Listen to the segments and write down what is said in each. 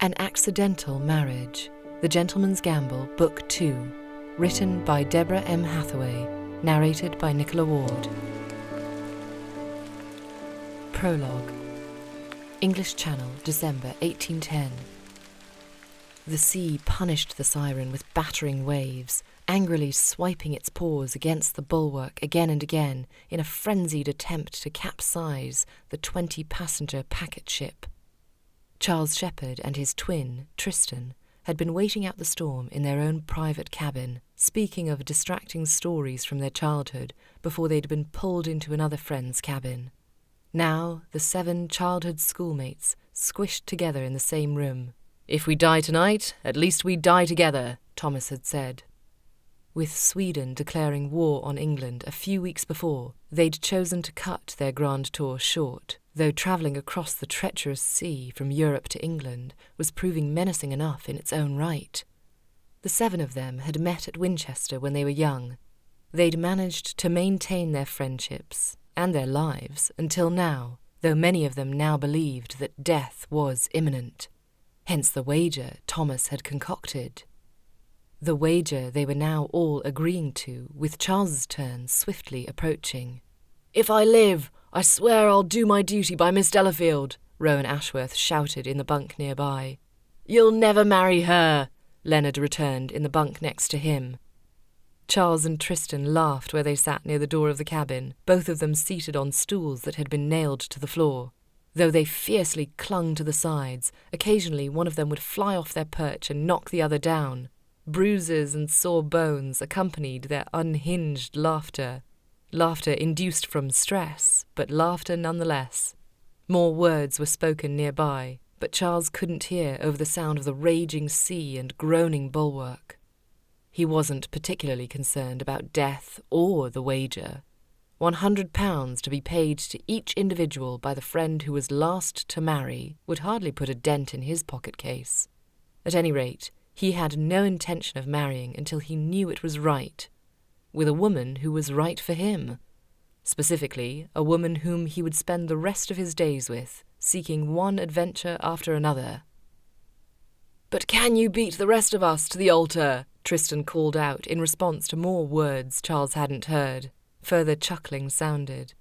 An Accidental Marriage, The Gentleman's Gamble, Book 2, written by Deborah M. Hathaway, narrated by Nicola Ward. Prologue. English Channel, December 1810. The sea punished the Siren with battering waves, angrily swiping its paws against the bulwark again and again in a frenzied attempt to capsize the 20-passenger packet ship. Charles Shepherd and his twin, Tristan, had been waiting out the storm in their own private cabin, speaking of distracting stories from their childhood before they'd been pulled into another friend's cabin. Now, the 7 childhood schoolmates squished together in the same room. "If we die tonight, at least we die together," Thomas had said. With Sweden declaring war on England a few weeks before, they'd chosen to cut their grand tour short, though travelling across the treacherous sea from Europe to England was proving menacing enough in its own right. The 7 of them had met at Winchester when they were young. They'd managed to maintain their friendships and their lives until now, though many of them now believed that death was imminent. Hence the wager Thomas had concocted. The wager they were now all agreeing to, with Charles's turn swiftly approaching. "If I live, I swear I'll do my duty by Miss Delafield," Rowan Ashworth shouted in the bunk nearby. "You'll never marry her," Leonard returned in the bunk next to him. Charles and Tristan laughed where they sat near the door of the cabin, both of them seated on stools that had been nailed to the floor. Though they fiercely clung to the sides, occasionally one of them would fly off their perch and knock the other down. Bruises and sore bones accompanied their unhinged laughter. Laughter induced from stress, but laughter nonetheless. More words were spoken nearby, but Charles couldn't hear over the sound of the raging sea and groaning bulwark. He wasn't particularly concerned about death or the wager. £100 to be paid to each individual by the friend who was last to marry would hardly put a dent in his pocket case. At any rate, he had no intention of marrying until he knew it was right, with a woman who was right for him. Specifically, a woman whom he would spend the rest of his days with, seeking one adventure after another. "But can you beat the rest of us to the altar?" Tristan called out in response to more words Charles hadn't heard. Further chuckling sounded.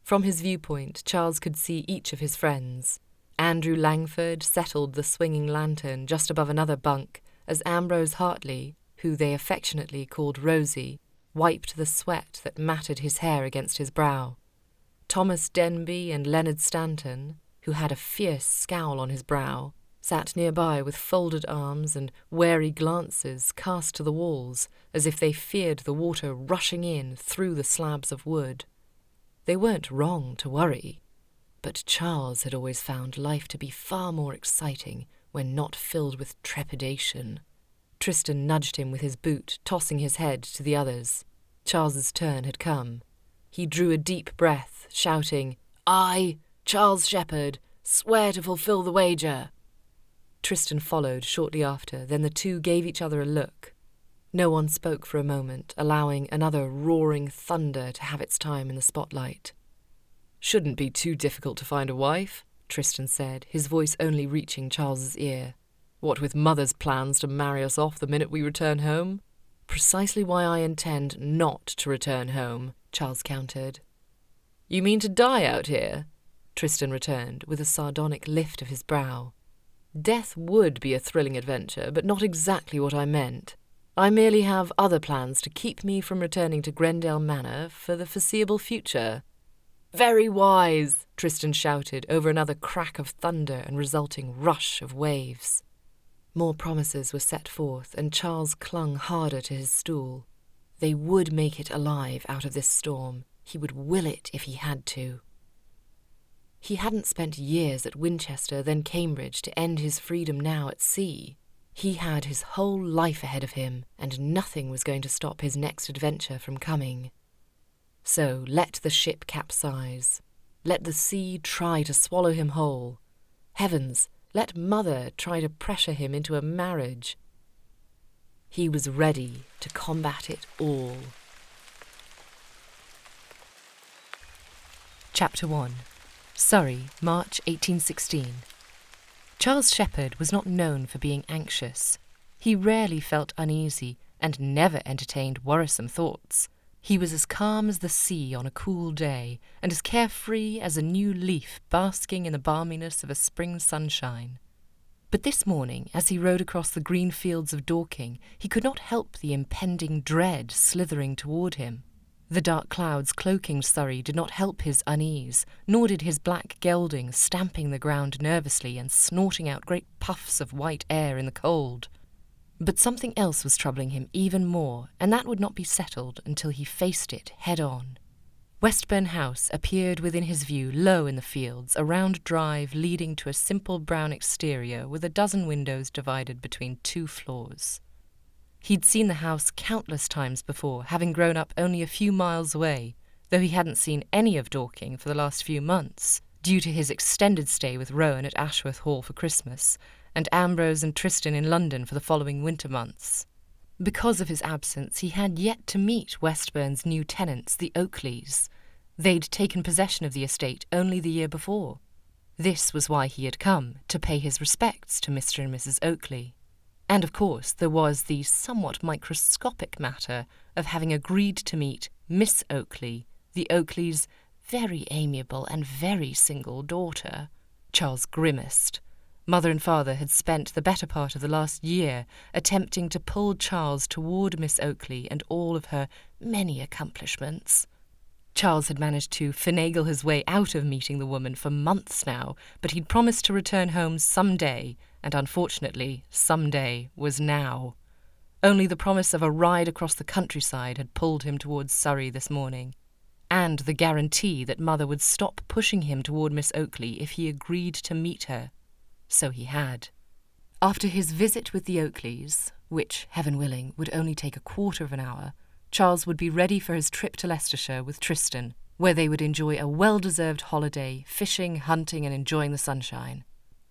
From his viewpoint, Charles could see each of his friends. Andrew Langford settled the swinging lantern just above another bunk as Ambrose Hartley, who they affectionately called Rosie, wiped the sweat that matted his hair against his brow. Thomas Denby and Leonard Stanton, who had a fierce scowl on his brow, sat nearby with folded arms and wary glances cast to the walls, as if they feared the water rushing in through the slabs of wood. They weren't wrong to worry, but Charles had always found life to be far more exciting when not filled with trepidation. Tristan nudged him with his boot, tossing his head to the others. Charles's turn had come. He drew a deep breath, shouting, "I, Charles Shepherd, swear to fulfill the wager." Tristan followed shortly after, then the two gave each other a look. No one spoke for a moment, allowing another roaring thunder to have its time in the spotlight. "Shouldn't be too difficult to find a wife," Tristan said, his voice only reaching Charles's ear. "What with Mother's plans to marry us off the minute we return home?" "Precisely why I intend not to return home," Charles countered. "You mean to die out here?" Tristan returned, with a sardonic lift of his brow. "Death would be a thrilling adventure, but not exactly what I meant. I merely have other plans to keep me from returning to Grendale Manor for the foreseeable future." "Very wise," Tristan shouted over another crack of thunder and resulting rush of waves. More promises were set forth, and Charles clung harder to his stool. They would make it alive out of this storm. He would will it if he had to. He hadn't spent years at Winchester, then Cambridge, to end his freedom now at sea. He had his whole life ahead of him, and nothing was going to stop his next adventure from coming. So let the ship capsize. Let the sea try to swallow him whole. Heavens, let Mother try to pressure him into a marriage. He was ready to combat it all. Chapter 1. Surrey, March 1816. Charles Shepherd was not known for being anxious. He rarely felt uneasy and never entertained worrisome thoughts. He was as calm as the sea on a cool day, and as carefree as a new leaf basking in the balminess of a spring sunshine. But this morning, as he rode across the green fields of Dorking, he could not help the impending dread slithering toward him. The dark clouds cloaking Surrey did not help his unease, nor did his black gelding stamping the ground nervously and snorting out great puffs of white air in the cold. But something else was troubling him even more, and that would not be settled until he faced it head-on. Westbourne House appeared within his view low in the fields, a round drive leading to a simple brown exterior with a dozen windows divided between 2 floors. He'd seen the house countless times before, having grown up only a few miles away, though he hadn't seen any of Dorking for the last few months, due to his extended stay with Rowan at Ashworth Hall for Christmas, and Ambrose and Tristan in London for the following winter months. Because of his absence, he had yet to meet Westbourne's new tenants, the Oakleys. They'd taken possession of the estate only the year before. This was why he had come, to pay his respects to Mr. and Mrs. Oakley. And of course there was the somewhat microscopic matter of having agreed to meet Miss Oakley, the Oakleys' very amiable and very single daughter. Charles grimaced. Mother and father had spent the better part of the last year attempting to pull Charles toward Miss Oakley and all of her many accomplishments. Charles had managed to finagle his way out of meeting the woman for months now, but he'd promised to return home some day, and unfortunately, some day was now. Only the promise of a ride across the countryside had pulled him towards Surrey this morning, and the guarantee that Mother would stop pushing him toward Miss Oakley if he agreed to meet her. So he had. After his visit with the Oakleys, which, heaven willing, would only take a quarter of an hour, Charles would be ready for his trip to Leicestershire with Tristan, where they would enjoy a well-deserved holiday, fishing, hunting, and enjoying the sunshine.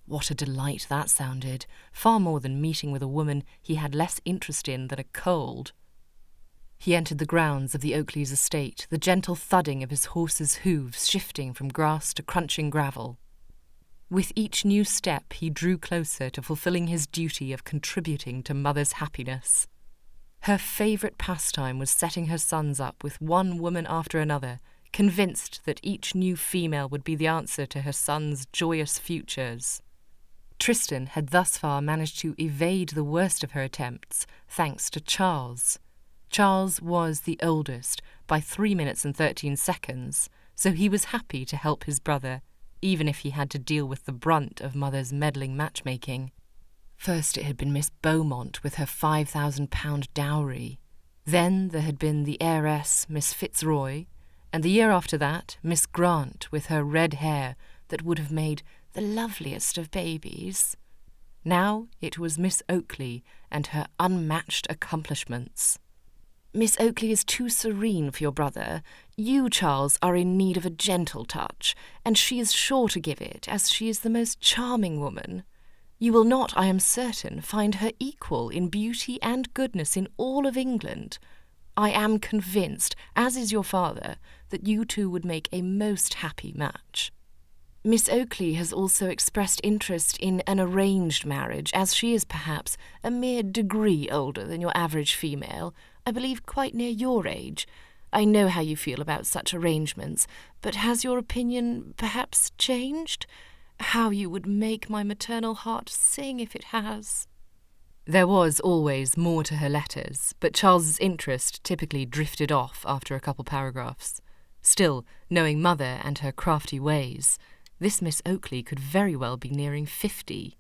What a delight that sounded, far more than meeting with a woman he had less interest in than a cold. He entered the grounds of the Oakleys' estate, the gentle thudding of his horse's hooves shifting from grass to crunching gravel. With each new step he drew closer to fulfilling his duty of contributing to Mother's happiness. Her favourite pastime was setting her sons up with one woman after another, convinced that each new female would be the answer to her sons' joyous futures. Tristan had thus far managed to evade the worst of her attempts, thanks to Charles. Charles was the oldest, by 3 minutes and 13 seconds, so he was happy to help his brother, even if he had to deal with the brunt of Mother's meddling matchmaking. First it had been Miss Beaumont with her £5,000 dowry. Then there had been the heiress, Miss Fitzroy, and the year after that, Miss Grant with her red hair that would have made the loveliest of babies. Now it was Miss Oakley and her unmatched accomplishments. Miss Oakley is too serene for your brother. You, Charles, are in need of a gentle touch, and she is sure to give it, as she is the most charming woman. You will not, I am certain, find her equal in beauty and goodness in all of England. I am convinced, as is your father, that you two would make a most happy match. Miss Oakley has also expressed interest in an arranged marriage, as she is perhaps a mere degree older than your average female, I believe quite near your age. I know how you feel about such arrangements, but has your opinion perhaps changed? How you would make my maternal heart sing if it has. There was always more to her letters, but Charles's interest typically drifted off after a couple paragraphs. Still, knowing Mother and her crafty ways, this Miss Oakley could very well be nearing 50.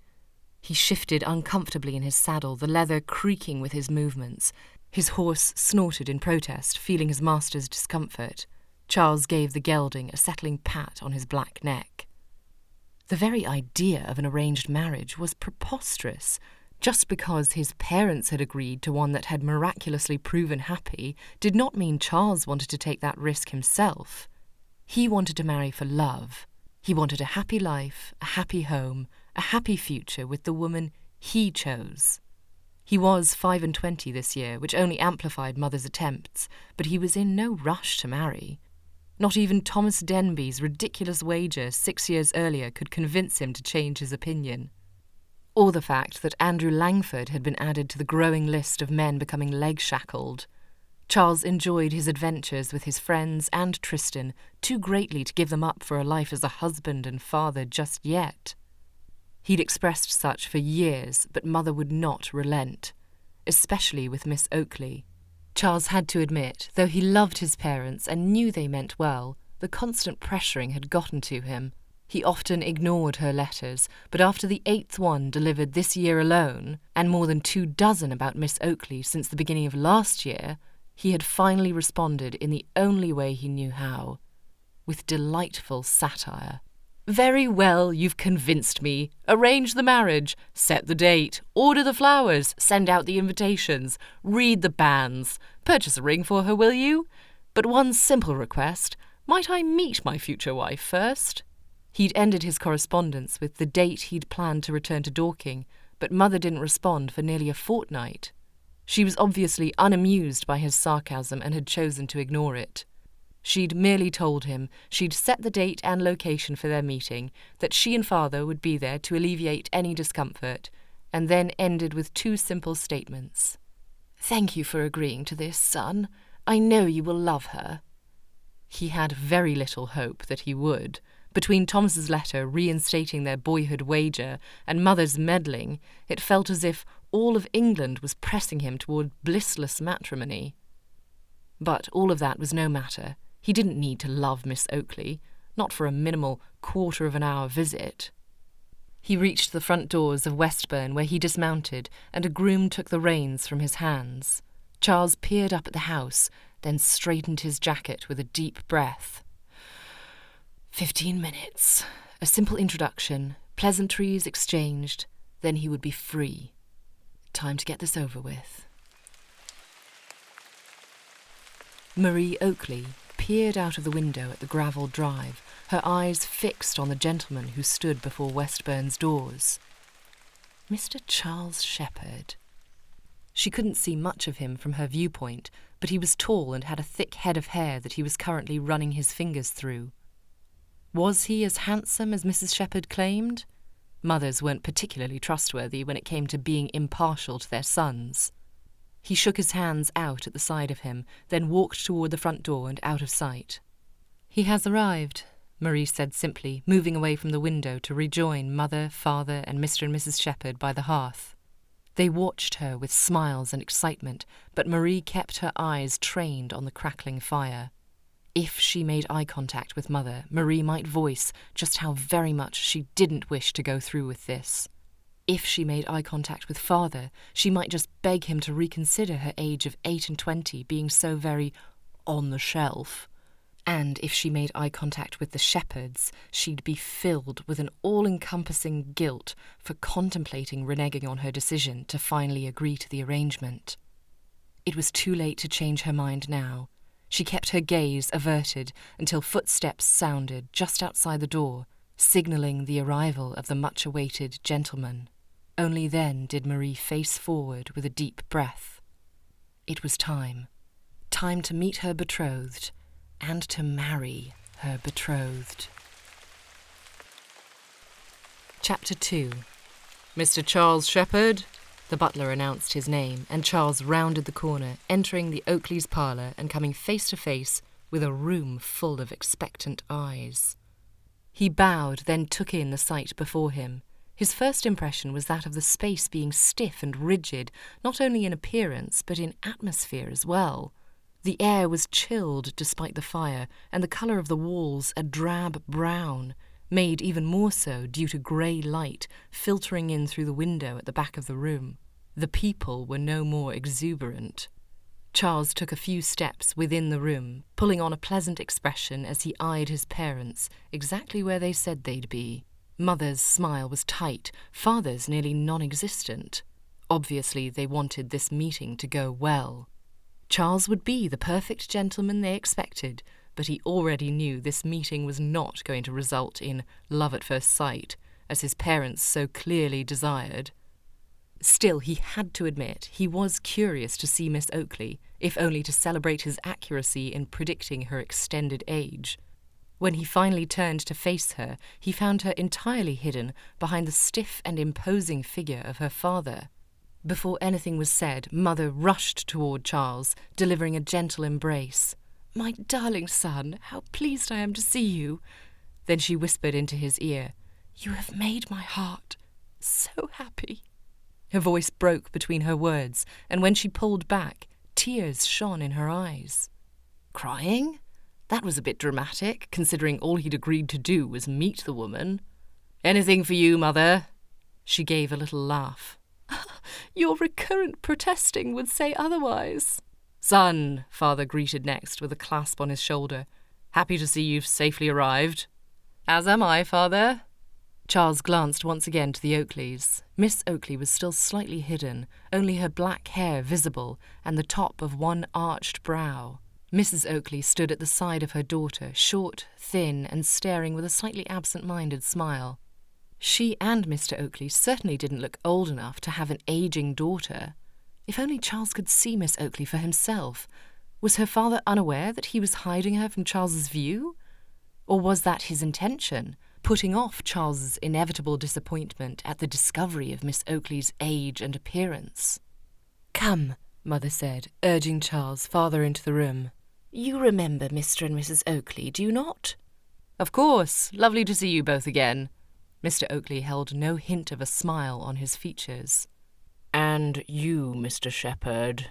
He shifted uncomfortably in his saddle, the leather creaking with his movements. His horse snorted in protest, feeling his master's discomfort. Charles gave the gelding a settling pat on his black neck. The very idea of an arranged marriage was preposterous. Just because his parents had agreed to one that had miraculously proven happy did not mean Charles wanted to take that risk himself. He wanted to marry for love. He wanted a happy life, a happy home, a happy future with the woman he chose. He was 25 this year, which only amplified Mother's attempts, but he was in no rush to marry. Not even Thomas Denby's ridiculous wager 6 years earlier could convince him to change his opinion. or the fact that Andrew Langford had been added to the growing list of men becoming leg-shackled. Charles enjoyed his adventures with his friends and Tristan too greatly to give them up for a life as a husband and father just yet. He'd expressed such for years, but Mother would not relent, especially with Miss Oakley. Charles had to admit, though he loved his parents and knew they meant well, the constant pressuring had gotten to him. He often ignored her letters, but after the 8th one delivered this year alone, and more than 24 about Miss Oakley since the beginning of last year, he had finally responded in the only way he knew how, with delightful satire. "Very well, you've convinced me. Arrange the marriage, set the date, order the flowers, send out the invitations, read the banns, purchase a ring for her, will you? But one simple request, might I meet my future wife first?" He'd ended his correspondence with the date he'd planned to return to Dorking, but Mother didn't respond for nearly a fortnight. She was obviously unamused by his sarcasm and had chosen to ignore it. She'd merely told him she'd set the date and location for their meeting, that she and Father would be there to alleviate any discomfort, and then ended with 2 simple statements. "Thank you for agreeing to this, son. I know you will love her." He had very little hope that he would. Between Thomas's letter reinstating their boyhood wager and Mother's meddling, it felt as if all of England was pressing him toward blissless matrimony. But all of that was no matter. He didn't need to love Miss Oakley, not for a minimal quarter-of-an-hour visit. He reached the front doors of Westbourne, where he dismounted, and a groom took the reins from his hands. Charles peered up at the house, then straightened his jacket with a deep breath. 15 minutes. A simple introduction, pleasantries exchanged, then he would be free. Time to get this over with. Marie Oakley peered out of the window at the gravelled drive, her eyes fixed on the gentleman who stood before Westbourne's doors. Mr. Charles Shepherd. She couldn't see much of him from her viewpoint, but he was tall and had a thick head of hair that he was currently running his fingers through. Was he as handsome as Mrs. Shepherd claimed? Mothers weren't particularly trustworthy when it came to being impartial to their sons. He shook his hands out at the side of him, then walked toward the front door and out of sight. "He has arrived," Marie said simply, moving away from the window to rejoin Mother, Father, and Mr. and Mrs. Shepherd by the hearth. They watched her with smiles and excitement, but Marie kept her eyes trained on the crackling fire. If she made eye contact with Mother, Marie might voice just how very much she didn't wish to go through with this. If she made eye contact with Father, she might just beg him to reconsider her age of 8 and 20 being so very on the shelf. And if she made eye contact with the Shepherds, she'd be filled with an all-encompassing guilt for contemplating reneging on her decision to finally agree to the arrangement. It was too late to change her mind now. She kept her gaze averted until footsteps sounded just outside the door, signalling the arrival of the much-awaited gentleman. Only then did Marie face forward with a deep breath. It was time. Time to meet her betrothed, and to marry her betrothed. Chapter 2. "Mr. Charles Shepherd," the butler announced his name, and Charles rounded the corner, entering the Oakley's parlour and coming face to face with a room full of expectant eyes. He bowed, then took in the sight before him. His first impression was that of the space being stiff and rigid, not only in appearance, but in atmosphere as well. The air was chilled despite the fire, and the colour of the walls a drab brown, made even more so due to grey light filtering in through the window at the back of the room. The people were no more exuberant. Charles took a few steps within the room, pulling on a pleasant expression as he eyed his parents, exactly where they said they'd be. Mother's smile was tight, Father's nearly non-existent. Obviously they wanted this meeting to go well. Charles would be the perfect gentleman they expected, but he already knew this meeting was not going to result in love at first sight, as his parents so clearly desired. Still, he had to admit he was curious to see Miss Oakley, if only to celebrate his accuracy in predicting her extended age. When he finally turned to face her, he found her entirely hidden behind the stiff and imposing figure of her father. Before anything was said, Mother rushed toward Charles, delivering a gentle embrace. "My darling son, how pleased I am to see you." Then she whispered into his ear, "You have made my heart so happy." Her voice broke between her words, and when she pulled back, tears shone in her eyes. Crying? That was a bit dramatic, considering all he'd agreed to do was meet the woman. "Anything for you, Mother?" She gave a little laugh. "Your recurrent protesting would say otherwise." "Son," Father greeted next with a clasp on his shoulder. "Happy to see you've safely arrived." "As am I, Father." Charles glanced once again to the Oakleys. Miss Oakley was still slightly hidden, only her black hair visible and the top of one arched brow. Mrs. Oakley stood at the side of her daughter, short, thin, and staring with a slightly absent-minded smile. She and Mr. Oakley certainly didn't look old enough to have an aging daughter. If only Charles could see Miss Oakley for himself. Was her father unaware that he was hiding her from Charles's view? Or was that his intention, putting off Charles's inevitable disappointment at the discovery of Miss Oakley's age and appearance? "Come," Mother said, urging Charles farther into the room. "You remember Mr. and Mrs. Oakley, do you not?" "Of course. Lovely to see you both again." Mr. Oakley held no hint of a smile on his features. "And you, Mr. Shepherd."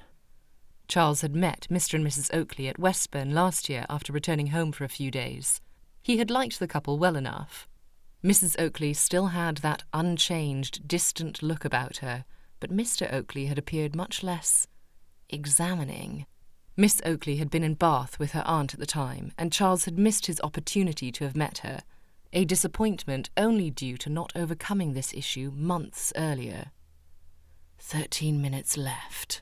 Charles had met Mr. and Mrs. Oakley at Westbourne last year after returning home for a few days. He had liked the couple well enough. Mrs. Oakley still had that unchanged, distant look about her, but Mr. Oakley had appeared much less examining. Miss Oakley had been in Bath with her aunt at the time, and Charles had missed his opportunity to have met her, a disappointment only due to not overcoming this issue months earlier. 13 minutes left.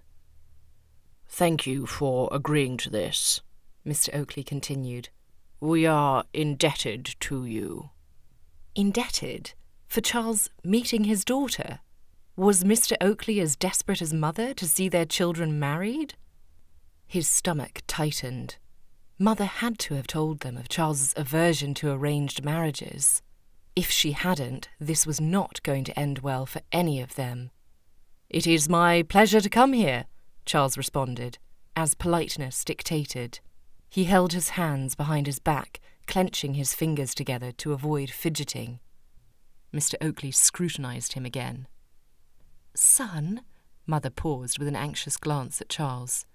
"Thank you for agreeing to this," Mr. Oakley continued. "We are indebted to you." Indebted? For Charles meeting his daughter? Was Mr. Oakley as desperate as Mother to see their children married? His stomach tightened. Mother had to have told them of Charles's aversion to arranged marriages. If she hadn't, this was not going to end well for any of them. "It is my pleasure to come here," Charles responded, as politeness dictated. He held his hands behind his back, clenching his fingers together to avoid fidgeting. Mr. Oakley scrutinized him again. "Son," Mother paused with an anxious glance at Charles.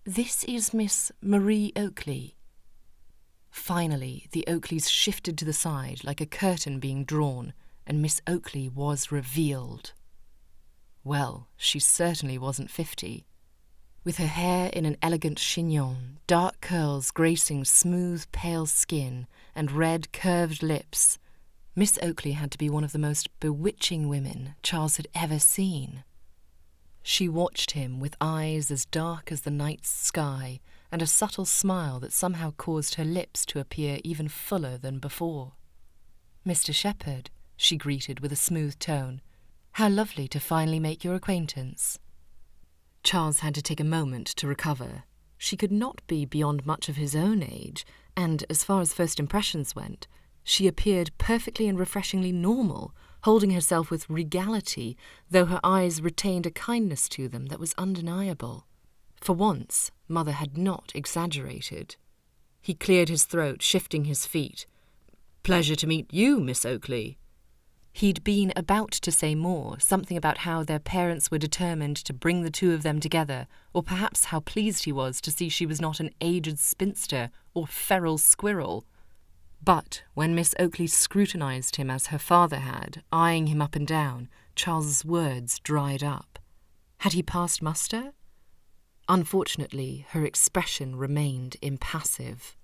"This is Miss Marie Oakley." Finally, the Oakleys shifted to the side like a curtain being drawn, and Miss Oakley was revealed. Well, she certainly wasn't 50. With her hair in an elegant chignon, dark curls gracing smooth, pale skin, and red, curved lips, Miss Oakley had to be one of the most bewitching women Charles had ever seen. She watched him with eyes as dark as the night's sky and a subtle smile that somehow caused her lips to appear even fuller than before. "Mr. Shepherd," she greeted with a smooth tone. "How lovely to finally make your acquaintance." Charles had to take a moment to recover. She could not be beyond much of his own age, and, as far as first impressions went, she appeared perfectly and refreshingly normal, holding herself with regality, though her eyes retained a kindness to them that was undeniable. For once, Mother had not exaggerated. He cleared his throat, shifting his feet. "Pleasure to meet you, Miss Oakley." He'd been about to say more, something about how their parents were determined to bring the two of them together, or perhaps how pleased he was to see she was not an aged spinster or feral squirrel. But when Miss Oakley scrutinized him as her father had, eyeing him up and down, Charles's words dried up. Had he passed muster? Unfortunately, her expression remained impassive.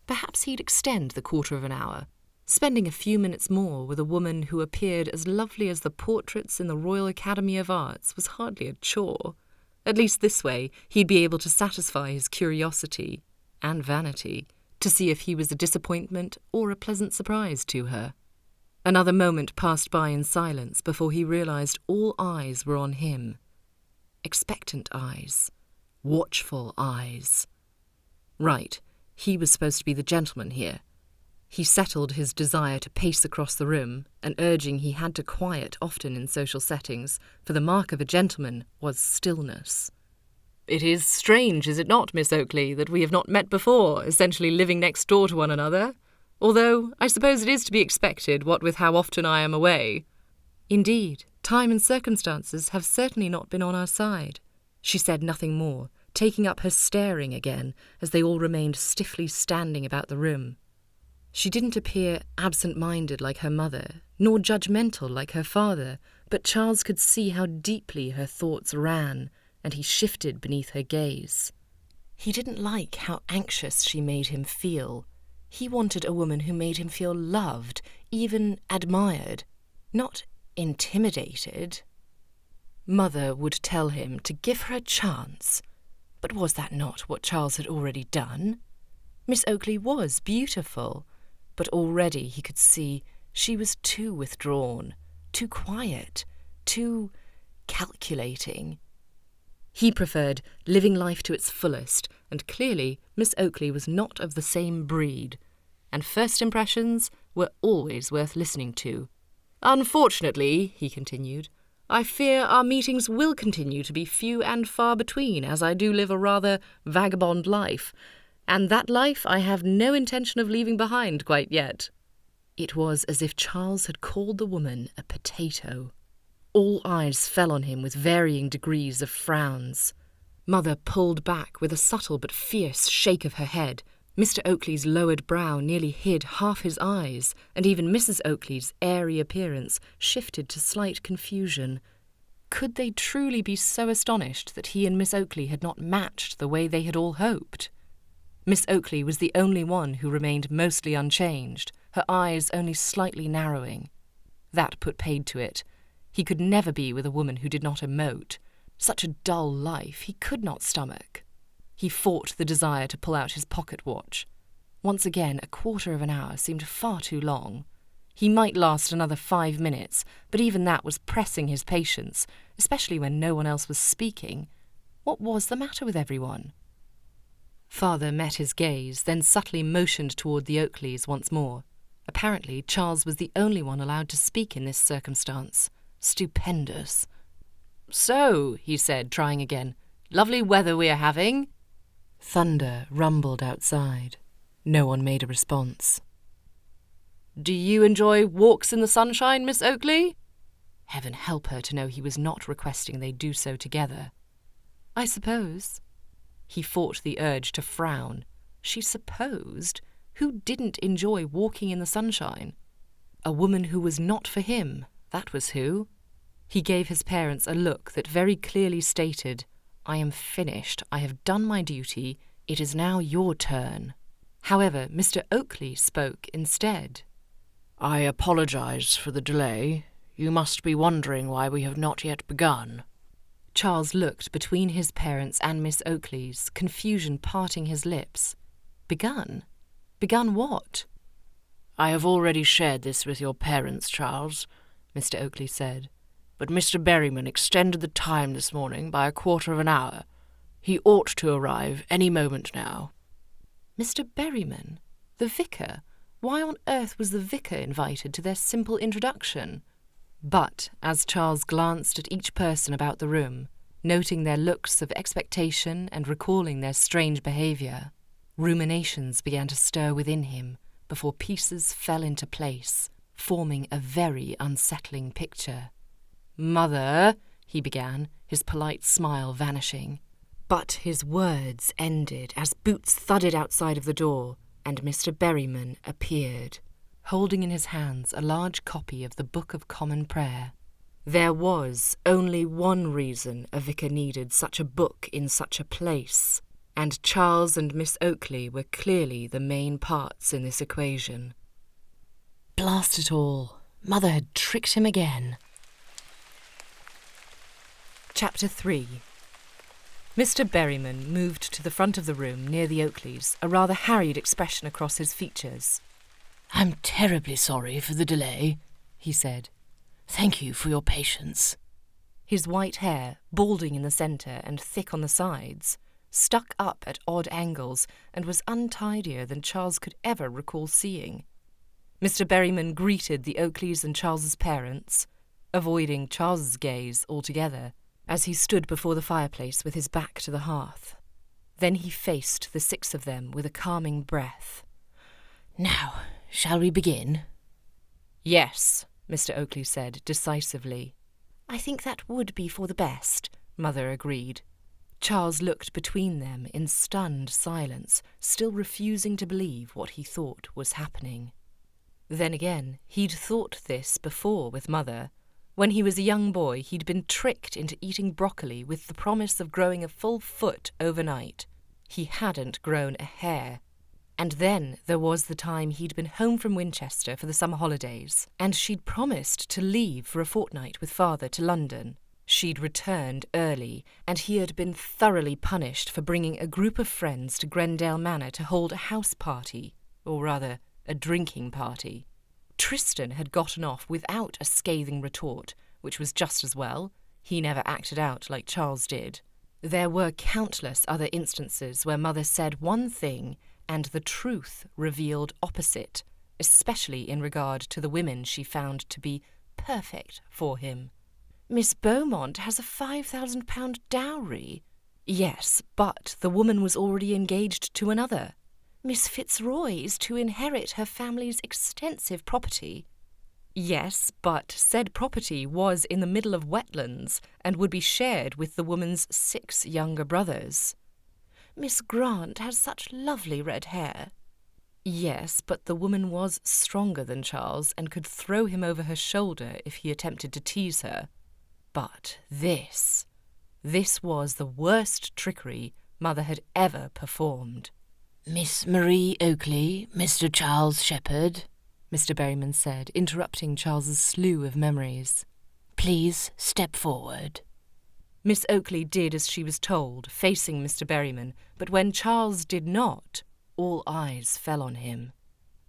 Perhaps he'd extend the quarter of an hour, spending a few minutes more with a woman who appeared as lovely as the portraits in the Royal Academy of Arts was hardly a chore. At least this way, he'd be able to satisfy his curiosity and vanity, to see if he was a disappointment or a pleasant surprise to her. Another moment passed by in silence before he realized all eyes were on him. Expectant eyes. Watchful eyes. Right, he was supposed to be the gentleman here. He settled his desire to pace across the room, an urging he had to quiet often in social settings, for the mark of a gentleman was stillness. "It is strange, is it not, Miss Oakley, that we have not met before, essentially living next door to one another? Although I suppose it is to be expected, what with how often I am away." "Indeed, time and circumstances have certainly not been on our side." She said nothing more, taking up her staring again as they all remained stiffly standing about the room. She didn't appear absent-minded like her mother, nor judgmental like her father, but Charles could see how deeply her thoughts ran, and he shifted beneath her gaze. He didn't like how anxious she made him feel. He wanted a woman who made him feel loved, even admired, not intimidated. Mother would tell him to give her a chance, but was that not what Charles had already done? Miss Oakley was beautiful, but already he could see she was too withdrawn, too quiet, too calculating. He preferred living life to its fullest, and clearly Miss Oakley was not of the same breed, and first impressions were always worth listening to. "Unfortunately," he continued, "I fear our meetings will continue to be few and far between, as I do live a rather vagabond life, and that life I have no intention of leaving behind quite yet." It was as if Charles had called the woman a potato. All eyes fell on him with varying degrees of frowns. Mother pulled back with a subtle but fierce shake of her head. Mr. Oakley's lowered brow nearly hid half his eyes, and even Mrs. Oakley's airy appearance shifted to slight confusion. Could they truly be so astonished that he and Miss Oakley had not matched the way they had all hoped? Miss Oakley was the only one who remained mostly unchanged, her eyes only slightly narrowing. That put paid to it. He could never be with a woman who did not emote. Such a dull life he could not stomach. He fought the desire to pull out his pocket watch. Once again, a quarter of an hour seemed far too long. He might last another 5 minutes, but even that was pressing his patience, especially when no one else was speaking. What was the matter with everyone? Father met his gaze, then subtly motioned toward the Oakleys once more. Apparently, Charles was the only one allowed to speak in this circumstance. Stupendous. "So," he said, trying again, "lovely weather we are having." Thunder rumbled outside. No one made a response. "Do you enjoy walks in the sunshine, Miss Oakley?" Heaven help her to know he was not requesting they do so together. "I suppose." He fought the urge to frown. She supposed? Who didn't enjoy walking in the sunshine? A woman who was not for him, that was who. He gave his parents a look that very clearly stated, "I am finished, I have done my duty, it is now your turn." However, Mr. Oakley spoke instead. "I apologize for the delay. You must be wondering why we have not yet begun." Charles looked between his parents and Miss Oakley's, confusion parting his lips. Begun? Begun what? "I have already shared this with your parents, Charles," Mr. Oakley said, "but Mr. Berryman extended the time this morning by a quarter of an hour. He ought to arrive any moment now." Mr. Berryman? The vicar? Why on earth was the vicar invited to their simple introduction? But as Charles glanced at each person about the room, noting their looks of expectation and recalling their strange behaviour, ruminations began to stir within him before pieces fell into place, forming a very unsettling picture. "Mother," he began, his polite smile vanishing. But his words ended as boots thudded outside of the door, and Mr. Berryman appeared, holding in his hands a large copy of the Book of Common Prayer. There was only one reason a vicar needed such a book in such a place, and Charles and Miss Oakley were clearly the main parts in this equation. Blast it all! Mother had tricked him again. Chapter 3. Mr. Berryman moved to the front of the room near the Oakleys, a rather harried expression across his features. "I'm terribly sorry for the delay," he said. "Thank you for your patience." His white hair, balding in the centre and thick on the sides, stuck up at odd angles and was untidier than Charles could ever recall seeing. Mr. Berryman greeted the Oakleys and Charles's parents, avoiding Charles's gaze altogether, as he stood before the fireplace with his back to the hearth. Then he faced the 6 of them with a calming breath. "Now, shall we begin?" "Yes," Mr. Oakley said decisively. "I think that would be for the best," Mother agreed. Charles looked between them in stunned silence, still refusing to believe what he thought was happening. Then again, he'd thought this before with Mother. When he was a young boy, he'd been tricked into eating broccoli with the promise of growing a full foot overnight. He hadn't grown a hair. And then there was the time he'd been home from Winchester for the summer holidays, and she'd promised to leave for a fortnight with Father to London. She'd returned early, and he had been thoroughly punished for bringing a group of friends to Grendale Manor to hold a house party, or rather, a drinking party. Tristan had gotten off without a scathing retort, which was just as well. He never acted out like Charles did. There were countless other instances where Mother said one thing and the truth revealed opposite, especially in regard to the women she found to be perfect for him. "Miss Beaumont has a £5,000 dowry." "Yes, but the woman was already engaged to another." "Miss Fitzroy is to inherit her family's extensive property." "Yes, but said property was in the middle of wetlands and would be shared with the woman's 6 younger brothers." "Miss Grant has such lovely red hair." "Yes, but the woman was stronger than Charles and could throw him over her shoulder if he attempted to tease her. But this was the worst trickery Mother had ever performed. "Miss Marie Oakley, Mr. Charles Shepherd," Mr. Berryman said, interrupting Charles's slew of memories. "Please step forward." Miss Oakley did as she was told, facing Mr. Berryman, but when Charles did not, all eyes fell on him.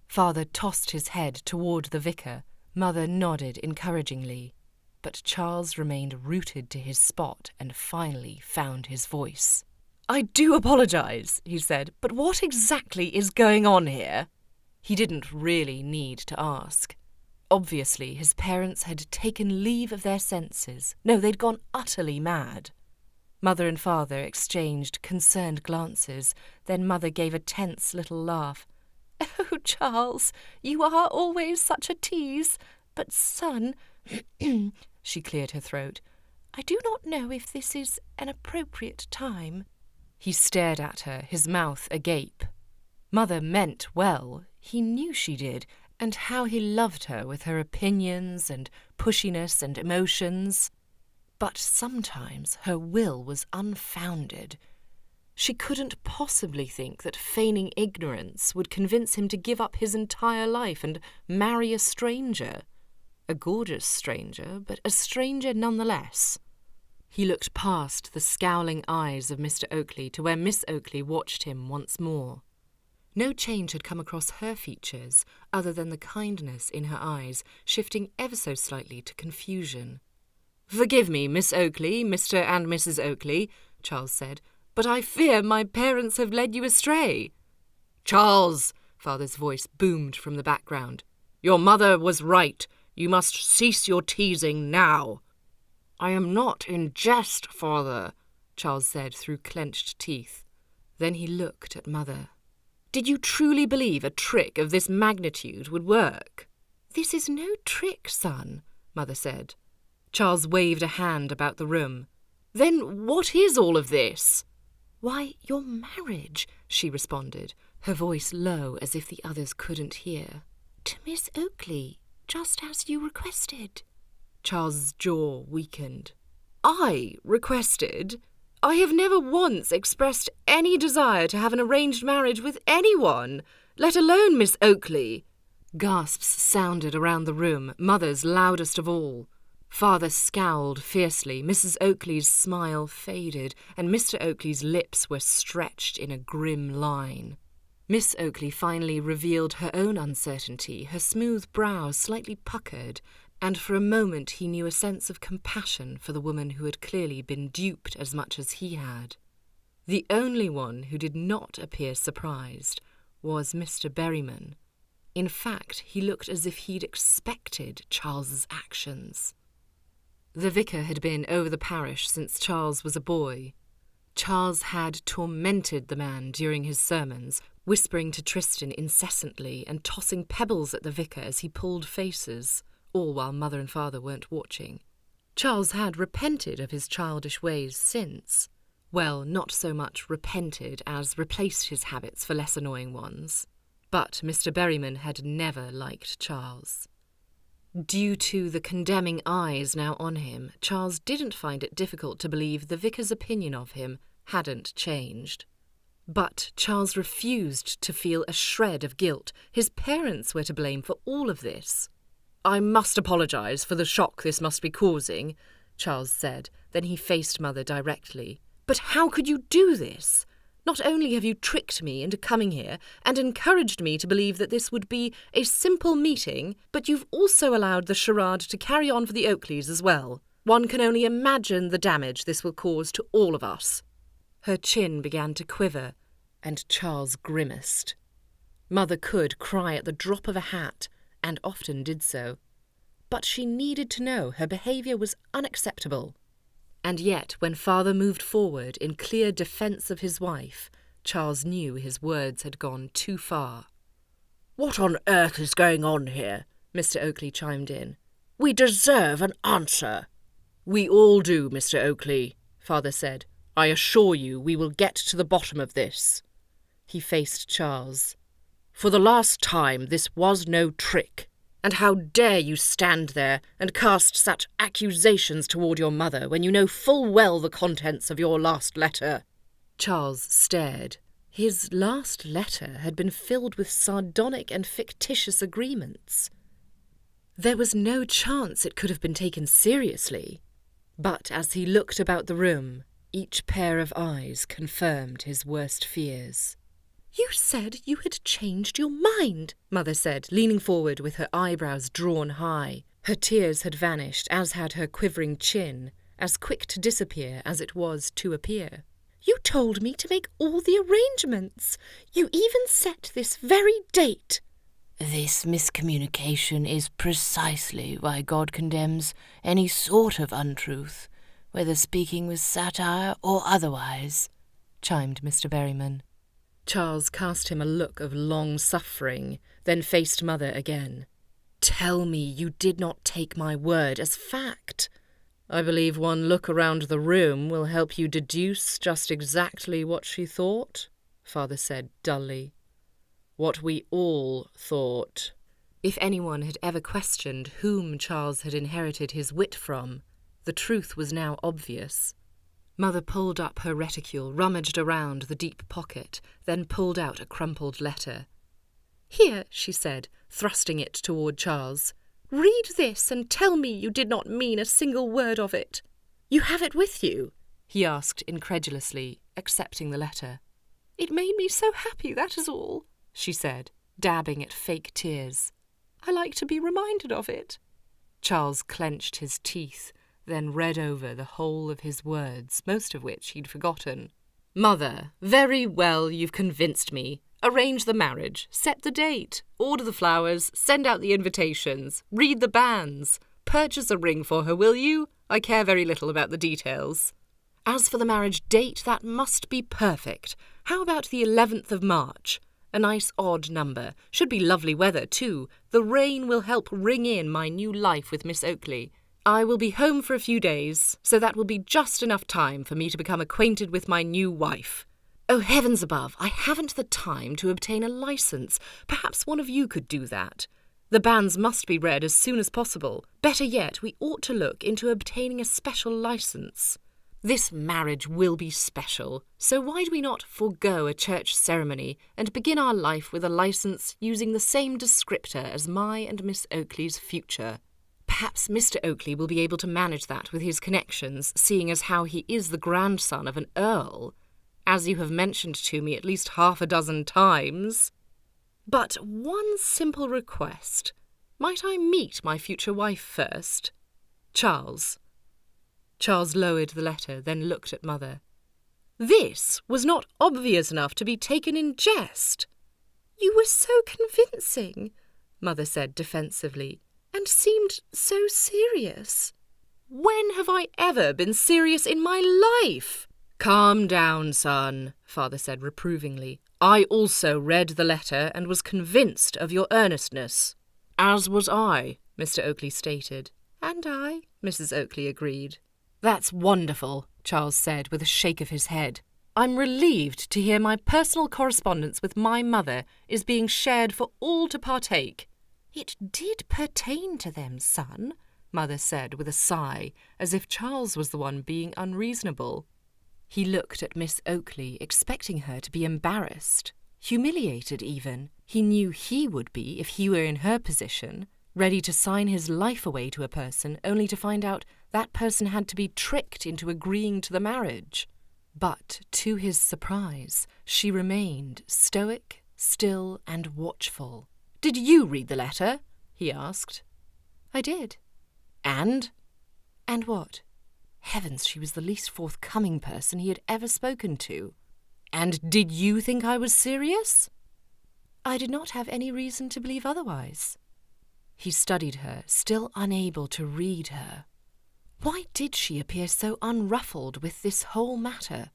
Father tossed his head toward the vicar. Mother nodded encouragingly. But Charles remained rooted to his spot and finally found his voice. "I do apologise," he said, "but what exactly is going on here?" He didn't really need to ask. Obviously, his parents had taken leave of their senses. No, they'd gone utterly mad. Mother and Father exchanged concerned glances. Then Mother gave a tense little laugh. "Oh, Charles, you are always such a tease. But, son," she cleared her throat, "I do not know if this is an appropriate time." He stared at her, his mouth agape. Mother meant well. He knew she did, and how he loved her with her opinions and pushiness and emotions. But sometimes her will was unfounded. She couldn't possibly think that feigning ignorance would convince him to give up his entire life and marry a stranger. A gorgeous stranger, but a stranger nonetheless. He looked past the scowling eyes of Mr. Oakley to where Miss Oakley watched him once more. No change had come across her features, other than the kindness in her eyes, shifting ever so slightly to confusion. "Forgive me, Miss Oakley, Mr. and Mrs. Oakley," Charles said, "but I fear my parents have led you astray." "Charles!" Father's voice boomed from the background. "Your mother was right. You must cease your teasing now." "I am not in jest, Father," Charles said through clenched teeth. Then he looked at Mother. "Did you truly believe a trick of this magnitude would work?" "This is no trick, son," Mother said. Charles waved a hand about the room. "Then what is all of this?" "Why, your marriage," she responded, her voice low as if the others couldn't hear. "To Miss Oakley, just as you requested." Charles's jaw weakened. "I requested? I have never once expressed any desire to have an arranged marriage with anyone, let alone Miss Oakley." Gasps sounded around the room, Mother's loudest of all. Father scowled fiercely, Mrs. Oakley's smile faded, and Mr. Oakley's lips were stretched in a grim line. Miss Oakley finally revealed her own uncertainty, her smooth brow slightly puckered, and for a moment he knew a sense of compassion for the woman who had clearly been duped as much as he had. The only one who did not appear surprised was Mr. Berryman. In fact, he looked as if he'd expected Charles's actions. The vicar had been over the parish since Charles was a boy. Charles had tormented the man during his sermons, whispering to Tristan incessantly and tossing pebbles at the vicar as he pulled faces, all while mother and father weren't watching. Charles had repented of his childish ways since. Well, not so much repented as replaced his habits for less annoying ones. But Mr. Berryman had never liked Charles. Due to the condemning eyes now on him, Charles didn't find it difficult to believe the vicar's opinion of him hadn't changed. But Charles refused to feel a shred of guilt. His parents were to blame for all of this. "I must apologise for the shock this must be causing," Charles said. Then he faced Mother directly. "But how could you do this? Not only have you tricked me into coming here and encouraged me to believe that this would be a simple meeting, but you've also allowed the charade to carry on for the Oakleys as well. One can only imagine the damage this will cause to all of us." Her chin began to quiver, and Charles grimaced. Mother could cry at the drop of a hat, and often did so. But she needed to know her behaviour was unacceptable. And yet, when father moved forward in clear defence of his wife, Charles knew his words had gone too far. "What on earth is going on here?" Mr. Oakley chimed in. "We deserve an answer." "We all do, Mr. Oakley," father said. "I assure you we will get to the bottom of this." He faced Charles. "For the last time, this was no trick. And how dare you stand there and cast such accusations toward your mother when you know full well the contents of your last letter?" Charles stared. His last letter had been filled with sardonic and fictitious agreements. There was no chance it could have been taken seriously. But as he looked about the room, each pair of eyes confirmed his worst fears. "You said you had changed your mind," Mother said, leaning forward with her eyebrows drawn high. Her tears had vanished, as had her quivering chin, as quick to disappear as it was to appear. "You told me to make all the arrangements. You even set this very date." This miscommunication is precisely why God condemns any sort of untruth, whether speaking with satire or otherwise, chimed Mr. Berryman. Charles cast him a look of long suffering, then faced Mother again. "Tell me you did not take my word as fact. I believe one look around the room will help you deduce just exactly what she thought," Father said dully. "What we all thought." If anyone had ever questioned whom Charles had inherited his wit from, the truth was now obvious. Mother pulled up her reticule, rummaged around the deep pocket, then pulled out a crumpled letter. "Here," she said, thrusting it toward Charles. "Read this and tell me you did not mean a single word of it." "You have it with you?" he asked incredulously, accepting the letter. "It made me so happy, that is all," she said, dabbing at fake tears. "I like to be reminded of it." Charles clenched his teeth, then read over the whole of his words, most of which he'd forgotten. "Mother, very well, you've convinced me. Arrange the marriage, set the date, order the flowers, send out the invitations, read the banns. Purchase a ring for her, will you? I care very little about the details. As for the marriage date, that must be perfect. How about the 11th of March? A nice odd number. Should be lovely weather, too. The rain will help ring in my new life with Miss Oakley. I will be home for a few days, so that will be just enough time for me to become acquainted with my new wife. Oh, heavens above, I haven't the time to obtain a licence. Perhaps one of you could do that. The banns must be read as soon as possible. Better yet, we ought to look into obtaining a special licence. This marriage will be special, so why do we not forego a church ceremony and begin our life with a licence using the same descriptor as my and Miss Oakley's future? Perhaps Mr. Oakley will be able to manage that with his connections, seeing as how he is the grandson of an earl, as you have mentioned to me at least half a dozen times. But one simple request. Might I meet my future wife first? Charles. Charles lowered the letter, then looked at Mother. This was not obvious enough to be taken in jest. You were so convincing. Mother said defensively, and seemed so serious. When have I ever been serious in my life? Calm down, son, Father said reprovingly. I also read the letter and was convinced of your earnestness. As was I, Mr. Oakley stated. And I, Mrs. Oakley agreed. That's wonderful, Charles said with a shake of his head. I'm relieved to hear my personal correspondence with my mother is being shared for all to partake. It did pertain to them, son, Mother said with a sigh, as if Charles was the one being unreasonable. He looked at Miss Oakley, expecting her to be embarrassed, humiliated even. He knew he would be if he were in her position, ready to sign his life away to a person only to find out that person had to be tricked into agreeing to the marriage. But, to his surprise, she remained stoic, still, and watchful. "Did you read the letter?" he asked. "I did." "And?" "And what?" Heavens, she was the least forthcoming person he had ever spoken to. "And did you think I was serious?" "I did not have any reason to believe otherwise." He studied her, still unable to read her. Why did she appear so unruffled with this whole matter?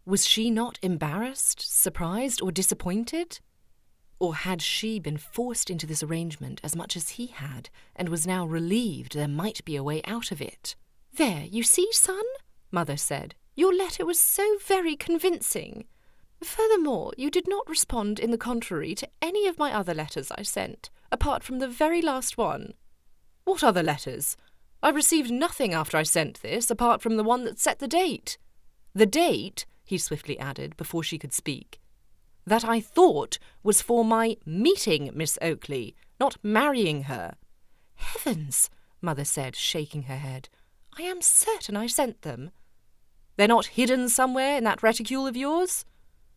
Was she not embarrassed, surprised, or disappointed? Or had she been forced into this arrangement as much as he had, and was now relieved there might be a way out of it? "There, you see, son," Mother said. "Your letter was so very convincing. Furthermore, you did not respond in the contrary to any of my other letters I sent, apart from the very last one." "What other letters? I received nothing after I sent this, apart from the one that set the date. The date," he swiftly added, before she could speak, "that I thought was for my meeting Miss Oakley, not marrying her." "Heavens," Mother said, shaking her head. "I am certain I sent them." "They're not hidden somewhere in that reticule of yours?"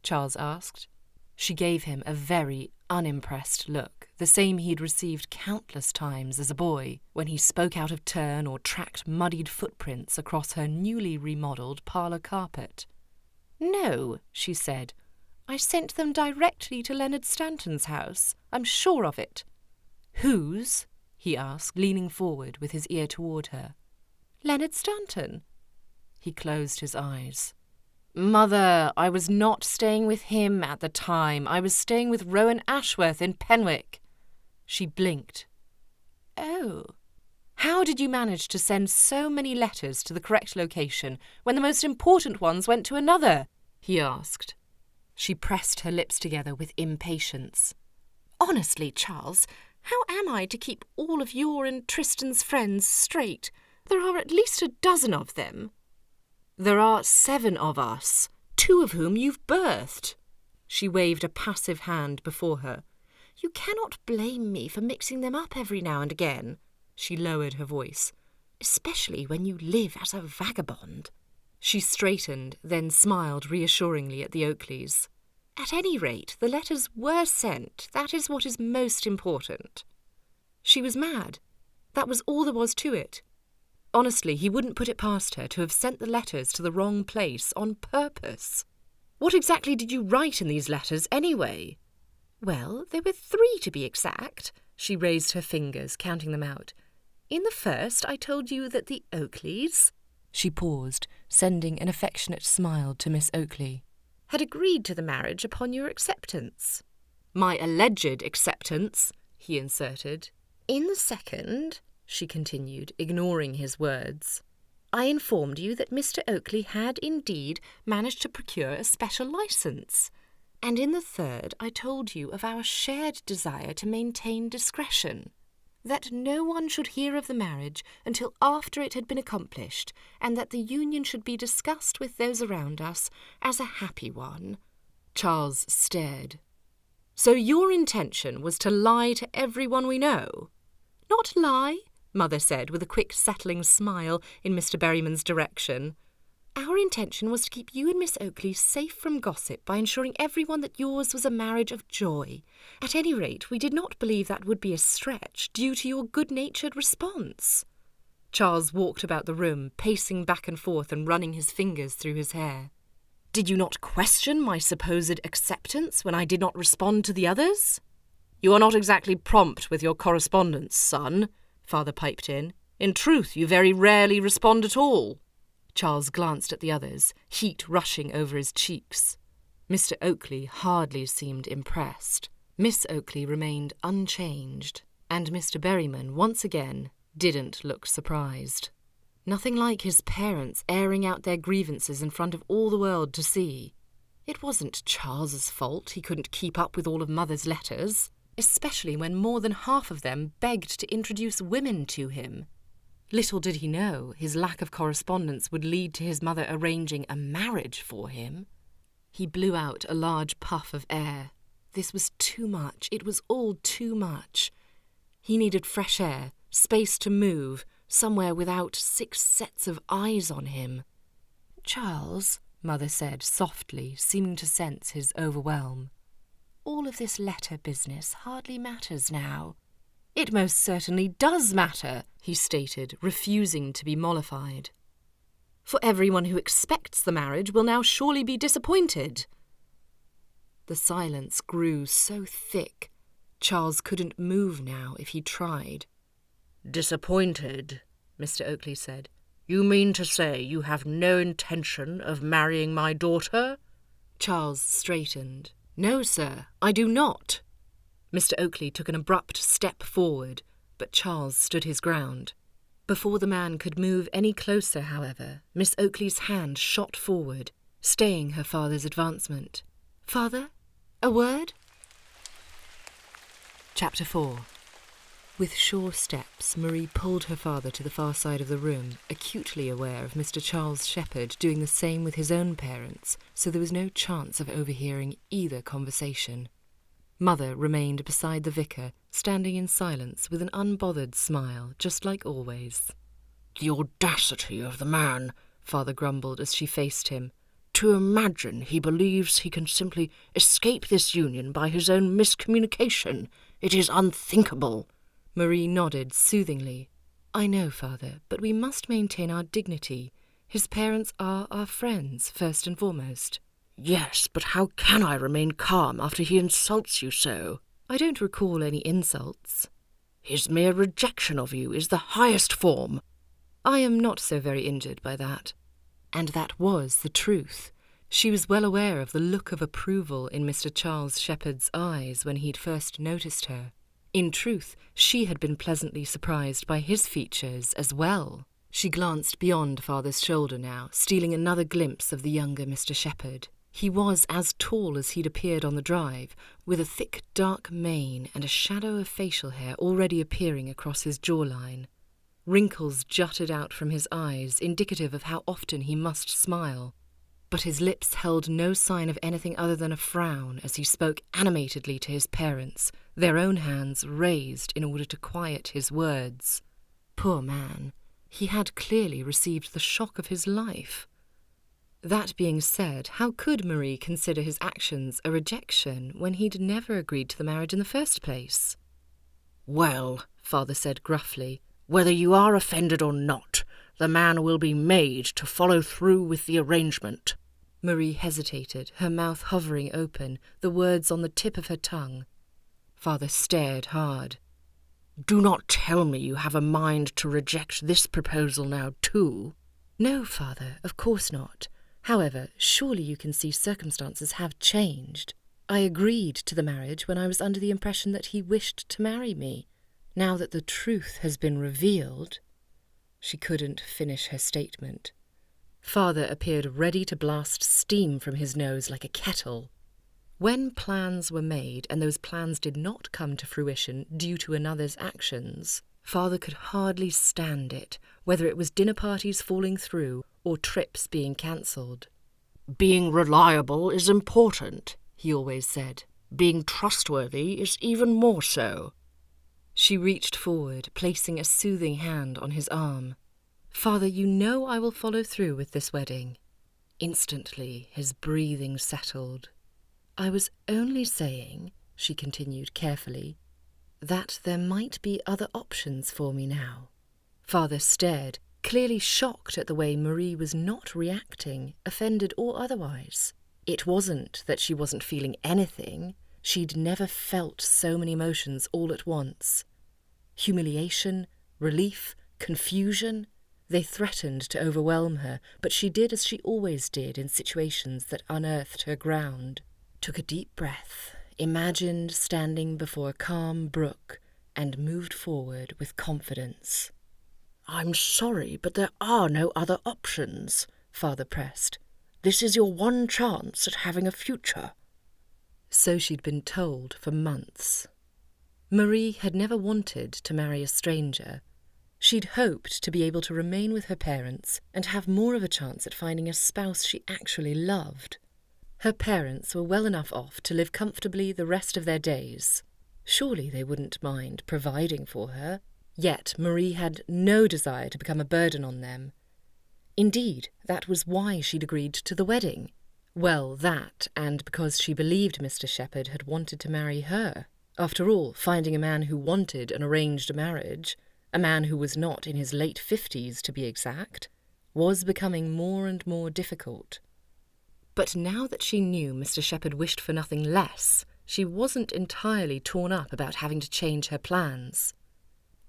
Charles asked. She gave him a very unimpressed look, the same he'd received countless times as a boy, when he spoke out of turn or tracked muddied footprints across her newly remodelled parlour carpet. "No," she said. "I sent them directly to Leonard Stanton's house. I'm sure of it." "Whose?" he asked, leaning forward with his ear toward her. "Leonard Stanton." He closed his eyes. "Mother, I was not staying with him at the time. I was staying with Rowan Ashworth in Penwick." She blinked. "Oh. How did you manage to send so many letters to the correct location when the most important ones went to another?" he asked. She pressed her lips together with impatience. "Honestly, Charles, how am I to keep all of your and Tristan's friends straight? There are at least a dozen of them." "There are 7 of us, 2 of whom you've birthed." She waved a passive hand before her. "You cannot blame me for mixing them up every now and again." She lowered her voice. "Especially when you live as a vagabond." She straightened, then smiled reassuringly at the Oakleys. "At any rate, the letters were sent. That is what is most important." She was mad. That was all there was to it. Honestly, he wouldn't put it past her to have sent the letters to the wrong place on purpose. "What exactly did you write in these letters, anyway?" "Well, there were 3 to be exact." She raised her fingers, counting them out. "In the first, I told you that the Oakleys—" She paused, sending an affectionate smile to Miss Oakley. "Had agreed to the marriage upon your acceptance." "My alleged acceptance," he inserted. "In the second," she continued, ignoring his words, "I informed you that Mr. Oakley had indeed managed to procure a special licence. And in the third, I told you of our shared desire to maintain discretion, that no one should hear of the marriage until after it had been accomplished, and that the union should be discussed with those around us as a happy one." Charles stared. "So your intention was to lie to everyone we know?" "Not lie," Mother said with a quick settling smile in Mr. Berryman's direction. "Our intention was to keep you and Miss Oakley safe from gossip by ensuring everyone that yours was a marriage of joy. At any rate, we did not believe that would be a stretch due to your good-natured response." Charles walked about the room, pacing back and forth and running his fingers through his hair. "Did you not question my supposed acceptance when I did not respond to the others?" "You are not exactly prompt with your correspondence, son," Father piped in. "In truth, you very rarely respond at all." Charles glanced at the others, heat rushing over his cheeks. Mr. Oakley hardly seemed impressed. Miss Oakley remained unchanged, and Mr. Berryman, once again, didn't look surprised. Nothing like his parents airing out their grievances in front of all the world to see. It wasn't Charles's fault he couldn't keep up with all of Mother's letters, especially when more than half of them begged to introduce women to him. Little did he know his lack of correspondence would lead to his mother arranging a marriage for him. He blew out a large puff of air. This was too much. It was all too much. He needed fresh air, space to move, somewhere without 6 sets of eyes on him. "Charles," Mother said softly, seeming to sense his overwhelm, "all of this letter business hardly matters now." "It most certainly does matter," he stated, refusing to be mollified. "For everyone who expects the marriage will now surely be disappointed." The silence grew so thick, Charles couldn't move now if he tried. "Disappointed," Mr. Oakley said. "You mean to say you have no intention of marrying my daughter?" Charles straightened. "No, sir, I do not." Mr. Oakley took an abrupt step forward, but Charles stood his ground. Before the man could move any closer, however, Miss Oakley's hand shot forward, staying her father's advancement. "Father, a word?" Chapter 4. With sure steps, Marie pulled her father to the far side of the room, acutely aware of Mr. Charles Shepherd doing the same with his own parents, so there was no chance of overhearing either conversation. Mother remained beside the vicar, standing in silence with an unbothered smile, just like always. "The audacity of the man," Father grumbled as she faced him. "To imagine he believes he can simply escape this union by his own miscommunication. It is unthinkable." Marie nodded soothingly. "I know, Father, but we must maintain our dignity. His parents are our friends, first and foremost." "Yes, but how can I remain calm after he insults you so?" "I don't recall any insults." "His mere rejection of you is the highest form." "I am not so very injured by that." And that was the truth. She was well aware of the look of approval in Mr. Charles Shepherd's eyes when he'd first noticed her. In truth, she had been pleasantly surprised by his features as well. She glanced beyond Father's shoulder now, stealing another glimpse of the younger Mr. Shepherd. He was as tall as he'd appeared on the drive, with a thick dark mane and a shadow of facial hair already appearing across his jawline. Wrinkles jutted out from his eyes, indicative of how often he must smile. But his lips held no sign of anything other than a frown as he spoke animatedly to his parents, their own hands raised in order to quiet his words. Poor man, he had clearly received the shock of his life. That being said, how could Marie consider his actions a rejection when he'd never agreed to the marriage in the first place? "Well," Father said gruffly, "whether you are offended or not, the man will be made to follow through with the arrangement." Marie hesitated, her mouth hovering open, the words on the tip of her tongue. Father stared hard. "Do not tell me you have a mind to reject this proposal now, too." "No, Father, of course not. However, surely you can see circumstances have changed. I agreed to the marriage when I was under the impression that he wished to marry me. Now that the truth has been revealed—" She couldn't finish her statement. Father appeared ready to blast steam from his nose like a kettle. When plans were made, and those plans did not come to fruition due to another's actions, Father could hardly stand it, whether it was dinner parties falling through or trips being cancelled. "Being reliable is important," he always said. "Being trustworthy is even more so." She reached forward, placing a soothing hand on his arm. "Father, you know I will follow through with this wedding." Instantly, his breathing settled. "I was only saying," she continued carefully, "that there might be other options for me now." Father stared, clearly shocked at the way Marie was not reacting, offended or otherwise. It wasn't that she wasn't feeling anything. She'd never felt so many emotions all at once. Humiliation, relief, confusion. They threatened to overwhelm her, but she did as she always did in situations that unearthed her ground. Took a deep breath, imagined standing before a calm brook, and moved forward with confidence. "I'm sorry, but there are no other options," Father pressed. "This is your one chance at having a future." So she'd been told for months. Marie had never wanted to marry a stranger. She'd hoped to be able to remain with her parents and have more of a chance at finding a spouse she actually loved. Her parents were well enough off to live comfortably the rest of their days. Surely they wouldn't mind providing for her. Yet Marie had no desire to become a burden on them. Indeed, that was why she'd agreed to the wedding. Well, that, and because she believed Mr. Shepherd had wanted to marry her. After all, finding a man who wanted an arranged marriage, a man who was not in his late 50s to be exact, was becoming more and more difficult. But now that she knew Mr. Shepherd wished for nothing less, she wasn't entirely torn up about having to change her plans.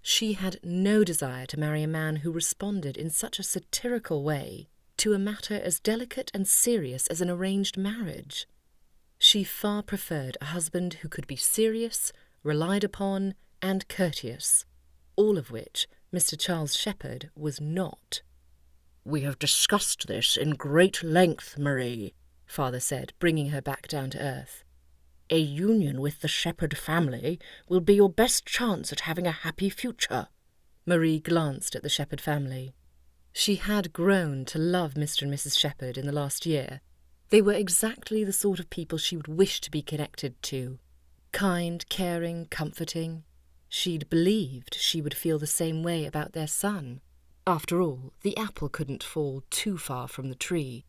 She had no desire to marry a man who responded in such a satirical way to a matter as delicate and serious as an arranged marriage. She far preferred a husband who could be serious, relied upon, and courteous, all of which Mr. Charles Shepherd was not. "We have discussed this in great length, Marie," Father said, bringing her back down to earth. "A union with the Shepherd family will be your best chance at having a happy future." Marie glanced at the Shepherd family. She had grown to love Mr. and Mrs. Shepherd in the last year. They were exactly the sort of people she would wish to be connected to. Kind, caring, comforting. She'd believed she would feel the same way about their son. After all, the apple couldn't fall too far from the tree.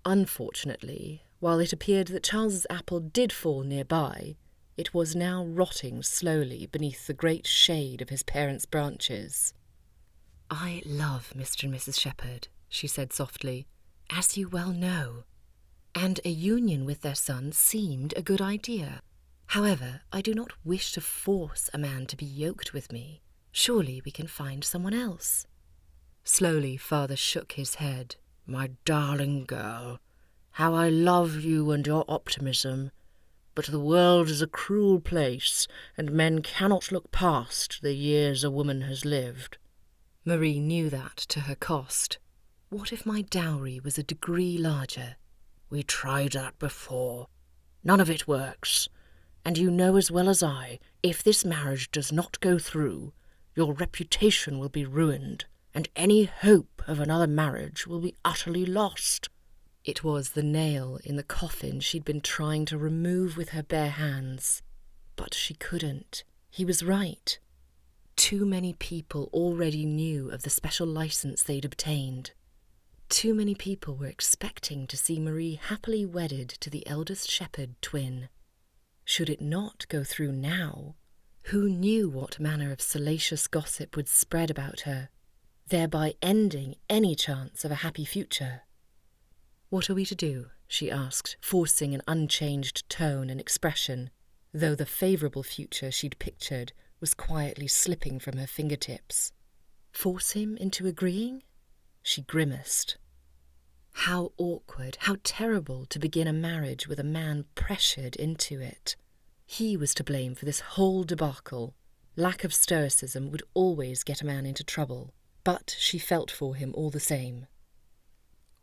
Unfortunately, while it appeared that Charles's apple did fall nearby, it was now rotting slowly beneath the great shade of his parents' branches. "I love Mr. and Mrs. Shepherd," she said softly, "as you well know, and a union with their son seemed a good idea. However, I do not wish to force a man to be yoked with me. Surely we can find someone else." Slowly, Father shook his head. "My darling girl, how I love you and your optimism. But the world is a cruel place, and men cannot look past the years a woman has lived." Marie knew that to her cost. What if my dowry was a degree larger? "We tried that before. None of it works. And you know as well as I, if this marriage does not go through, your reputation will be ruined, and any hope of another marriage will be utterly lost." It was the nail in the coffin she'd been trying to remove with her bare hands. But she couldn't. He was right. Too many people already knew of the special license they'd obtained. Too many people were expecting to see Marie happily wedded to the eldest Shepherd twin. Should it not go through now? Who knew what manner of salacious gossip would spread about her, thereby ending any chance of a happy future? "What are we to do?" she asked, forcing an unchanged tone and expression, though the favourable future she'd pictured was quietly slipping from her fingertips. Force him into agreeing? She grimaced. How awkward, how terrible to begin a marriage with a man pressured into it. He was to blame for this whole debacle. Lack of stoicism would always get a man into trouble, but she felt for him all the same.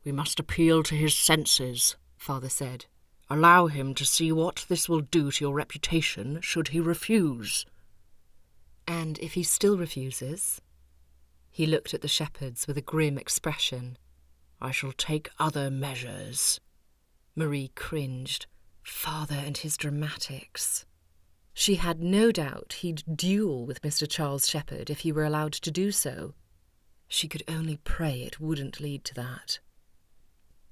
"We must appeal to his senses," Father said. "Allow him to see what this will do to your reputation should he refuse." "And if he still refuses?" He looked at the Shepherds with a grim expression. "I shall take other measures." Marie cringed. Father and his dramatics. She had no doubt he'd duel with Mr. Charles Shepherd if he were allowed to do so. She could only pray it wouldn't lead to that.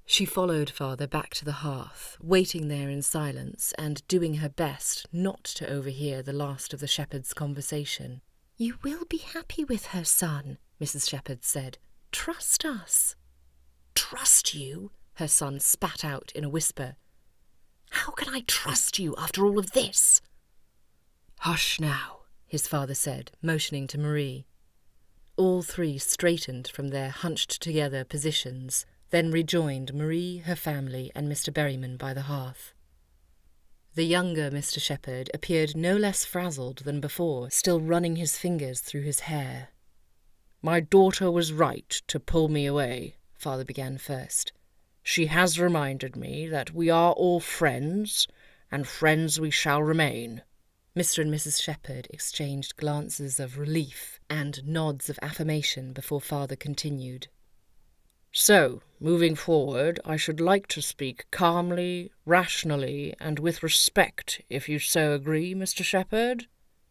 She followed Father back to the hearth, waiting there in silence and doing her best not to overhear the last of the Shepherd's conversation. "You will be happy with her, son," Mrs. Shepherd said. "Trust us." "Trust you?" her son spat out in a whisper. How can I trust you after all of this?" "Hush now," his father said, motioning to Marie. All three straightened from their hunched-together positions, then rejoined Marie, her family, and Mr. Berryman by the hearth. The younger Mr. Shepherd appeared no less frazzled than before, still running his fingers through his hair. "My daughter was right to pull me away," Father began first. "She has reminded me that we are all friends, and friends we shall remain." Mr. and Mrs. Shepherd exchanged glances of relief and nods of affirmation before Father continued. "So, moving forward, I should like to speak calmly, rationally, and with respect, if you so agree, Mr. Shepherd."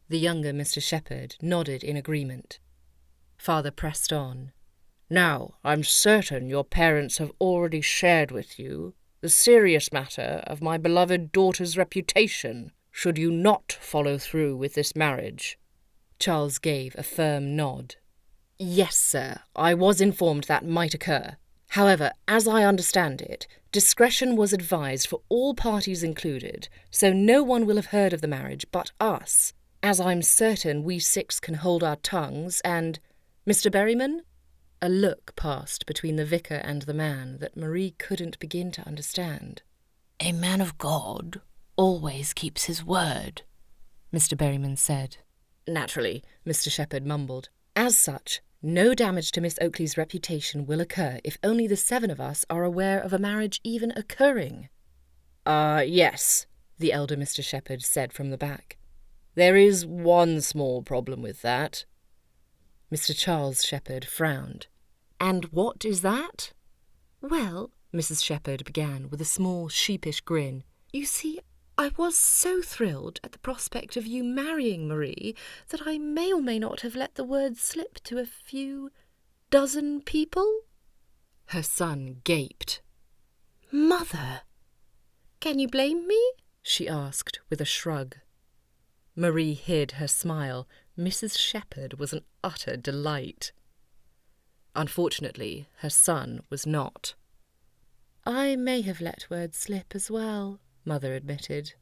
The younger Mr. Shepherd nodded in agreement. Father pressed on. "Now, I'm certain your parents have already shared with you the serious matter of my beloved daughter's reputation, should you not follow through with this marriage." Charles gave a firm nod. "Yes, sir, I was informed that might occur. However, as I understand it, discretion was advised for all parties included, so no one will have heard of the marriage but us, as I'm certain we 6 can hold our tongues, and— Mr. Berryman?" A look passed between the vicar and the man that Marie couldn't begin to understand. "A man of God always keeps his word," Mr. Berryman said. "Naturally," Mr. Shepherd mumbled. "As such, no damage to Miss Oakley's reputation will occur if only the 7 of us are aware of a marriage even occurring." Yes," the elder Mr. Shepherd said from the back. "There is one small problem with that." Mr. Charles Shepherd frowned. "And what is that?" "Well," Mrs. Shepherd began with a small sheepish grin, "you see, I was so thrilled at the prospect of you marrying Marie that I may or may not have let the word slip to a few dozen people." Her son gaped. "Mother!" "Can you blame me?" she asked with a shrug. Marie hid her smile. Mrs. Shepherd was an utter delight. Unfortunately, her son was not. "I may have let words slip as well," Mother admitted.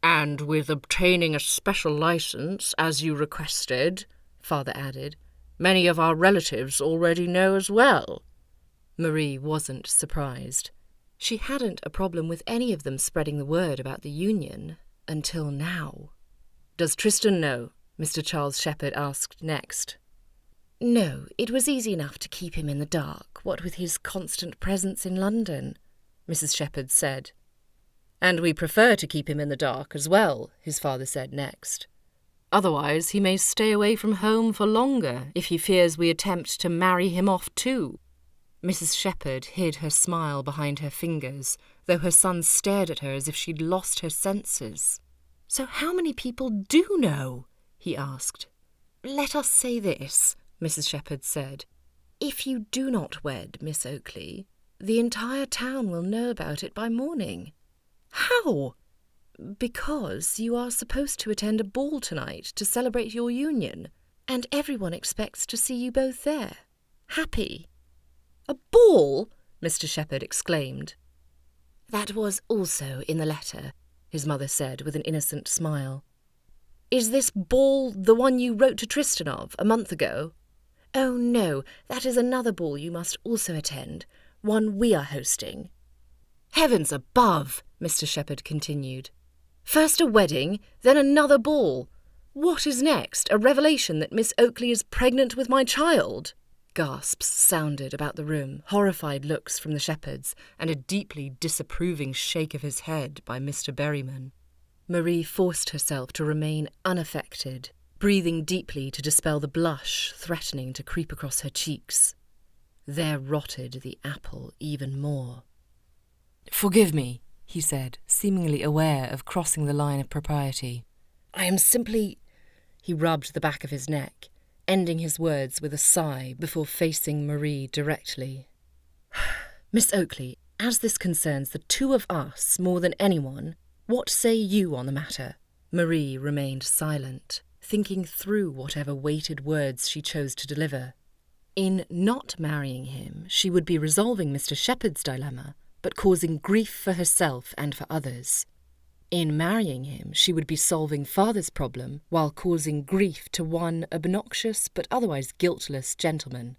"And with obtaining a special license, as you requested," Father added, "many of our relatives already know as well." Marie wasn't surprised. She hadn't a problem with any of them spreading the word about the union, until now. "Does Tristan know?" Mr. Charles Shepherd asked next. "No, it was easy enough to keep him in the dark, what with his constant presence in London," Mrs. Shepherd said. "And we prefer to keep him in the dark as well," his father said next. "Otherwise he may stay away from home for longer if he fears we attempt to marry him off too." Mrs. Shepherd hid her smile behind her fingers, though her son stared at her as if she'd lost her senses. "So how many people do know?" he asked. "Let us say this," Mrs. Shepherd said. "If you do not wed Miss Oakley, the entire town will know about it by morning." "How?" "Because you are supposed to attend a ball tonight to celebrate your union, and everyone expects to see you both there. Happy." "A ball?" Mr. Shepherd exclaimed. "That was also in the letter," his mother said with an innocent smile. "Is this ball the one you wrote to Tristan of a month ago?" "Oh, no, that is another ball you must also attend, one we are hosting." "Heavens above!" Mr. Shepherd continued. "First a wedding, then another ball. What is next? A revelation that Miss Oakley is pregnant with my child?" Gasps sounded about the room, horrified looks from the Shepherds, and a deeply disapproving shake of his head by Mr. Berryman. Marie forced herself to remain unaffected, breathing deeply to dispel the blush threatening to creep across her cheeks. There rotted the apple even more. "Forgive me," he said, seemingly aware of crossing the line of propriety. "I am simply—" He rubbed the back of his neck, ending his words with a sigh before facing Marie directly. "Miss Oakley, as this concerns the 2 of us more than anyone, what say you on the matter?" Marie remained silent, thinking through whatever weighted words she chose to deliver. In not marrying him, she would be resolving Mr. Shepherd's dilemma, but causing grief for herself and for others. In marrying him, she would be solving father's problem while causing grief to one obnoxious but otherwise guiltless gentleman.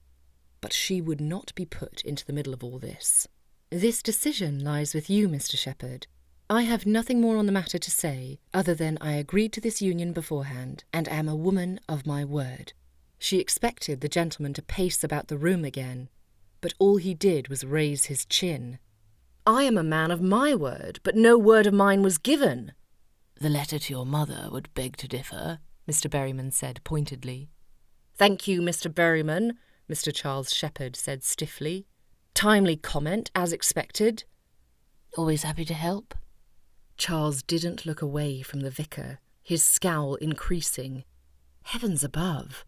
But she would not be put into the middle of all this. This decision lies with you, Mr. Shepherd. I have nothing more on the matter to say, other than I agreed to this union beforehand, and am a woman of my word. She expected the gentleman to pace about the room again, but all he did was raise his chin. I am a man of my word, but no word of mine was given. The letter to your mother would beg to differ, Mr. Berryman said pointedly. Thank you, Mr. Berryman, Mr. Charles Shepherd said stiffly. Timely comment, as expected. Always happy to help. Charles didn't look away from the vicar, his scowl increasing. Heavens above!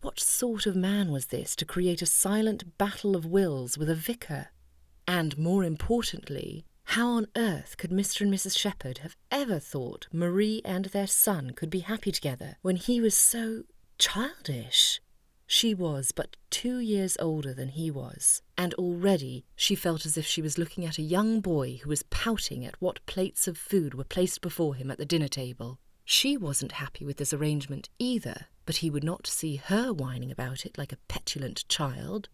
What sort of man was this to create a silent battle of wills with a vicar? And more importantly, how on earth could Mr. and Mrs. Shepherd have ever thought Marie and their son could be happy together when he was so childish? She was but 2 years older than he was, and already she felt as if she was looking at a young boy who was pouting at what plates of food were placed before him at the dinner table. She wasn't happy with this arrangement either, but he would not see her whining about it like a petulant child.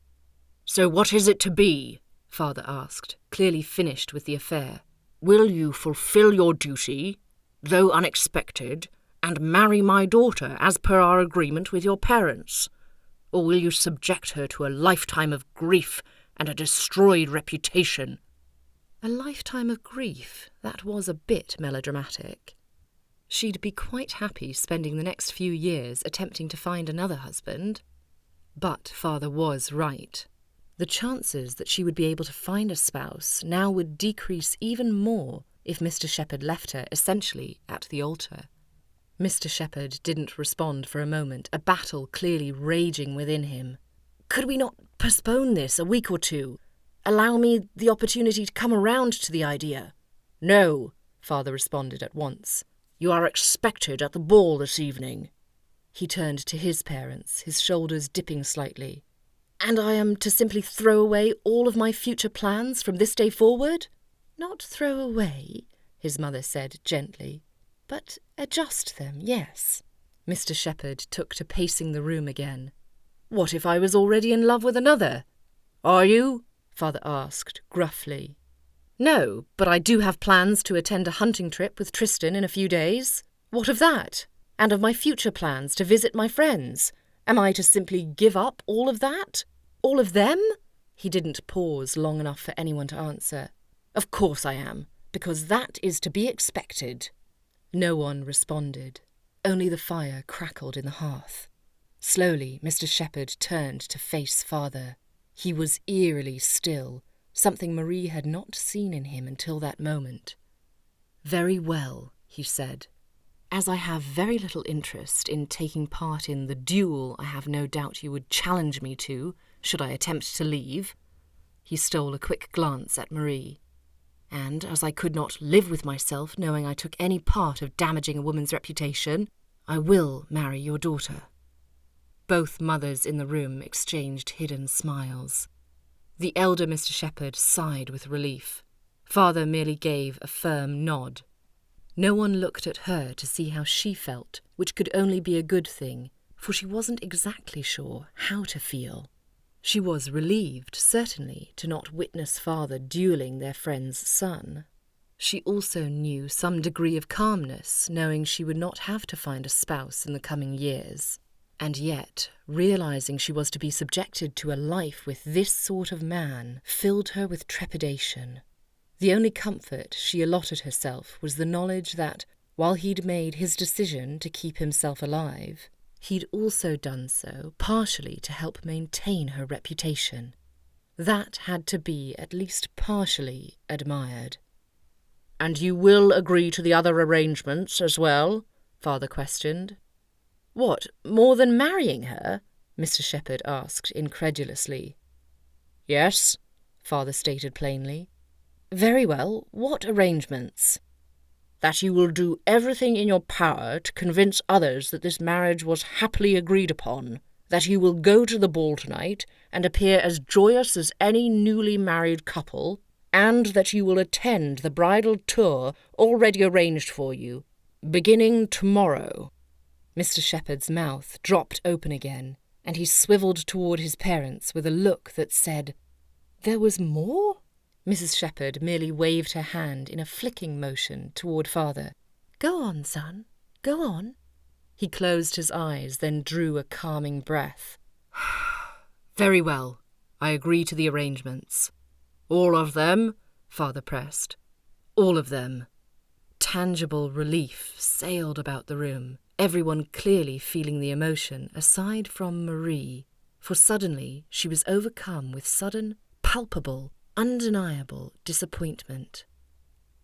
"So what is it to be?" Father asked, clearly finished with the affair. "Will you fulfil your duty, though unexpected, and marry my daughter as per our agreement with your parents? Or will you subject her to a lifetime of grief and a destroyed reputation?" A lifetime of grief? That was a bit melodramatic. She'd be quite happy spending the next few years attempting to find another husband. But Father was right. The chances that she would be able to find a spouse now would decrease even more if Mr. Shepherd left her essentially at the altar. Mr. Shepherd didn't respond for a moment, a battle clearly raging within him. "Could we not postpone this a week or two? Allow me the opportunity to come around to the idea." "No," Father responded at once. "You are expected at the ball this evening." He turned to his parents, his shoulders dipping slightly. "And I am to simply throw away all of my future plans from this day forward?" "Not throw away," his mother said gently, "but adjust them, yes." Mr. Shepherd took to pacing the room again. "What if I was already in love with another?" "Are you?" Father asked gruffly. "No, but I do have plans to attend a hunting trip with Tristan in a few days. What of that? And of my future plans to visit my friends? Am I to simply give up all of that? All of them?" He didn't pause long enough for anyone to answer. "Of course I am, because that is to be expected." No one responded. Only the fire crackled in the hearth. Slowly, Mr. Shepherd turned to face Father. He was eerily still, something Marie had not seen in him until that moment. "Very well," he said. "As I have very little interest in taking part in the duel I have no doubt you would challenge me to, should I attempt to leave," he stole a quick glance at Marie. "And as I could not live with myself knowing I took any part of damaging a woman's reputation, I will marry your daughter." Both mothers in the room exchanged hidden smiles. The elder Mr. Shepherd sighed with relief. Father merely gave a firm nod. No one looked at her to see how she felt, which could only be a good thing, for she wasn't exactly sure how to feel. She was relieved, certainly, to not witness Father duelling their friend's son. She also knew some degree of calmness, knowing she would not have to find a spouse in the coming years. And yet, realizing she was to be subjected to a life with this sort of man filled her with trepidation. The only comfort she allotted herself was the knowledge that, while he'd made his decision to keep himself alive, he'd also done so partially to help maintain her reputation. That had to be at least partially admired. "And you will agree to the other arrangements as well?" Father questioned. "What, more than marrying her?" Mr. Shepherd asked incredulously. "Yes," Father stated plainly. "Very well. What arrangements?" "That you will do everything in your power to convince others that this marriage was happily agreed upon, that you will go to the ball tonight and appear as joyous as any newly married couple, and that you will attend the bridal tour already arranged for you, beginning tomorrow." Mr. Shepherd's mouth dropped open again, and he swivelled toward his parents with a look that said, "There was more?" Mrs. Shepherd merely waved her hand in a flicking motion toward father. "Go on, son, go on." He closed his eyes, then drew a calming breath. "Very well. I agree to the arrangements." "All of them?" father pressed. "All of them." Tangible relief sailed about the room, everyone clearly feeling the emotion, aside from Marie, for suddenly she was overcome with sudden, palpable, undeniable disappointment.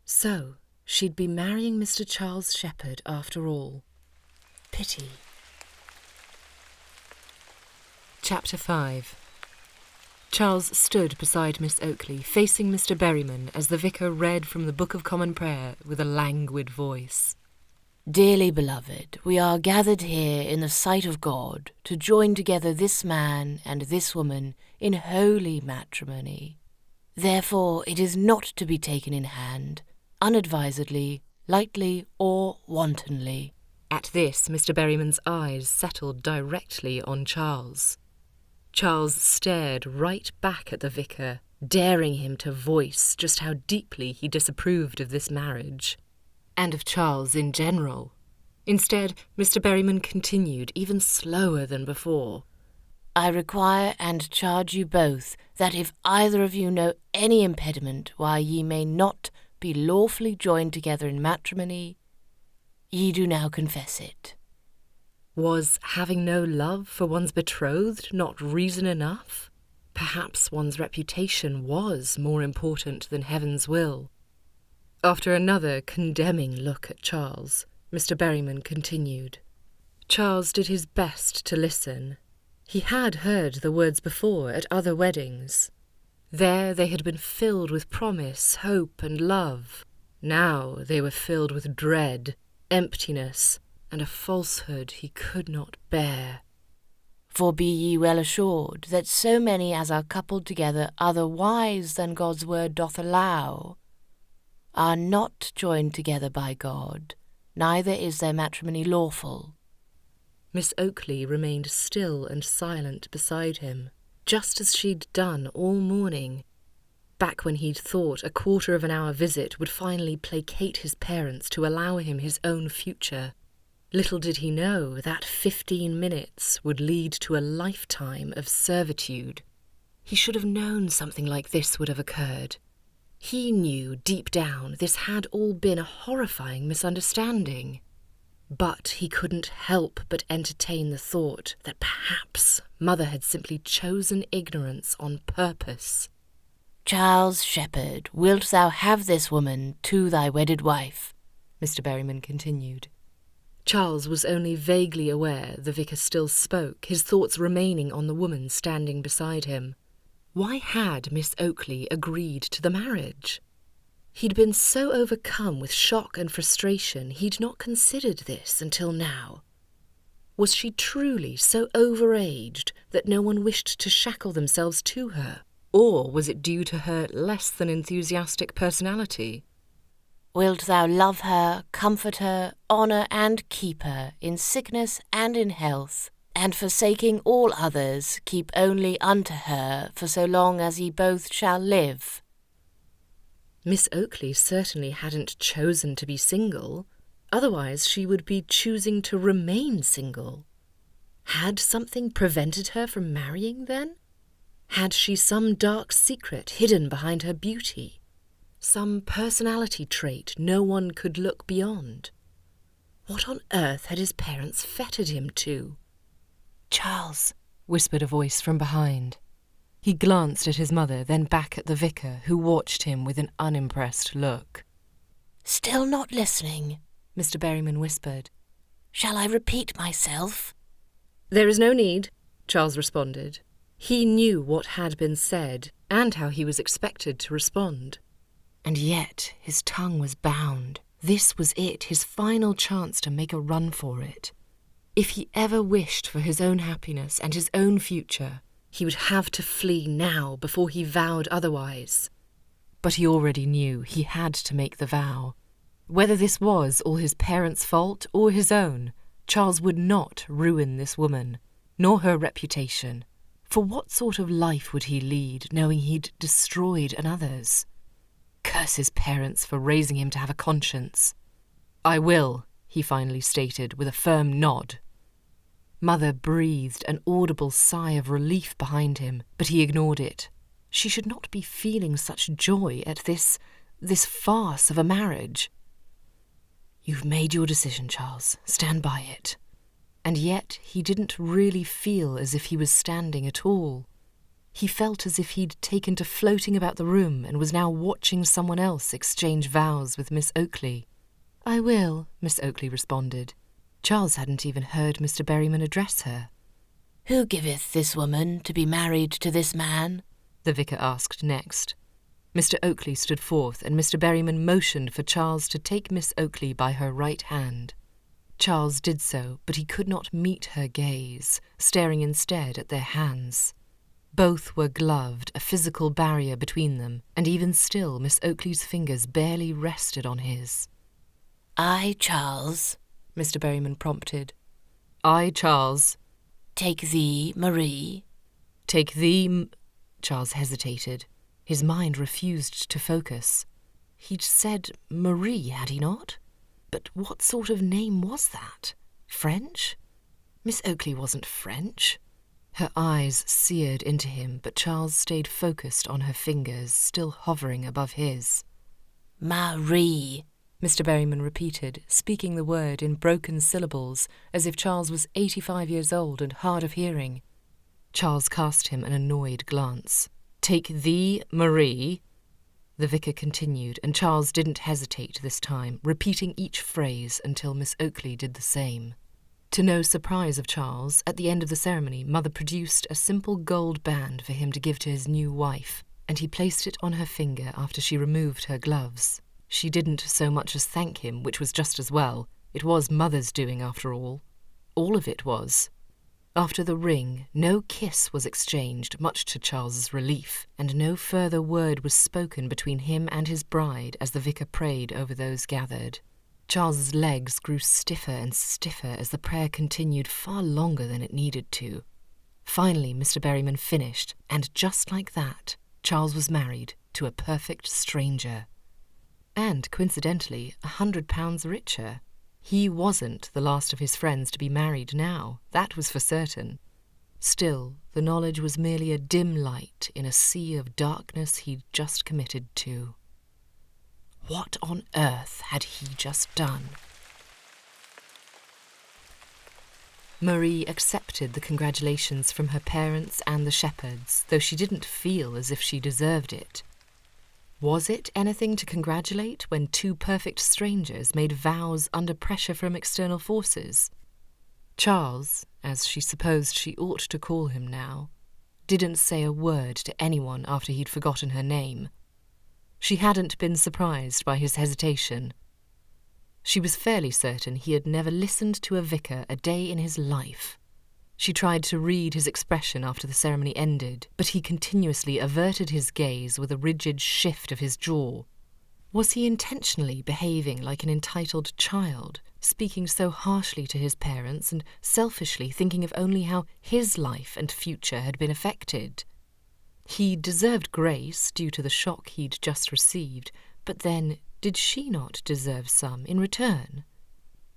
So, she'd be marrying Mr. Charles Shepherd after all. Pity. Chapter 5. Charles stood beside Miss Oakley, facing Mr. Berryman as the vicar read from the Book of Common Prayer with a languid voice. "Dearly beloved, we are gathered here in the sight of God to join together this man and this woman in holy matrimony. Therefore it is not to be taken in hand, unadvisedly, lightly, or wantonly." At this, Mr. Berryman's eyes settled directly on Charles. Charles stared right back at the vicar, daring him to voice just how deeply he disapproved of this marriage, and of Charles in general. Instead, Mr. Berryman continued, even slower than before. "I require and charge you both that if either of you know any impediment why ye may not be lawfully joined together in matrimony, ye do now confess it." Was having no love for one's betrothed not reason enough? Perhaps one's reputation was more important than heaven's will. After another condemning look at Charles, Mr. Berryman continued. Charles did his best to listen. He had heard the words before at other weddings. There they had been filled with promise, hope, and love. Now they were filled with dread, emptiness, and a falsehood he could not bear. "For be ye well assured that so many as are coupled together otherwise than God's word doth allow are not joined together by God, neither is their matrimony lawful." Miss Oakley remained still and silent beside him, just as she'd done all morning, back when he'd thought a quarter of an hour visit would finally placate his parents to allow him his own future. Little did he know that 15 minutes would lead to a lifetime of servitude. He should have known something like this would have occurred. He knew deep down this had all been a horrifying misunderstanding. But he couldn't help but entertain the thought that perhaps Mother had simply chosen ignorance on purpose. "Charles Shepherd, wilt thou have this woman to thy wedded wife?" Mr. Berryman continued. Charles was only vaguely aware the vicar still spoke, his thoughts remaining on the woman standing beside him. Why had Miss Oakley agreed to the marriage? He'd been so overcome with shock and frustration he'd not considered this until now. Was she truly so overaged that no one wished to shackle themselves to her? Or was it due to her less than enthusiastic personality? "Wilt thou love her, comfort her, honour and keep her, in sickness and in health, and forsaking all others, keep only unto her, for so long as ye both shall live?" Miss Oakley certainly hadn't chosen to be single, otherwise she would be choosing to remain single. Had something prevented her from marrying, then? Had she some dark secret hidden behind her beauty? Some personality trait no one could look beyond? What on earth had his parents fettered him to? "Charles," whispered a voice from behind. He glanced at his mother, then back at the vicar, who watched him with an unimpressed look. "Still not listening?" Mr. Berryman whispered. "Shall I repeat myself?" "There is no need," Charles responded. He knew what had been said, and how he was expected to respond. And yet his tongue was bound. This was it, his final chance to make a run for it. If he ever wished for his own happiness and his own future, he would have to flee now before he vowed otherwise. But he already knew he had to make the vow. Whether this was all his parents' fault or his own, Charles would not ruin this woman, nor her reputation. For what sort of life would he lead, knowing he'd destroyed another's? Curse his parents for raising him to have a conscience. "I will," he finally stated with a firm nod. Mother breathed an audible sigh of relief behind him, but he ignored it. She should not be feeling such joy at this farce of a marriage. "You've made your decision, Charles. Stand by it." And yet he didn't really feel as if he was standing at all. He felt as if he'd taken to floating about the room and was now watching someone else exchange vows with Miss Oakley. "I will," Miss Oakley responded. Charles hadn't even heard Mr. Berryman address her. "Who giveth this woman to be married to this man?" the vicar asked next. Mr. Oakley stood forth, and Mr. Berryman motioned for Charles to take Miss Oakley by her right hand. Charles did so, but he could not meet her gaze, staring instead at their hands. Both were gloved, a physical barrier between them, and even still Miss Oakley's fingers barely rested on his. "I, Charles," Mr. Berryman prompted. "I, Charles." "Take thee, Marie." "Take thee, Charles hesitated. His mind refused to focus. He'd said Marie, had he not? But what sort of name was that? French? Miss Oakley wasn't French. Her eyes seared into him, but Charles stayed focused on her fingers, still hovering above his. "Marie," Mr. Berryman repeated, speaking the word in broken syllables, as if Charles was 85 years old and hard of hearing. Charles cast him an annoyed glance. "Take thee, Marie," the vicar continued, and Charles didn't hesitate this time, repeating each phrase until Miss Oakley did the same. To no surprise of Charles, at the end of the ceremony, Mother produced a simple gold band for him to give to his new wife, and he placed it on her finger after she removed her gloves. She didn't so much as thank him, which was just as well. It was Mother's doing, after all. All of it was. After the ring, no kiss was exchanged, much to Charles's relief, and no further word was spoken between him and his bride as the vicar prayed over those gathered. Charles's legs grew stiffer and stiffer as the prayer continued far longer than it needed to. Finally, Mr. Berryman finished, and just like that, Charles was married to a perfect stranger. And, coincidentally, £100 richer. He wasn't the last of his friends to be married now, that was for certain. Still, the knowledge was merely a dim light in a sea of darkness he'd just committed to. What on earth had he just done? Marie accepted the congratulations from her parents and the shepherds, though she didn't feel as if she deserved it. Was it anything to congratulate when two perfect strangers made vows under pressure from external forces? Charles, as she supposed she ought to call him now, didn't say a word to anyone after he'd forgotten her name. She hadn't been surprised by his hesitation. She was fairly certain he had never listened to a vicar a day in his life. She tried to read his expression after the ceremony ended, but he continuously averted his gaze with a rigid shift of his jaw. Was he intentionally behaving like an entitled child, speaking so harshly to his parents and selfishly thinking of only how his life and future had been affected? He deserved grace due to the shock he'd just received, but then, did she not deserve some in return?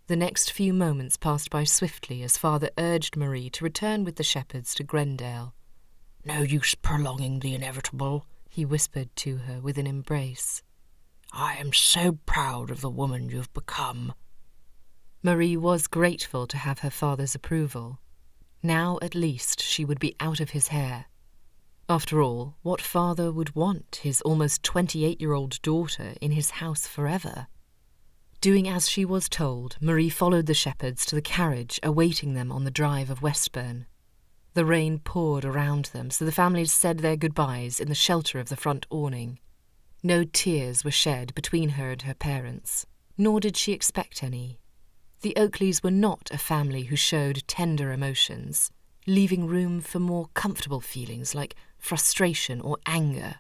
The next few moments passed by swiftly as Father urged Marie to return with the shepherds to Grendale. "No use prolonging the inevitable," he whispered to her with an embrace. "I am so proud of the woman you've become." Marie was grateful to have her father's approval. Now at least she would be out of his hair. After all, what father would want his almost 28-year-old daughter in his house forever? Doing as she was told, Marie followed the shepherds to the carriage awaiting them on the drive of Westbourne. The rain poured around them, so the families said their goodbyes in the shelter of the front awning. No tears were shed between her and her parents, nor did she expect any. The Oakleys were not a family who showed tender emotions, leaving room for more comfortable feelings like frustration or anger.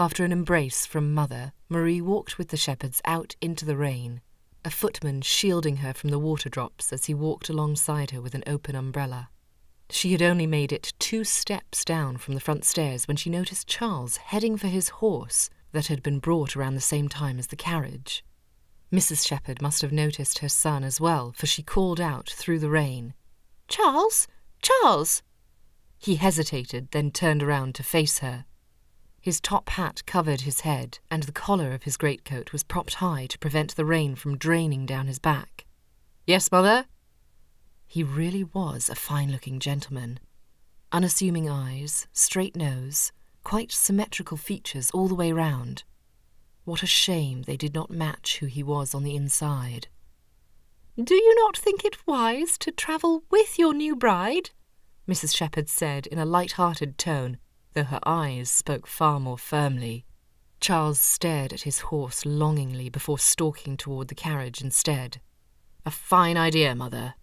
After an embrace from Mother, Marie walked with the Shepherds out into the rain, a footman shielding her from the water drops as he walked alongside her with an open umbrella. She had only made it 2 steps down from the front stairs when she noticed Charles heading for his horse that had been brought around the same time as the carriage. Mrs. Shepherd must have noticed her son as well, for she called out through the rain, "Charles! Charles!" He hesitated, then turned around to face her. His top hat covered his head, and the collar of his greatcoat was propped high to prevent the rain from draining down his back. "Yes, Mother?" He really was a fine-looking gentleman. Unassuming eyes, straight nose, quite symmetrical features all the way round. What a shame they did not match who he was on the inside. "Do you not think it wise to travel with your new bride?" Mrs. Shepherd said in a light-hearted tone, though her eyes spoke far more firmly. Charles stared at his horse longingly before stalking toward the carriage instead. "A fine idea, Mother."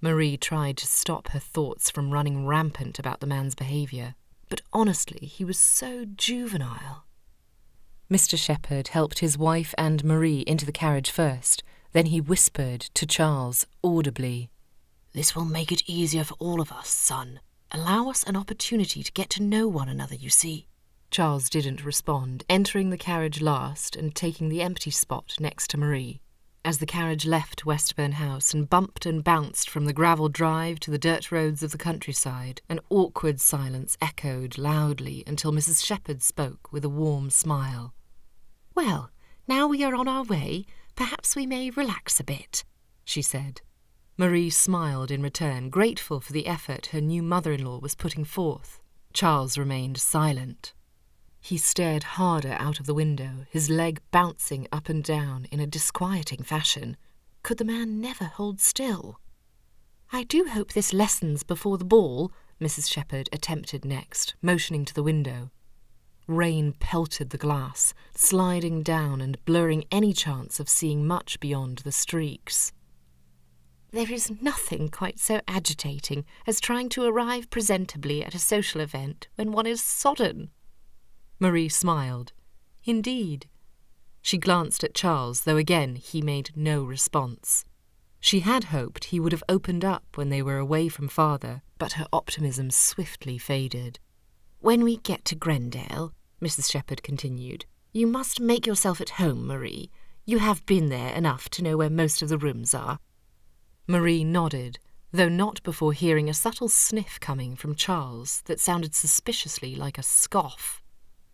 Marie tried to stop her thoughts from running rampant about the man's behaviour, but honestly, he was so juvenile. Mr. Shepherd helped his wife and Marie into the carriage first, then he whispered to Charles audibly, "This will make it easier for all of us, son. Allow us an opportunity to get to know one another, you see." Charles didn't respond, entering the carriage last and taking the empty spot next to Marie. As the carriage left Westbourne House and bumped and bounced from the gravel drive to the dirt roads of the countryside, an awkward silence echoed loudly until Mrs. Shepherd spoke with a warm smile. "Well, now we are on our way, perhaps we may relax a bit," she said. Marie smiled in return, grateful for the effort her new mother-in-law was putting forth. Charles remained silent. He stared harder out of the window, his leg bouncing up and down in a disquieting fashion. Could the man never hold still? "I do hope this lessens before the ball," Mrs. Shepherd attempted next, motioning to the window. Rain pelted the glass, sliding down and blurring any chance of seeing much beyond the streaks. "There is nothing quite so agitating as trying to arrive presentably at a social event when one is sodden." Marie smiled. Indeed. She glanced at Charles, though again he made no response. She had hoped he would have opened up when they were away from father, but her optimism swiftly faded. "When we get to Grendale," Mrs. Shepherd continued, "you must make yourself at home, Marie. You have been there enough to know where most of the rooms are." Marie nodded, though not before hearing a subtle sniff coming from Charles that sounded suspiciously like a scoff.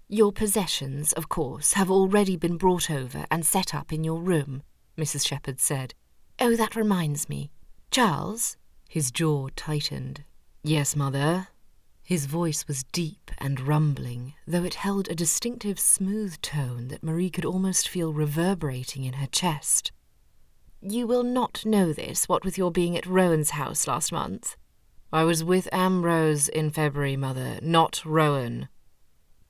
"Your possessions, of course, have already been brought over and set up in your room," Mrs. Shepherd said. "Oh, that reminds me. Charles?" His jaw tightened. "Yes, Mother?" His voice was deep and rumbling, though it held a distinctive smooth tone that Marie could almost feel reverberating in her chest. "You will not know this, what with your being at Rowan's house last month." "I was with Ambrose in February, Mother, not Rowan."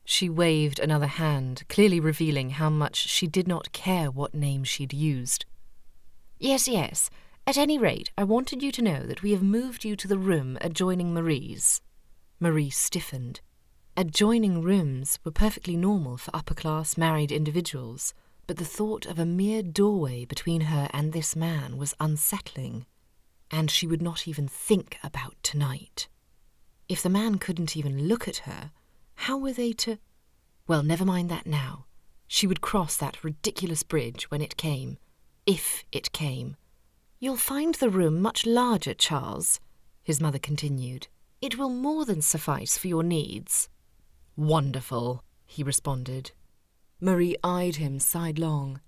She waved another hand, clearly revealing how much she did not care what name she'd used. Yes. At any rate, I wanted you to know that we have moved you to the room adjoining Marie's." Marie stiffened. Adjoining rooms were perfectly normal for upper-class married individuals, but the thought of a mere doorway between her and this man was unsettling, and she would not even think about tonight. If the man couldn't even look at her, how were they to— Well, never mind that now. She would cross that ridiculous bridge when it came. If it came. "You'll find the room much larger, Charles," his mother continued. "It will more than suffice for your needs." "Wonderful," he responded. Marie eyed him sidelong.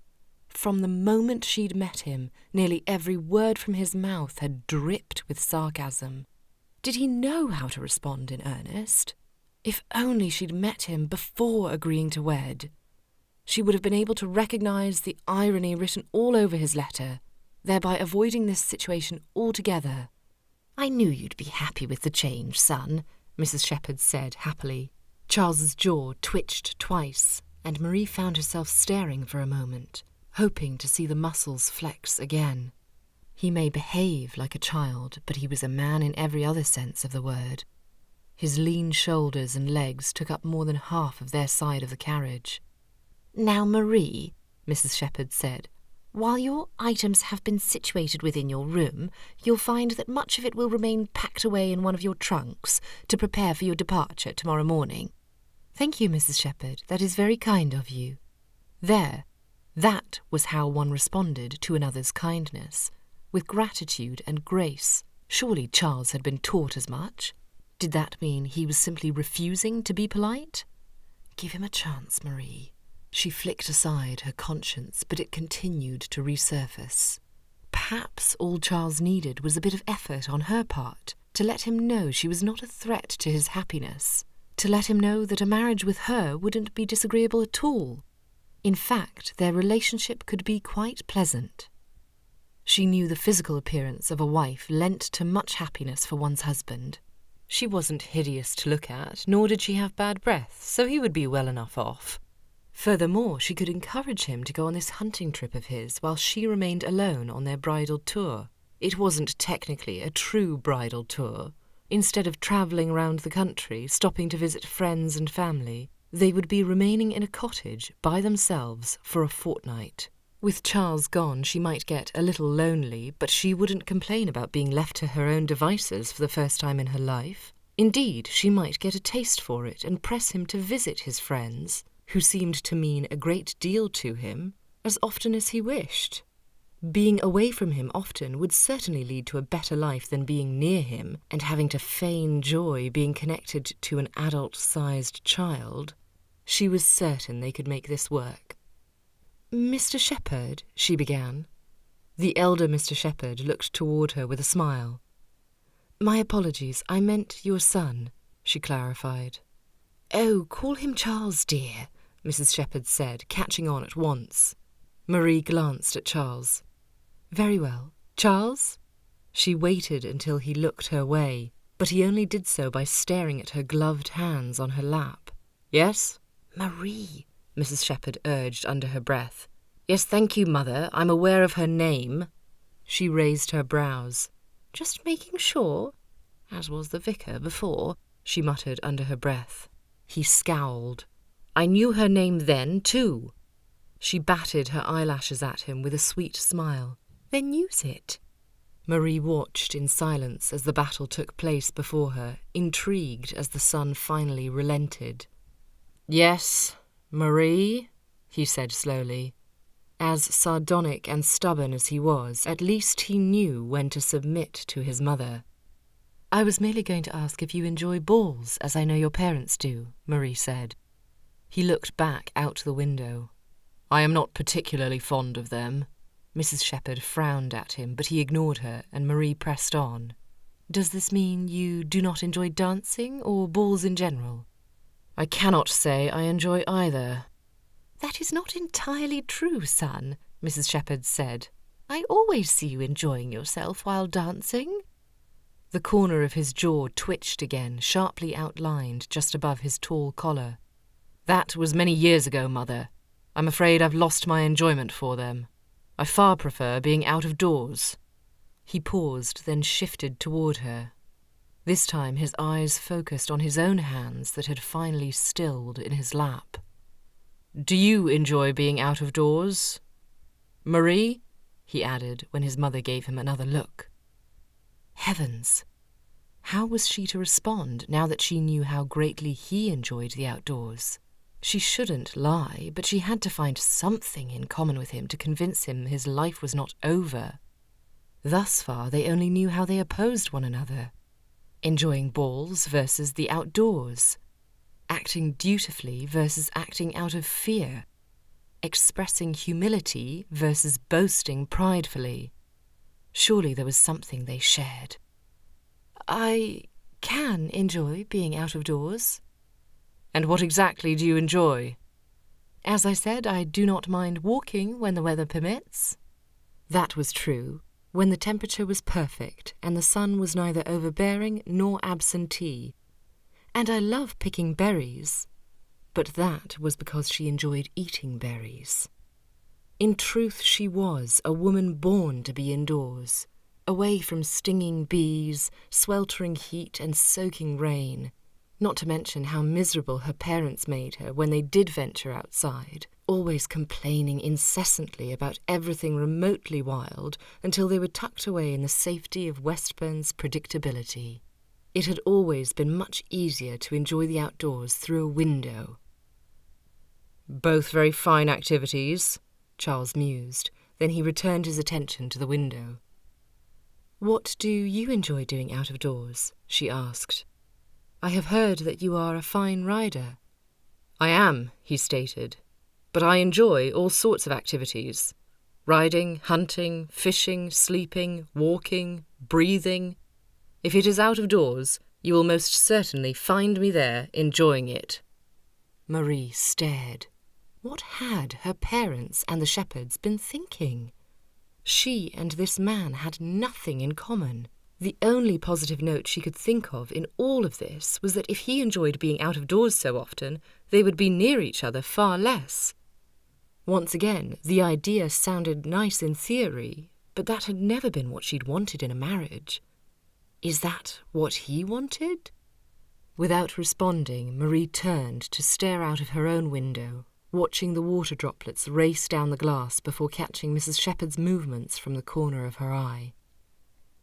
From the moment she'd met him, nearly every word from his mouth had dripped with sarcasm. Did he know how to respond in earnest? If only she'd met him before agreeing to wed. She would have been able to recognise the irony written all over his letter, thereby avoiding this situation altogether. "I knew you'd be happy with the change, son," Mrs. Shepherd said happily. Charles's jaw twitched twice, and Marie found herself staring for a moment, hoping to see the muscles flex again. He may behave like a child, but he was a man in every other sense of the word. His lean shoulders and legs took up more than half of their side of the carriage. "Now, Marie," Mrs. Shepherd said, "while your items have been situated within your room, you'll find that much of it will remain packed away in one of your trunks to prepare for your departure tomorrow morning." "Thank you, Mrs. Shepherd. That is very kind of you." That was how one responded to another's kindness, with gratitude and grace. Surely Charles had been taught as much. Did that mean he was simply refusing to be polite? Give him a chance, Marie. She flicked aside her conscience, but it continued to resurface. Perhaps all Charles needed was a bit of effort on her part, to let him know she was not a threat to his happiness, to let him know that a marriage with her wouldn't be disagreeable at all. In fact, their relationship could be quite pleasant. She knew the physical appearance of a wife lent to much happiness for one's husband. She wasn't hideous to look at, nor did she have bad breath, so he would be well enough off. Furthermore, she could encourage him to go on this hunting trip of his while she remained alone on their bridal tour. It wasn't technically a true bridal tour. Instead of travelling around the country, stopping to visit friends and family, they would be remaining in a cottage by themselves for a fortnight. With Charles gone, she might get a little lonely, but she wouldn't complain about being left to her own devices for the first time in her life. Indeed, she might get a taste for it and press him to visit his friends, who seemed to mean a great deal to him, as often as he wished. Being away from him often would certainly lead to a better life than being near him and having to feign joy being connected to an adult-sized child. She was certain they could make this work. "Mr. Shepherd," she began. The elder Mr. Shepherd looked toward her with a smile. "My apologies, I meant your son," she clarified. "Oh, call him Charles, dear," Mrs. Shepherd said, catching on at once. Marie glanced at Charles. "Very well. Charles?" She waited until he looked her way, but he only did so by staring at her gloved hands on her lap. "Yes?" "Marie," Mrs. Shepherd urged under her breath. "Yes, thank you, Mother. I'm aware of her name." She raised her brows. "Just making sure," as was the vicar before, she muttered under her breath. He scowled. "I knew her name then, too." She batted her eyelashes at him with a sweet smile. "Then use it." Marie watched in silence as the battle took place before her, intrigued as the sun finally relented. "Yes, Marie," he said slowly. As sardonic and stubborn as he was, at least he knew when to submit to his mother. "I was merely going to ask if you enjoy balls, as I know your parents do," Marie said. He looked back out the window. "I am not particularly fond of them." Mrs. Shepherd frowned at him, but he ignored her, and Marie pressed on. "Does this mean you do not enjoy dancing or balls in general?" "I cannot say I enjoy either." "That is not entirely true, son," Mrs. Shepherd said. "I always see you enjoying yourself while dancing." The corner of his jaw twitched again, sharply outlined just above his tall collar. "That was many years ago, Mother. I'm afraid I've lost my enjoyment for them. I far prefer being out of doors." He paused, then shifted toward her. This time his eyes focused on his own hands that had finally stilled in his lap. "Do you enjoy being out of doors, Marie?" he added when his mother gave him another look. Heavens! How was she to respond now that she knew how greatly he enjoyed the outdoors? She shouldn't lie, but she had to find something in common with him to convince him his life was not over. Thus far they only knew how they opposed one another. Enjoying balls versus the outdoors. Acting dutifully versus acting out of fear. Expressing humility versus boasting pridefully. Surely there was something they shared. "I can enjoy being out of doors." "And what exactly do you enjoy?" "As I said, I do not mind walking when the weather permits." That was true, when the temperature was perfect and the sun was neither overbearing nor absentee. "And I love picking berries." But that was because she enjoyed eating berries. In truth, she was a woman born to be indoors, away from stinging bees, sweltering heat and soaking rain. not to mention how miserable her parents made her when they did venture outside, always complaining incessantly about everything remotely wild until they were tucked away in the safety of Westburn's predictability. It had always been much easier to enjoy the outdoors through a window. "Both very fine activities," Charles mused. Then he returned his attention to the window. "What do you enjoy doing out of doors?" she asked. "I have heard that you are a fine rider." "I am," he stated, "but I enjoy all sorts of activities. Riding, hunting, fishing, sleeping, walking, breathing. If it is out of doors, you will most certainly find me there enjoying it." Marie stared. What had her parents and the Shepherds been thinking? She and this man had nothing in common. The only positive note she could think of in all of this was that if he enjoyed being out of doors so often, they would be near each other far less. Once again, the idea sounded nice in theory, but that had never been what she'd wanted in a marriage. Is that what he wanted? Without responding, Marie turned to stare out of her own window, watching the water droplets race down the glass before catching Mrs. Shepherd's movements from the corner of her eye.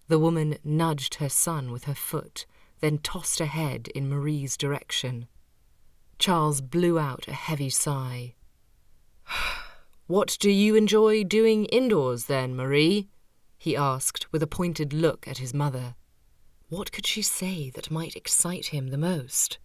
The woman nudged her son with her foot, then tossed her head in Marie's direction. Charles blew out a heavy sigh. "What do you enjoy doing indoors, then, Marie?" he asked, with a pointed look at his mother. What could she say that might excite him the most?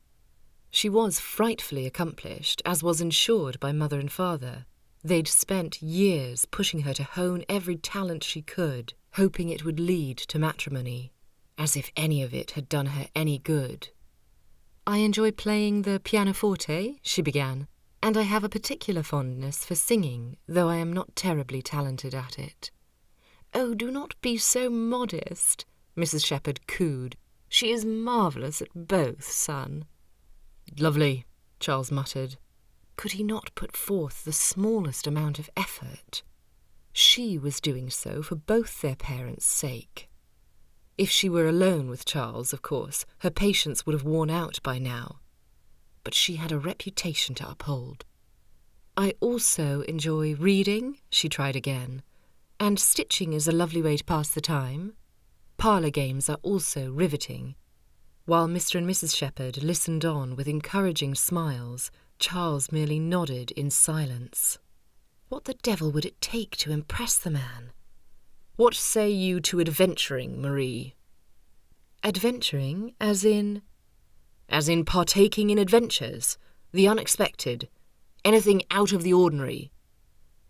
She was frightfully accomplished, as was ensured by mother and father. They'd spent years pushing her to hone every talent she could, hoping it would lead to matrimony, as if any of it had done her any good. "I enjoy playing the pianoforte," she began, "and I have a particular fondness for singing, though I am not terribly talented at it." "Oh, do not be so modest," Mrs. Shepherd cooed. "She is marvellous at both, son." "Lovely," Charles muttered. Could he not put forth the smallest amount of effort? She was doing so for both their parents' sake. If she were alone with Charles, of course, her patience would have worn out by now. But she had a reputation to uphold. "I also enjoy reading," she tried again, "and stitching is a lovely way to pass the time. Parlour games are also riveting." While Mr. and Mrs. Shepherd listened on with encouraging smiles, Charles merely nodded in silence. What the devil would it take to impress the man? "What say you to adventuring, Marie?" "Adventuring, as in?" "As in partaking in adventures, the unexpected, anything out of the ordinary."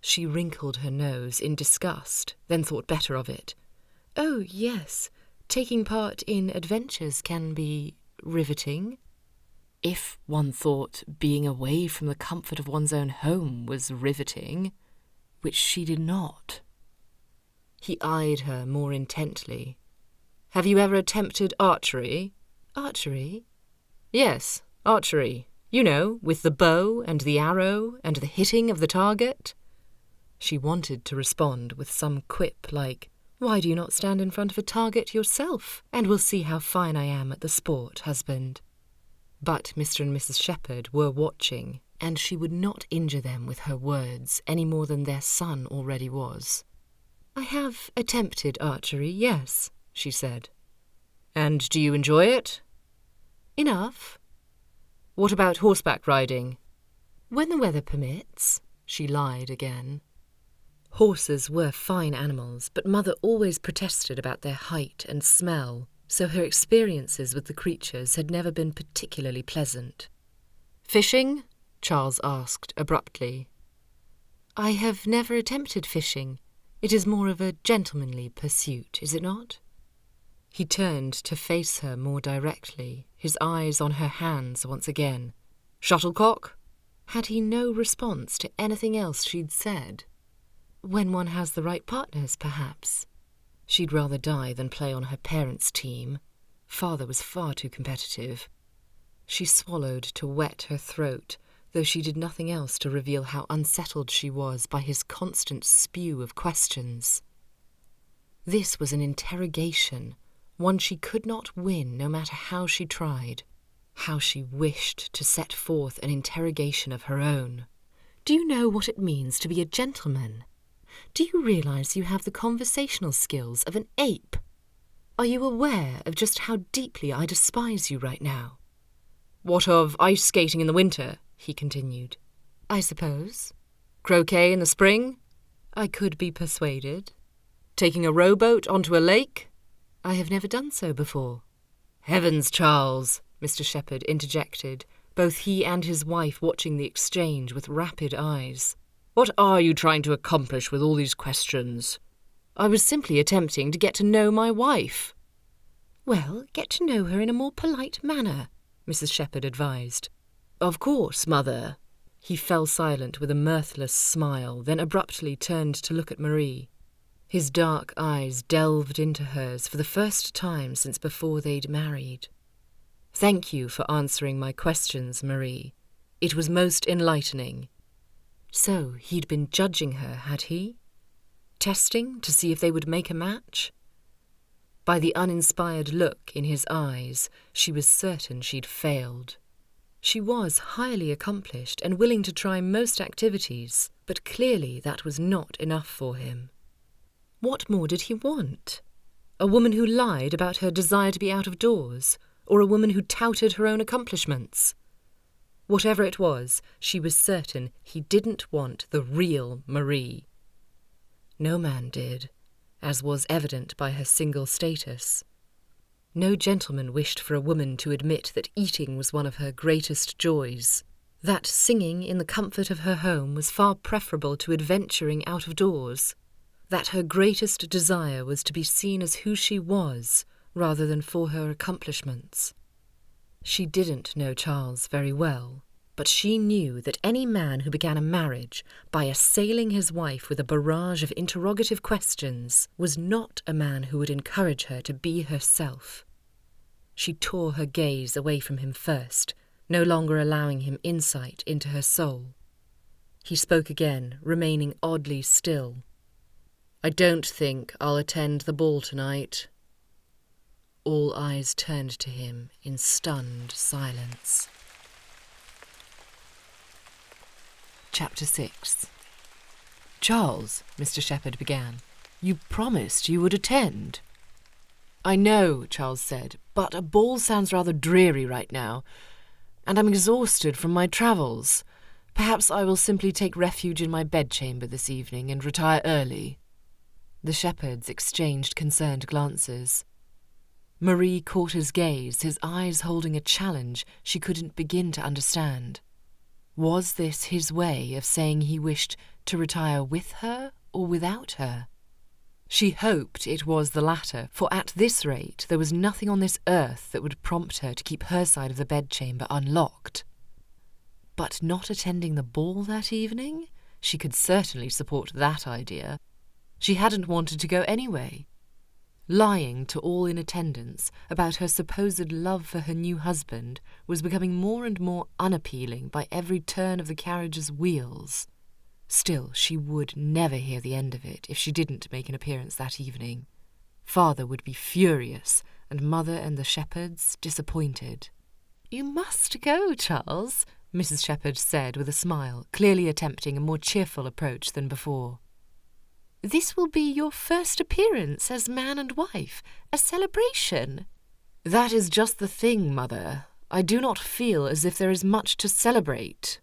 She wrinkled her nose in disgust, then thought better of it. "Oh, yes, taking part in adventures can be riveting." If one thought being away from the comfort of one's own home was riveting, which she did not. He eyed her more intently. "Have you ever attempted archery?" "Archery?" "Yes, archery. You know, with the bow and the arrow and the hitting of the target." She wanted to respond with some quip like, "Why do you not stand in front of a target yourself, and we'll see how fine I am at the sport, husband?" But Mr. and Mrs. Shepherd were watching, and she would not injure them with her words any more than their son already was. "I have attempted archery, yes," she said. "And do you enjoy it?" "Enough." "What about horseback riding?" "When the weather permits," she lied again. Horses were fine animals, but Mother always protested about their height and smell, so her experiences with the creatures had never been particularly pleasant. "Fishing?" Charles asked abruptly. "I have never attempted fishing. It is more of a gentlemanly pursuit, is it not?" He turned to face her more directly, his eyes on her hands once again. "Shuttlecock?" Had he no response to anything else she'd said? When one has the right partners, perhaps. She'd rather die than play on her parents' team. Father was far too competitive. She swallowed to wet her throat, though she did nothing else to reveal how unsettled she was by his constant spew of questions. This was an interrogation, one she could not win no matter how she tried. How she wished to set forth an interrogation of her own. Do you know what it means to be a gentleman? Do you realise you have the conversational skills of an ape? Are you aware of just how deeply I despise you right now? What of ice skating in the winter? He continued. I suppose. Croquet in the spring? I could be persuaded. Taking a rowboat onto a lake? I have never done so before. Heavens, Charles, Mr. Shepherd interjected, both he and his wife watching the exchange with rapid eyes. What are you trying to accomplish with all these questions? I was simply attempting to get to know my wife. Well, get to know her in a more polite manner, Mrs. Shepherd advised. Of course, Mother. He fell silent with a mirthless smile, then abruptly turned to look at Marie. His dark eyes delved into hers for the first time since before they'd married. Thank you for answering my questions, Marie. It was most enlightening. So he'd been judging her, had he? Testing to see if they would make a match? By the uninspired look in his eyes, she was certain she'd failed. She was highly accomplished and willing to try most activities, but clearly that was not enough for him. What more did he want? A woman who lied about her desire to be out of doors, or a woman who touted her own accomplishments? Whatever it was, she was certain he didn't want the real Marie. No man did, as was evident by her single status. No gentleman wished for a woman to admit that eating was one of her greatest joys, that singing in the comfort of her home was far preferable to adventuring out of doors, that her greatest desire was to be seen as who she was, rather than for her accomplishments. She didn't know Charles very well, but she knew that any man who began a marriage by assailing his wife with a barrage of interrogative questions was not a man who would encourage her to be herself. She tore her gaze away from him first, no longer allowing him insight into her soul. He spoke again, remaining oddly still. I don't think I'll attend the ball tonight. All eyes turned to him in stunned silence. Chapter 6. Charles, Mr. Shepherd began, you promised you would attend. I know, Charles said, but a ball sounds rather dreary right now, and I'm exhausted from my travels. Perhaps I will simply take refuge in my bedchamber this evening and retire early. The Shepherds exchanged concerned glances. Marie caught his gaze, his eyes holding a challenge she couldn't begin to understand. Was this his way of saying he wished to retire with her or without her? She hoped it was the latter, for at this rate there was nothing on this earth that would prompt her to keep her side of the bedchamber unlocked. But not attending the ball that evening? She could certainly support that idea. She hadn't wanted to go anyway. Lying to all in attendance about her supposed love for her new husband was becoming more and more unappealing by every turn of the carriage's wheels. Still, she would never hear the end of it if she didn't make an appearance that evening. Father would be furious, and Mother and the Shepherds disappointed. "You must go, Charles," Mrs. Shepherd said with a smile, clearly attempting a more cheerful approach than before. "This will be your first appearance as man and wife, a celebration." "That is just the thing, Mother. I do not feel as if there is much to celebrate."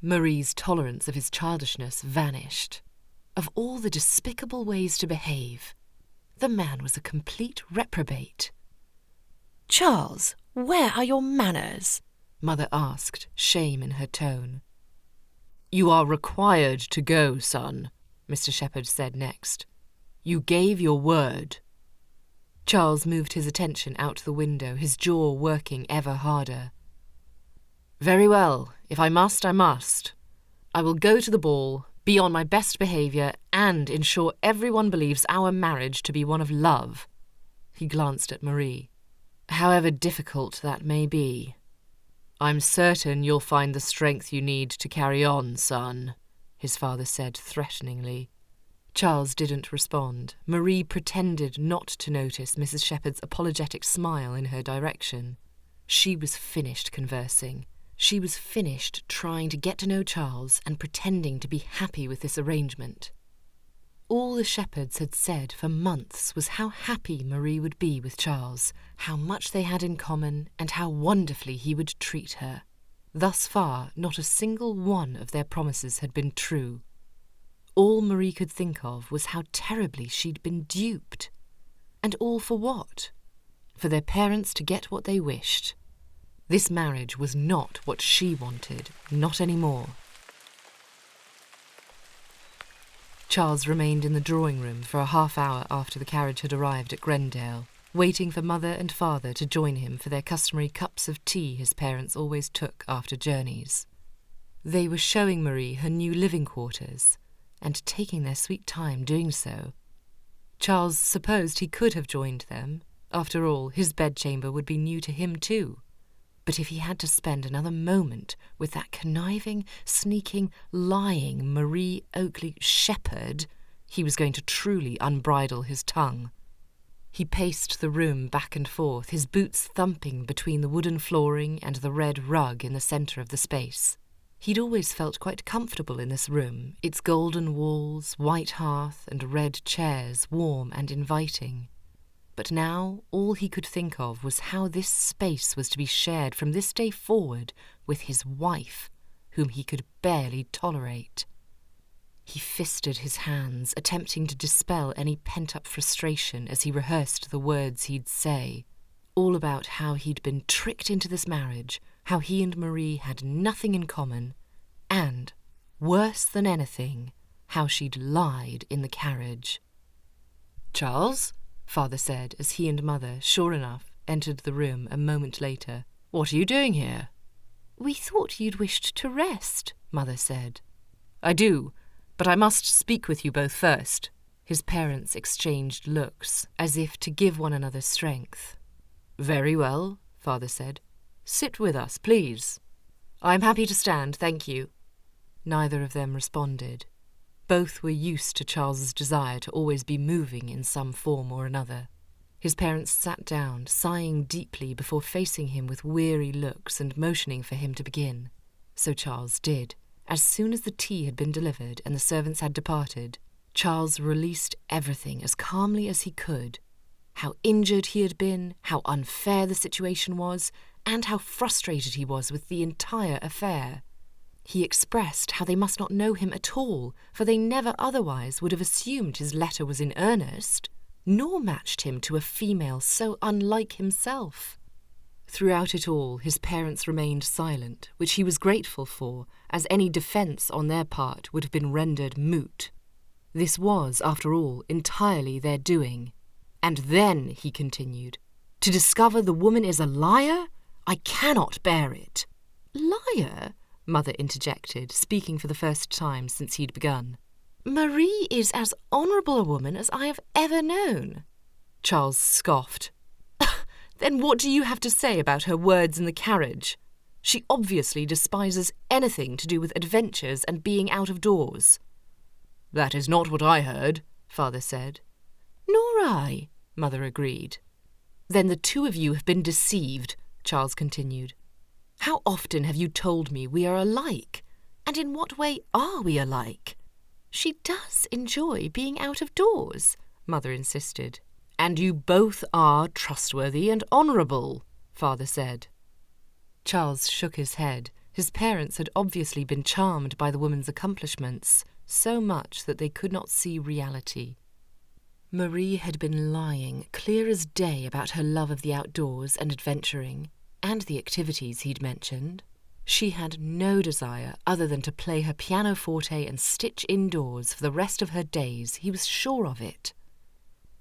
Marie's tolerance of his childishness vanished. Of all the despicable ways to behave, the man was a complete reprobate. "Charles, where are your manners?" Mother asked, shame in her tone. "You are required to go, son," Mr. Shepherd said next. "You gave your word." Charles moved his attention out the window, his jaw working ever harder. "Very well. If I must, I must. I will go to the ball, be on my best behaviour, and ensure everyone believes our marriage to be one of love." He glanced at Marie. "However difficult that may be." "I'm certain you'll find the strength you need to carry on, son," his father said threateningly. Charles didn't respond. Marie pretended not to notice Mrs. Shepherd's apologetic smile in her direction. She was finished conversing. She was finished trying to get to know Charles and pretending to be happy with this arrangement. All the shepherds had said for months was how happy Marie would be with Charles, how much they had in common, and how wonderfully he would treat her. Thus far, not a single one of their promises had been true. All Marie could think of was how terribly she'd been duped. And all for what? For their parents to get what they wished. This marriage was not what she wanted, not anymore. Charles remained in the drawing room for a half-hour after the carriage had arrived at Grendale, waiting for Mother and Father to join him for their customary cups of tea his parents always took after journeys. They were showing Marie her new living quarters, and taking their sweet time doing so. Charles supposed he could have joined them. After all, his bedchamber would be new to him too. But if he had to spend another moment with that conniving, sneaking, lying Marie Oakley shepherd, he was going to truly unbridle his tongue. He paced the room back and forth, his boots thumping between the wooden flooring and the red rug in the centre of the space. He'd always felt quite comfortable in this room, its golden walls, white hearth, and red chairs, warm and inviting. But now all he could think of was how this space was to be shared from this day forward with his wife, whom he could barely tolerate. He fisted his hands, attempting to dispel any pent-up frustration as he rehearsed the words he'd say, all about how he'd been tricked into this marriage, how he and Marie had nothing in common, and, worse than anything, how she'd lied in the carriage. "Charles?" Father said as he and Mother, sure enough, entered the room a moment later. "What are you doing here?" "We thought you'd wished to rest," Mother said. "I do, but I must speak with you both first." His parents exchanged looks, as if to give one another strength. "Very well," Father said. "Sit with us, please." "I'm happy to stand, thank you." Neither of them responded. Both were used to Charles's desire to always be moving in some form or another. His parents sat down, sighing deeply before facing him with weary looks and motioning for him to begin. So Charles did. As soon as the tea had been delivered and the servants had departed, Charles released everything as calmly as he could. How injured he had been, how unfair the situation was, and how frustrated he was with the entire affair. He expressed how they must not know him at all, for they never otherwise would have assumed his letter was in earnest, nor matched him to a female so unlike himself. Throughout it all, his parents remained silent, which he was grateful for, as any defence on their part would have been rendered moot. This was, after all, entirely their doing. "And then," he continued, "to discover the woman is a liar? I cannot bear it." "Liar?" Mother interjected, speaking for the first time since he'd begun. "Marie is as honourable a woman as I have ever known." Charles scoffed. "Then what do you have to say about her words in the carriage? She obviously despises anything to do with adventures and being out of doors." "That is not what I heard," Father said. "Nor I," Mother agreed. "Then the two of you have been deceived," Charles continued. "How often have you told me we are alike? And in what way are we alike?" "She does enjoy being out of doors," Mother insisted. "And you both are trustworthy and honourable," Father said. Charles shook his head. His parents had obviously been charmed by the woman's accomplishments, so much that they could not see reality. Marie had been lying clear as day about her love of the outdoors and adventuring, and the activities he'd mentioned. She had no desire other than to play her pianoforte and stitch indoors for the rest of her days, he was sure of it.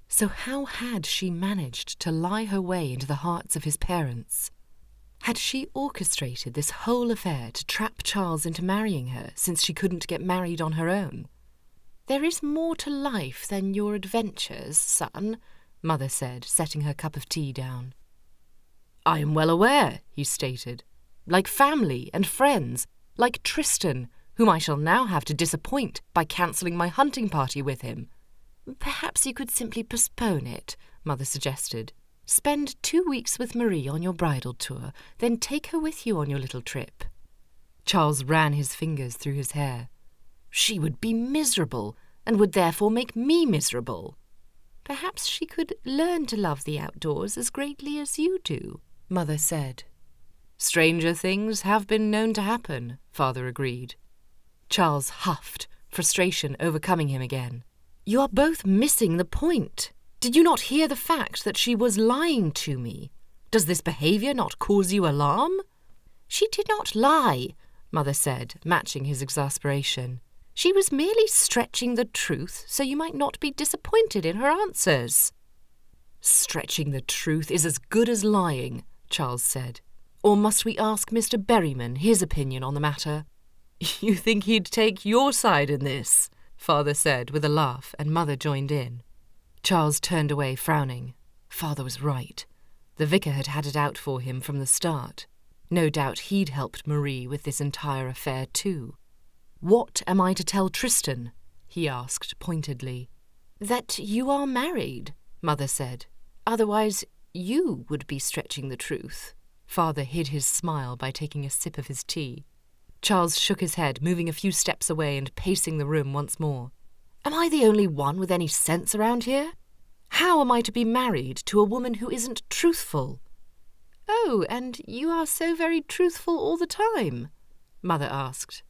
So how had she managed to lie her way into the hearts of his parents? Had she orchestrated this whole affair to trap Charles into marrying her, since she couldn't get married on her own? "There is more to life than your adventures, son," Mother said, setting her cup of tea down. "I am well aware," he stated. "Like family and friends, like Tristan, whom I shall now have to disappoint by cancelling my hunting party with him." "Perhaps you could simply postpone it," Mother suggested. Spend 2 weeks with Marie on your bridal tour, then take her with you on your little trip. Charles ran his fingers through his hair. She would be miserable, and would therefore make me miserable. Perhaps she could learn to love the outdoors as greatly as you do, Mother said. Stranger things have been known to happen, Father agreed. Charles huffed, frustration overcoming him again. You are both missing the point. Did you not hear the fact that she was lying to me? Does this behaviour not cause you alarm? She did not lie, Mother said, matching his exasperation. She was merely stretching the truth so you might not be disappointed in her answers. Stretching the truth is as good as lying, Charles said. Or must we ask Mr. Berryman his opinion on the matter? You think he'd take your side in this? Father said with a laugh, and Mother joined in. Charles turned away, frowning. Father was right. The vicar had had it out for him from the start. No doubt he'd helped Marie with this entire affair too. What am I to tell Tristan? He asked pointedly. That you are married, Mother said. Otherwise you would be stretching the truth. Father hid his smile by taking a sip of his tea. Charles shook his head, moving a few steps away and pacing the room once more. Am I the only one with any sense around here? How am I to be married to a woman who isn't truthful? Oh, and you are so very truthful all the time? Mother asked.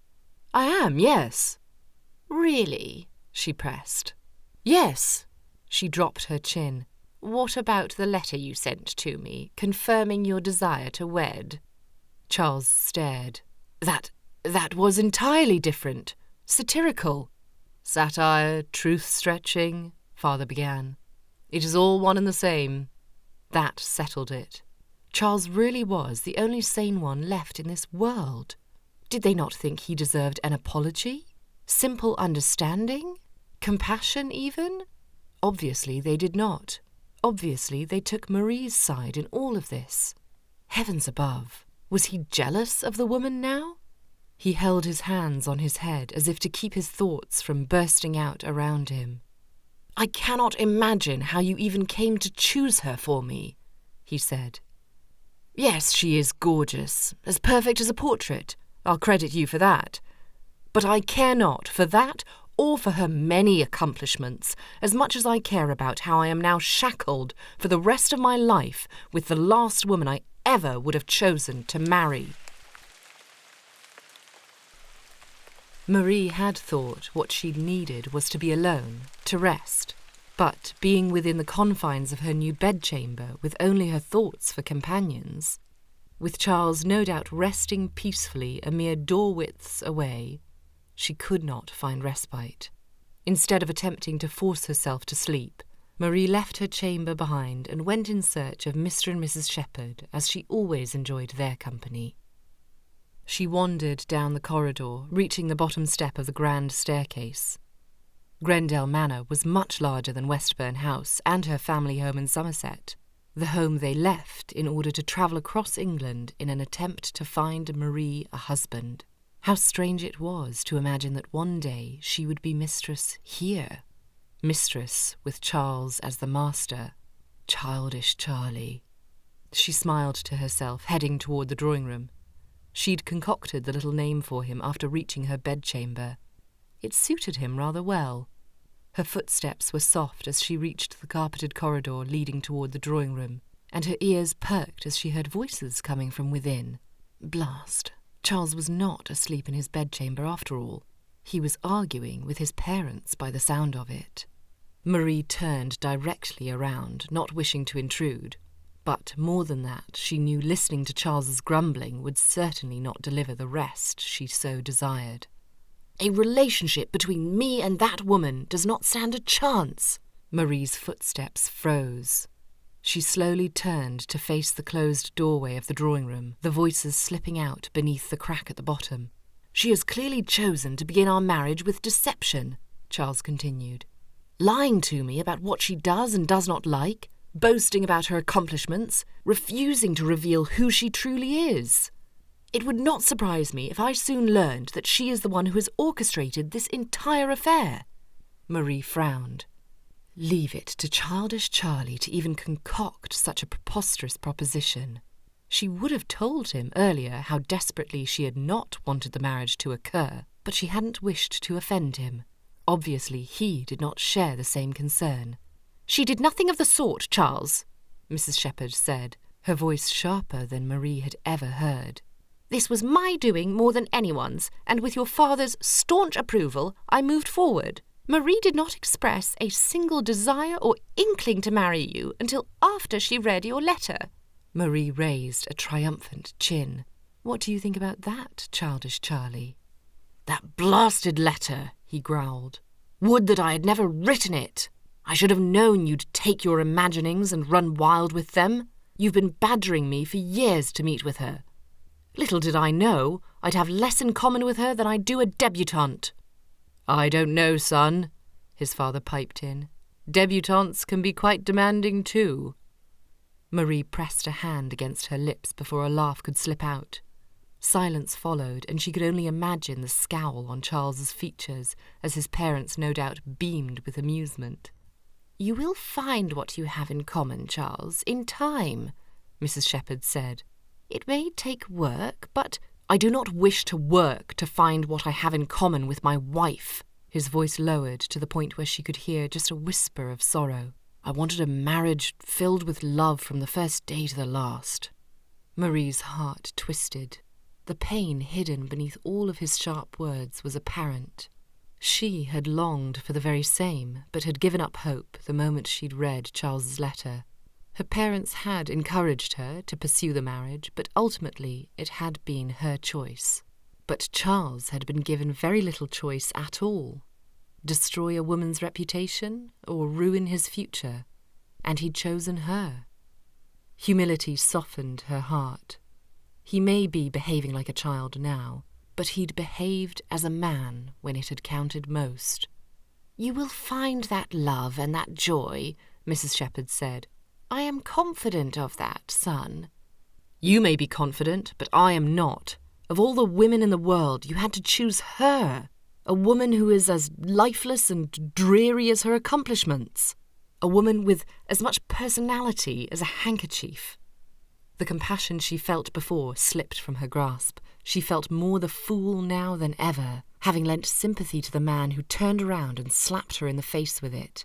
I am, yes. Really? She pressed. Yes. She dropped her chin. What about the letter you sent to me, confirming your desire to wed? Charles stared. That was entirely different. Satirical. Satire, truth-stretching, Father began. It is all one and the same. That settled it. Charles really was the only sane one left in this world. Did they not think he deserved an apology? Simple understanding? Compassion, even? Obviously they did not. Obviously they took Marie's side in all of this. Heavens above, was he jealous of the woman now? He held his hands on his head as if to keep his thoughts from bursting out around him. I cannot imagine how you even came to choose her for me, he said. Yes, she is gorgeous, as perfect as a portrait. I'll credit you for that. But I care not for that or for her many accomplishments, as much as I care about how I am now shackled for the rest of my life with the last woman I ever would have chosen to marry. Marie had thought what she needed was to be alone, to rest. But being within the confines of her new bedchamber with only her thoughts for companions, with Charles no doubt resting peacefully a mere door-widths away, she could not find respite. Instead of attempting to force herself to sleep, Marie left her chamber behind and went in search of Mr. and Mrs. Shepherd, as she always enjoyed their company. She wandered down the corridor, reaching the bottom step of the grand staircase. Grendell Manor was much larger than Westbourne House and her family home in Somerset, the home they left in order to travel across England in an attempt to find Marie a husband. How strange it was to imagine that one day she would be mistress here. Mistress with Charles as the master. Childish Charlie. She smiled to herself, heading toward the drawing-room. She'd concocted the little name for him after reaching her bedchamber. It suited him rather well. Her footsteps were soft as she reached the carpeted corridor leading toward the drawing-room, and her ears perked as she heard voices coming from within. Blast. Charles was not asleep in his bedchamber after all. He was arguing with his parents by the sound of it. Marie turned directly around, not wishing to intrude. But more than that, she knew listening to Charles's grumbling would certainly not deliver the rest she so desired. A relationship between me and that woman does not stand a chance. Marie's footsteps froze. She slowly turned to face the closed doorway of the drawing-room, the voices slipping out beneath the crack at the bottom. She has clearly chosen to begin our marriage with deception, Charles continued. Lying to me about what she does and does not like, boasting about her accomplishments, refusing to reveal who she truly is. It would not surprise me if I soon learned that she is the one who has orchestrated this entire affair. Marie frowned. Leave it to childish Charlie to even concoct such a preposterous proposition. She would have told him earlier how desperately she had not wanted the marriage to occur, but she hadn't wished to offend him. Obviously, he did not share the same concern. "She did nothing of the sort, Charles," Mrs. Shepherd said, her voice sharper than Marie had ever heard. "This was my doing more than anyone's, and with your father's staunch approval, I moved forward. Marie did not express a single desire or inkling to marry you until after she read your letter." Marie raised a triumphant chin. "What do you think about that, childish Charlie?" "That blasted letter," he growled. "Would that I had never written it! I should have known you'd take your imaginings and run wild with them. You've been badgering me for years to meet with her. Little did I know I'd have less in common with her than I do a debutante." "I don't know, son," his father piped in. "Debutantes can be quite demanding too." Marie pressed a hand against her lips before a laugh could slip out. Silence followed, and she could only imagine the scowl on Charles's features as his parents no doubt beamed with amusement. "You will find what you have in common, Charles, in time," Mrs. Shepherd said. "It may take work, but—" "I do not wish to work to find what I have in common with my wife." His voice lowered to the point where she could hear just a whisper of sorrow. "I wanted a marriage filled with love from the first day to the last." Marie's heart twisted. The pain hidden beneath all of his sharp words was apparent. She had longed for the very same, but had given up hope the moment she'd read Charles's letter. Her parents had encouraged her to pursue the marriage, but ultimately it had been her choice. But Charles had been given very little choice at all. Destroy a woman's reputation or ruin his future, and he'd chosen her. Humility softened her heart. He may be behaving like a child now, but he'd behaved as a man when it had counted most. "You will find that love and that joy," Mrs. Shepherd said. "I am confident of that, son." "You may be confident, but I am not. Of all the women in the world, you had to choose her. A woman who is as lifeless and dreary as her accomplishments. A woman with as much personality as a handkerchief." The compassion she felt before slipped from her grasp. She felt more the fool now than ever, having lent sympathy to the man who turned around and slapped her in the face with it.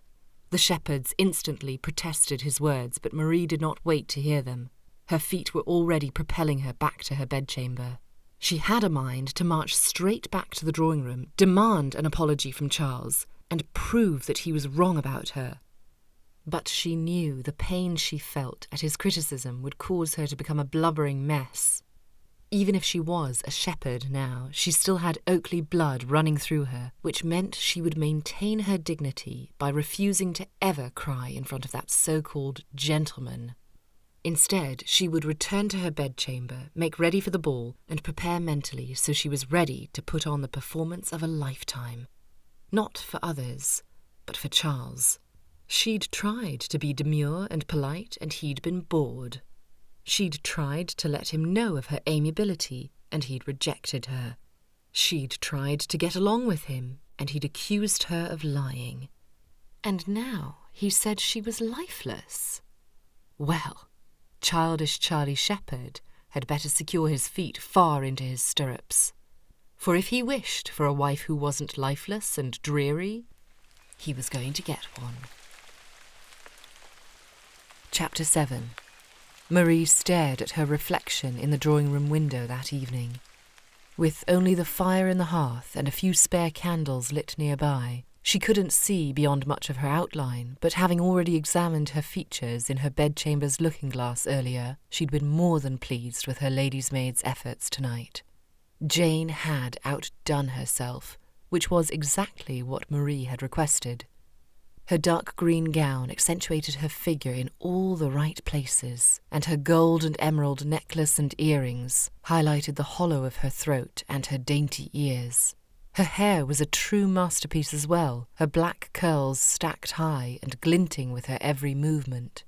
The Shepherds instantly protested his words, but Marie did not wait to hear them. Her feet were already propelling her back to her bedchamber. She had a mind to march straight back to the drawing room, demand an apology from Charles, and prove that he was wrong about her. But she knew the pain she felt at his criticism would cause her to become a blubbering mess. Even if she was a shepherd now, she still had Oakley blood running through her, which meant she would maintain her dignity by refusing to ever cry in front of that so-called gentleman. Instead, she would return to her bedchamber, make ready for the ball, and prepare mentally so she was ready to put on the performance of a lifetime. Not for others, but for Charles. She'd tried to be demure and polite, and he'd been bored. She'd tried to let him know of her amiability, and he'd rejected her. She'd tried to get along with him, and he'd accused her of lying. And now he said she was lifeless. Well, childish Charlie Shepherd had better secure his feet far into his stirrups. For if he wished for a wife who wasn't lifeless and dreary, he was going to get one. Chapter 7. Marie stared at her reflection in the drawing-room window that evening. With only the fire in the hearth and a few spare candles lit nearby, she couldn't see beyond much of her outline, but having already examined her features in her bedchamber's looking-glass earlier, she'd been more than pleased with her lady's maid's efforts tonight. Jane had outdone herself, which was exactly what Marie had requested. Her dark green gown accentuated her figure in all the right places, and her gold and emerald necklace and earrings highlighted the hollow of her throat and her dainty ears. Her hair was a true masterpiece as well, her black curls stacked high and glinting with her every movement.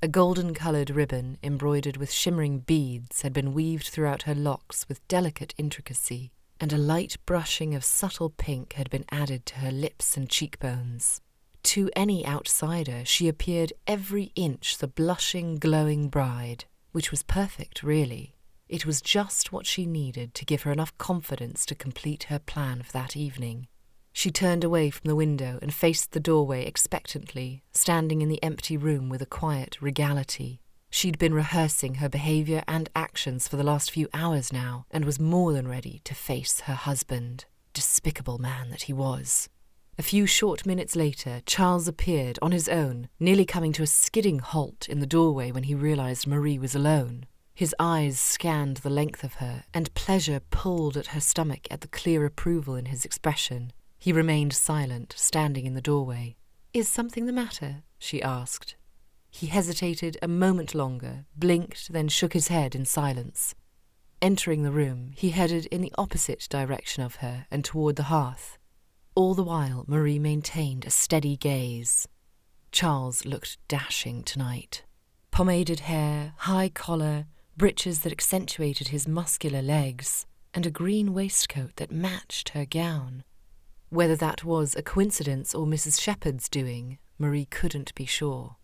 A golden-coloured ribbon embroidered with shimmering beads had been weaved throughout her locks with delicate intricacy, and a light brushing of subtle pink had been added to her lips and cheekbones. To any outsider, she appeared every inch the blushing, glowing bride, which was perfect, really. It was just what she needed to give her enough confidence to complete her plan for that evening. She turned away from the window and faced the doorway expectantly, standing in the empty room with a quiet regality. She'd been rehearsing her behaviour and actions for the last few hours now, and was more than ready to face her husband, despicable man that he was. A few short minutes later, Charles appeared on his own, nearly coming to a skidding halt in the doorway when he realised Marie was alone. His eyes scanned the length of her, and pleasure pulled at her stomach at the clear approval in his expression. He remained silent, standing in the doorway. "Is something the matter?" she asked. He hesitated a moment longer, blinked, then shook his head in silence. Entering the room, he headed in the opposite direction of her and toward the hearth. All the while, Marie maintained a steady gaze. Charles looked dashing tonight. Pomaded hair, high collar, breeches that accentuated his muscular legs, and a green waistcoat that matched her gown. Whether that was a coincidence or Mrs. Shepherd's doing, Marie couldn't be sure.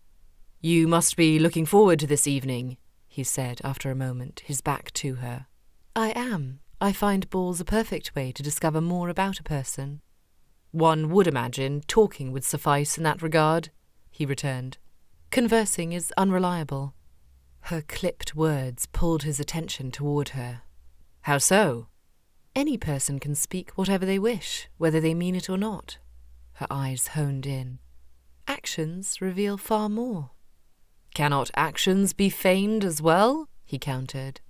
"You must be looking forward to this evening," he said after a moment, his back to her. "I am. I find balls a perfect way to discover more about a person." "One would imagine talking would suffice in that regard," he returned. "Conversing is unreliable." Her clipped words pulled his attention toward her. "How so?" "Any person can speak whatever they wish, whether they mean it or not." Her eyes honed in. "Actions reveal far more." "Cannot actions be feigned as well?" he countered.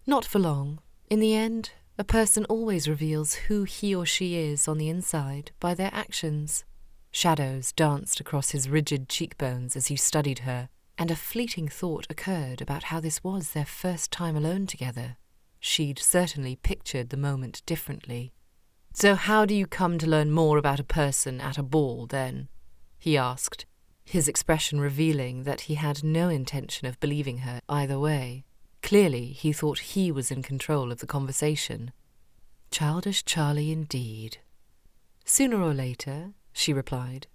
"Not for long. In the end, a person always reveals who he or she is on the inside by their actions." Shadows danced across his rigid cheekbones as he studied her, and a fleeting thought occurred about how this was their first time alone together. She'd certainly pictured the moment differently. "So how do you come to learn more about a person at a ball, then?" he asked, his expression revealing that he had no intention of believing her either way. Clearly, he thought he was in control of the conversation. Childish Charlie indeed. "Sooner or later," she replied.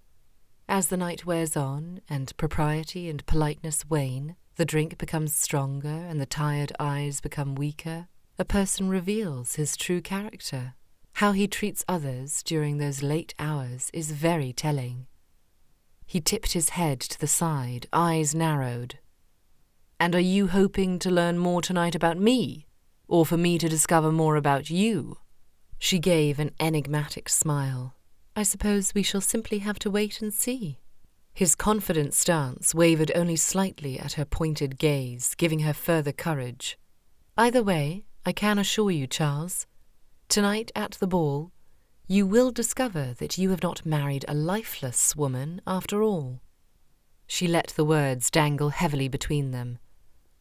"As the night wears on, and propriety and politeness wane, the drink becomes stronger and the tired eyes become weaker, a person reveals his true character. How he treats others during those late hours is very telling." He tipped his head to the side, eyes narrowed. "And are you hoping to learn more tonight about me, or for me to discover more about you?" She gave an enigmatic smile. "I suppose we shall simply have to wait and see." His confident stance wavered only slightly at her pointed gaze, giving her further courage. "Either way, I can assure you, Charles, tonight at the ball, you will discover that you have not married a lifeless woman after all." She let the words dangle heavily between them.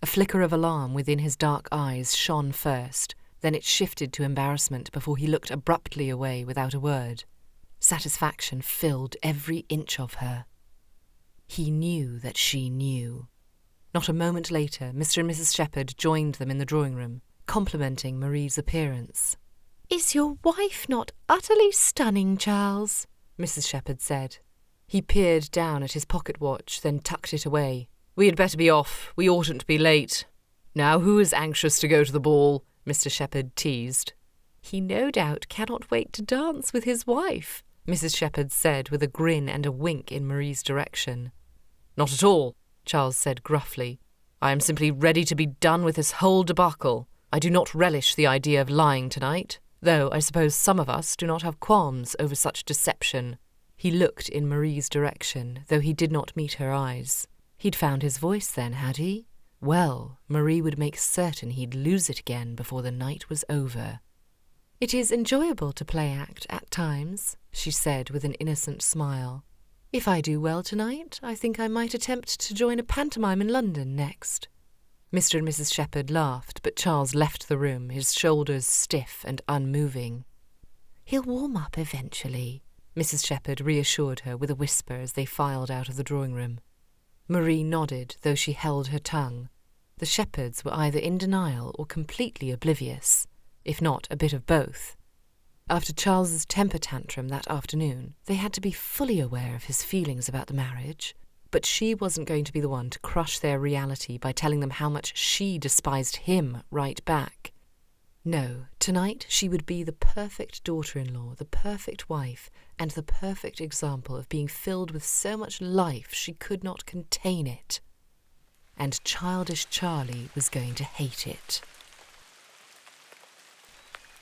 A flicker of alarm within his dark eyes shone first, then it shifted to embarrassment before he looked abruptly away without a word. Satisfaction filled every inch of her. He knew that she knew. Not a moment later, Mr. and Mrs. Shepherd joined them in the drawing-room, complimenting Marie's appearance. "Is your wife not utterly stunning, Charles?" Mrs. Shepherd said. He peered down at his pocket watch, then tucked it away. "We had better be off. We oughtn't to be late." "Now who is anxious to go to the ball?" Mr. Shepherd teased. "He no doubt cannot wait to dance with his wife," Mrs. Shepherd said with a grin and a wink in Marie's direction. "Not at all," Charles said gruffly. "I am simply ready to be done with this whole debacle. I do not relish the idea of lying tonight, though I suppose some of us do not have qualms over such deception." He looked in Marie's direction, though he did not meet her eyes. He'd found his voice then, had he? Well, Marie would make certain he'd lose it again before the night was over. "It is enjoyable to play act at times," she said with an innocent smile. "If I do well tonight, I think I might attempt to join a pantomime in London next." Mr. and Mrs. Shepherd laughed, but Charles left the room, his shoulders stiff and unmoving. "He'll warm up eventually," Mrs. Shepherd reassured her with a whisper as they filed out of the drawing-room. Marie nodded, though she held her tongue. The Shepherds were either in denial or completely oblivious, if not a bit of both. After Charles's temper tantrum that afternoon, they had to be fully aware of his feelings about the marriage, but she wasn't going to be the one to crush their reality by telling them how much she despised him right back. No, tonight she would be the perfect daughter-in-law, the perfect wife, and the perfect example of being filled with so much life she could not contain it. And childish Charlie was going to hate it.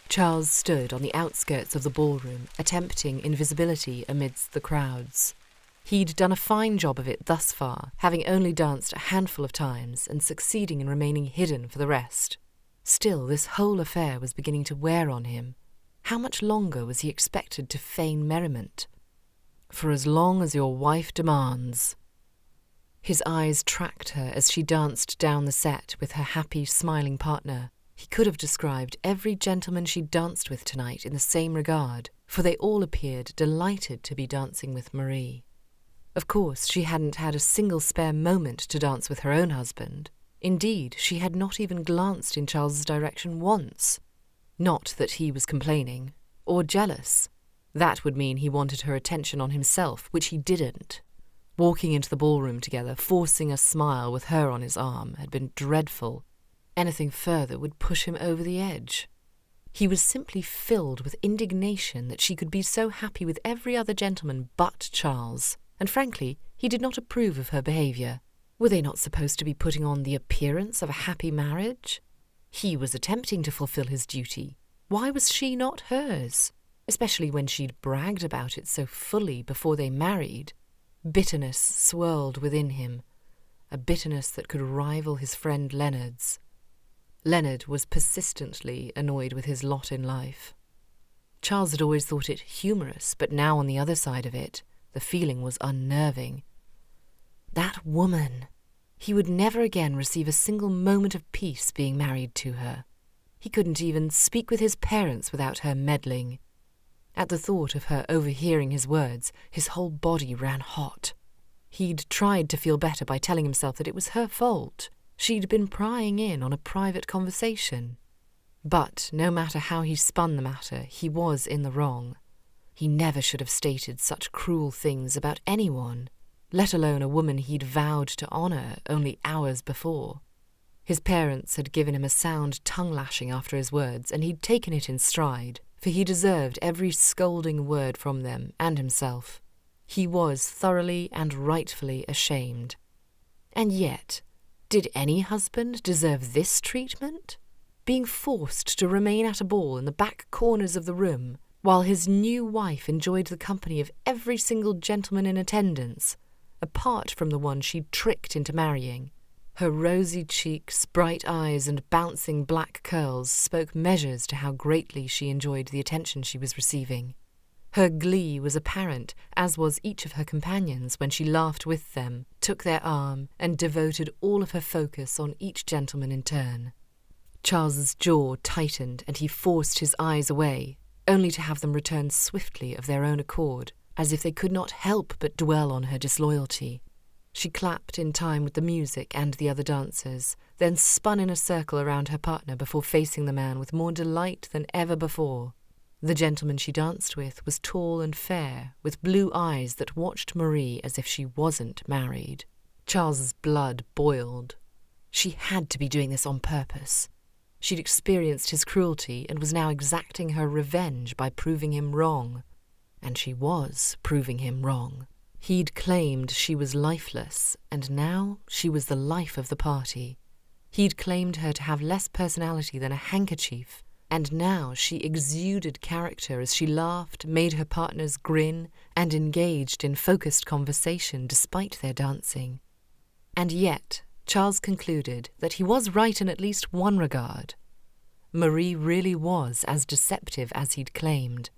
Charles stood on the outskirts of the ballroom, attempting invisibility amidst the crowds. He'd done a fine job of it thus far, having only danced a handful of times and succeeding in remaining hidden for the rest. Still, this whole affair was beginning to wear on him. How much longer was he expected to feign merriment? For as long as your wife demands. His eyes tracked her as she danced down the set with her happy, smiling partner. He could have described every gentleman she danced with tonight in the same regard, for they all appeared delighted to be dancing with Marie. Of course, she hadn't had a single spare moment to dance with her own husband. Indeed, she had not even glanced in Charles's direction once. Not that he was complaining, or jealous. That would mean he wanted her attention on himself, which he didn't. Walking into the ballroom together, forcing a smile with her on his arm, had been dreadful. Anything further would push him over the edge. He was simply filled with indignation that she could be so happy with every other gentleman but Charles, and frankly, he did not approve of her behaviour. Were they not supposed to be putting on the appearance of a happy marriage? He was attempting to fulfil his duty. Why was she not hers? Especially when she'd bragged about it so fully before they married. Bitterness swirled within him, a bitterness that could rival his friend Leonard's. Leonard was persistently annoyed with his lot in life. Charles had always thought it humorous, but now on the other side of it, the feeling was unnerving. That woman! He would never again receive a single moment of peace being married to her. He couldn't even speak with his parents without her meddling. At the thought of her overhearing his words, his whole body ran hot. He'd tried to feel better by telling himself that it was her fault. She'd been prying in on a private conversation. But no matter how he spun the matter, he was in the wrong. He never should have stated such cruel things about anyone, let alone a woman he'd vowed to honour only hours before. His parents had given him a sound tongue-lashing after his words, and he'd taken it in stride, for he deserved every scolding word from them and himself. He was thoroughly and rightfully ashamed. And yet, did any husband deserve this treatment? Being forced to remain at a ball in the back corners of the room, while his new wife enjoyed the company of every single gentleman in attendance, apart from the one she'd tricked into marrying. Her rosy cheeks, bright eyes, and bouncing black curls spoke measures to how greatly she enjoyed the attention she was receiving. Her glee was apparent, as was each of her companions when she laughed with them, took their arm, and devoted all of her focus on each gentleman in turn. Charles's jaw tightened, and he forced his eyes away, only to have them return swiftly of their own accord, as if they could not help but dwell on her disloyalty. She clapped in time with the music and the other dancers, then spun in a circle around her partner before facing the man with more delight than ever before. The gentleman she danced with was tall and fair, with blue eyes that watched Marie as if she wasn't married. Charles's blood boiled. She had to be doing this on purpose. She'd experienced his cruelty and was now exacting her revenge by proving him wrong. And she was proving him wrong. He'd claimed she was lifeless, and now she was the life of the party. He'd claimed her to have less personality than a handkerchief, and now she exuded character as she laughed, made her partners grin, and engaged in focused conversation despite their dancing. And yet, Charles concluded that he was right in at least one regard. Marie really was as deceptive as he'd claimed.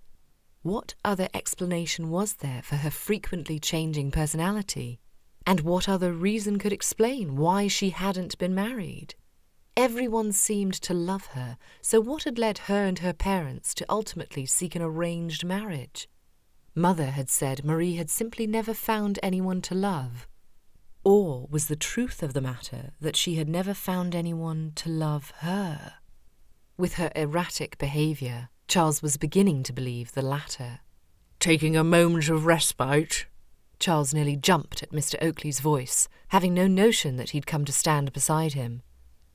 What other explanation was there for her frequently changing personality? And what other reason could explain why she hadn't been married? Everyone seemed to love her, so what had led her and her parents to ultimately seek an arranged marriage? Mother had said Marie had simply never found anyone to love. Or was the truth of the matter that she had never found anyone to love her? With her erratic behaviour, Charles was beginning to believe the latter. Taking a moment of respite? Charles nearly jumped at Mr. Oakley's voice, having no notion that he'd come to stand beside him.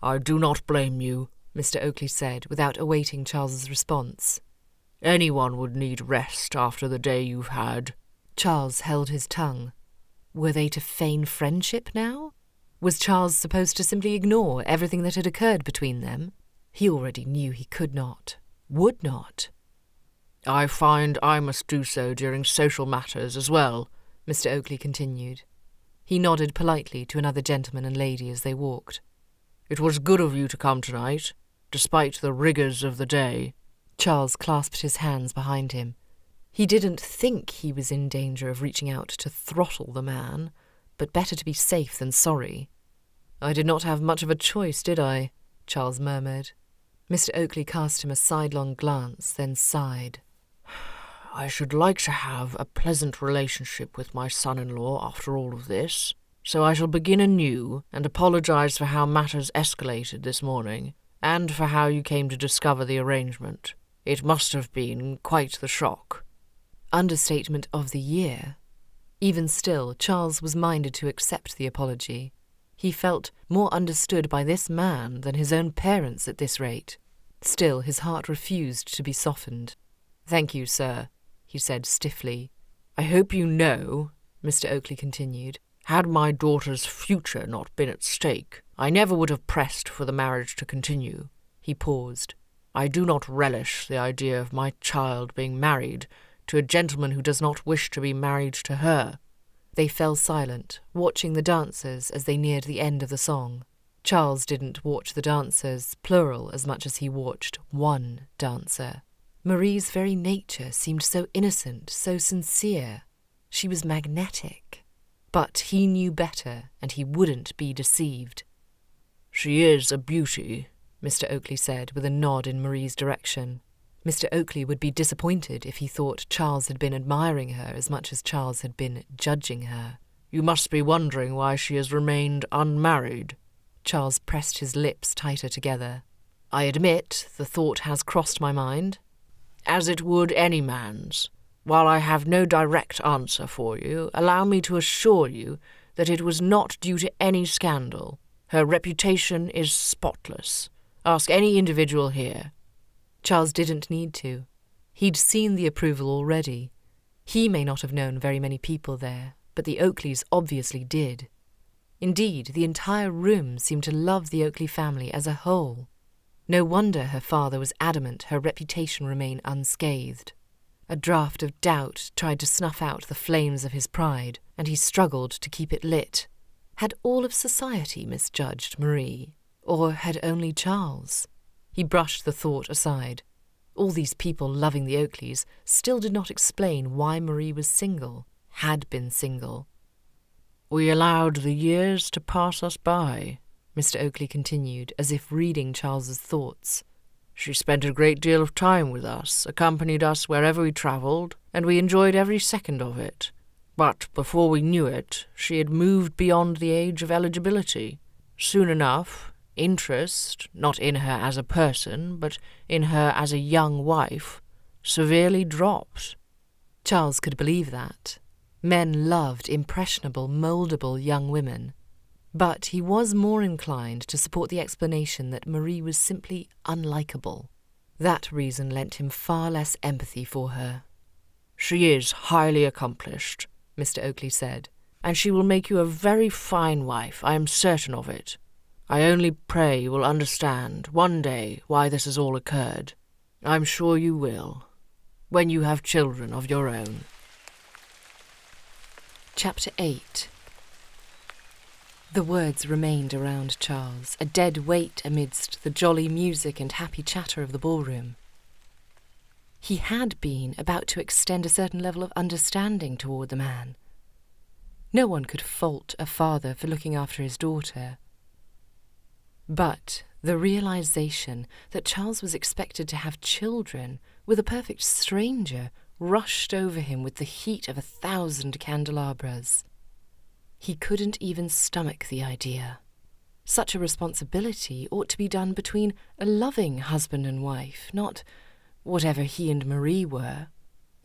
I do not blame you, Mr. Oakley said, without awaiting Charles's response. Anyone would need rest after the day you've had. Charles held his tongue. Were they to feign friendship now? Was Charles supposed to simply ignore everything that had occurred between them? He already knew he could not, would not. I find I must do so during social matters as well, Mr. Oakley continued. He nodded politely to another gentleman and lady as they walked. It was good of you to come tonight, despite the rigours of the day. Charles clasped his hands behind him. He didn't think he was in danger of reaching out to throttle the man, but better to be safe than sorry. I did not have much of a choice, did I? Charles murmured. Mr. Oakley cast him a sidelong glance, then sighed. I should like to have a pleasant relationship with my son-in-law after all of this, so I shall begin anew and apologise for how matters escalated this morning, and for how you came to discover the arrangement. It must have been quite the shock. Understatement of the year. Even still, Charles was minded to accept the apology. He felt more understood by this man than his own parents at this rate. Still, his heart refused to be softened. "Thank you, sir," he said stiffly. "I hope you know," Mr. Oakley continued, "had my daughter's future not been at stake, I never would have pressed for the marriage to continue." He paused. "I do not relish the idea of my child being married to a gentleman who does not wish to be married to her." They fell silent, watching the dancers as they neared the end of the song. Charles didn't watch the dancers, plural, as much as he watched one dancer. Marie's very nature seemed so innocent, so sincere. She was magnetic. But he knew better, and he wouldn't be deceived. "She is a beauty," Mr. Oakley said, with a nod in Marie's direction. Mr. Oakley would be disappointed if he thought Charles had been admiring her as much as Charles had been judging her. "You must be wondering why she has remained unmarried." Charles pressed his lips tighter together. "I admit the thought has crossed my mind." "As it would any man's. While I have no direct answer for you, allow me to assure you that it was not due to any scandal. Her reputation is spotless. Ask any individual here." Charles didn't need to. He'd seen the approval already. He may not have known very many people there, but the Oakleys obviously did. Indeed, the entire room seemed to love the Oakley family as a whole. No wonder her father was adamant her reputation remain unscathed. A draught of doubt tried to snuff out the flames of his pride, and he struggled to keep it lit. Had all of society misjudged Marie, or had only Charles? He brushed the thought aside. All these people loving the Oakleys still did not explain why Marie was single, had been single. "We allowed the years to pass us by," Mr. Oakley continued, as if reading Charles's thoughts. "She spent a great deal of time with us, accompanied us wherever we travelled, and we enjoyed every second of it. But before we knew it, she had moved beyond the age of eligibility. Soon enough, interest, not in her as a person, but in her as a young wife, severely dropped." Charles could believe that. Men loved impressionable, mouldable young women. But he was more inclined to support the explanation that Marie was simply unlikable. That reason lent him far less empathy for her. "She is highly accomplished," Mr. Oakley said, "and she will make you a very fine wife, I am certain of it. I only pray you will understand one day why this has all occurred. I'm sure you will, when you have children of your own." Chapter 8. The words remained around Charles, a dead weight amidst the jolly music and happy chatter of the ballroom. He had been about to extend a certain level of understanding toward the man. No one could fault a father for looking after his daughter. But the realization that Charles was expected to have children with a perfect stranger rushed over him with the heat of 1,000 candelabras. He couldn't even stomach the idea. Such a responsibility ought to be done between a loving husband and wife, not, whatever he and Marie were.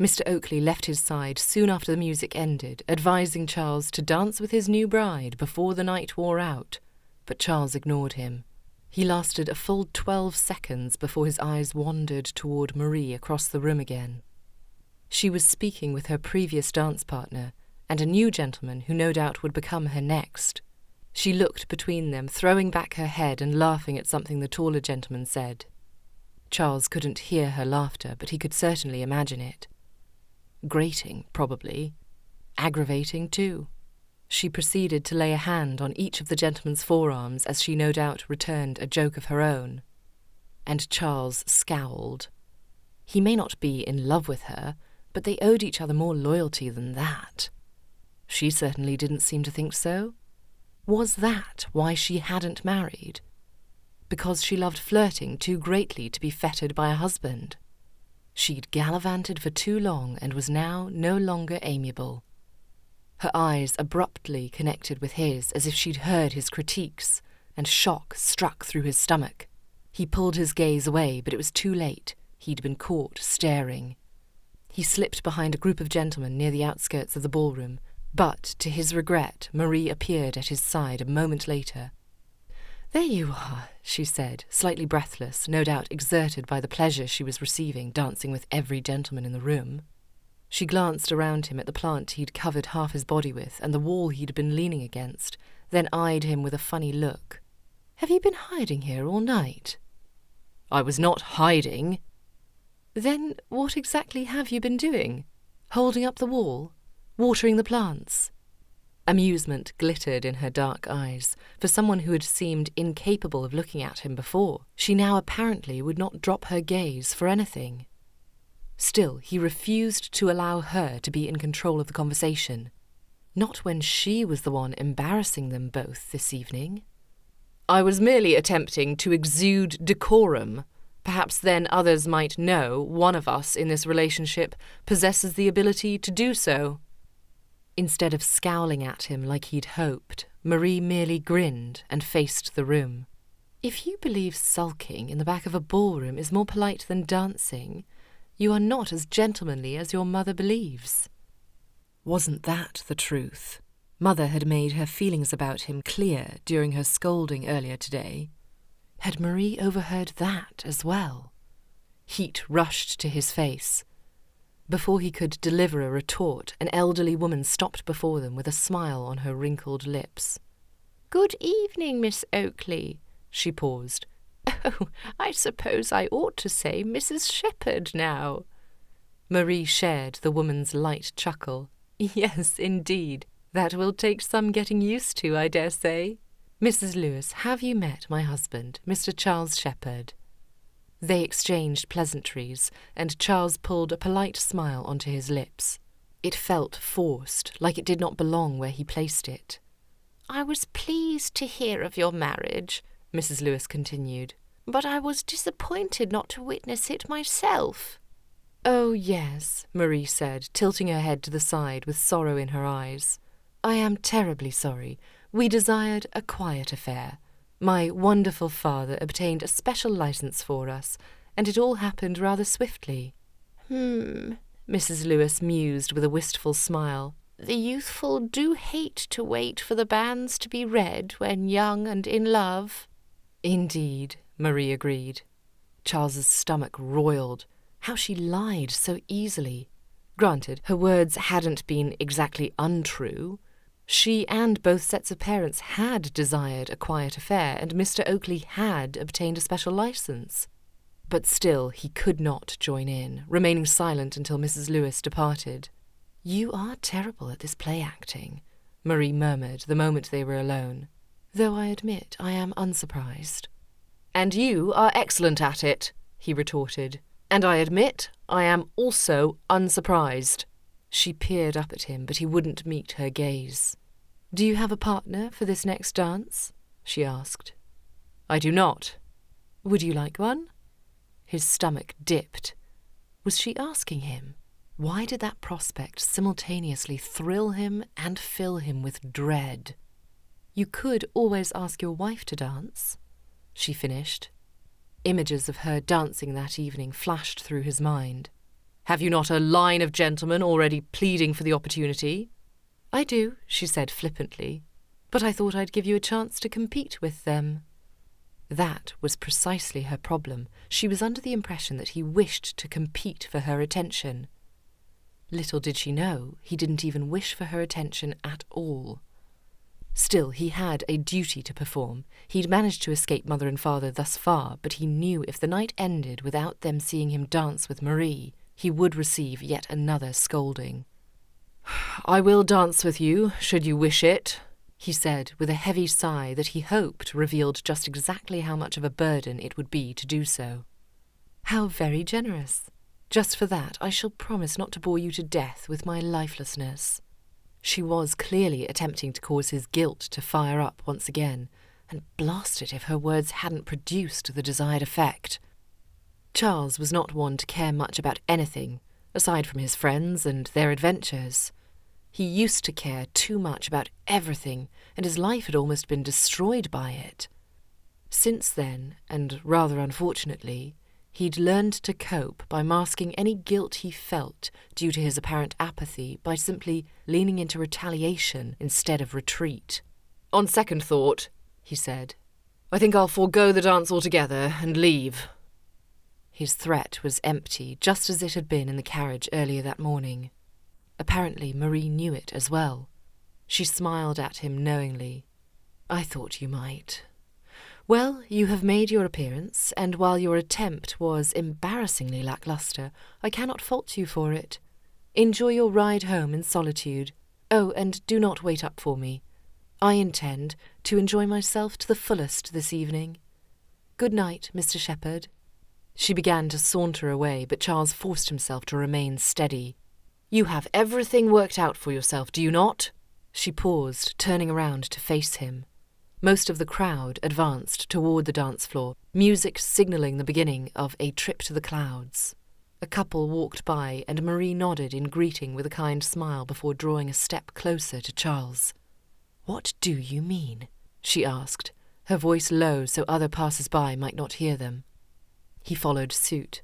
Mr. Oakley left his side soon after the music ended, advising Charles to dance with his new bride before the night wore out, but Charles ignored him. He lasted a full 12 seconds before his eyes wandered toward Marie across the room again. She was speaking with her previous dance partner, and a new gentleman who no doubt would become her next. She looked between them, throwing back her head and laughing at something the taller gentleman said. Charles couldn't hear her laughter, but he could certainly imagine it. Grating, probably. Aggravating, too. She proceeded to lay a hand on each of the gentleman's forearms as she no doubt returned a joke of her own. And Charles scowled. He may not be in love with her, but they owed each other more loyalty than that. She certainly didn't seem to think so. Was that why she hadn't married? Because she loved flirting too greatly to be fettered by a husband? She'd gallivanted for too long and was now no longer amiable. Her eyes abruptly connected with his as if she'd heard his critiques, and shock struck through his stomach. He pulled his gaze away, but it was too late. He'd been caught staring. He slipped behind a group of gentlemen near the outskirts of the ballroom, but, to his regret, Marie appeared at his side a moment later. "There you are," she said, slightly breathless, no doubt exerted by the pleasure she was receiving dancing with every gentleman in the room. She glanced around him at the plant he'd covered half his body with and the wall he'd been leaning against, then eyed him with a funny look. "Have you been hiding here all night?" "I was not hiding." "Then what exactly have you been doing? Holding up the wall? Watering the plants?" Amusement glittered in her dark eyes. For someone who had seemed incapable of looking at him before, she now apparently would not drop her gaze for anything. Still, he refused to allow her to be in control of the conversation. Not when she was the one embarrassing them both this evening. "I was merely attempting to exude decorum. Perhaps then others might know one of us in this relationship possesses the ability to do so." Instead of scowling at him like he'd hoped, Marie merely grinned and faced the room. "If you believe sulking in the back of a ballroom is more polite than dancing, you are not as gentlemanly as your mother believes." Wasn't that the truth? Mother had made her feelings about him clear during her scolding earlier today. Had Marie overheard that as well? Heat rushed to his face. Before he could deliver a retort, an elderly woman stopped before them with a smile on her wrinkled lips. "Good evening, Miss Oakley." She paused. "Oh, I suppose I ought to say Mrs. Shepherd now." Marie shared the woman's light chuckle. "Yes, indeed. That will take some getting used to, I dare say. Mrs. Lewis, have you met my husband, Mr. Charles Shepherd?" They exchanged pleasantries, and Charles pulled a polite smile onto his lips. It felt forced, like it did not belong where he placed it. "I was pleased to hear of your marriage," Mrs. Lewis continued, "but I was disappointed not to witness it myself." "Oh, yes," Marie said, tilting her head to the side with sorrow in her eyes. "I am terribly sorry. We desired a quiet affair. My wonderful father obtained a special license for us, and it all happened rather swiftly." Mrs. Lewis mused with a wistful smile. "The youthful do hate to wait for the banns to be read when young and in love." "Indeed," Marie agreed. Charles's stomach roiled. How she lied so easily. Granted, her words hadn't been exactly untrue. She and both sets of parents had desired a quiet affair, and Mr. Oakley had obtained a special license. But still he could not join in, remaining silent until Mrs. Lewis departed. "You are terrible at this play-acting," Marie murmured the moment they were alone, "though I admit I am unsurprised." "And you are excellent at it," he retorted, "and I admit I am also unsurprised." She peered up at him, but he wouldn't meet her gaze. "Do you have a partner for this next dance?" she asked. "I do not." "Would you like one?" His stomach dipped. Was she asking him? Why did that prospect simultaneously thrill him and fill him with dread? "You could always ask your wife to dance," she finished. Images of her dancing that evening flashed through his mind. "Have you not a line of gentlemen already pleading for the opportunity?" "I do," she said flippantly, "but I thought I'd give you a chance to compete with them." That was precisely her problem. She was under the impression that he wished to compete for her attention. Little did she know, he didn't even wish for her attention at all. Still, he had a duty to perform. He'd managed to escape mother and father thus far, but he knew if the night ended without them seeing him dance with Marie, he would receive yet another scolding. "I will dance with you, should you wish it," he said with a heavy sigh that he hoped revealed just exactly how much of a burden it would be to do so. "How very generous. Just for that, I shall promise not to bore you to death with my lifelessness." She was clearly attempting to cause his guilt to fire up once again, and blast it if her words hadn't produced the desired effect. Charles was not one to care much about anything, aside from his friends and their adventures. He used to care too much about everything, and his life had almost been destroyed by it. Since then, and rather unfortunately, he'd learned to cope by masking any guilt he felt due to his apparent apathy by simply leaning into retaliation instead of retreat. "On second thought," he said, "I think I'll forego the dance altogether and leave." His threat was empty, just as it had been in the carriage earlier that morning. Apparently Marie knew it as well. She smiled at him knowingly. "I thought you might. Well, you have made your appearance, and while your attempt was embarrassingly lacklustre, I cannot fault you for it. Enjoy your ride home in solitude. Oh, and do not wait up for me. I intend to enjoy myself to the fullest this evening. Good night, Mr. Shepherd." She began to saunter away, but Charles forced himself to remain steady. "You have everything worked out for yourself, do you not?" She paused, turning around to face him. Most of the crowd advanced toward the dance floor, music signalling the beginning of A Trip to the Clouds. A couple walked by, and Marie nodded in greeting with a kind smile before drawing a step closer to Charles. "What do you mean?" she asked, her voice low so other passers-by might not hear them. He followed suit.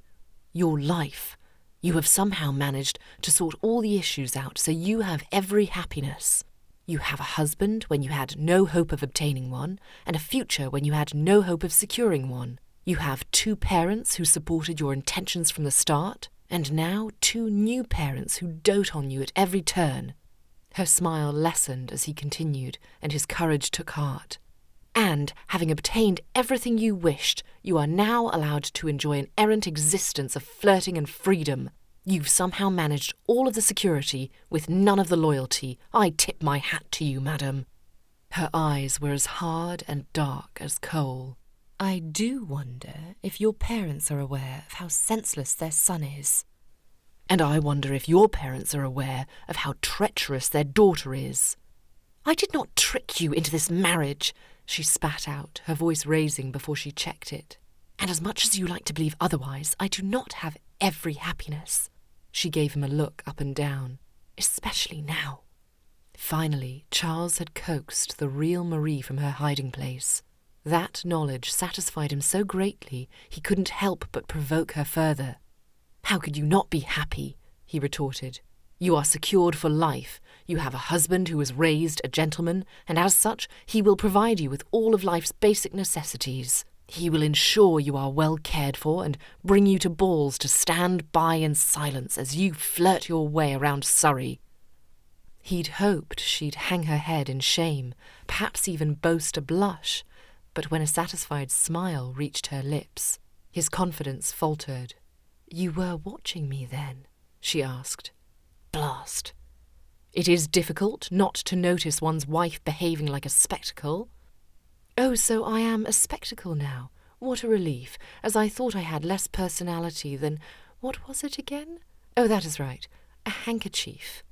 "Your life. You have somehow managed to sort all the issues out so you have every happiness. You have a husband when you had no hope of obtaining one, and a future when you had no hope of securing one. You have 2 parents who supported your intentions from the start, and now 2 new parents who dote on you at every turn." Her smile lessened as he continued, and his courage took heart. "And, having obtained everything you wished, you are now allowed to enjoy an errant existence of flirting and freedom. You've somehow managed all of the security with none of the loyalty. I tip my hat to you, madam." Her eyes were as hard and dark as coal. "I do wonder if your parents are aware of how senseless their son is." "And I wonder if your parents are aware of how treacherous their daughter is." "I did not trick you into this marriage," she spat out, her voice raising before she checked it. "And as much as you like to believe otherwise, I do not have every happiness." She gave him a look up and down. "Especially now." Finally, Charles had coaxed the real Marie from her hiding place. That knowledge satisfied him so greatly he couldn't help but provoke her further. "How could you not be happy?" he retorted. "You are secured for life. You have a husband who was raised a gentleman, and as such he will provide you with all of life's basic necessities. He will ensure you are well cared for and bring you to balls to stand by in silence as you flirt your way around Surrey." He'd hoped she'd hang her head in shame, perhaps even boast a blush, but when a satisfied smile reached her lips, his confidence faltered. "You were watching me then?" she asked. Blast. It is difficult not to notice one's wife behaving like a spectacle. "Oh, so I am a spectacle now. What a relief, as I thought I had less personality than— what was it again? Oh, that is right, a handkerchief."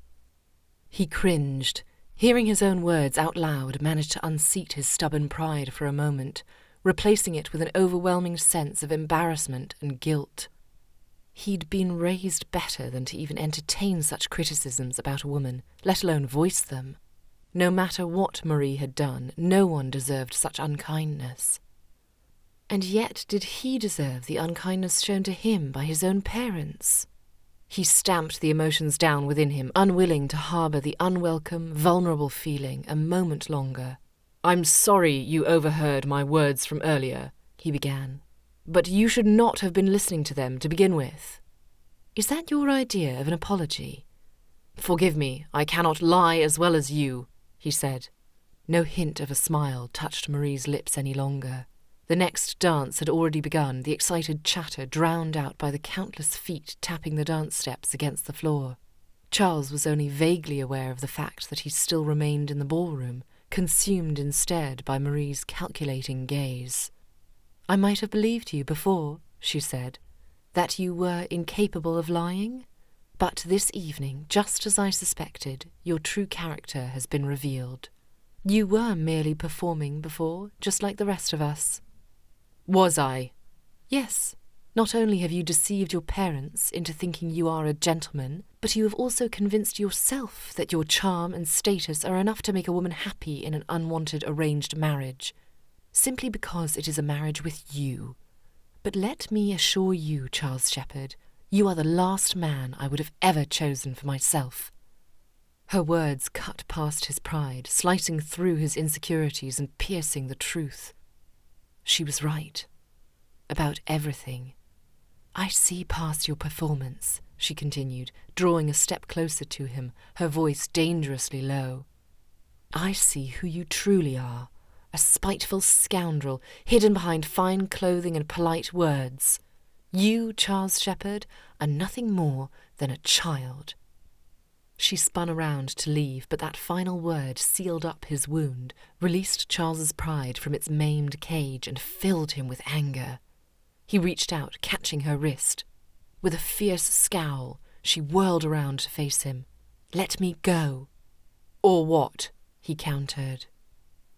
He cringed. Hearing his own words out loud managed to unseat his stubborn pride for a moment, replacing it with an overwhelming sense of embarrassment and guilt. He'd been raised better than to even entertain such criticisms about a woman, let alone voice them. No matter what Marie had done, no one deserved such unkindness. And yet did he deserve the unkindness shown to him by his own parents? He stamped the emotions down within him, unwilling to harbour the unwelcome, vulnerable feeling a moment longer. "I'm sorry you overheard my words from earlier," he began. "But you should not have been listening to them to begin with." Is that your idea of an apology? "Forgive me, I cannot lie as well as you," he said. No hint of a smile touched Marie's lips any longer. The next dance had already begun, the excited chatter drowned out by the countless feet tapping the dance steps against the floor. Charles was only vaguely aware of the fact that he still remained in the ballroom, consumed instead by Marie's calculating gaze. "I might have believed you before," she said, "that you were incapable of lying. But this evening, just as I suspected, your true character has been revealed. You were merely performing before, just like the rest of us." "Was I?" "Yes. Not only have you deceived your parents into thinking you are a gentleman, but you have also convinced yourself that your charm and status are enough to make a woman happy in an unwanted arranged marriage, simply because it is a marriage with you. But let me assure you, Charles Shepherd, you are the last man I would have ever chosen for myself." Her words cut past his pride, slicing through his insecurities and piercing the truth. She was right. About everything. "I see past your performance," she continued, drawing a step closer to him, her voice dangerously low. "I see who you truly are, a spiteful scoundrel, hidden behind fine clothing and polite words. You, Charles Shepherd, are nothing more than a child." She spun around to leave, but that final word sealed up his wound, released Charles's pride from its maimed cage, and filled him with anger. He reached out, catching her wrist. With a fierce scowl, she whirled around to face him. "Let me go." "Or what?" he countered.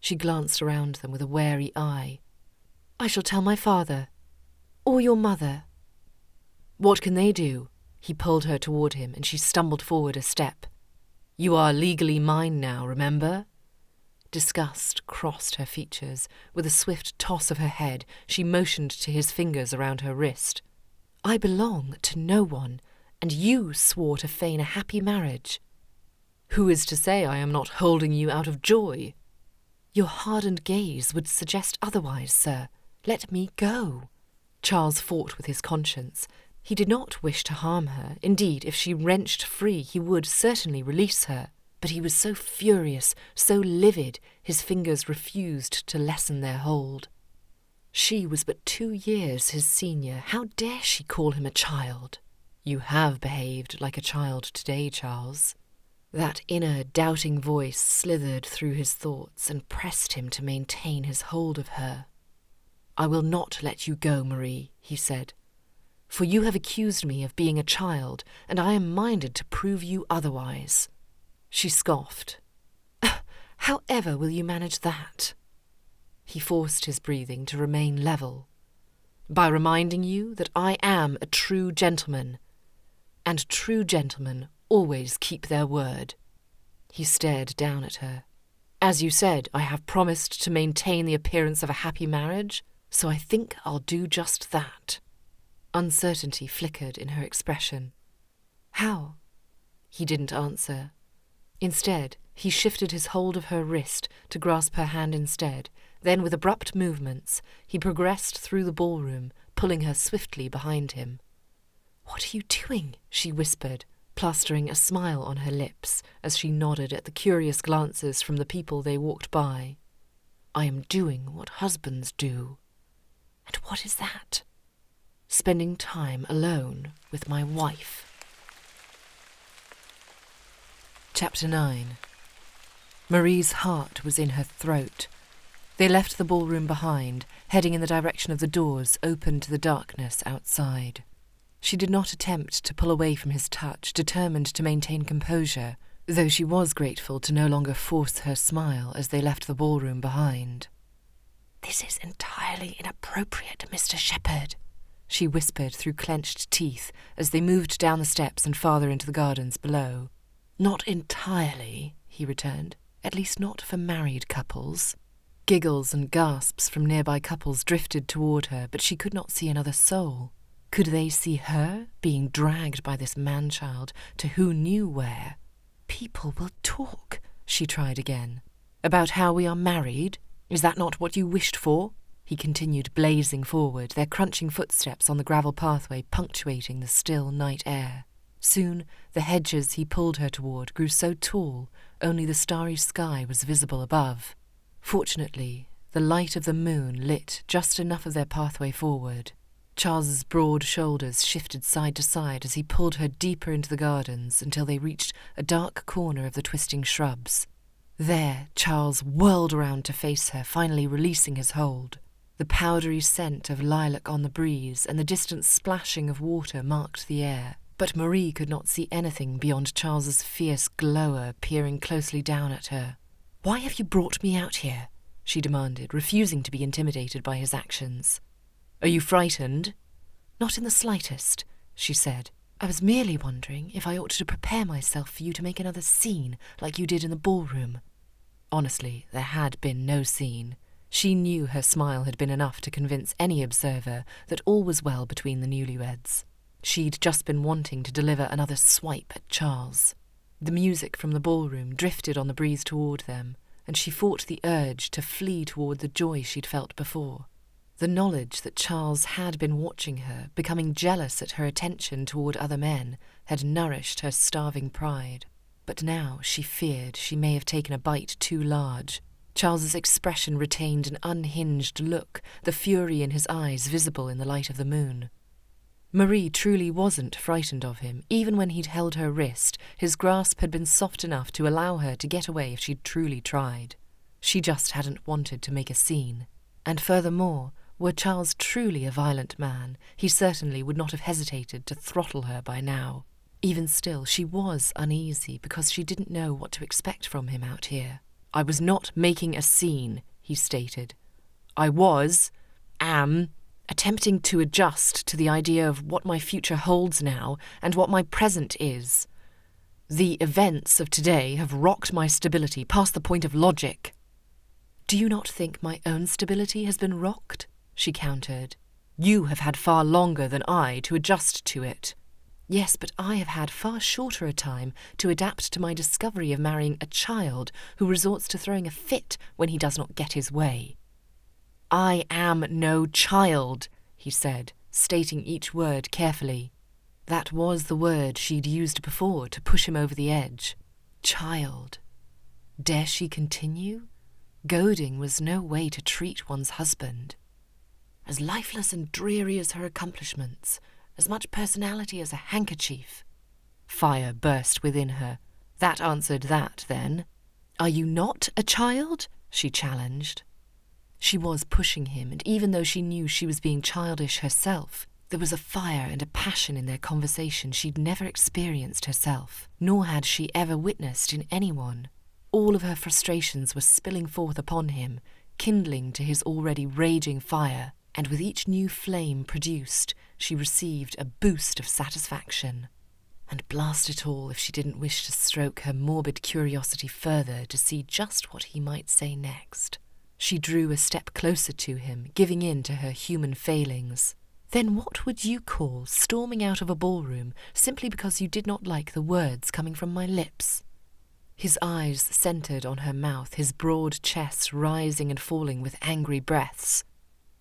She glanced around them with a wary eye. "I shall tell my father. Or your mother." "What can they do?" He pulled her toward him, and she stumbled forward a step. "You are legally mine now, remember?" Disgust crossed her features. With a swift toss of her head, she motioned to his fingers around her wrist. "I belong to no one, and you swore to feign a happy marriage." "Who is to say I am not holding you out of joy?" "Your hardened gaze would suggest otherwise, sir. Let me go." Charles fought with his conscience. He did not wish to harm her. Indeed, if she wrenched free, he would certainly release her. But he was so furious, so livid, his fingers refused to lessen their hold. She was but 2 years his senior. How dare she call him a child? "You have behaved like a child today, Charles." That inner, doubting voice slithered through his thoughts and pressed him to maintain his hold of her. "I will not let you go, Marie," he said. "For you have accused me of being a child, and I am minded to prove you otherwise." She scoffed. "However will you manage that?" He forced his breathing to remain level. "By reminding you that I am a true gentleman, and true gentlemen always keep their word." He stared down at her. "As you said, I have promised to maintain the appearance of a happy marriage, so I think I'll do just that." Uncertainty flickered in her expression. "How?" He didn't answer. Instead, he shifted his hold of her wrist to grasp her hand instead. Then, with abrupt movements, he progressed through the ballroom, pulling her swiftly behind him. "What are you doing?" she whispered, plastering a smile on her lips as she nodded at the curious glances from the people they walked by. "I am doing what husbands do." "And what is that?" "Spending time alone with my wife." Chapter 9. Marie's heart was in her throat. They left the ballroom behind, heading in the direction of the doors open to the darkness outside. She did not attempt to pull away from his touch, determined to maintain composure, though she was grateful to no longer force her smile as they left the ballroom behind. "This is entirely inappropriate, Mr. Shepherd," she whispered through clenched teeth as they moved down the steps and farther into the gardens below. "Not entirely," he returned. "At least not for married couples." Giggles and gasps from nearby couples drifted toward her, but she could not see another soul. Could they see her being dragged by this man-child to who knew where? "People will talk," she tried again. "About how we are married? Is that not what you wished for?" He continued blazing forward, their crunching footsteps on the gravel pathway punctuating the still night air. Soon the hedges he pulled her toward grew so tall, only the starry sky was visible above. Fortunately, the light of the moon lit just enough of their pathway forward. Charles's broad shoulders shifted side to side as he pulled her deeper into the gardens until they reached a dark corner of the twisting shrubs. There, Charles whirled around to face her, finally releasing his hold. The powdery scent of lilac on the breeze and the distant splashing of water marked the air, but Marie could not see anything beyond Charles's fierce glower peering closely down at her. "Why have you brought me out here?" she demanded, refusing to be intimidated by his actions. "Are you frightened?" "Not in the slightest," she said. "I was merely wondering if I ought to prepare myself for you to make another scene like you did in the ballroom." Honestly, there had been no scene. She knew her smile had been enough to convince any observer that all was well between the newlyweds. She'd just been wanting to deliver another swipe at Charles. The music from the ballroom drifted on the breeze toward them, and she fought the urge to flee toward the joy she'd felt before. The knowledge that Charles had been watching her, becoming jealous at her attention toward other men, had nourished her starving pride. But now she feared she may have taken a bite too large. Charles's expression retained an unhinged look, the fury in his eyes visible in the light of the moon. Marie truly wasn't frightened of him. Even when he'd held her wrist, his grasp had been soft enough to allow her to get away if she'd truly tried. She just hadn't wanted to make a scene. And furthermore, were Charles truly a violent man, he certainly would not have hesitated to throttle her by now. Even still, she was uneasy because she didn't know what to expect from him out here. "I was not making a scene," he stated. "I am attempting to adjust to the idea of what my future holds now and what my present is. The events of today have rocked my stability past the point of logic." "Do you not think my own stability has been rocked?" she countered. "You have had far longer than I to adjust to it." "Yes, but I have had far shorter a time to adapt to my discovery of marrying a child who resorts to throwing a fit when he does not get his way." "I am no child," he said, stating each word carefully. That was the word she'd used before to push him over the edge. Child. Dare she continue? Goading was no way to treat one's husband. As lifeless and dreary as her accomplishments, as much personality as a handkerchief. Fire burst within her. That answered that, then. "Are you not a child?" she challenged. She was pushing him, and even though she knew she was being childish herself, there was a fire and a passion in their conversation she'd never experienced herself, nor had she ever witnessed in anyone. All of her frustrations were spilling forth upon him, kindling to his already raging fire, and with each new flame produced, she received a boost of satisfaction. And blast it all if she didn't wish to stroke her morbid curiosity further to see just what he might say next. She drew a step closer to him, giving in to her human failings. "Then what would you call storming out of a ballroom simply because you did not like the words coming from my lips?" His eyes centered on her mouth, his broad chest rising and falling with angry breaths.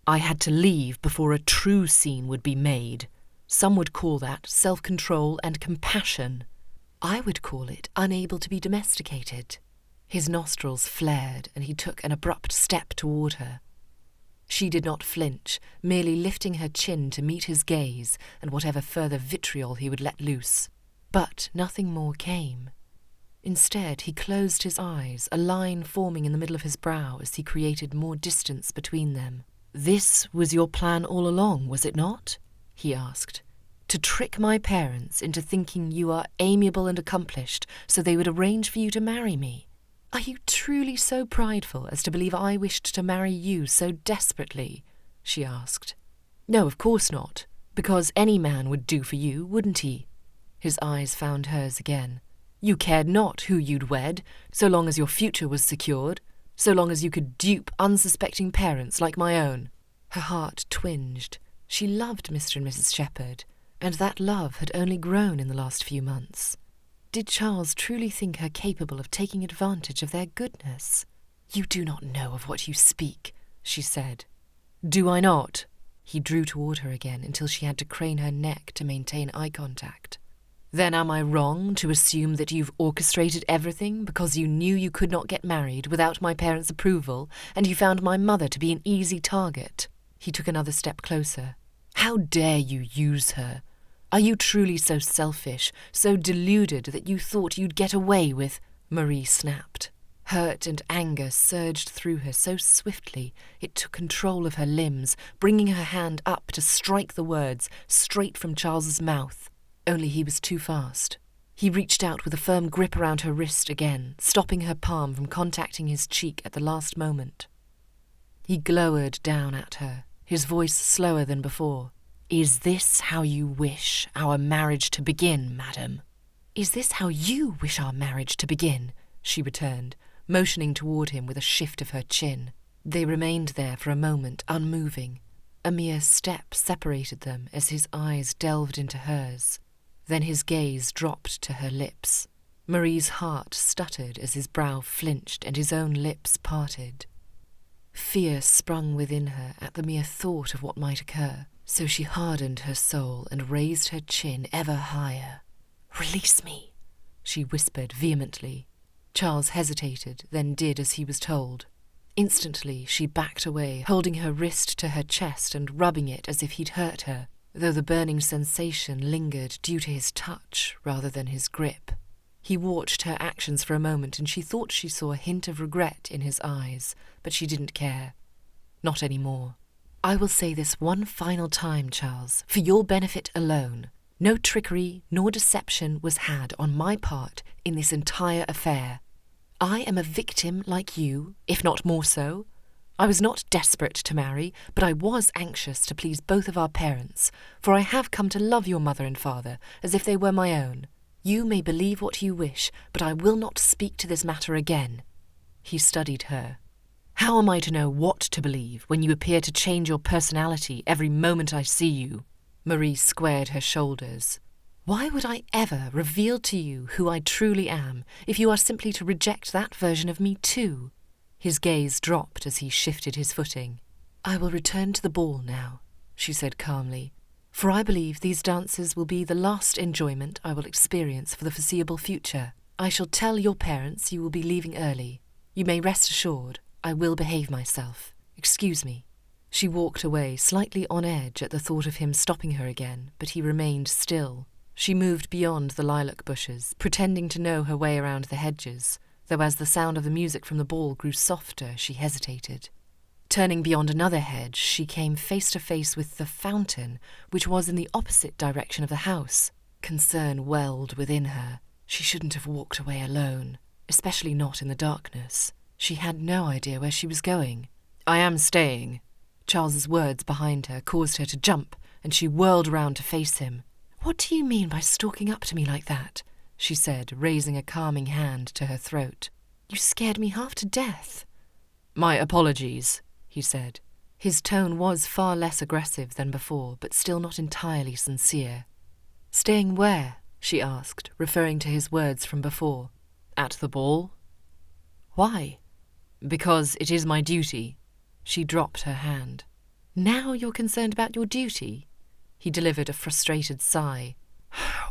"I had to leave before a true scene would be made. Some would call that self-control and compassion. I would call it unable to be domesticated." His nostrils flared, and he took an abrupt step toward her. She did not flinch, merely lifting her chin to meet his gaze and whatever further vitriol he would let loose. But nothing more came. Instead, he closed his eyes, a line forming in the middle of his brow as he created more distance between them. "This was your plan all along, was it not?" he asked. "To trick my parents into thinking you are amiable and accomplished so they would arrange for you to marry me? Are you truly so prideful as to believe I wished to marry you so desperately?" she asked. "No, of course not, because any man would do for you, wouldn't he?" His eyes found hers again. "You cared not who you'd wed, so long as your future was secured. so long as you could dupe unsuspecting parents like my own. Her heart twinged. She loved Mr. and Mrs. Shepherd, and that love had only grown in the last few months. Did Charles truly think her capable of taking advantage of their goodness? "You do not know of what you speak," she said. "Do I not?" He drew toward her again until she had to crane her neck to maintain eye contact. "Then am I wrong to assume that you've orchestrated everything because you knew you could not get married without my parents' approval, and you found my mother to be an easy target?" He took another step closer. "How dare you use her? Are you truly so selfish, so deluded that you thought you'd get away with—" Marie snapped. Hurt and anger surged through her so swiftly it took control of her limbs, bringing her hand up to strike the words straight from Charles's mouth. Only he was too fast. He reached out with a firm grip around her wrist again, stopping her palm from contacting his cheek at the last moment. He glowered down at her, his voice slower than before. "Is this how you wish our marriage to begin, madam?" "Is this how you wish our marriage to begin?" she returned, motioning toward him with a shift of her chin. They remained there for a moment, unmoving. A mere step separated them as his eyes delved into hers. Then his gaze dropped to her lips. Marie's heart stuttered as his brow flinched and his own lips parted. Fear sprung within her at the mere thought of what might occur, so she hardened her soul and raised her chin ever higher. "Release me," she whispered vehemently. Charles hesitated, then did as he was told. Instantly she backed away, holding her wrist to her chest and rubbing it as if he'd hurt her, though the burning sensation lingered due to his touch rather than his grip. He watched her actions for a moment and she thought she saw a hint of regret in his eyes, but she didn't care. Not anymore. "I will say this one final time, Charles, for your benefit alone. No trickery nor deception was had on my part in this entire affair. I am a victim like you, if not more so. I was not desperate to marry, but I was anxious to please both of our parents, for I have come to love your mother and father as if they were my own. You may believe what you wish, but I will not speak to this matter again." He studied her. "How am I to know what to believe when you appear to change your personality every moment I see you?" Marie squared her shoulders. "Why would I ever reveal to you who I truly am if you are simply to reject that version of me too?" His gaze dropped as he shifted his footing. "I will return to the ball now," she said calmly, "for I believe these dances will be the last enjoyment I will experience for the foreseeable future. I shall tell your parents you will be leaving early. You may rest assured I will behave myself. Excuse me." She walked away, slightly on edge at the thought of him stopping her again, but he remained still. She moved beyond the lilac bushes, pretending to know her way around the hedges, though as the sound of the music from the ball grew softer, she hesitated. Turning beyond another hedge, she came face to face with the fountain, which was in the opposite direction of the house. Concern welled within her. She shouldn't have walked away alone, especially not in the darkness. She had no idea where she was going. "I am staying." Charles's words behind her caused her to jump, and she whirled round to face him. "What do you mean by stalking up to me like that?" she said, raising a calming hand to her throat. "You scared me half to death." "My apologies," he said. His tone was far less aggressive than before, but still not entirely sincere. "Staying where?" she asked, referring to his words from before. "At the ball." "Why?" "Because it is my duty." She dropped her hand. "Now you're concerned about your duty?" He delivered a frustrated sigh.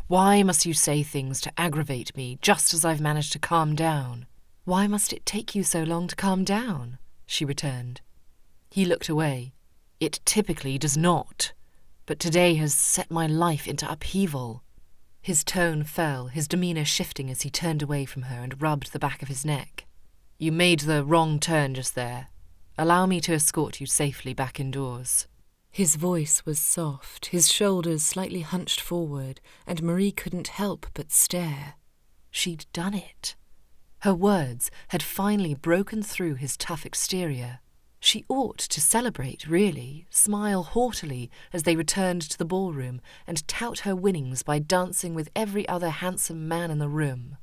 "Why must you say things to aggravate me just as I've managed to calm down?" "Why must it take you so long to calm down?" she returned. He looked away. "It typically does not, but today has set my life into upheaval." His tone fell, his demeanour shifting as he turned away from her and rubbed the back of his neck. "You made the wrong turn just there. Allow me to escort you safely back indoors." His voice was soft, his shoulders slightly hunched forward, and Marie couldn't help but stare. She'd done it. Her words had finally broken through his tough exterior. She ought to celebrate, really, smile haughtily as they returned to the ballroom, and tout her winnings by dancing with every other handsome man in the room.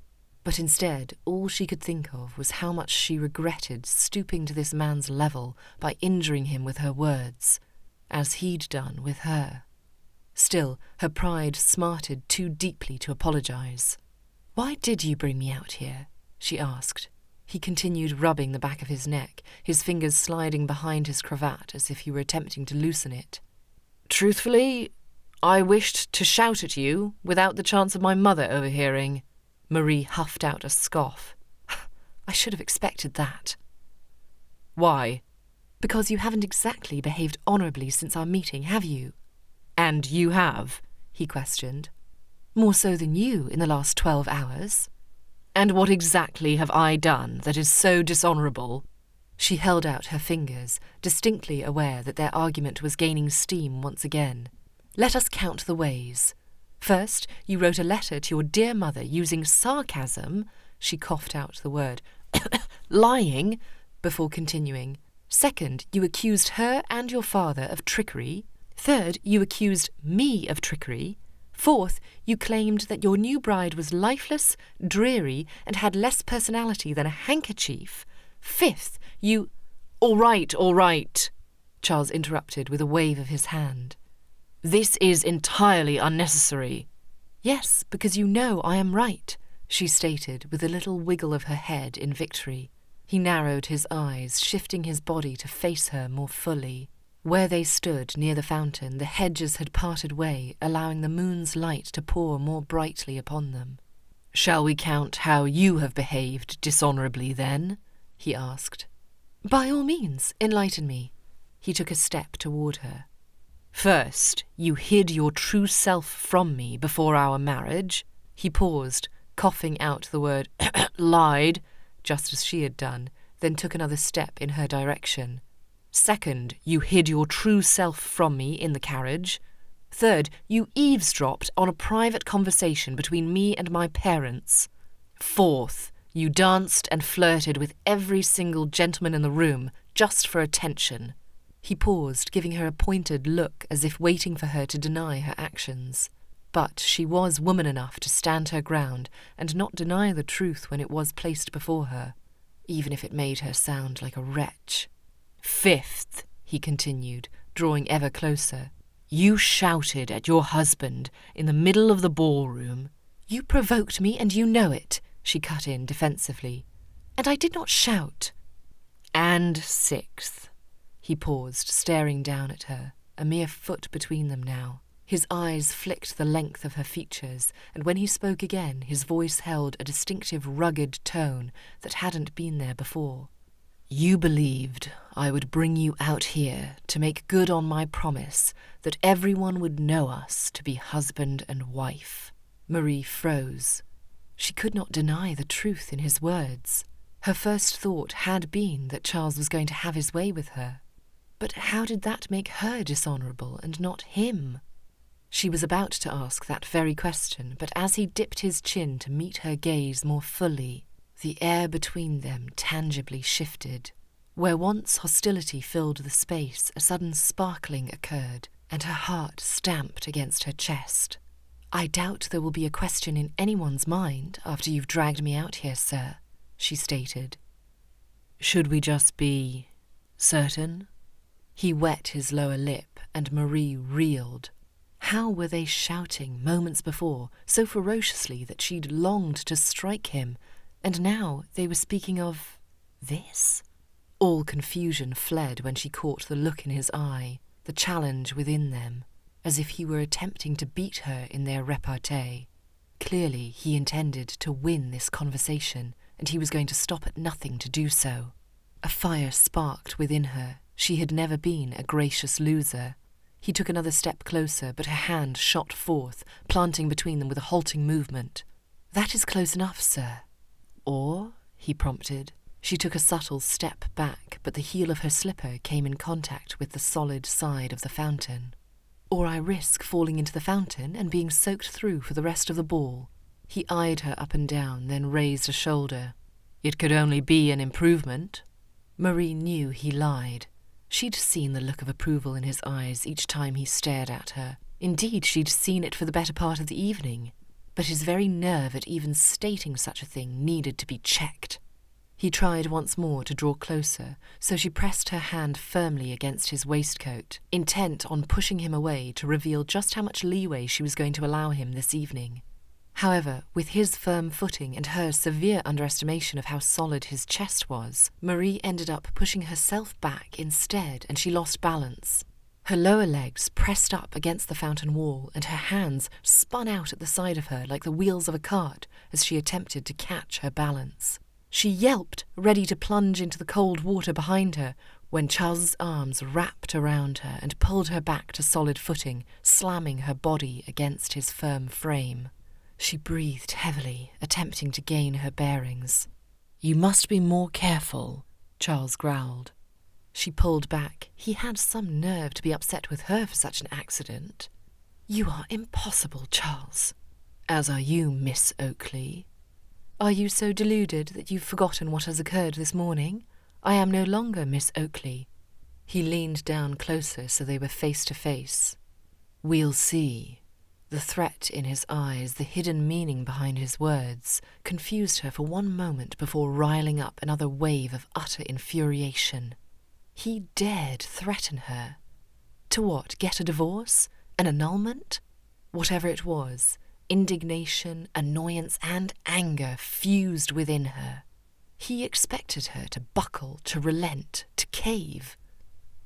But instead, all she could think of was how much she regretted stooping to this man's level by injuring him with her words, as he'd done with her. Still, her pride smarted too deeply to apologize. "Why did you bring me out here?" she asked. He continued rubbing the back of his neck, his fingers sliding behind his cravat as if he were attempting to loosen it. "Truthfully, I wished to shout at you without the chance of my mother overhearing." Marie huffed out a scoff. "I should have expected that." "Why?" "Because you haven't exactly behaved honourably since our meeting, have you?" "And you have?" he questioned. "More so than you in the last 12 hours. "And what exactly have I done that is so dishonourable?" She held out her fingers, distinctly aware that their argument was gaining steam once again. "Let us count the ways. First, you wrote a letter to your dear mother using sarcasm," she coughed out the word, "lying," before continuing. "Second, you accused her and your father of trickery. Third, you accused me of trickery. Fourth, you claimed that your new bride was lifeless, dreary, and had less personality than a handkerchief. Fifth, you—" All right, Charles interrupted with a wave of his hand. "This is entirely unnecessary." "Yes, because you know I am right," she stated with a little wiggle of her head in victory. He narrowed his eyes, shifting his body to face her more fully. Where they stood near the fountain, the hedges had parted way, allowing the moon's light to pour more brightly upon them. "Shall we count how you have behaved dishonourably, then?" he asked. "By all means, enlighten me." He took a step toward her. "First, you hid your true self from me before our marriage." He paused, coughing out the word lied, just as she had done, then took another step in her direction. "Second, you hid your true self from me in the carriage. Third, you eavesdropped on a private conversation between me and my parents. Fourth, you danced and flirted with every single gentleman in the room just for attention." He paused, giving her a pointed look as if waiting for her to deny her actions. But she was woman enough to stand her ground and not deny the truth when it was placed before her, even if it made her sound like a wretch. "Fifth," he continued, drawing ever closer, "you shouted at your husband in the middle of the ballroom." "You provoked me, and you know it," she cut in defensively. "And I did not shout." "And sixth." He paused, staring down at her, a mere foot between them now. His eyes flicked the length of her features, and when he spoke again, his voice held a distinctive rugged tone that hadn't been there before. "You believed I would bring you out here to make good on my promise that everyone would know us to be husband and wife." Marie froze. She could not deny the truth in his words. Her first thought had been that Charles was going to have his way with her. But how did that make her dishonourable and not him? She was about to ask that very question, but as he dipped his chin to meet her gaze more fully, the air between them tangibly shifted. Where once hostility filled the space, a sudden sparkling occurred, and her heart stamped against her chest. "I doubt there will be a question in anyone's mind after you've dragged me out here, sir," she stated. "Should we just be certain?" He wet his lower lip, and Marie reeled. How were they shouting moments before, so ferociously that she'd longed to strike him, and now they were speaking of this? All confusion fled when she caught the look in his eye, the challenge within them, as if he were attempting to beat her in their repartee. Clearly he intended to win this conversation, and he was going to stop at nothing to do so. A fire sparked within her. She had never been a gracious loser. He took another step closer, but her hand shot forth, planting between them with a halting movement. "That is close enough, sir." "Or?" he prompted. She took a subtle step back, but the heel of her slipper came in contact with the solid side of the fountain. "Or I risk falling into the fountain and being soaked through for the rest of the ball." He eyed her up and down, then raised a shoulder. "It could only be an improvement." Marie knew he lied. She'd seen the look of approval in his eyes each time he stared at her. Indeed, she'd seen it for the better part of the evening. but his very nerve at even stating such a thing needed to be checked. He tried once more to draw closer, so she pressed her hand firmly against his waistcoat, intent on pushing him away to reveal just how much leeway she was going to allow him this evening. However, with his firm footing and her severe underestimation of how solid his chest was, Marie ended up pushing herself back instead, and she lost balance. Her lower legs pressed up against the fountain wall, and her hands spun out at the side of her like the wheels of a cart as she attempted to catch her balance. She yelped, ready to plunge into the cold water behind her, when Charles's arms wrapped around her and pulled her back to solid footing, slamming her body against his firm frame. She breathed heavily, attempting to gain her bearings. "You must be more careful," Charles growled. She pulled back. He had some nerve to be upset with her for such an accident. "You are impossible, Charles." "As are you, Miss Oakley." "Are you so deluded that you've forgotten what has occurred this morning? I am no longer Miss Oakley." He leaned down closer so they were face to face. "We'll see." The threat in his eyes, the hidden meaning behind his words, confused her for one moment before riling up another wave of utter infuriation. He dared threaten her. To what? Get a divorce? An annulment? Whatever it was, indignation, annoyance, and anger fused within her. He expected her to buckle, to relent, to cave.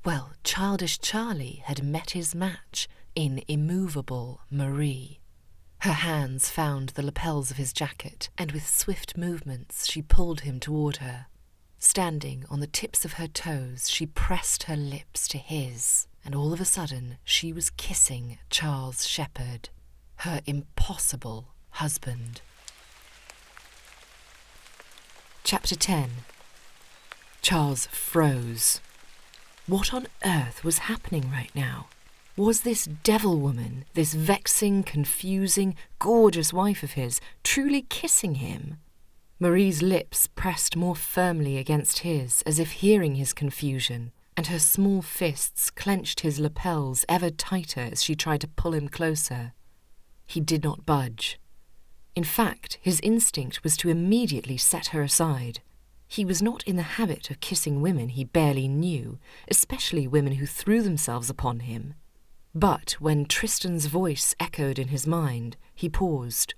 Well, childish Charlie had met his match in immovable Marie. Her hands found the lapels of his jacket, and with swift movements she pulled him toward her. Standing on the tips of her toes, she pressed her lips to his, and all of a sudden she was kissing Charles Shepherd, her impossible husband. Chapter 10. Charles froze. What on earth was happening right now? Was this devil woman, this vexing, confusing, gorgeous wife of his, truly kissing him? Marie's lips pressed more firmly against his, as if hearing his confusion, and her small fists clenched his lapels ever tighter as she tried to pull him closer. He did not budge. In fact, his instinct was to immediately set her aside. He was not in the habit of kissing women he barely knew, especially women who threw themselves upon him. But when Tristan's voice echoed in his mind, he paused.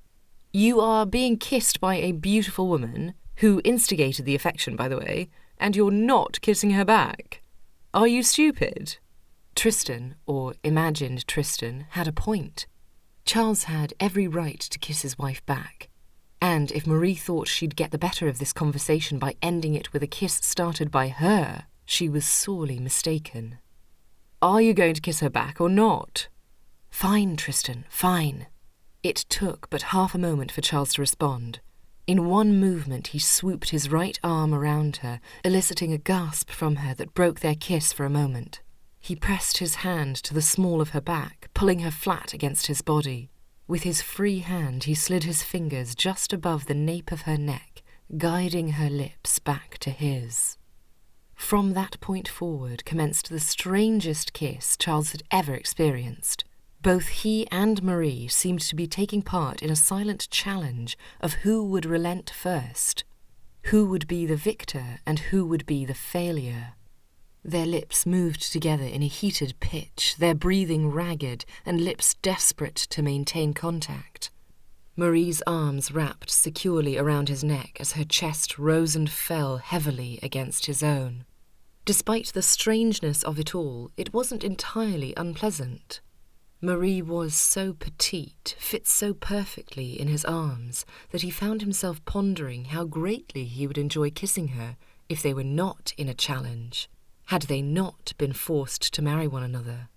"You are being kissed by a beautiful woman, who instigated the affection, by the way, and you're not kissing her back. Are you stupid?" Tristan, or imagined Tristan, had a point. Charles had every right to kiss his wife back. And if Marie thought she'd get the better of this conversation by ending it with a kiss started by her, she was sorely mistaken. "Are you going to kiss her back or not?" "Fine, Tristan, fine." It took but half a moment for Charles to respond. In one movement he swooped his right arm around her, eliciting a gasp from her that broke their kiss for a moment. He pressed his hand to the small of her back, pulling her flat against his body. With his free hand he slid his fingers just above the nape of her neck, guiding her lips back to his. From that point forward commenced the strangest kiss Charles had ever experienced. Both he and Marie seemed to be taking part in a silent challenge of who would relent first, who would be the victor and who would be the failure. Their lips moved together in a heated pitch, their breathing ragged and lips desperate to maintain contact. Marie's arms wrapped securely around his neck as her chest rose and fell heavily against his own. Despite the strangeness of it all, it wasn't entirely unpleasant. Marie was so petite, fit so perfectly in his arms, that he found himself pondering how greatly he would enjoy kissing her if they were not in a challenge, had they not been forced to marry one another.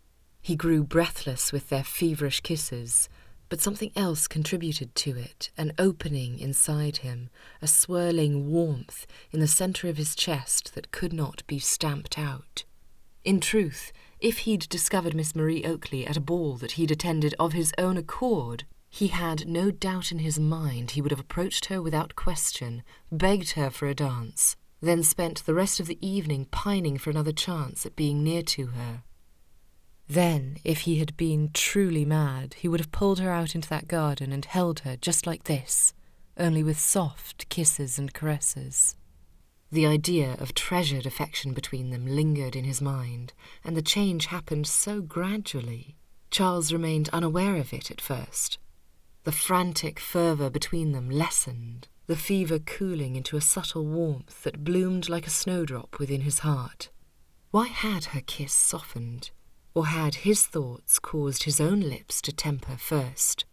He grew breathless with their feverish kisses, but something else contributed to it, an opening inside him, a swirling warmth in the centre of his chest that could not be stamped out. In truth, if he'd discovered Miss Marie Oakley at a ball that he'd attended of his own accord, he had no doubt in his mind he would have approached her without question, begged her for a dance, then spent the rest of the evening pining for another chance at being near to her. Then, if he had been truly mad, he would have pulled her out into that garden and held her just like this, only with soft kisses and caresses. The idea of treasured affection between them lingered in his mind, and the change happened so gradually. Charles remained unaware of it at first. The frantic fervour between them lessened, the fever cooling into a subtle warmth that bloomed like a snowdrop within his heart. Why had her kiss softened? Or had his thoughts caused his own lips to temper first?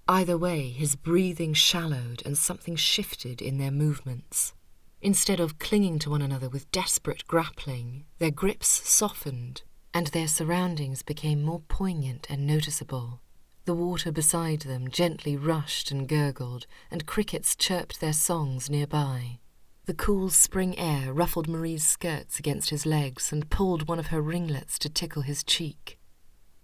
Either way, his breathing shallowed and something shifted in their movements. Instead of clinging to one another with desperate grappling, their grips softened, and their surroundings became more poignant and noticeable. The water beside them gently rushed and gurgled, and crickets chirped their songs nearby. The cool spring air ruffled Marie's skirts against his legs and pulled one of her ringlets to tickle his cheek.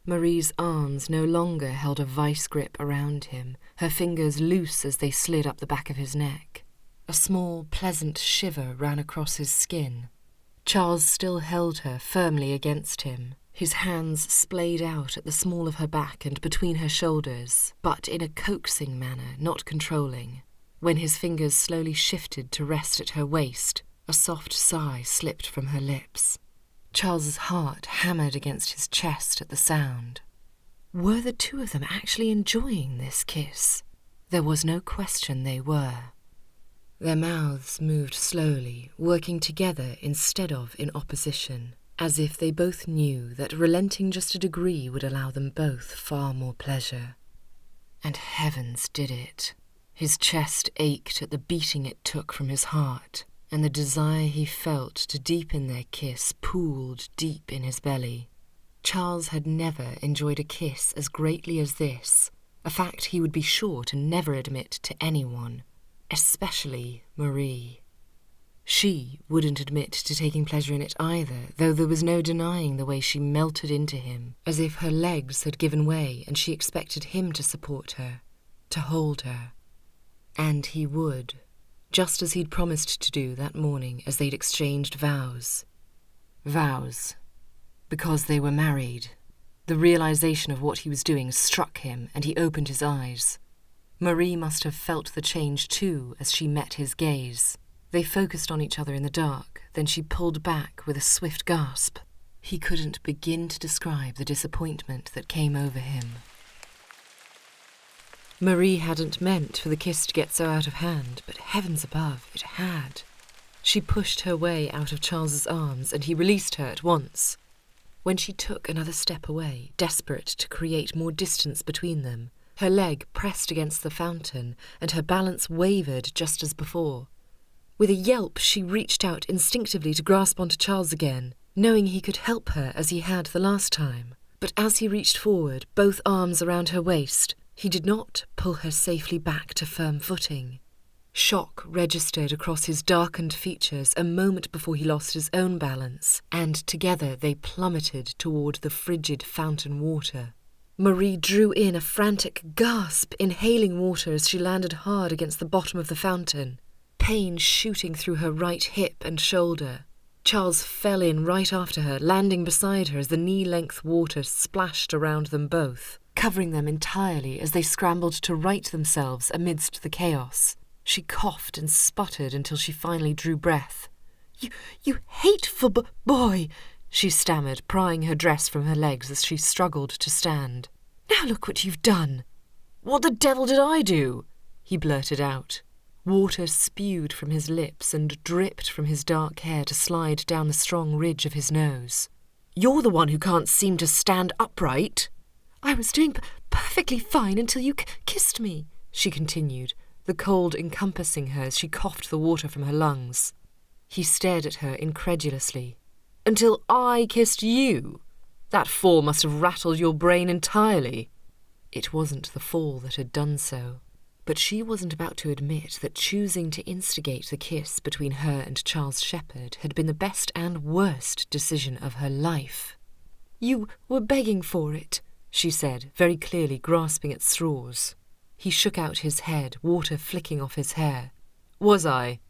Marie's arms no longer held a vice grip around him, her fingers loose as they slid up the back of his neck. A small, pleasant shiver ran across his skin. Charles still held her firmly against him, his hands splayed out at the small of her back and between her shoulders, but in a coaxing manner, not controlling. When his fingers slowly shifted to rest at her waist, a soft sigh slipped from her lips. Charles's heart hammered against his chest at the sound. Were the two of them actually enjoying this kiss? There was no question they were. Their mouths moved slowly, working together instead of in opposition, as if they both knew that relenting just a degree would allow them both far more pleasure. And heavens did it. His chest ached at the beating it took from his heart, and the desire he felt to deepen their kiss pooled deep in his belly. Charles had never enjoyed a kiss as greatly as this, a fact he would be sure to never admit to anyone, especially Marie. She wouldn't admit to taking pleasure in it either, though there was no denying the way she melted into him, as if her legs had given way and she expected him to support her, to hold her. And he would, just as he'd promised to do that morning as they'd exchanged vows. Vows. Because they were married. The realization of what he was doing struck him, and he opened his eyes. Marie must have felt the change too as she met his gaze. They focused on each other in the dark, then she pulled back with a swift gasp. He couldn't begin to describe the disappointment that came over him. Marie hadn't meant for the kiss to get so out of hand, but heavens above, it had. She pushed her way out of Charles's arms, and he released her at once. When she took another step away, desperate to create more distance between them, her leg pressed against the fountain, and her balance wavered just as before. With a yelp, she reached out instinctively to grasp onto Charles again, knowing he could help her as he had the last time. But as he reached forward, both arms around her waist, he did not pull her safely back to firm footing. Shock registered across his darkened features a moment before he lost his own balance, and together they plummeted toward the frigid fountain water. Marie drew in a frantic gasp, inhaling water as she landed hard against the bottom of the fountain, pain shooting through her right hip and shoulder. Charles fell in right after her, landing beside her as the knee-length water splashed around them both, covering them entirely as they scrambled to right themselves amidst the chaos. She coughed and sputtered until she finally drew breath. You hateful boy, she stammered, prying her dress from her legs as she struggled to stand. Now look what you've done. What the devil did I do? He blurted out. Water spewed from his lips and dripped from his dark hair to slide down the strong ridge of his nose. You're the one who can't seem to stand upright. I was doing perfectly fine until you kissed me, she continued, the cold encompassing her as she coughed the water from her lungs. He stared at her incredulously. Until I kissed you? That fall must have rattled your brain entirely. It wasn't the fall that had done so, but she wasn't about to admit that choosing to instigate the kiss between her and Charles Shepherd had been the best and worst decision of her life. You were begging for it, she said, very clearly grasping at straws. He shook out his head, water flicking off his hair. Was I?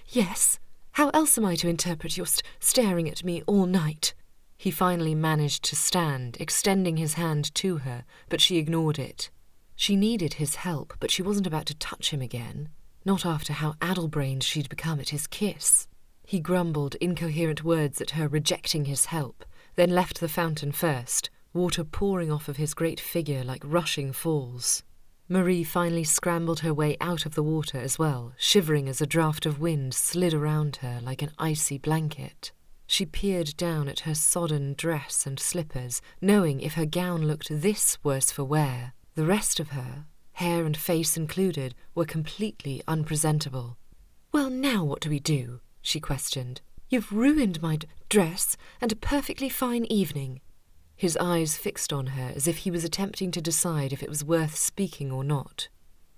Yes. How else am I to interpret your staring at me all night? He finally managed to stand, extending his hand to her, but she ignored it. She needed his help, but she wasn't about to touch him again, not after how addle-brained she'd become at his kiss. He grumbled incoherent words at her, rejecting his help, then left the fountain first, water pouring off of his great figure like rushing falls. Marie finally scrambled her way out of the water as well, shivering as a draught of wind slid around her like an icy blanket. She peered down at her sodden dress and slippers, knowing if her gown looked this worse for wear, the rest of her, hair and face included, were completely unpresentable. "Well, now what do we do?" she questioned. "You've ruined my dress and a perfectly fine evening." His eyes fixed on her as if he was attempting to decide if it was worth speaking or not.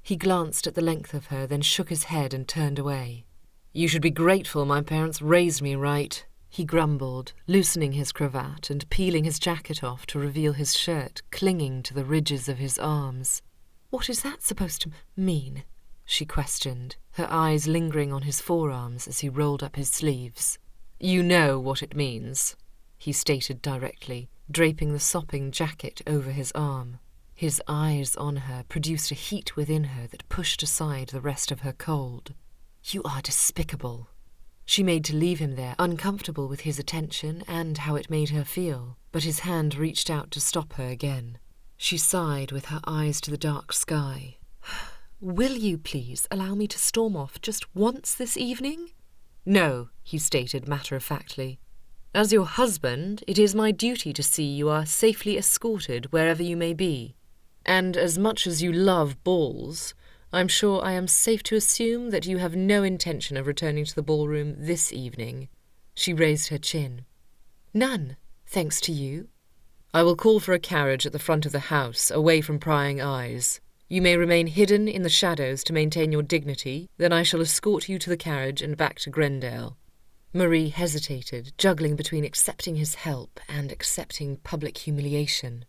He glanced at the length of her, then shook his head and turned away. "You should be grateful my parents raised me right," he grumbled, loosening his cravat and peeling his jacket off to reveal his shirt clinging to the ridges of his arms. "What is that supposed to mean?" she questioned, her eyes lingering on his forearms as he rolled up his sleeves. "You know what it means," he stated directly, draping the sopping jacket over his arm. His eyes on her produced a heat within her that pushed aside the rest of her cold. "You are despicable." She made to leave him there, uncomfortable with his attention and how it made her feel, but his hand reached out to stop her again. She sighed with her eyes to the dark sky. "Will you please allow me to storm off just once this evening?" "No," he stated matter-of-factly. "As your husband, it is my duty to see you are safely escorted wherever you may be. And as much as you love balls, I'm sure I am safe to assume that you have no intention of returning to the ballroom this evening." She raised her chin. "None, thanks to you." "I will call for a carriage at the front of the house, away from prying eyes. You may remain hidden in the shadows to maintain your dignity, then I shall escort you to the carriage and back to Grendale." Marie hesitated, juggling between accepting his help and accepting public humiliation.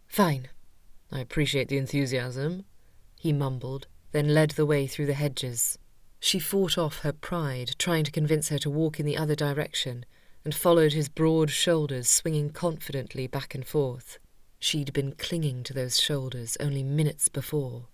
"Fine." "I appreciate the enthusiasm," he mumbled, then led the way through the hedges. She fought off her pride, trying to convince her to walk in the other direction, and followed his broad shoulders swinging confidently back and forth. She'd been clinging to those shoulders only minutes before.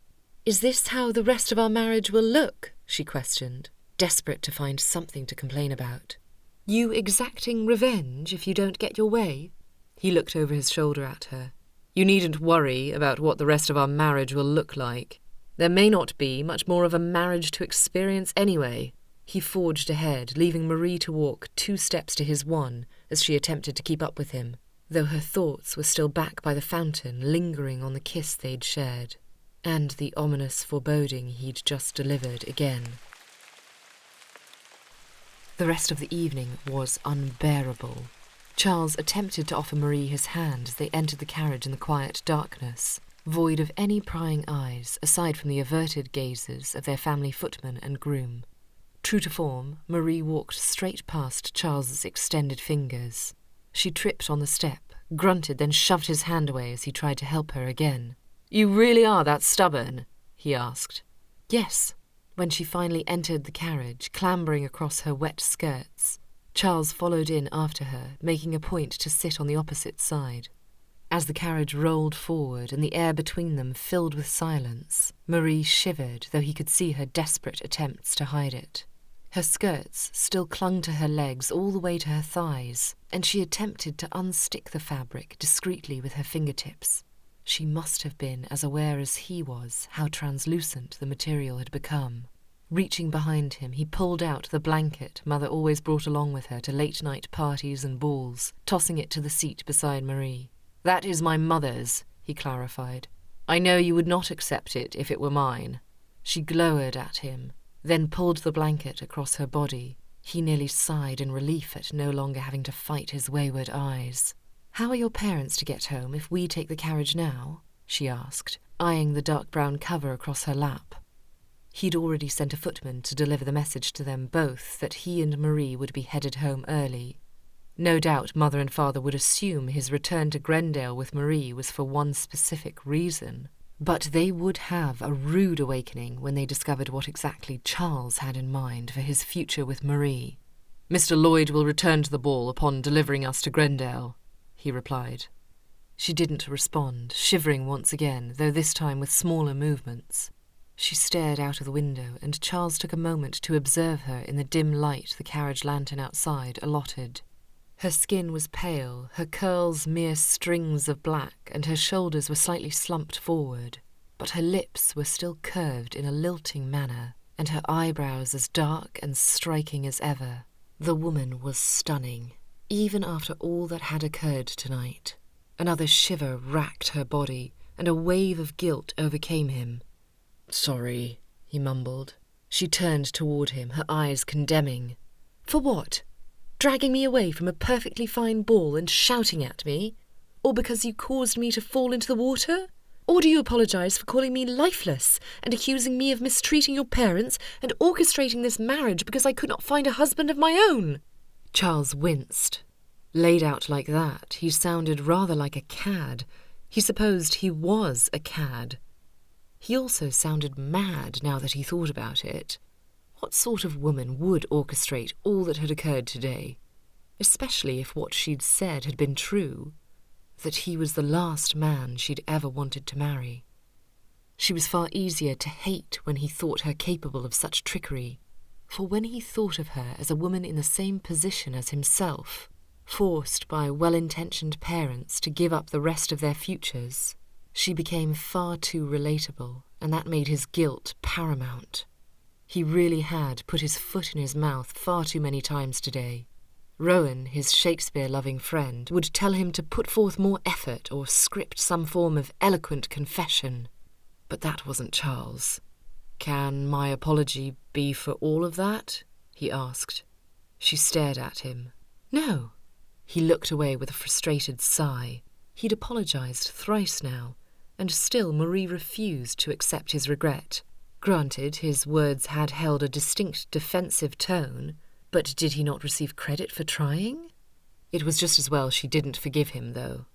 "Is this how the rest of our marriage will look?" she questioned, desperate to find something to complain about. "You exacting revenge if you don't get your way?" He looked over his shoulder at her. "You needn't worry about what the rest of our marriage will look like. There may not be much more of a marriage to experience anyway." He forged ahead, leaving Marie to walk 2 steps to his 1 as she attempted to keep up with him, though her thoughts were still back by the fountain, lingering on the kiss they'd shared, and the ominous foreboding he'd just delivered again. The rest of the evening was unbearable. Charles attempted to offer Marie his hand as they entered the carriage in the quiet darkness, void of any prying eyes aside from the averted gazes of their family footman and groom. True to form, Marie walked straight past Charles's extended fingers. She tripped on the step, grunted, then shoved his hand away as he tried to help her again. "You really are that stubborn?" he asked. "Yes." When she finally entered the carriage, clambering across her wet skirts, Charles followed in after her, making a point to sit on the opposite side. As the carriage rolled forward and the air between them filled with silence, Marie shivered, though he could see her desperate attempts to hide it. Her skirts still clung to her legs all the way to her thighs, and she attempted to unstick the fabric discreetly with her fingertips. She must have been as aware as he was how translucent the material had become. Reaching behind him, he pulled out the blanket Mother always brought along with her to late-night parties and balls, tossing it to the seat beside Marie. "That is my mother's," he clarified. "I know you would not accept it if it were mine." She glowered at him, then pulled the blanket across her body. He nearly sighed in relief at no longer having to fight his wayward eyes. "How are your parents to get home if we take the carriage now?" she asked, eyeing the dark brown cover across her lap. He'd already sent a footman to deliver the message to them both that he and Marie would be headed home early. No doubt Mother and Father would assume his return to Grendale with Marie was for one specific reason, but they would have a rude awakening when they discovered what exactly Charles had in mind for his future with Marie. Mr. Lloyd will return to the ball upon delivering us to Grendale, he replied. She didn't respond, shivering once again, though this time with smaller movements. She stared out of the window, and Charles took a moment to observe her in the dim light the carriage lantern outside allotted. Her skin was pale, her curls mere strings of black, and her shoulders were slightly slumped forward. But her lips were still curved in a lilting manner, and her eyebrows as dark and striking as ever. The woman was stunning, even after all that had occurred tonight. Another shiver racked her body, and a wave of guilt overcame him. "Sorry," he mumbled. She turned toward him, her eyes condemning. "For what? Dragging me away from a perfectly fine ball and shouting at me? Or because you caused me to fall into the water? Or do you apologise for calling me lifeless and accusing me of mistreating your parents and orchestrating this marriage because I could not find a husband of my own?" Charles winced. Laid out like that, he sounded rather like a cad. He supposed he was a cad. He also sounded mad now that he thought about it. What sort of woman would orchestrate all that had occurred today? Especially if what she'd said had been true, that he was the last man she'd ever wanted to marry. She was far easier to hate when he thought her capable of such trickery, for when he thought of her as a woman in the same position as himself, forced by well-intentioned parents to give up the rest of their futures, she became far too relatable, and that made his guilt paramount. He really had put his foot in his mouth far too many times today. Rowan, his Shakespeare-loving friend, would tell him to put forth more effort or script some form of eloquent confession. But that wasn't Charles. "Can my apology be for all of that?" he asked. She stared at him. "No." He looked away with a frustrated sigh. He'd apologised thrice now, and still Marie refused to accept his regret. Granted, his words had held a distinct defensive tone, but did he not receive credit for trying? It was just as well she didn't forgive him, though.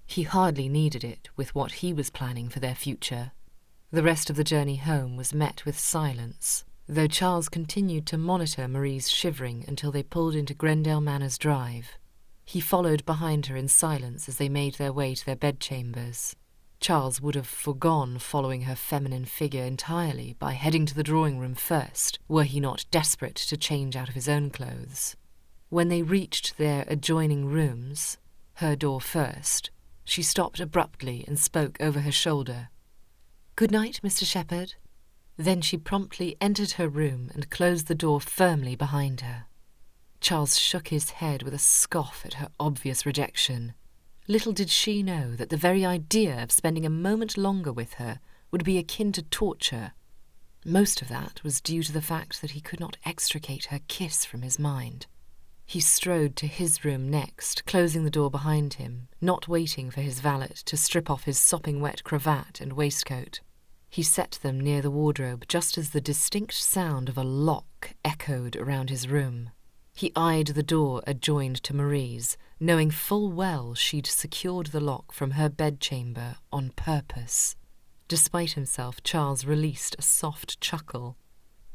He hardly needed it with what he was planning for their future. The rest of the journey home was met with silence, though Charles continued to monitor Marie's shivering until they pulled into Grendale Manor's drive. He followed behind her in silence as they made their way to their bedchambers. Charles would have foregone following her feminine figure entirely by heading to the drawing-room first, were he not desperate to change out of his own clothes. When they reached their adjoining rooms, her door first, she stopped abruptly and spoke over her shoulder. "Good night, Mr. Shepherd." Then she promptly entered her room and closed the door firmly behind her. Charles shook his head with a scoff at her obvious rejection. Little did she know that the very idea of spending a moment longer with her would be akin to torture. Most of that was due to the fact that he could not extricate her kiss from his mind. He strode to his room next, closing the door behind him, not waiting for his valet to strip off his sopping wet cravat and waistcoat. He set them near the wardrobe just as the distinct sound of a lock echoed around his room. He eyed the door adjoined to Marie's, knowing full well she'd secured the lock from her bedchamber on purpose. Despite himself, Charles released a soft chuckle.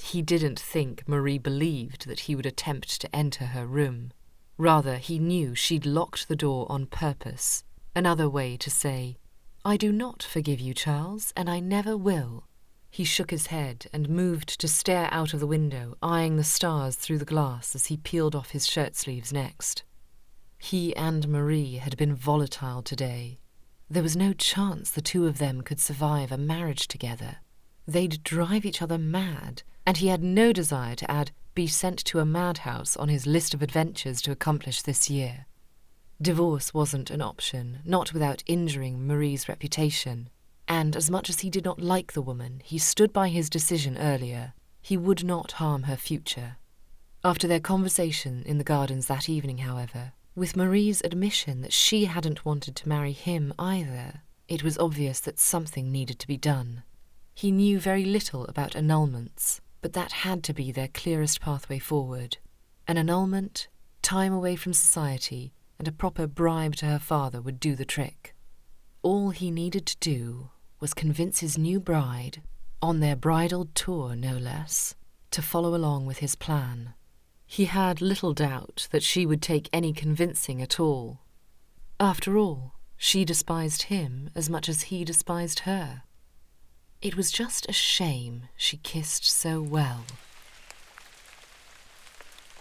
He didn't think Marie believed that he would attempt to enter her room. Rather, he knew she'd locked the door on purpose. Another way to say, "I do not forgive you, Charles, and I never will." He shook his head and moved to stare out of the window, eyeing the stars through the glass as he peeled off his shirt-sleeves next. He and Marie had been volatile today. There was no chance the two of them could survive a marriage together. They'd drive each other mad, and he had no desire to add "be sent to a madhouse" on his list of adventures to accomplish this year. Divorce wasn't an option, not without injuring Marie's reputation. And as much as he did not like the woman, he stood by his decision earlier. He would not harm her future. After their conversation in the gardens that evening, however, with Marie's admission that she hadn't wanted to marry him either, it was obvious that something needed to be done. He knew very little about annulments, but that had to be their clearest pathway forward. An annulment, time away from society, and a proper bribe to her father would do the trick. All he needed to do was convince his new bride, on their bridal tour no less, to follow along with his plan. He had little doubt that she would take any convincing at all. After all, she despised him as much as he despised her. It was just a shame she kissed so well.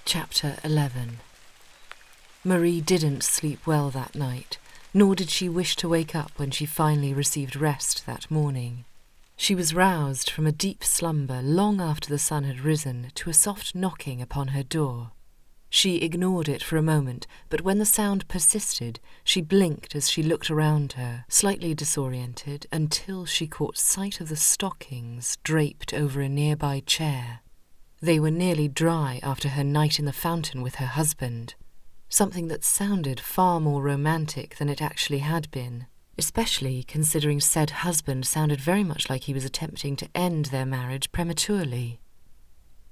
Chapter 11. Marie didn't sleep well that night, nor did she wish to wake up when she finally received rest that morning. She was roused from a deep slumber long after the sun had risen to a soft knocking upon her door. She ignored it for a moment, but when the sound persisted, she blinked as she looked around her, slightly disoriented, until she caught sight of the stockings draped over a nearby chair. They were nearly dry after her night in the fountain with her husband, something that sounded far more romantic than it actually had been, especially considering said husband sounded very much like he was attempting to end their marriage prematurely.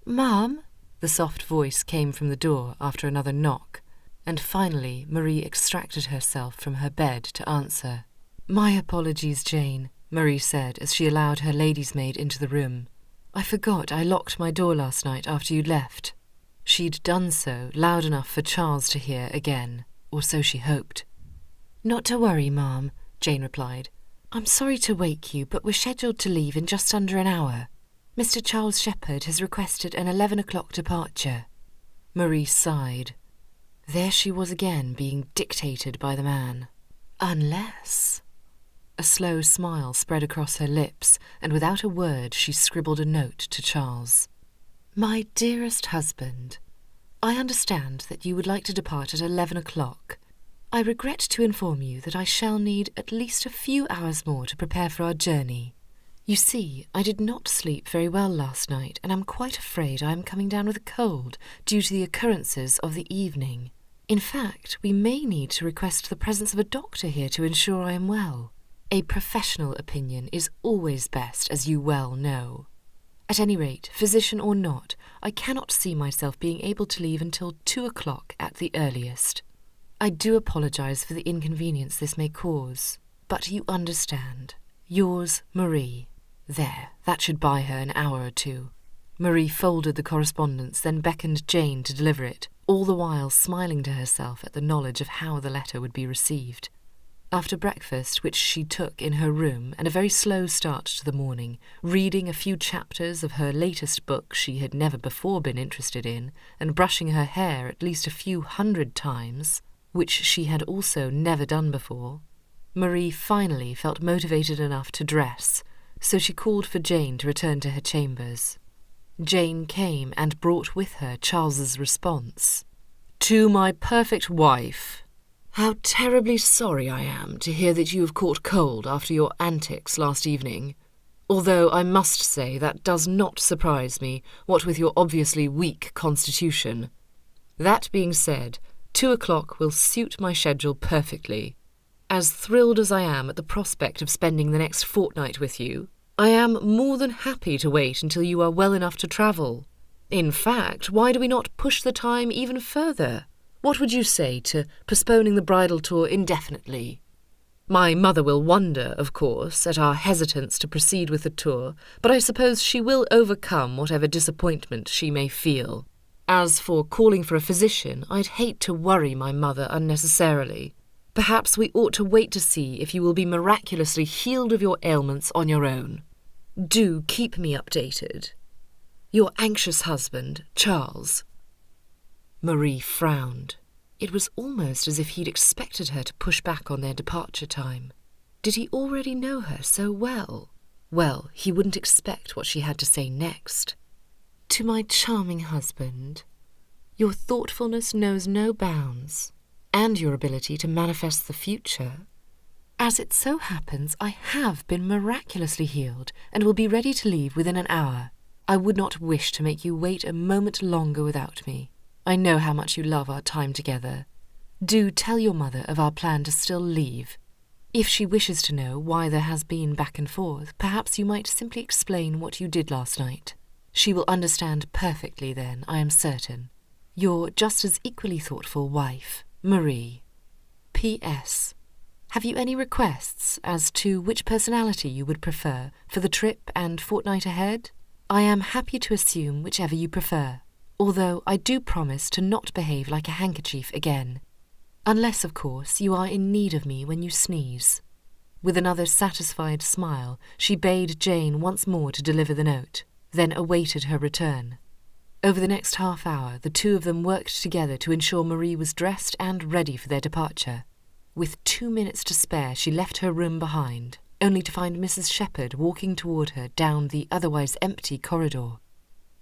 "Mum?" The soft voice came from the door after another knock, and finally Marie extracted herself from her bed to answer. "My apologies, Jane," Marie said as she allowed her lady's maid into the room. "I forgot I locked my door last night after you left." She'd done so loud enough for Charles to hear again, or so she hoped. "Not to worry, Ma'am," Jane replied. "I'm sorry to wake you, but we're scheduled to leave in just under an hour. Mr. Charles Shepherd has requested an 11 o'clock departure." Marie sighed. There she was again, being dictated by the man. Unless... A slow smile spread across her lips, and without a word she scribbled a note to Charles. "My dearest husband, I understand that you would like to depart at 11 o'clock. I regret to inform you that I shall need at least a few hours more to prepare for our journey. You see, I did not sleep very well last night, and I'm quite afraid I am coming down with a cold due to the occurrences of the evening. In fact, we may need to request the presence of a doctor here to ensure I am well. A professional opinion is always best, as you well know. At any rate, physician or not, I cannot see myself being able to leave until 2 o'clock at the earliest. I do apologize for the inconvenience this may cause, but you understand. Yours, Marie." There, that should buy her an hour or two. Marie folded the correspondence, then beckoned Jane to deliver it, all the while smiling to herself at the knowledge of how the letter would be received. After breakfast, which she took in her room, and a very slow start to the morning, reading a few chapters of her latest book she had never before been interested in, and brushing her hair at least a few 100 times, which she had also never done before, Marie finally felt motivated enough to dress, so she called for Jane to return to her chambers. Jane came and brought with her Charles's response. "To my perfect wife. How terribly sorry I am to hear that you have caught cold after your antics last evening. Although I must say that does not surprise me, what with your obviously weak constitution. That being said, 2 o'clock will suit my schedule perfectly. As thrilled as I am at the prospect of spending the next fortnight with you, I am more than happy to wait until you are well enough to travel. In fact, why do we not push the time even further? What would you say to postponing the bridal tour indefinitely? My mother will wonder, of course, at our hesitance to proceed with the tour, but I suppose she will overcome whatever disappointment she may feel. As for calling for a physician, I'd hate to worry my mother unnecessarily. Perhaps we ought to wait to see if you will be miraculously healed of your ailments on your own. Do keep me updated. Your anxious husband, Charles." Marie frowned. It was almost as if he'd expected her to push back on their departure time. Did he already know her so well? Well, he wouldn't expect what she had to say next. "To my charming husband, your thoughtfulness knows no bounds, and your ability to manifest the future. As it so happens, I have been miraculously healed and will be ready to leave within an hour. I would not wish to make you wait a moment longer without me. I know how much you love our time together. Do tell your mother of our plan to still leave. If she wishes to know why there has been back and forth, perhaps you might simply explain what you did last night. She will understand perfectly then, I am certain. Your just as equally thoughtful wife, Marie. P.S. Have you any requests as to which personality you would prefer for the trip and fortnight ahead? I am happy to assume whichever you prefer. although I do promise to not behave like a handkerchief again. Unless, of course, you are in need of me when you sneeze." With another satisfied smile, she bade Jane once more to deliver the note, then awaited her return. Over the next half hour, the two of them worked together to ensure Marie was dressed and ready for their departure. With 2 minutes to spare, she left her room behind, only to find Mrs. Shepherd walking toward her down the otherwise empty corridor.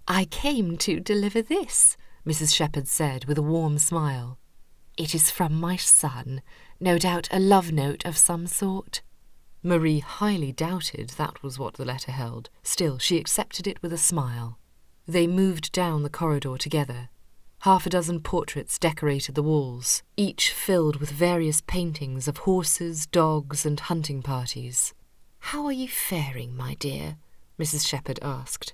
"I came to deliver this," Mrs. Shepherd said with a warm smile. "It is from my son, no doubt a love note of some sort." Marie highly doubted that was what the letter held. Still, she accepted it with a smile. They moved down the corridor together. 6 portraits decorated the walls, each filled with various paintings of horses, dogs, and hunting parties. "How are you faring, my dear?" Mrs. Shepherd asked.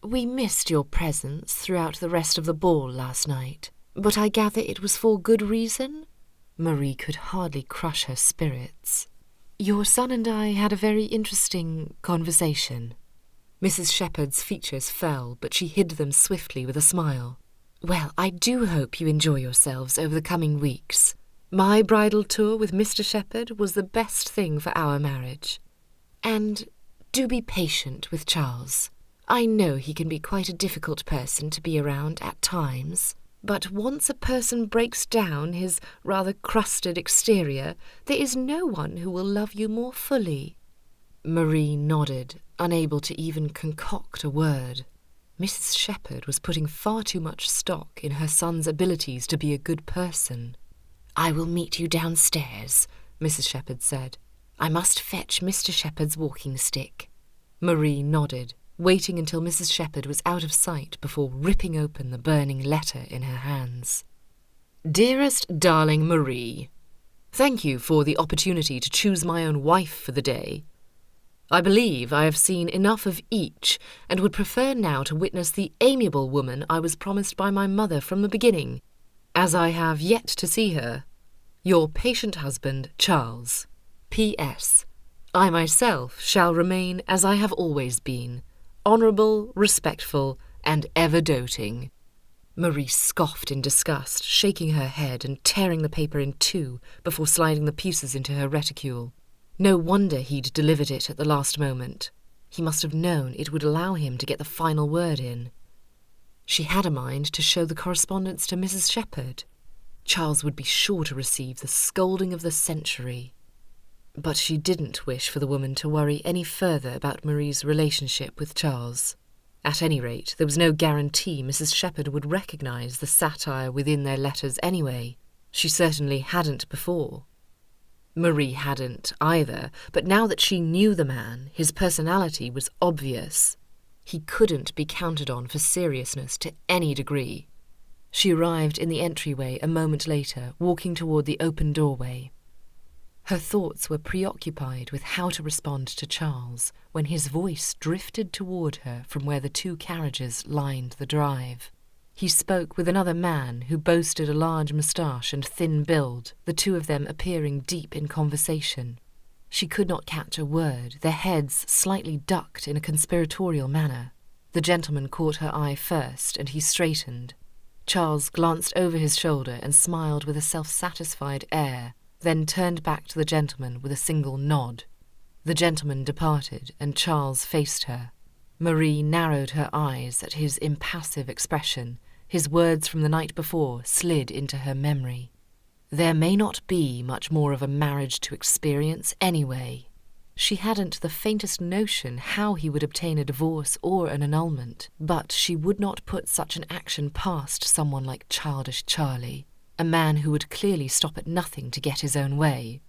"We missed your presence throughout the rest of the ball last night, but I gather it was for good reason?" Marie could hardly crush her spirits. "Your son and I had a very interesting conversation." Mrs. Shepherd's features fell, but she hid them swiftly with a smile. "Well, I do hope you enjoy yourselves over the coming weeks. My bridal tour with Mr. Shepherd was the best thing for our marriage. And do be patient with Charles. I know he can be quite a difficult person to be around at times, but once a person breaks down his rather crusted exterior, there is no one who will love you more fully." Marie nodded, unable to even concoct a word. Mrs. Shepherd was putting far too much stock in her son's abilities to be a good person. "I will meet you downstairs," Mrs. Shepherd said. "I must fetch Mr. Shepherd's walking stick." Marie nodded, waiting until Mrs. Shepherd was out of sight before ripping open the burning letter in her hands. "Dearest darling Marie, thank you for the opportunity to choose my own wife for the day. I believe I have seen enough of each, and would prefer now to witness the amiable woman I was promised by my mother from the beginning, as I have yet to see her. Your patient husband, Charles. P.S. I myself shall remain as I have always been, honourable, respectful, and ever doting." Marie scoffed in disgust, shaking her head and tearing the paper in two before sliding the pieces into her reticule. No wonder he'd delivered it at the last moment. He must have known it would allow him to get the final word in. She had a mind to show the correspondence to Mrs. Shepherd. Charles would be sure to receive the scolding of the century. But she didn't wish for the woman to worry any further about Marie's relationship with Charles. At any rate, there was no guarantee Mrs. Shepherd would recognise the satire within their letters anyway. She certainly hadn't before. Marie hadn't either, but now that she knew the man, his personality was obvious. He couldn't be counted on for seriousness to any degree. She arrived in the entryway a moment later, walking toward the open doorway. Her thoughts were preoccupied with how to respond to Charles when his voice drifted toward her from where the 2 carriages lined the drive. He spoke with another man who boasted a large moustache and thin build, the 2 of them appearing deep in conversation. She could not catch a word, their heads slightly ducked in a conspiratorial manner. The gentleman caught her eye first, and he straightened. Charles glanced over his shoulder and smiled with a self-satisfied air, then turned back to the gentleman with a single nod. The gentleman departed, and Charles faced her. Marie narrowed her eyes at his impassive expression. His words from the night before slid into her memory. There may not be much more of a marriage to experience anyway. She hadn't the faintest notion how he would obtain a divorce or an annulment, but she would not put such an action past someone like Childish Charlie, a man who would clearly stop at nothing to get his own way.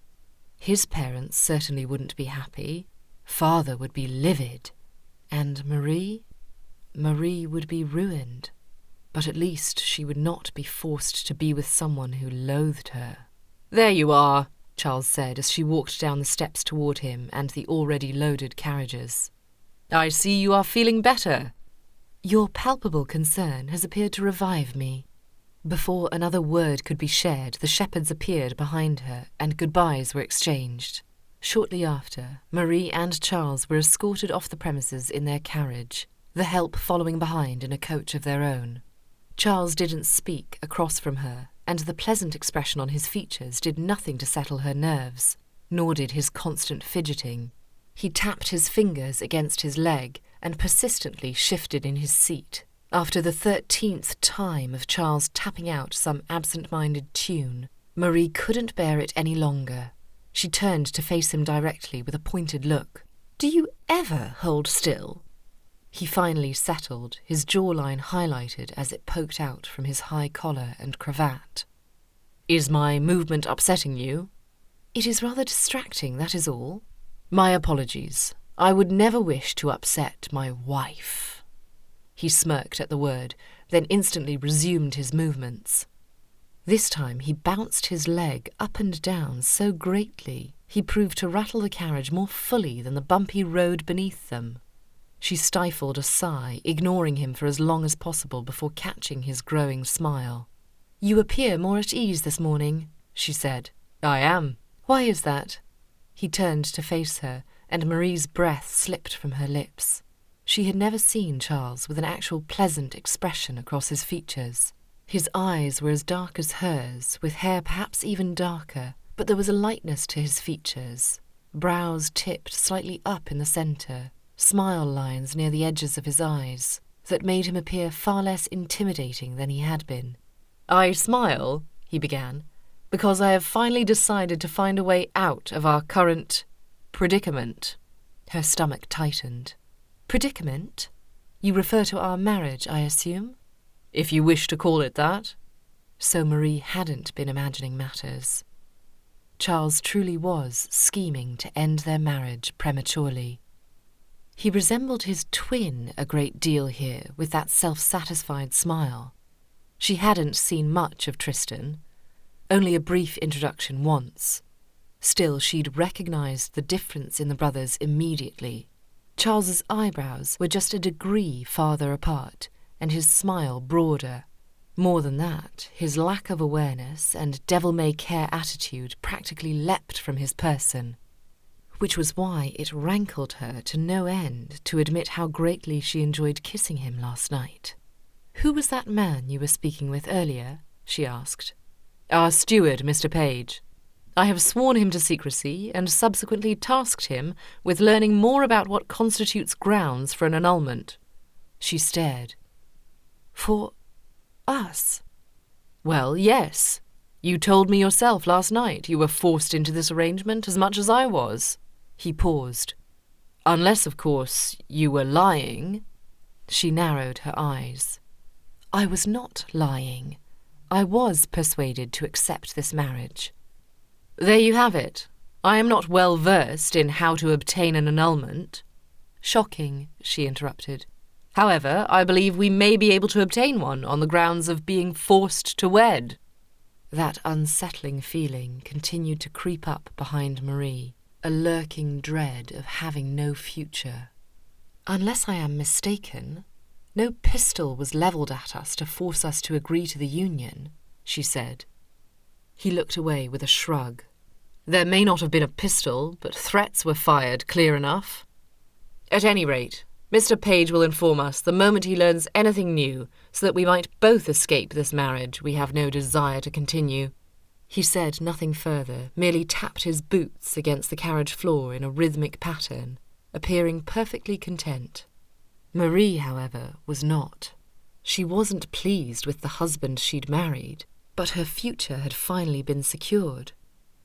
His parents certainly wouldn't be happy. Father would be livid. And Marie? Marie would be ruined. But at least she would not be forced to be with someone who loathed her. "There you are," Charles said as she walked down the steps toward him and the already loaded carriages. "I see you are feeling better." "Your palpable concern has appeared to revive me." Before another word could be shared, the Shepherds appeared behind her, and goodbyes were exchanged. Shortly after, Marie and Charles were escorted off the premises in their carriage, the help following behind in a coach of their own. Charles didn't speak across from her, and the pleasant expression on his features did nothing to settle her nerves, nor did his constant fidgeting. He tapped his fingers against his leg and persistently shifted in his seat. After the 13th time of Charles tapping out some absent-minded tune, Marie couldn't bear it any longer. She turned to face him directly with a pointed look. "Do you ever hold still?" He finally settled, his jawline highlighted as it poked out from his high collar and cravat. "Is my movement upsetting you?" "It is rather distracting, that is all." "My apologies. I would never wish to upset my wife." He smirked at the word, then instantly resumed his movements. This time he bounced his leg up and down so greatly he proved to rattle the carriage more fully than the bumpy road beneath them. She stifled a sigh, ignoring him for as long as possible before catching his growing smile. "You appear more at ease this morning," she said. "I am." "Why is that?" He turned to face her, and Marie's breath slipped from her lips. She had never seen Charles with an actual pleasant expression across his features. His eyes were as dark as hers, with hair perhaps even darker, but there was a lightness to his features, brows tipped slightly up in the centre, smile lines near the edges of his eyes, that made him appear far less intimidating than he had been. "I smile," he began, "because I have finally decided to find a way out of our current predicament." Her stomach tightened. "Predicament? You refer to our marriage, I assume?" "If you wish to call it that." So Marie hadn't been imagining matters. Charles truly was scheming to end their marriage prematurely. He resembled his twin a great deal here with that self-satisfied smile. She hadn't seen much of Tristan, only a brief introduction once. Still, she'd recognized the difference in the brothers immediately. Charles's eyebrows were just a degree farther apart, and his smile broader. More than that, his lack of awareness and devil-may-care attitude practically leapt from his person, which was why it rankled her to no end to admit how greatly she enjoyed kissing him last night. "Who was that man you were speaking with earlier?" she asked. "Our steward, Mr. Page. I have sworn him to secrecy and subsequently tasked him with learning more about what constitutes grounds for an annulment." She stared. "For us?" "Well, yes. You told me yourself last night you were forced into this arrangement as much as I was." He paused. "Unless, of course, you were lying." She narrowed her eyes. "I was not lying. I was persuaded to accept this marriage." "There you have it. I am not well versed in how to obtain an annulment." "Shocking," she interrupted. "However, I believe we may be able to obtain one on the grounds of being forced to wed." That unsettling feeling continued to creep up behind Marie, a lurking dread of having no future. "Unless I am mistaken, no pistol was levelled at us to force us to agree to the union," she said. He looked away with a shrug. "There may not have been a pistol, but threats were fired clear enough. At any rate, Mr. Page will inform us the moment he learns anything new, so that we might both escape this marriage we have no desire to continue." He said nothing further, merely tapped his boots against the carriage floor in a rhythmic pattern, appearing perfectly content. Marie, however, was not. She wasn't pleased with the husband she'd married, but her future had finally been secured.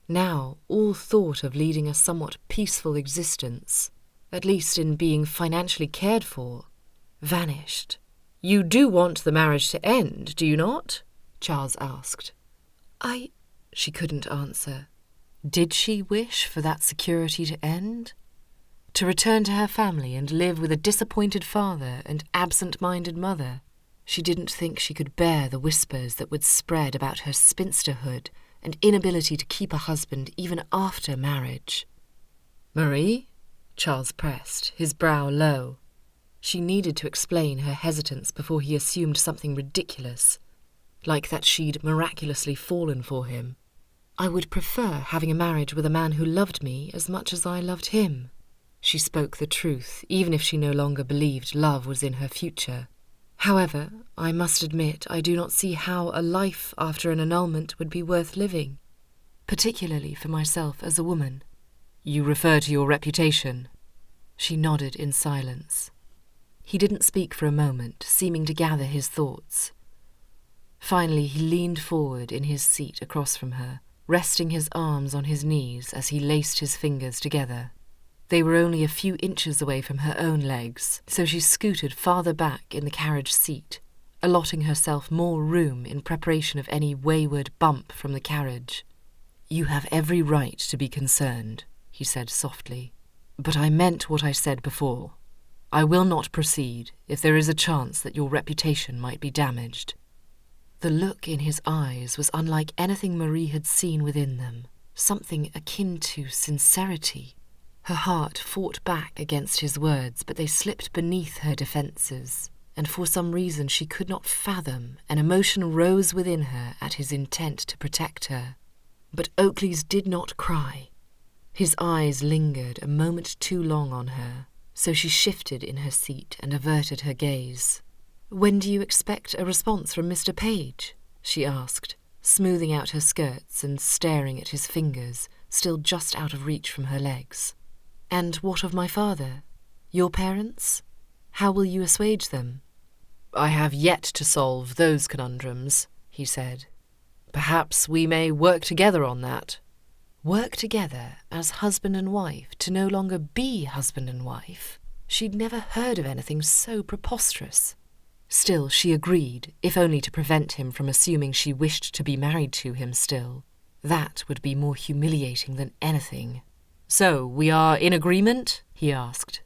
Now all thought of leading a somewhat peaceful existence, at least in being financially cared for, vanished. "You do want the marriage to end, do you not?" Charles asked. She couldn't answer. Did she wish for that security to end? To return to her family and live with a disappointed father and absent-minded mother? She didn't think she could bear the whispers that would spread about her spinsterhood and inability to keep a husband even after marriage. "Marie?" Charles pressed, his brow low. She needed to explain her hesitance before he assumed something ridiculous, like that she'd miraculously fallen for him. "I would prefer having a marriage with a man who loved me as much as I loved him." She spoke the truth, even if she no longer believed love was in her future. However, I must admit I do not see how a life after an annulment would be worth living, particularly for myself as a woman. You refer to your reputation? She nodded in silence. He didn't speak for a moment, seeming to gather his thoughts. Finally, he leaned forward in his seat across from her, resting his arms on his knees as he laced his fingers together. They were only a few inches away from her own legs, so she scooted farther back in the carriage seat, allotting herself more room in preparation of any wayward bump from the carriage. "You have every right to be concerned," he said softly, "but I meant what I said before. I will not proceed if there is a chance that your reputation might be damaged." The look in his eyes was unlike anything Marie had seen within them, something akin to sincerity. Her heart fought back against his words, but they slipped beneath her defences, and for some reason she could not fathom, an emotion rose within her at his intent to protect her. But Oakley's did not cry. His eyes lingered a moment too long on her, so she shifted in her seat and averted her gaze. "When do you expect a response from Mr. Page?" she asked, smoothing out her skirts and staring at his fingers, still just out of reach from her legs. "And what of my father? Your parents? How will you assuage them?" "I have yet to solve those conundrums," he said. "Perhaps we may work together on that." Work together as husband and wife to no longer be husband and wife? She'd never heard of anything so preposterous. Still, she agreed, if only to prevent him from assuming she wished to be married to him still. That would be more humiliating than anything. "So, we are in agreement?" he asked.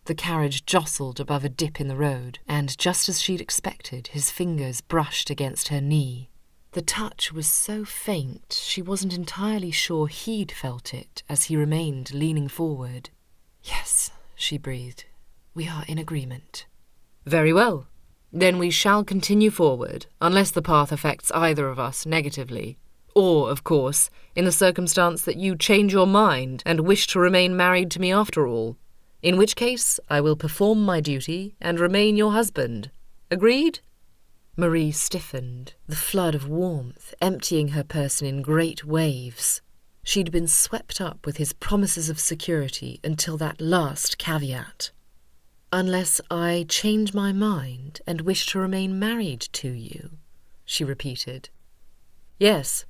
The carriage jostled above a dip in the road, and just as she'd expected, his fingers brushed against her knee. The touch was so faint she wasn't entirely sure he'd felt it as he remained leaning forward. "Yes," she breathed, "we are in agreement." "Very well. Then we shall continue forward, unless the path affects either of us negatively. Or, of course, in the circumstance that you change your mind and wish to remain married to me after all, in which case I will perform my duty and remain your husband. Agreed?" Marie stiffened, the flood of warmth emptying her person in great waves. She'd been swept up with his promises of security until that last caveat. "Unless I change my mind and wish to remain married to you," she repeated. "Yes."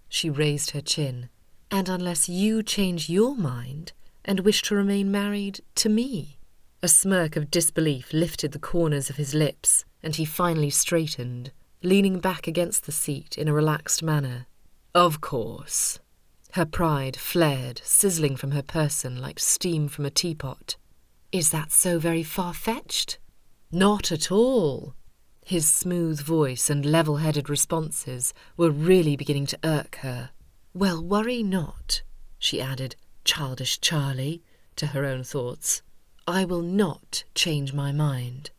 She raised her chin. "And unless you change your mind and wish to remain married to me?" A smirk of disbelief lifted the corners of his lips, and he finally straightened, leaning back against the seat in a relaxed manner. "Of course." Her pride flared, sizzling from her person like steam from a teapot. "Is that so very far-fetched?" "Not at all." His smooth voice and level-headed responses were really beginning to irk her. "Well, worry not," she added, "childish Charlie," to her own thoughts. "I will not change my mind."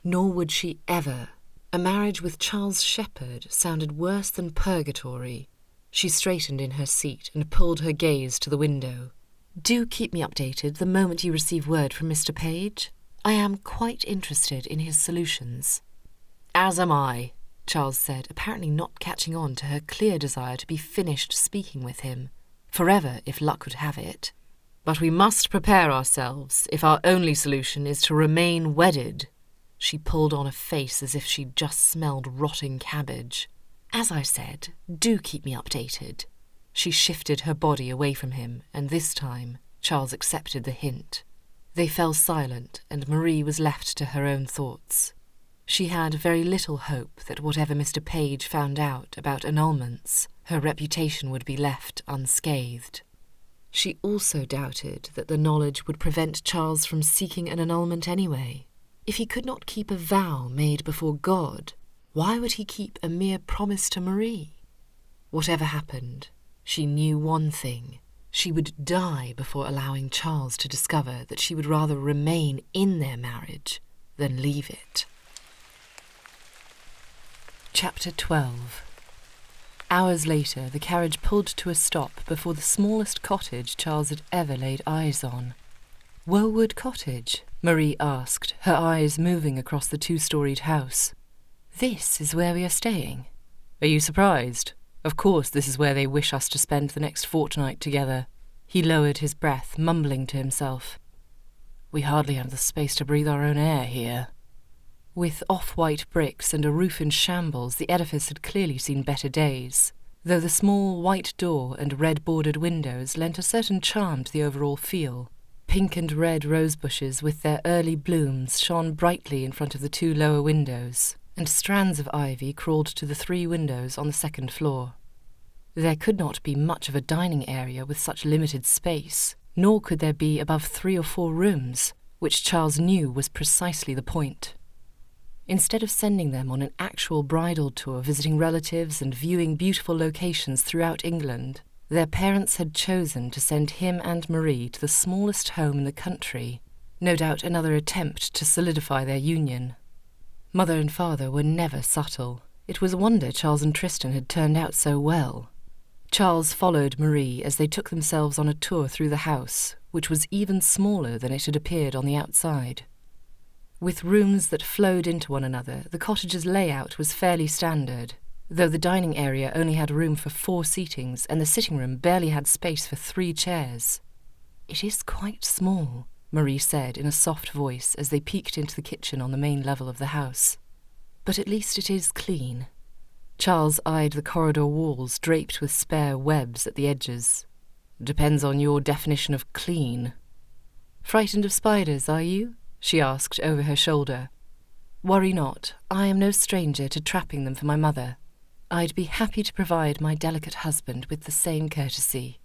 Nor would she ever. A marriage with Charles Shepherd sounded worse than purgatory. She straightened in her seat and pulled her gaze to the window. "Do keep me updated the moment you receive word from Mr. Page. I am quite interested in his solutions." "As am I," Charles said, apparently not catching on to her clear desire to be finished speaking with him. Forever, if luck would have it. "But we must prepare ourselves if our only solution is to remain wedded." She pulled on a face as if she'd just smelled rotting cabbage. "As I said, do keep me updated." She shifted her body away from him, and this time Charles accepted the hint. They fell silent, and Marie was left to her own thoughts. She had very little hope that whatever Mr. Page found out about annulments, her reputation would be left unscathed. She also doubted that the knowledge would prevent Charles from seeking an annulment anyway. If he could not keep a vow made before God, why would he keep a mere promise to Marie? Whatever happened, she knew one thing. She would die before allowing Charles to discover that she would rather remain in their marriage than leave it. Chapter 12. Hours later, the carriage pulled to a stop before the smallest cottage Charles had ever laid eyes on. Woolwood Cottage, Marie asked, her eyes moving across the 2-storied house. "This is where we are staying." "Are you surprised? Of course this is where they wish us to spend the next fortnight together." He lowered his breath, mumbling to himself. "We hardly have the space to breathe our own air here." With off-white bricks and a roof in shambles, the edifice had clearly seen better days, though the small white door and red-bordered windows lent a certain charm to the overall feel. Pink and red rose bushes with their early blooms shone brightly in front of the 2 lower windows, and strands of ivy crawled to the 3 windows on the 2nd floor. There could not be much of a dining area with such limited space, nor could there be above 3 or 4 rooms, which Charles knew was precisely the point. Instead of sending them on an actual bridal tour visiting relatives and viewing beautiful locations throughout England, their parents had chosen to send him and Marie to the smallest home in the country, no doubt another attempt to solidify their union. Mother and father were never subtle. It was a wonder Charles and Tristan had turned out so well. Charles followed Marie as they took themselves on a tour through the house, which was even smaller than it had appeared on the outside. With rooms that flowed into one another, the cottage's layout was fairly standard, though the dining area only had room for 4 seatings and the sitting room barely had space for 3 chairs. "It is quite small," Marie said in a soft voice as they peeked into the kitchen on the main level of the house. "But at least it is clean." Charles eyed the corridor walls draped with spare webs at the edges. "Depends on your definition of clean." "Frightened of spiders, are you?" she asked over her shoulder. "Worry not, I am no stranger to trapping them for my mother. I'd be happy to provide my delicate husband with the same courtesy."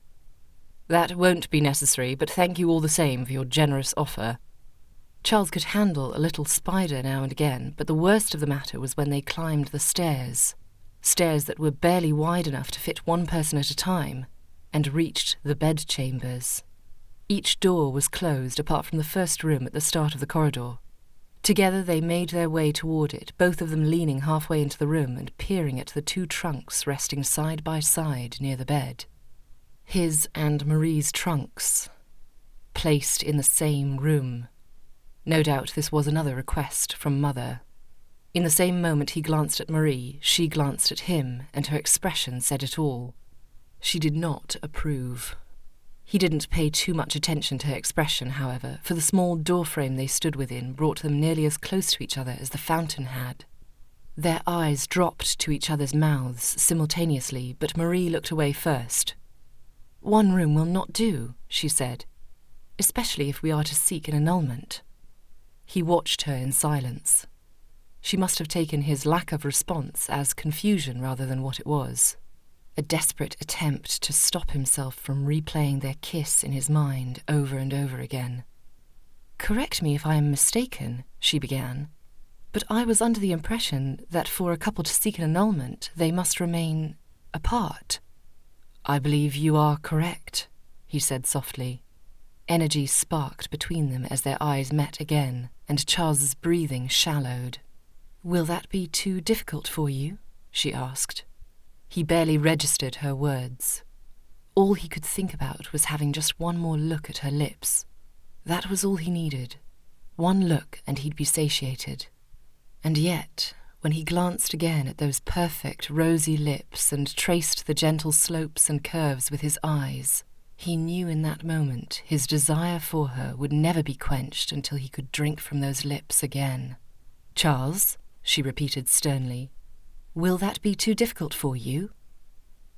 "That won't be necessary, but thank you all the same for your generous offer." Charles could handle a little spider now and again, but the worst of the matter was when they climbed the stairs that were barely wide enough to fit 1 person at a time, and reached the bedchambers. Each door was closed apart from the first room at the start of the corridor. Together they made their way toward it, both of them leaning halfway into the room and peering at the 2 trunks resting side by side near the bed. His and Marie's trunks, placed in the same room. No doubt this was another request from Mother. In the same moment he glanced at Marie, she glanced at him, and her expression said it all. She did not approve. He didn't pay too much attention to her expression, however, for the small doorframe they stood within brought them nearly as close to each other as the fountain had. Their eyes dropped to each other's mouths simultaneously, but Marie looked away first. "1 room will not do," she said, "especially if we are to seek an annulment." He watched her in silence. She must have taken his lack of response as confusion rather than what it was. A desperate attempt to stop himself from replaying their kiss in his mind over and over again. "Correct me if I am mistaken," she began, "but I was under the impression that for a couple to seek an annulment, they must remain apart." "I believe you are correct," he said softly. Energy sparked between them as their eyes met again, and Charles's breathing shallowed. "Will that be too difficult for you?" she asked. He barely registered her words. All he could think about was having just 1 more look at her lips. That was all he needed. 1 look and he'd be satiated. And yet, when he glanced again at those perfect rosy lips and traced the gentle slopes and curves with his eyes, he knew in that moment his desire for her would never be quenched until he could drink from those lips again. "Charles," she repeated sternly, "will that be too difficult for you?"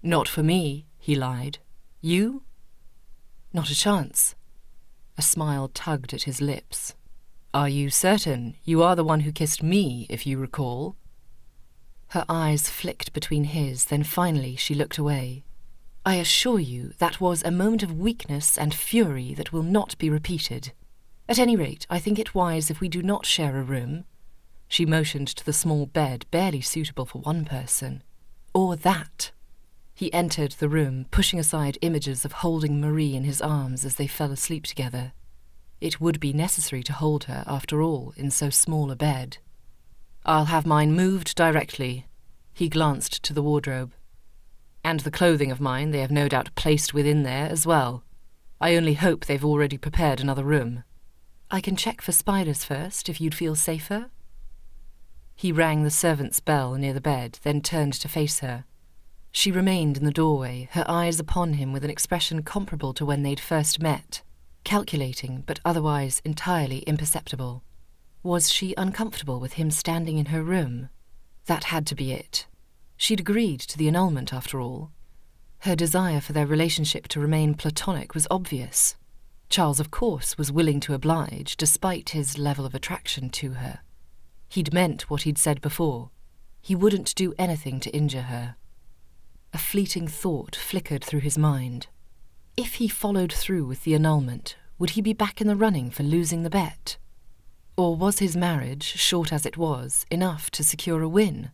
"Not for me," he lied. "You?" "Not a chance." A smile tugged at his lips. "Are you certain? You are the one who kissed me, if you recall." Her eyes flicked between his, then finally she looked away. "I assure you that was a moment of weakness and fury that will not be repeated. At any rate, I think it wise if we do not share a room." She motioned to the small bed, barely suitable for 1 person. "Or that." He entered the room, pushing aside images of holding Marie in his arms as they fell asleep together. It would be necessary to hold her, after all, in so small a bed. "I'll have mine moved directly." He glanced to the wardrobe. "And the clothing of mine they have no doubt placed within there as well. I only hope they've already prepared another room." I can check for spiders first, if you'd feel safer." He rang the servant's bell near the bed, then turned to face her. She remained in the doorway, her eyes upon him with an expression comparable to when they'd first met, calculating but otherwise entirely imperceptible. Was she uncomfortable with him standing in her room? That had to be it. She'd agreed to the annulment, after all. Her desire for their relationship to remain platonic was obvious. Charles, of course, was willing to oblige, despite his level of attraction to her. He'd meant what he'd said before. He wouldn't do anything to injure her. A fleeting thought flickered through his mind. If he followed through with the annulment, would he be back in the running for losing the bet? Or was his marriage, short as it was, enough to secure a win?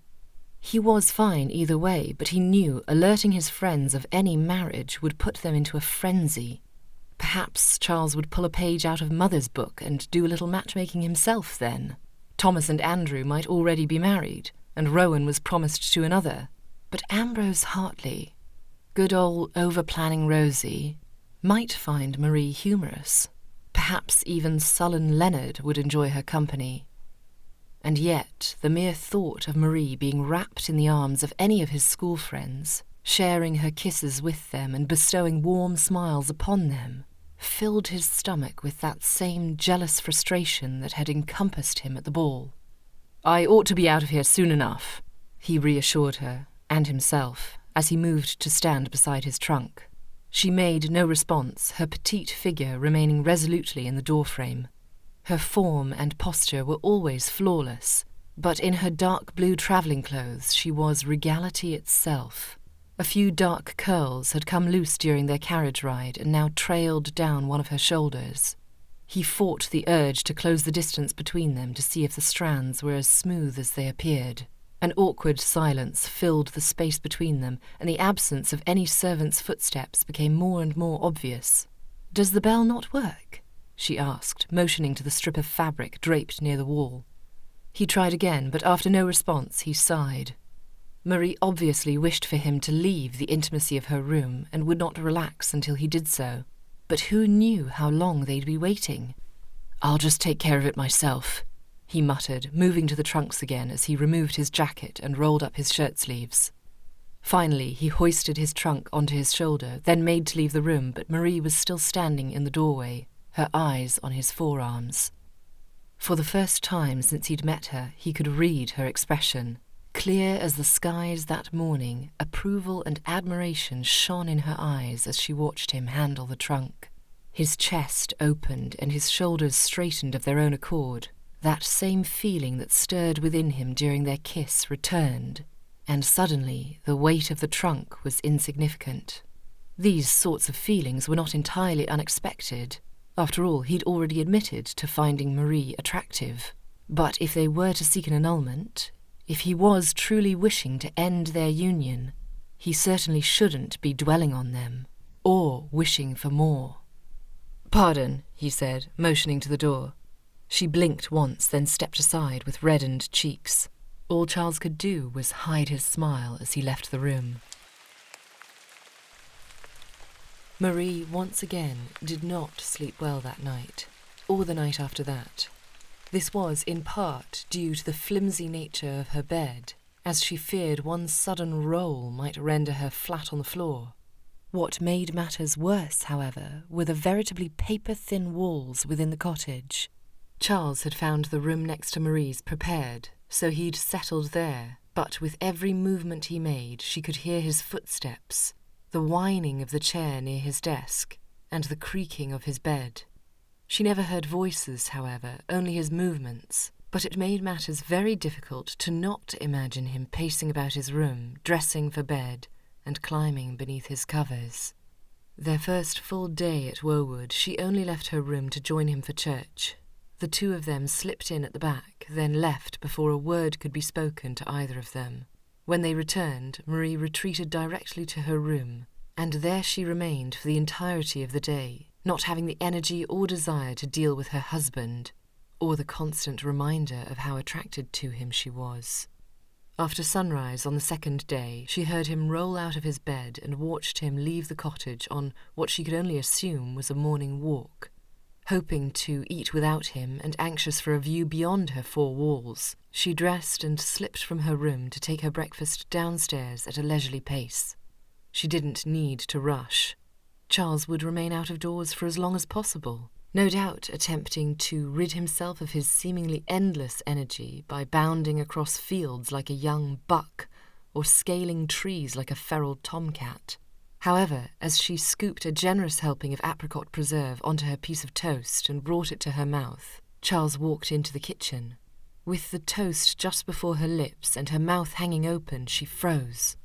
He was fine either way, but he knew alerting his friends of any marriage would put them into a frenzy. Perhaps Charles would pull a page out of Mother's book and do a little matchmaking himself then. Thomas and Andrew might already be married, and Rowan was promised to another. But Ambrose Hartley, good old over-planning Rosie, might find Marie humorous. Perhaps even sullen Leonard would enjoy her company. And yet the mere thought of Marie being wrapped in the arms of any of his school friends, sharing her kisses with them and bestowing warm smiles upon them, filled his stomach with that same jealous frustration that had encompassed him at the ball. "I ought to be out of here soon enough," he reassured her, and himself, as he moved to stand beside his trunk. She made no response, her petite figure remaining resolutely in the doorframe. Her form and posture were always flawless, but in her dark blue travelling clothes she was regality itself. A few dark curls had come loose during their carriage ride and now trailed down one of her shoulders. He fought the urge to close the distance between them to see if the strands were as smooth as they appeared. An awkward silence filled the space between them, and the absence of any servant's footsteps became more and more obvious. "Does the bell not work?" she asked, motioning to the strip of fabric draped near the wall. He tried again, but after no response he sighed. Marie obviously wished for him to leave the intimacy of her room and would not relax until he did so. But who knew how long they'd be waiting? "I'll just take care of it myself," he muttered, moving to the trunks again as he removed his jacket and rolled up his shirt sleeves. Finally, he hoisted his trunk onto his shoulder, then made to leave the room, but Marie was still standing in the doorway, her eyes on his forearms. For the first time since he'd met her, he could read her expression. Clear as the skies that morning, approval and admiration shone in her eyes as she watched him handle the trunk. His chest opened and his shoulders straightened of their own accord. That same feeling that stirred within him during their kiss returned, and suddenly the weight of the trunk was insignificant. These sorts of feelings were not entirely unexpected. After all, he'd already admitted to finding Marie attractive. But if they were to seek an annulment, if he was truly wishing to end their union, he certainly shouldn't be dwelling on them, or wishing for more. "Pardon," he said, motioning to the door. She blinked once, then stepped aside with reddened cheeks. All Charles could do was hide his smile as he left the room. Marie, once again, did not sleep well that night, or the night after that. This was, in part, due to the flimsy nature of her bed, as she feared one sudden roll might render her flat on the floor. What made matters worse, however, were the veritably paper-thin walls within the cottage. Charles had found the room next to Marie's prepared, so he'd settled there, but with every movement he made she could hear his footsteps, the whining of the chair near his desk, and the creaking of his bed. She never heard voices, however, only his movements, but it made matters very difficult to not imagine him pacing about his room, dressing for bed, and climbing beneath his covers. Their first full day at Wowood, she only left her room to join him for church. The two of them slipped in at the back, then left before a word could be spoken to either of them. When they returned, Marie retreated directly to her room, and there she remained for the entirety of the day, not having the energy or desire to deal with her husband, or the constant reminder of how attracted to him she was. After sunrise on the second day, she heard him roll out of his bed and watched him leave the cottage on what she could only assume was a morning walk. Hoping to eat without him and anxious for a view beyond her 4 walls, she dressed and slipped from her room to take her breakfast downstairs at a leisurely pace. She didn't need to rush. Charles would remain out of doors for as long as possible, no doubt attempting to rid himself of his seemingly endless energy by bounding across fields like a young buck or scaling trees like a feral tomcat. However, as she scooped a generous helping of apricot preserve onto her piece of toast and brought it to her mouth, Charles walked into the kitchen. With the toast just before her lips and her mouth hanging open, she froze.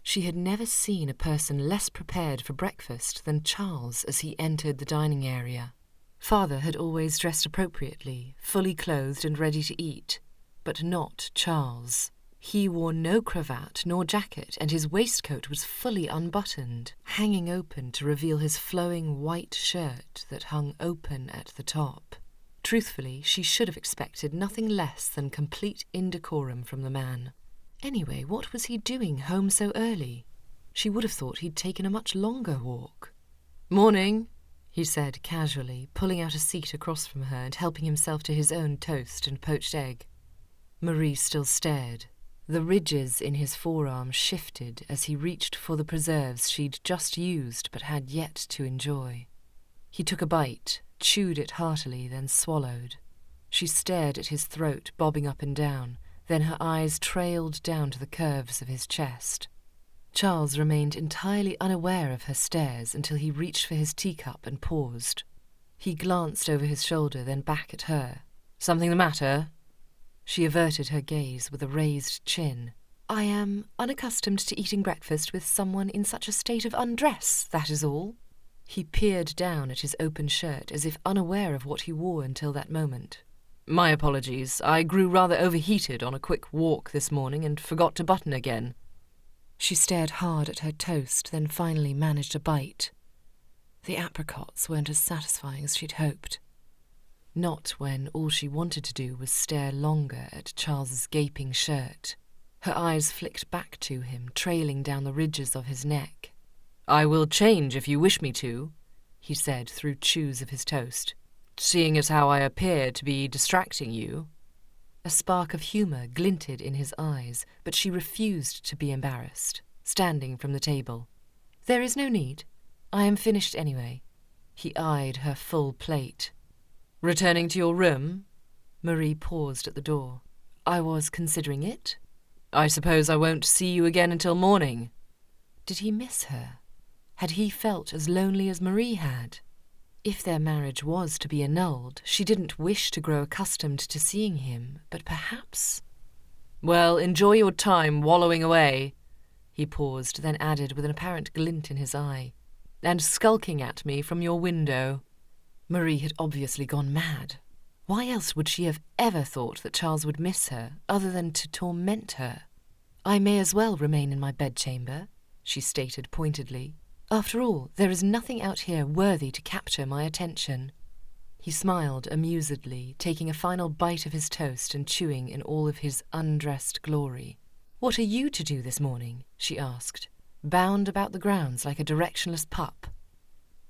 She had never seen a person less prepared for breakfast than Charles as he entered the dining area. Father had always dressed appropriately, fully clothed and ready to eat, but not Charles. He wore no cravat nor jacket, and his waistcoat was fully unbuttoned, hanging open to reveal his flowing white shirt that hung open at the top. Truthfully, she should have expected nothing less than complete indecorum from the man. Anyway, what was he doing home so early? She would have thought he'd taken a much longer walk. "Morning," he said casually, pulling out a seat across from her and helping himself to his own toast and poached egg. Marie still stared. The ridges in his forearm shifted as he reached for the preserves she'd just used but had yet to enjoy. He took a bite, chewed it heartily, then swallowed. She stared at his throat bobbing up and down, then her eyes trailed down to the curves of his chest. Charles remained entirely unaware of her stares until he reached for his teacup and paused. He glanced over his shoulder, then back at her. "Something the matter?" She averted her gaze with a raised chin. "I am unaccustomed to eating breakfast with someone in such a state of undress, that is all." He peered down at his open shirt as if unaware of what he wore until that moment. "My apologies. I grew rather overheated on a quick walk this morning and forgot to button again." She stared hard at her toast, then finally managed a bite. The apricots weren't as satisfying as she'd hoped. Not when all she wanted to do was stare longer at Charles's gaping shirt. Her eyes flicked back to him, trailing down the ridges of his neck. "I will change if you wish me to," he said through chews of his toast, "seeing as how I appear to be distracting you." A spark of humour glinted in his eyes, but she refused to be embarrassed, standing from the table. "There is no need. I am finished anyway." He eyed her full plate. "Returning to your room?" Marie paused at the door. "I was considering it." "I suppose I won't see you again until morning." Did he miss her? Had he felt as lonely as Marie had? If their marriage was to be annulled, she didn't wish to grow accustomed to seeing him, but perhaps... "Well, enjoy your time wallowing away," he paused, then added with an apparent glint in his eye, "and skulking at me from your window." Marie had obviously gone mad. Why else would she have ever thought that Charles would miss her, other than to torment her? "I may as well remain in my bedchamber," she stated pointedly. "After all, there is nothing out here worthy to capture my attention." He smiled amusedly, taking a final bite of his toast and chewing in all of his undressed glory. "What are you to do this morning?" she asked. "Bound about the grounds like a directionless pup?"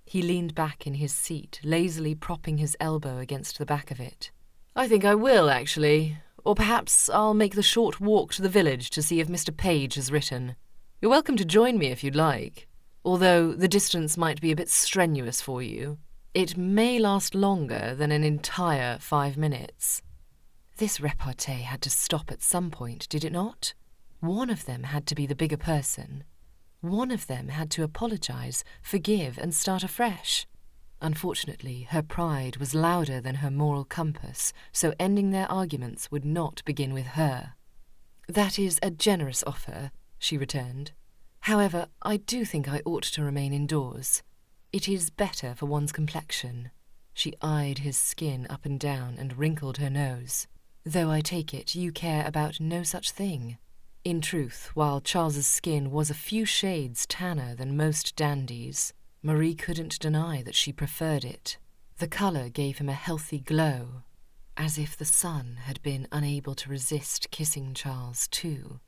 He leaned back in his seat, lazily propping his elbow against the back of it. "I think I will, actually. Or perhaps I'll make the short walk to the village to see if Mr. Page has written. You're welcome to join me if you'd like. Although the distance might be a bit strenuous for you. It may last longer than an entire 5 minutes." This repartee had to stop at some point, did it not? One of them had to be the bigger person. One of them had to apologize, forgive, and start afresh. Unfortunately, her pride was louder than her moral compass, so ending their arguments would not begin with her. "That is a generous offer," she returned. "However, I do think I ought to remain indoors. It is better for one's complexion." She eyed his skin up and down and wrinkled her nose. "Though I take it you care about no such thing." In truth, while Charles's skin was a few shades tanner than most dandies, Marie couldn't deny that she preferred it. The colour gave him a healthy glow, as if the sun had been unable to resist kissing Charles too.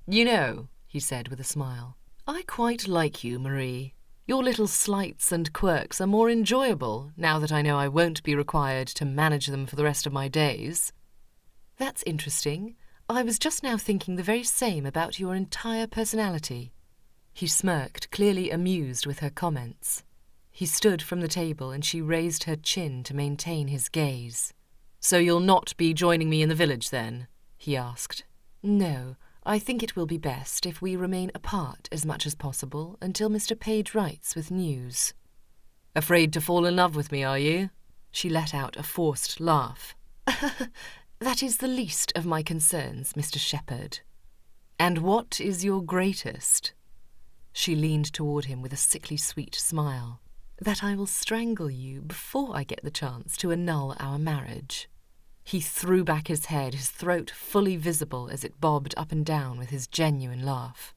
"You know," he said with a smile, "I quite like you, Marie. Your little slights and quirks are more enjoyable now that I know I won't be required to manage them for the rest of my days. That's interesting. I was just now thinking the very same about your entire personality. He smirked, clearly amused with her comments. He stood from the table and she raised her chin to maintain his gaze. So you'll not be joining me in the village then? He asked. No, I think it will be best if we remain apart as much as possible until Mr. Page writes with news. Afraid to fall in love with me, are you? She let out a forced laugh. That is the least of my concerns, Mr. Shepherd. And what is your greatest? She leaned toward him with a sickly sweet smile. That I will strangle you before I get the chance to annul our marriage. He threw back his head, his throat fully visible as it bobbed up and down with his genuine laugh.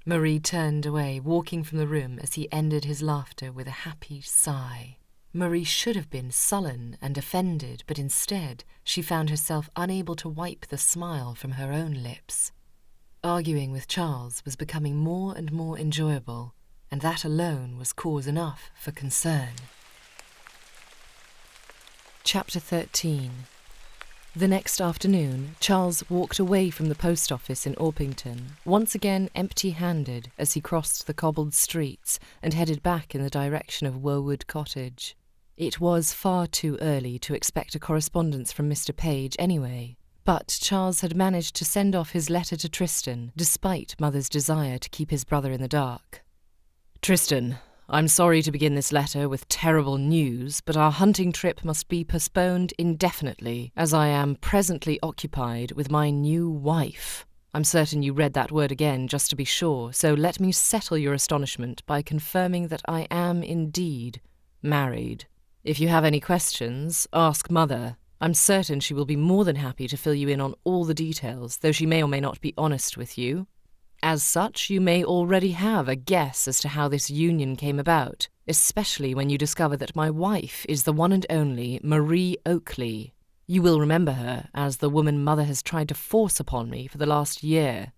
Marie turned away, walking from the room as he ended his laughter with a happy sigh. Marie should have been sullen and offended, but instead she found herself unable to wipe the smile from her own lips. Arguing with Charles was becoming more and more enjoyable, and that alone was cause enough for concern. Chapter 13. The next afternoon, Charles walked away from the post office in Orpington, once again empty-handed as he crossed the cobbled streets and headed back in the direction of Wowood Cottage. It was far too early to expect a correspondence from Mr. Page anyway, but Charles had managed to send off his letter to Tristan, despite Mother's desire to keep his brother in the dark. Tristan, I'm sorry to begin this letter with terrible news, but our hunting trip must be postponed indefinitely, as I am presently occupied with my new wife. I'm certain you read that word again just to be sure, so let me settle your astonishment by confirming that I am indeed married. If you have any questions, ask Mother. I'm certain she will be more than happy to fill you in on all the details, though she may or may not be honest with you. As such, you may already have a guess as to how this union came about, especially when you discover that my wife is the one and only Marie Oakley. You will remember her as the woman Mother has tried to force upon me for the last year.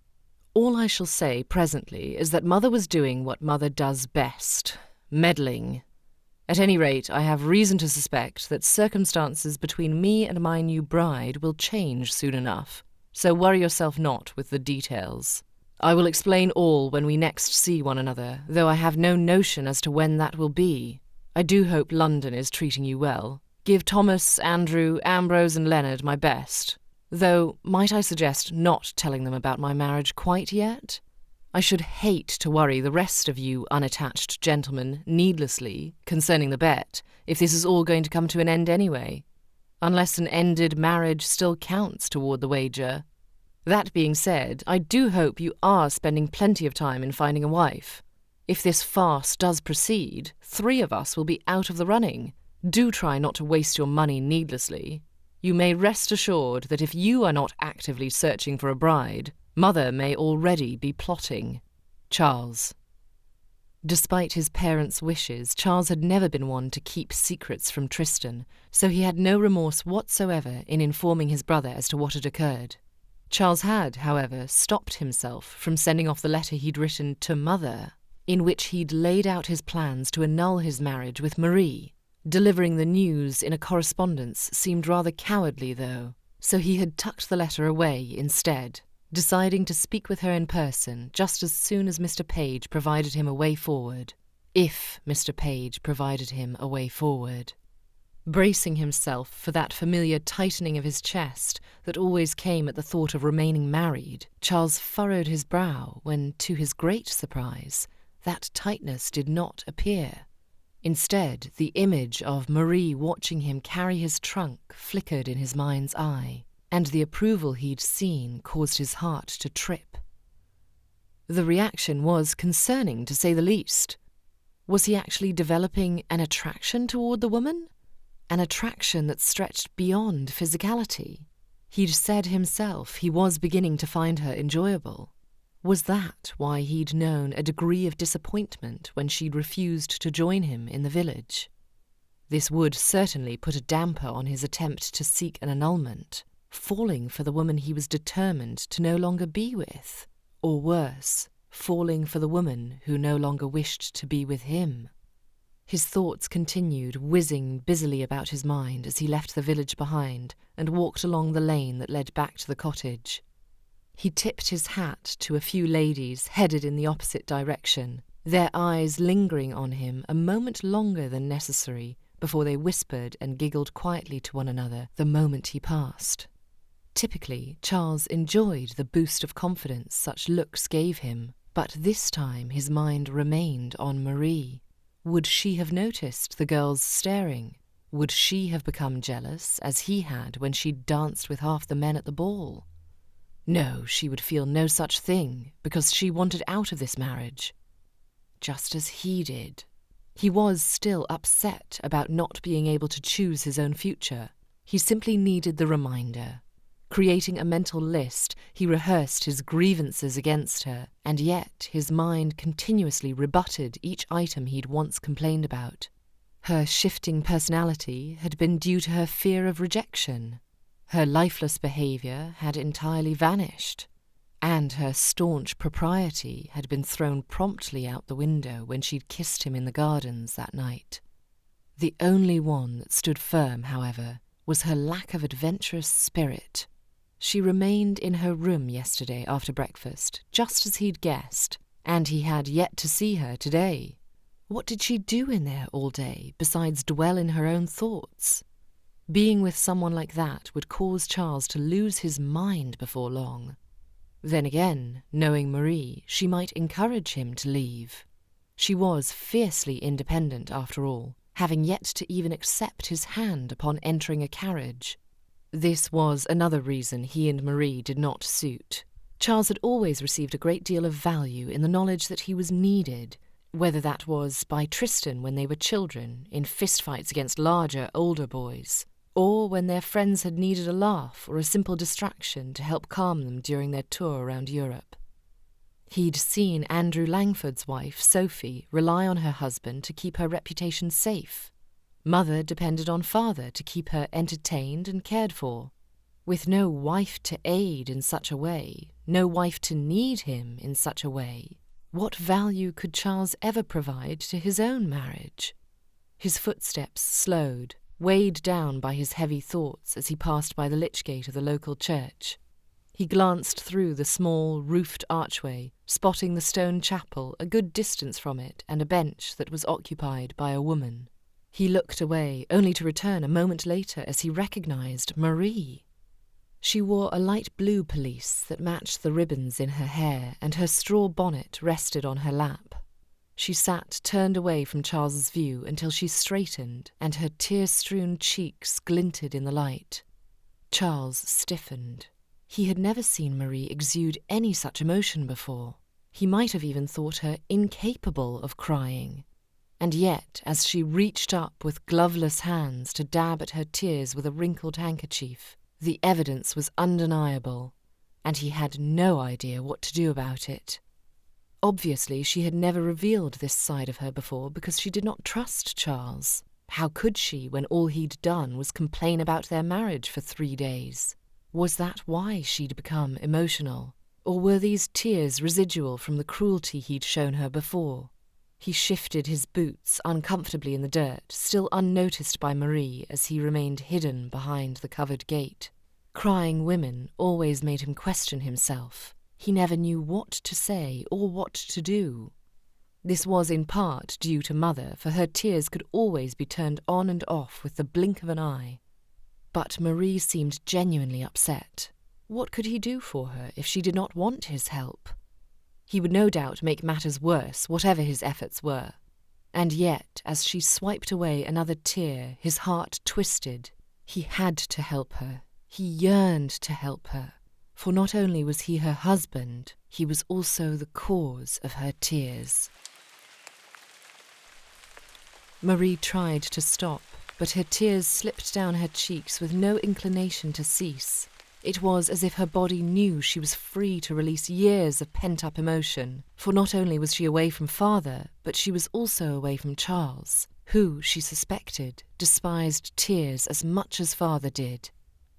All I shall say presently is that Mother was doing what Mother does best, meddling. At any rate, I have reason to suspect that circumstances between me and my new bride will change soon enough, so worry yourself not with the details. I will explain all when we next see one another, though I have no notion as to when that will be. I do hope London is treating you well. Give Thomas, Andrew, Ambrose and Leonard my best, though might I suggest not telling them about my marriage quite yet? I should hate to worry the rest of you unattached gentlemen needlessly concerning the bet, if this is all going to come to an end anyway, unless an ended marriage still counts toward the wager. That being said, I do hope you are spending plenty of time in finding a wife. If this farce does proceed, 3 of us will be out of the running. Do try not to waste your money needlessly. You may rest assured that if you are not actively searching for a bride, Mother may already be plotting. Charles. Despite his parents' wishes, Charles had never been one to keep secrets from Tristan, so he had no remorse whatsoever in informing his brother as to what had occurred. Charles had, however, stopped himself from sending off the letter he'd written to Mother, in which he'd laid out his plans to annul his marriage with Marie. Delivering the news in a correspondence seemed rather cowardly, though, so he had tucked the letter away instead, deciding to speak with her in person just as soon as Mr. Page provided him a way forward, if Mr. Page provided him a way forward. Bracing himself for that familiar tightening of his chest that always came at the thought of remaining married, Charles furrowed his brow when, to his great surprise, that tightness did not appear. Instead, the image of Marie watching him carry his trunk flickered in his mind's eye, and the approval he'd seen caused his heart to trip. The reaction was concerning, to say the least. Was he actually developing an attraction toward the woman? An attraction that stretched beyond physicality? He'd said himself he was beginning to find her enjoyable. Was that why he'd known a degree of disappointment when she'd refused to join him in the village? This would certainly put a damper on his attempt to seek an annulment, falling for the woman he was determined to no longer be with. Or worse, falling for the woman who no longer wished to be with him. His thoughts continued whizzing busily about his mind as he left the village behind and walked along the lane that led back to the cottage. He tipped his hat to a few ladies headed in the opposite direction, their eyes lingering on him a moment longer than necessary before they whispered and giggled quietly to one another the moment he passed. Typically, Charles enjoyed the boost of confidence such looks gave him, but this time his mind remained on Marie. Would she have noticed the girls staring? Would she have become jealous, as he had when she'd danced with half the men at the ball? No, she would feel no such thing, because she wanted out of this marriage. Just as he did. He was still upset about not being able to choose his own future. He simply needed the reminder. Creating a mental list, he rehearsed his grievances against her, and yet his mind continuously rebutted each item he'd once complained about. Her shifting personality had been due to her fear of rejection. Her lifeless behaviour had entirely vanished, and her staunch propriety had been thrown promptly out the window when she'd kissed him in the gardens that night. The only one that stood firm, however, was her lack of adventurous spirit. She remained in her room yesterday after breakfast, just as he'd guessed, and he had yet to see her today. What did she do in there all day, besides dwell in her own thoughts? Being with someone like that would cause Charles to lose his mind before long. Then again, knowing Marie, she might encourage him to leave. She was fiercely independent, after all, having yet to even accept his hand upon entering a carriage. This was another reason he and Marie did not suit. Charles had always received a great deal of value in the knowledge that he was needed, whether that was by Tristan when they were children, in fistfights against larger, older boys, or when their friends had needed a laugh or a simple distraction to help calm them during their tour around Europe. He'd seen Andrew Langford's wife, Sophie, rely on her husband to keep her reputation safe. Mother depended on father to keep her entertained and cared for. With no wife to aid in such a way, no wife to need him in such a way, what value could Charles ever provide to his own marriage? His footsteps slowed, weighed down by his heavy thoughts as he passed by the lich gate of the local church. He glanced through the small, roofed archway, spotting the stone chapel a good distance from it and a bench that was occupied by a woman. He looked away, only to return a moment later as he recognized Marie. She wore a light blue pelisse that matched the ribbons in her hair, and her straw bonnet rested on her lap. She sat turned away from Charles's view until she straightened, and her tear-strewn cheeks glinted in the light. Charles stiffened. He had never seen Marie exude any such emotion before. He might have even thought her incapable of crying. And yet, as she reached up with gloveless hands to dab at her tears with a wrinkled handkerchief, the evidence was undeniable, and he had no idea what to do about it. Obviously, she had never revealed this side of her before because she did not trust Charles. How could she when all he'd done was complain about their marriage for 3 days? Was that why she'd become emotional? Or were these tears residual from the cruelty he'd shown her before? He shifted his boots uncomfortably in the dirt, still unnoticed by Marie as he remained hidden behind the covered gate. Crying women always made him question himself. He never knew what to say or what to do. This was in part due to Mother, for her tears could always be turned on and off with the blink of an eye. But Marie seemed genuinely upset. What could he do for her if she did not want his help? He would no doubt make matters worse, whatever his efforts were. And yet, as she swiped away another tear, his heart twisted. He had to help her. He yearned to help her. For not only was he her husband, he was also the cause of her tears. Marie tried to stop, but her tears slipped down her cheeks with no inclination to cease. It was as if her body knew she was free to release years of pent-up emotion, for not only was she away from father, but she was also away from Charles, who, she suspected, despised tears as much as father did.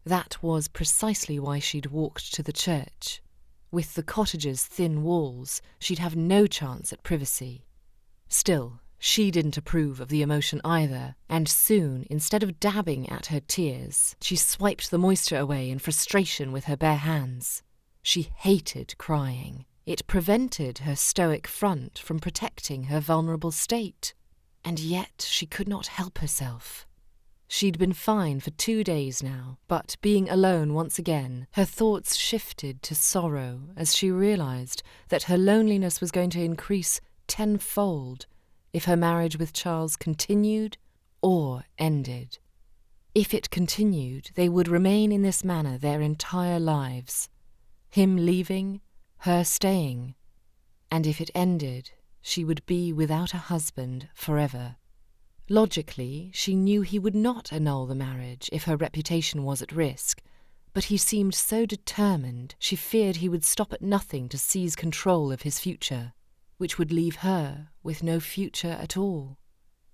That was precisely why she'd walked to the church. With the cottage's thin walls, she'd have no chance at privacy. Still, she didn't approve of the emotion either, and soon, instead of dabbing at her tears, she swiped the moisture away in frustration with her bare hands. She hated crying. It prevented her stoic front from protecting her vulnerable state. And yet she could not help herself. She'd been fine for 2 days now, but being alone once again, her thoughts shifted to sorrow as she realized that her loneliness was going to increase tenfold if her marriage with Charles continued or ended. If it continued, they would remain in this manner their entire lives. Him leaving, her staying. And if it ended, she would be without a husband forever. Logically, she knew he would not annul the marriage if her reputation was at risk, but he seemed so determined she feared he would stop at nothing to seize control of his future, which would leave her with no future at all.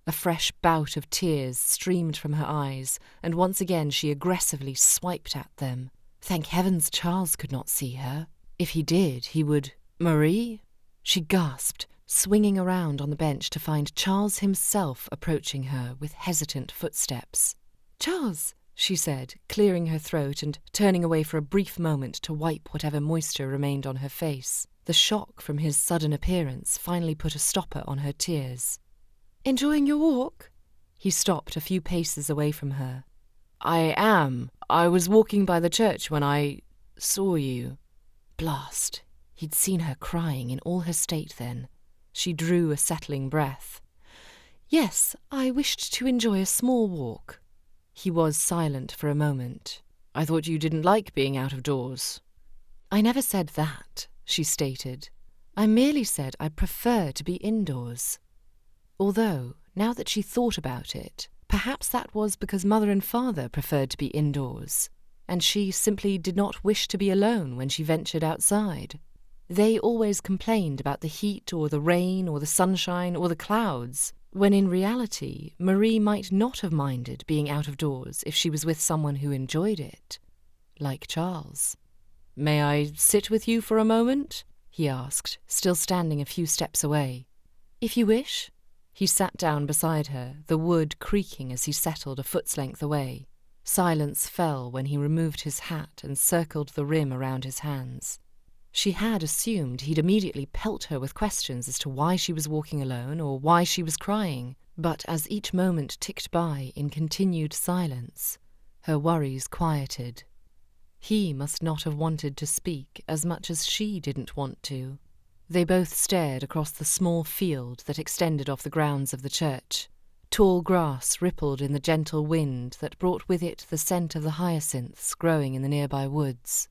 A fresh bout of tears streamed from her eyes, and once again she aggressively swiped at them. Thank heavens Charles could not see her. If he did, he would— Marie? She gasped, swinging around on the bench to find Charles himself approaching her with hesitant footsteps. "Charles," she said, clearing her throat and turning away for a brief moment to wipe whatever moisture remained on her face. The shock from his sudden appearance finally put a stopper on her tears. "Enjoying your walk?" He stopped a few paces away from her. "I am. I was walking by the church when I saw you." Blast! He'd seen her crying in all her state then. She drew a settling breath. "Yes, I wished to enjoy a small walk." He was silent for a moment. "I thought you didn't like being out of doors." "I never said that," she stated. "I merely said I prefer to be indoors." Although, now that she thought about it, perhaps that was because Mother and Father preferred to be indoors, and she simply did not wish to be alone when she ventured outside. They always complained about the heat or the rain or the sunshine or the clouds, when in reality Marie might not have minded being out of doors if she was with someone who enjoyed it, like Charles. "May I sit with you for a moment?" he asked, still standing a few steps away. "If you wish." He sat down beside her, the wood creaking as he settled a foot's length away. Silence fell when he removed his hat and circled the rim around his hands. She had assumed he'd immediately pelt her with questions as to why she was walking alone or why she was crying, but as each moment ticked by in continued silence, her worries quieted. He must not have wanted to speak as much as she didn't want to. They both stared across the small field that extended off the grounds of the church. Tall grass rippled in the gentle wind that brought with it the scent of the hyacinths growing in the nearby woods.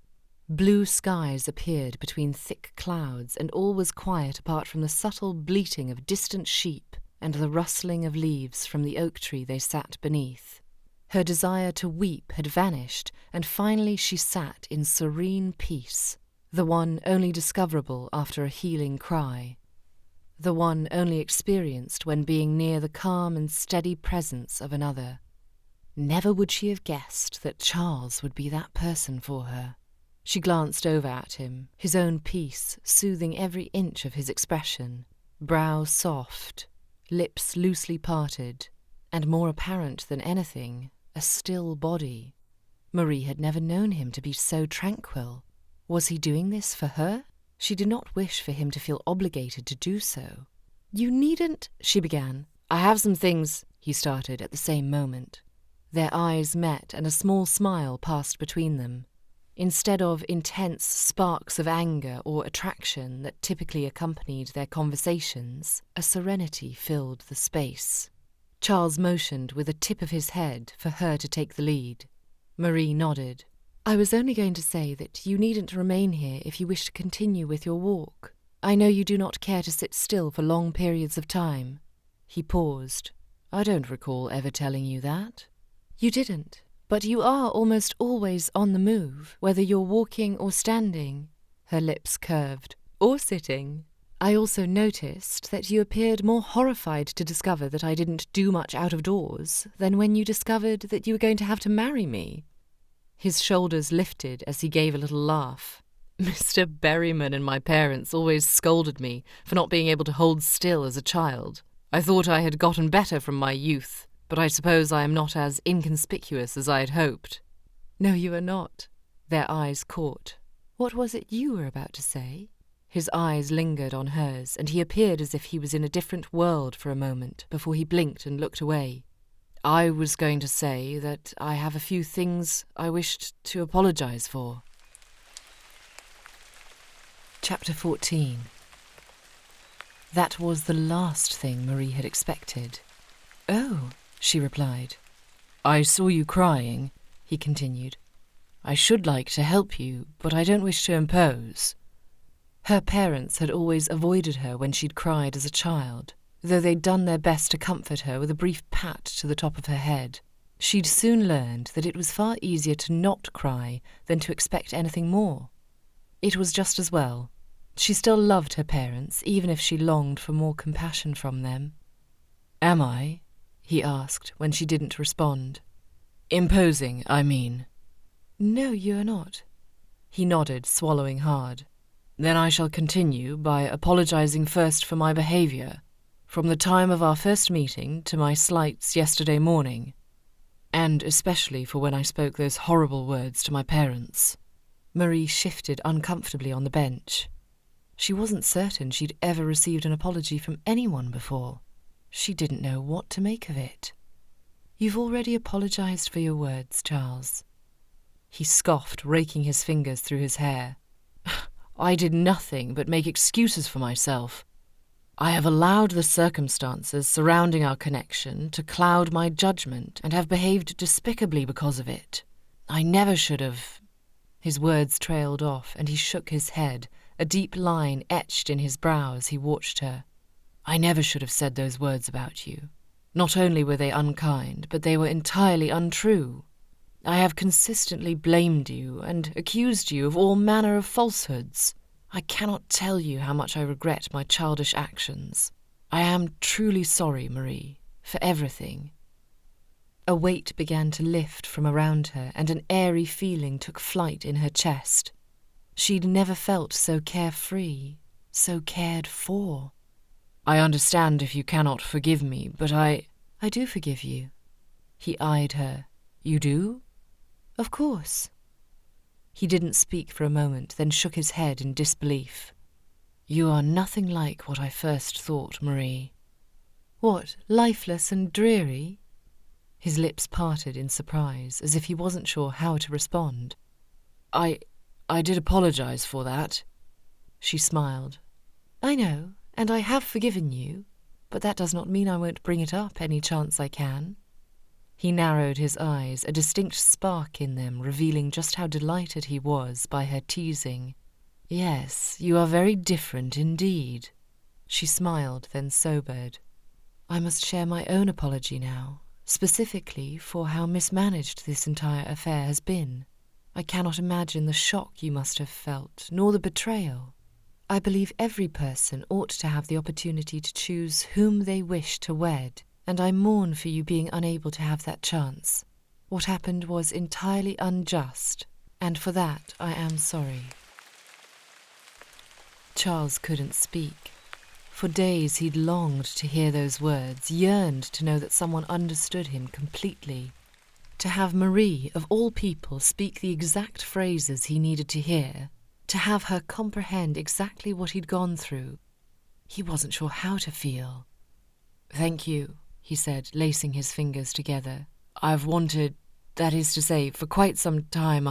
Blue skies appeared between thick clouds, and all was quiet apart from the subtle bleating of distant sheep and the rustling of leaves from the oak tree they sat beneath. Her desire to weep had vanished, and finally she sat in serene peace, the one only discoverable after a healing cry, the one only experienced when being near the calm and steady presence of another. Never would she have guessed that Charles would be that person for her. She glanced over at him, his own peace soothing every inch of his expression, brow soft, lips loosely parted, and more apparent than anything, a still body. Marie had never known him to be so tranquil. Was he doing this for her? She did not wish for him to feel obligated to do so. "You needn't," she began. "I have some things," he started at the same moment. Their eyes met and a small smile passed between them. Instead of intense sparks of anger or attraction that typically accompanied their conversations, a serenity filled the space. Charles motioned with the tip of his head for her to take the lead. Marie nodded. "I was only going to say that you needn't remain here if you wish to continue with your walk. I know you do not care to sit still for long periods of time." He paused. "I don't recall ever telling you that." "You didn't. But you are almost always on the move, whether you're walking or standing." Her lips curved. "Or sitting. I also noticed that you appeared more horrified to discover that I didn't do much out of doors than when you discovered that you were going to have to marry me." His shoulders lifted as he gave a little laugh. Mr. Berryman and my parents always scolded me for not being able to hold still as a child. I thought I had gotten better from my youth, but I suppose I am not as inconspicuous as I had hoped. No, you are not. Their eyes caught. What was it you were about to say? His eyes lingered on hers, and he appeared as if he was in a different world for a moment before he blinked and looked away. I was going to say that I have a few things I wished to apologize for. Chapter 14. That was the last thing Marie had expected. "Oh," she replied. "I saw you crying," he continued. "I should like to help you, but I don't wish to impose." Her parents had always avoided her when she'd cried as a child, though they'd done their best to comfort her with a brief pat to the top of her head. She'd soon learned that it was far easier to not cry than to expect anything more. It was just as well. She still loved her parents, even if she longed for more compassion from them. "Am I?" he asked when she didn't respond. "Imposing, I mean." "No, you are not." He nodded, swallowing hard. "Then I shall continue by apologizing first for my behavior, from the time of our first meeting to my slights yesterday morning, and especially for when I spoke those horrible words to my parents." Marie shifted uncomfortably on the bench. She wasn't certain she'd ever received an apology from anyone before. She didn't know what to make of it. "You've already apologized for your words, Charles." He scoffed, raking his fingers through his hair. "I did nothing but make excuses for myself. I have allowed the circumstances surrounding our connection to cloud my judgment and have behaved despicably because of it. I never should have—" His words trailed off, and he shook his head, a deep line etched in his brow as he watched her. "I never should have said those words about you. Not only were they unkind, but they were entirely untrue. I have consistently blamed you and accused you of all manner of falsehoods. I cannot tell you how much I regret my childish actions. I am truly sorry, Marie, for everything." A weight began to lift from around her, and an airy feeling took flight in her chest. She'd never felt so carefree, so cared for. "I understand if you cannot forgive me, but I do forgive you." He eyed her. "You do?" "Of course." He didn't speak for a moment, then shook his head in disbelief. "You are nothing like what I first thought, Marie." "What, lifeless and dreary?" His lips parted in surprise, as if he wasn't sure how to respond. I did apologize for that." She smiled. "I know, and I have forgiven you, but that does not mean I won't bring it up any chance I can." He narrowed his eyes, a distinct spark in them revealing just how delighted he was by her teasing. "Yes, you are very different indeed." She smiled, then sobered. "I must share my own apology now, specifically for how mismanaged this entire affair has been. I cannot imagine the shock you must have felt, nor the betrayal. I believe every person ought to have the opportunity to choose whom they wish to wed, and I mourn for you being unable to have that chance. What happened was entirely unjust, and for that I am sorry." Charles couldn't speak. For days he'd longed to hear those words, yearned to know that someone understood him completely. To have Marie, of all people, speak the exact phrases he needed to hear, to have her comprehend exactly what he'd gone through. He wasn't sure how to feel. "Thank you," he said, lacing his fingers together. "I've wanted, that is to say, for quite some time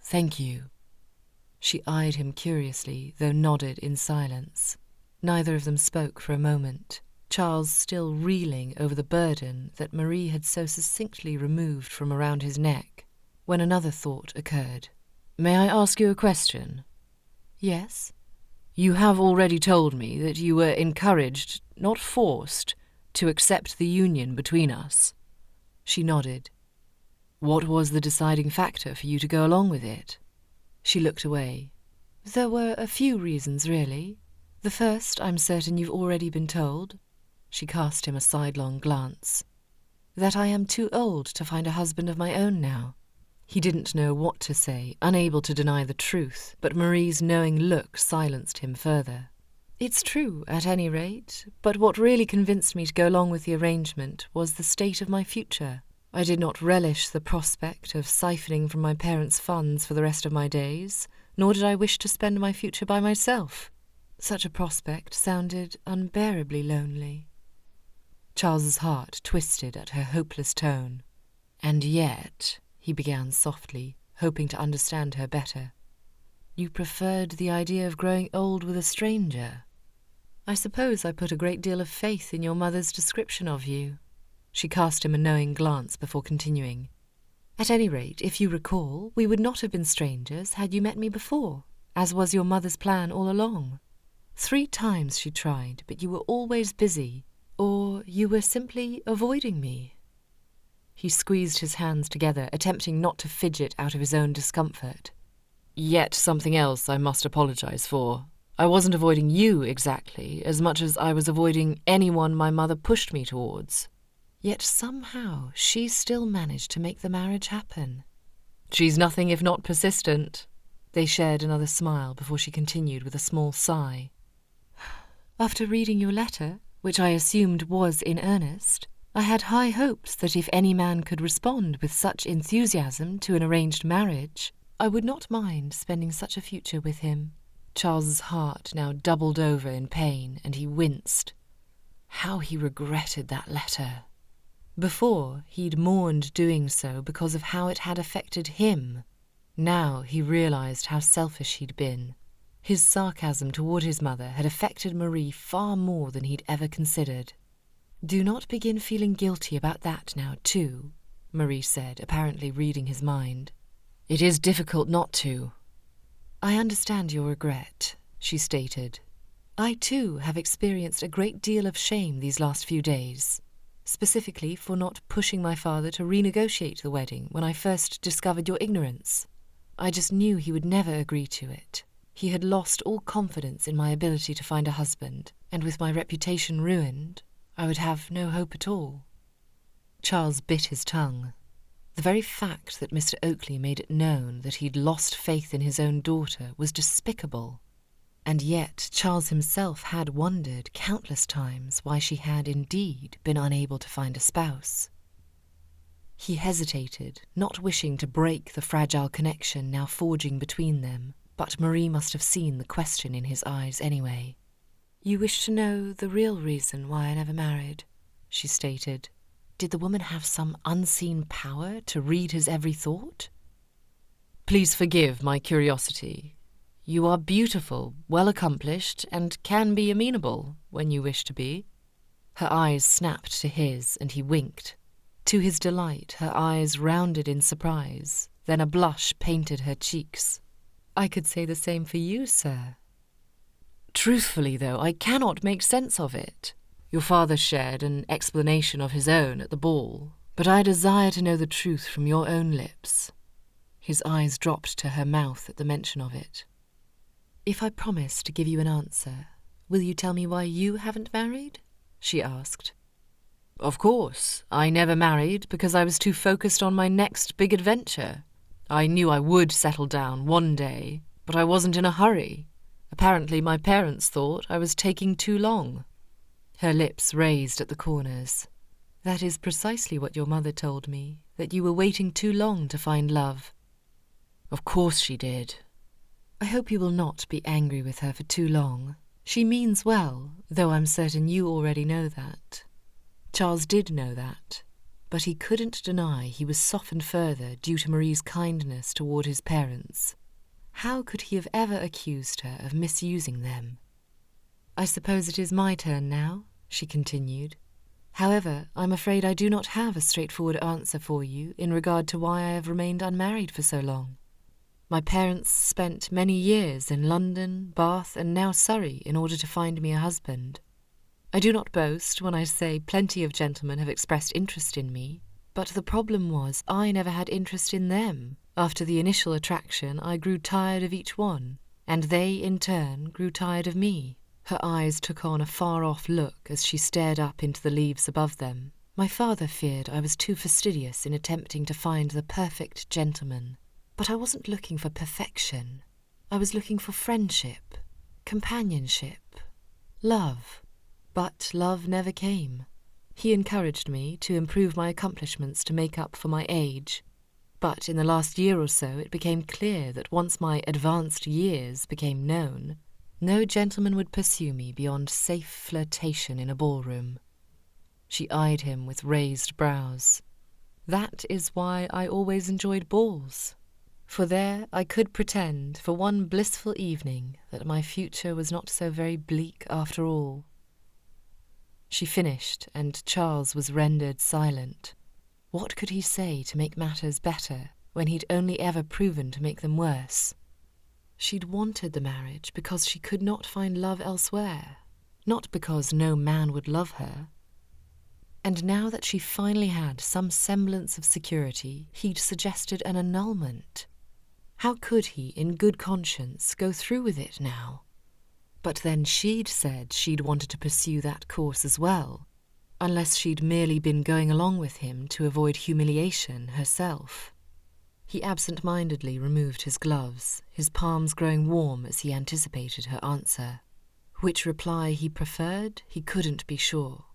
thank you." She eyed him curiously, though nodded in silence. Neither of them spoke for a moment, Charles still reeling over the burden that Marie had so succinctly removed from around his neck, when another thought occurred. "May I ask you a question?" "Yes." "You have already told me that you were encouraged, not forced, to accept the union between us." She nodded. "What was the deciding factor for you to go along with it?" She looked away. "There were a few reasons, really. The first, I'm certain you've already been told." She cast him a sidelong glance. "That I am too old to find a husband of my own now." He didn't know what to say, unable to deny the truth, but Marie's knowing look silenced him further. It's true, at any rate, but what really convinced me to go along with the arrangement was the state of my future. I did not relish the prospect of siphoning from my parents' funds for the rest of my days, nor did I wish to spend my future by myself. Such a prospect sounded unbearably lonely. Charles's heart twisted at her hopeless tone. "And yet," he began softly, hoping to understand her better, "you preferred the idea of growing old with a stranger. I suppose I put a great deal of faith in your mother's description of you." She cast him a knowing glance before continuing. "At any rate, if you recall, we would not have been strangers had you met me before, as was your mother's plan all along. 3 times she tried, but you were always busy, or you were simply avoiding me." He squeezed his hands together, attempting not to fidget out of his own discomfort. "Yet something else I must apologize for. I wasn't avoiding you exactly, as much as I was avoiding anyone my mother pushed me towards." Yet somehow she still managed to make the marriage happen. "She's nothing if not persistent." They shared another smile before she continued with a small sigh. "After reading your letter, which I assumed was in earnest, I had high hopes that if any man could respond with such enthusiasm to an arranged marriage, I would not mind spending such a future with him." Charles's heart now doubled over in pain, and he winced. How he regretted that letter. Before, he'd mourned doing so because of how it had affected him. Now he realized how selfish he'd been. His sarcasm toward his mother had affected Marie far more than he'd ever considered. "Do not begin feeling guilty about that now, too," Marie said, apparently reading his mind. "It is difficult not to." "I understand your regret," she stated. "I, too, have experienced a great deal of shame these last few days, specifically for not pushing my father to renegotiate the wedding when I first discovered your ignorance. I just knew he would never agree to it. He had lost all confidence in my ability to find a husband, and with my reputation ruined, I would have no hope at all." Charles bit his tongue. The very fact that Mr. Oakley made it known that he'd lost faith in his own daughter was despicable. And yet Charles himself had wondered countless times why she had indeed been unable to find a spouse. He hesitated, not wishing to break the fragile connection now forging between them, but Marie must have seen the question in his eyes anyway. "You wish to know the real reason why I never married," she stated. Did the woman have some unseen power to read his every thought? "Please forgive my curiosity. You are beautiful, well accomplished, and can be amenable when you wish to be." Her eyes snapped to his, and he winked. To his delight, her eyes rounded in surprise, then a blush painted her cheeks. "I could say the same for you, sir." "Truthfully, though, I cannot make sense of it. Your father shared an explanation of his own at the ball, but I desire to know the truth from your own lips." His eyes dropped to her mouth at the mention of it. "If I promise to give you an answer, will you tell me why you haven't married?" she asked. "Of course. I never married because I was too focused on my next big adventure. I knew I would settle down one day, but I wasn't in a hurry. Apparently my parents thought I was taking too long." Her lips raised at the corners. "That is precisely what your mother told me, that you were waiting too long to find love." "Of course she did." "I hope you will not be angry with her for too long. She means well, though I'm certain you already know that." Charles did know that, but he couldn't deny he was softened further due to Marie's kindness toward his parents. How could he have ever accused her of misusing them? "I suppose it is my turn now," she continued. "However, I'm afraid I do not have a straightforward answer for you in regard to why I have remained unmarried for so long. My parents spent many years in London, Bath, and now Surrey in order to find me a husband. I do not boast when I say plenty of gentlemen have expressed interest in me, but the problem was I never had interest in them. After the initial attraction, I grew tired of each one, and they, in turn, grew tired of me." Her eyes took on a far-off look as she stared up into the leaves above them, My father feared I was too fastidious in attempting to find the perfect gentleman. But I wasn't looking for perfection. I was looking for friendship, companionship, love. But love never came. He encouraged me to improve my accomplishments to make up for my age. But in the last year or so it became clear that once my advanced years became known, no gentleman would pursue me beyond safe flirtation in a ballroom. She eyed him with raised brows. That is why I always enjoyed balls. For there I could pretend for one blissful evening that my future was not so very bleak after all. She finished, and Charles was rendered silent. What could he say to make matters better when he'd only ever proven to make them worse? She'd wanted the marriage because she could not find love elsewhere, not because no man would love her. And now that she finally had some semblance of security, he'd suggested an annulment. How could he, in good conscience, go through with it now? But then she'd said she'd wanted to pursue that course as well, unless she'd merely been going along with him to avoid humiliation herself. He absent-mindedly removed his gloves, his palms growing warm as he anticipated her answer. Which reply he preferred, he couldn't be sure.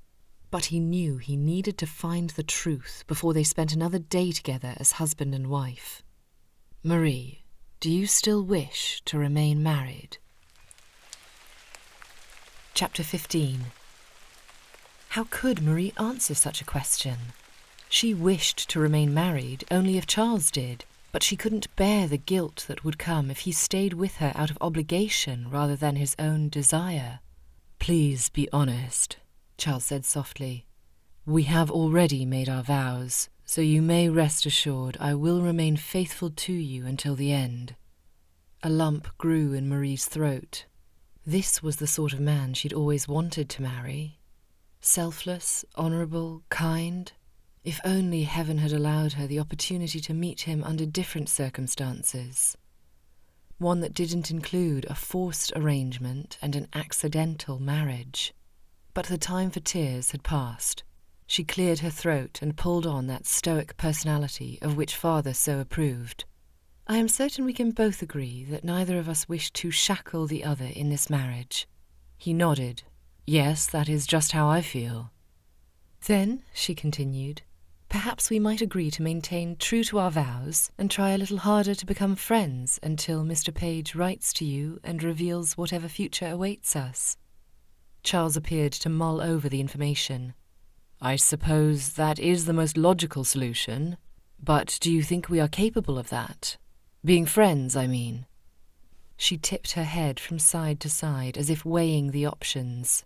But he knew he needed to find the truth before they spent another day together as husband and wife. Marie, do you still wish to remain married? Chapter 15. How could Marie answer such a question? She wished to remain married only if Charles did, but she couldn't bear the guilt that would come if he stayed with her out of obligation rather than his own desire. Please be honest, Charles said softly. We have already made our vows, so you may rest assured I will remain faithful to you until the end. A lump grew in Marie's throat. This was the sort of man she'd always wanted to marry. Selfless, honourable, kind. If only heaven had allowed her the opportunity to meet him under different circumstances. One that didn't include a forced arrangement and an accidental marriage. But the time for tears had passed. She cleared her throat and pulled on that stoic personality of which father so approved. I am certain we can both agree that neither of us wish to shackle the other in this marriage. He nodded. Yes, that is just how I feel. Then, she continued, perhaps we might agree to maintain true to our vows and try a little harder to become friends until Mr. Page writes to you and reveals whatever future awaits us. Charles appeared to mull over the information. I suppose that is the most logical solution, but do you think we are capable of that? Being friends, I mean. She tipped her head from side to side as if weighing the options.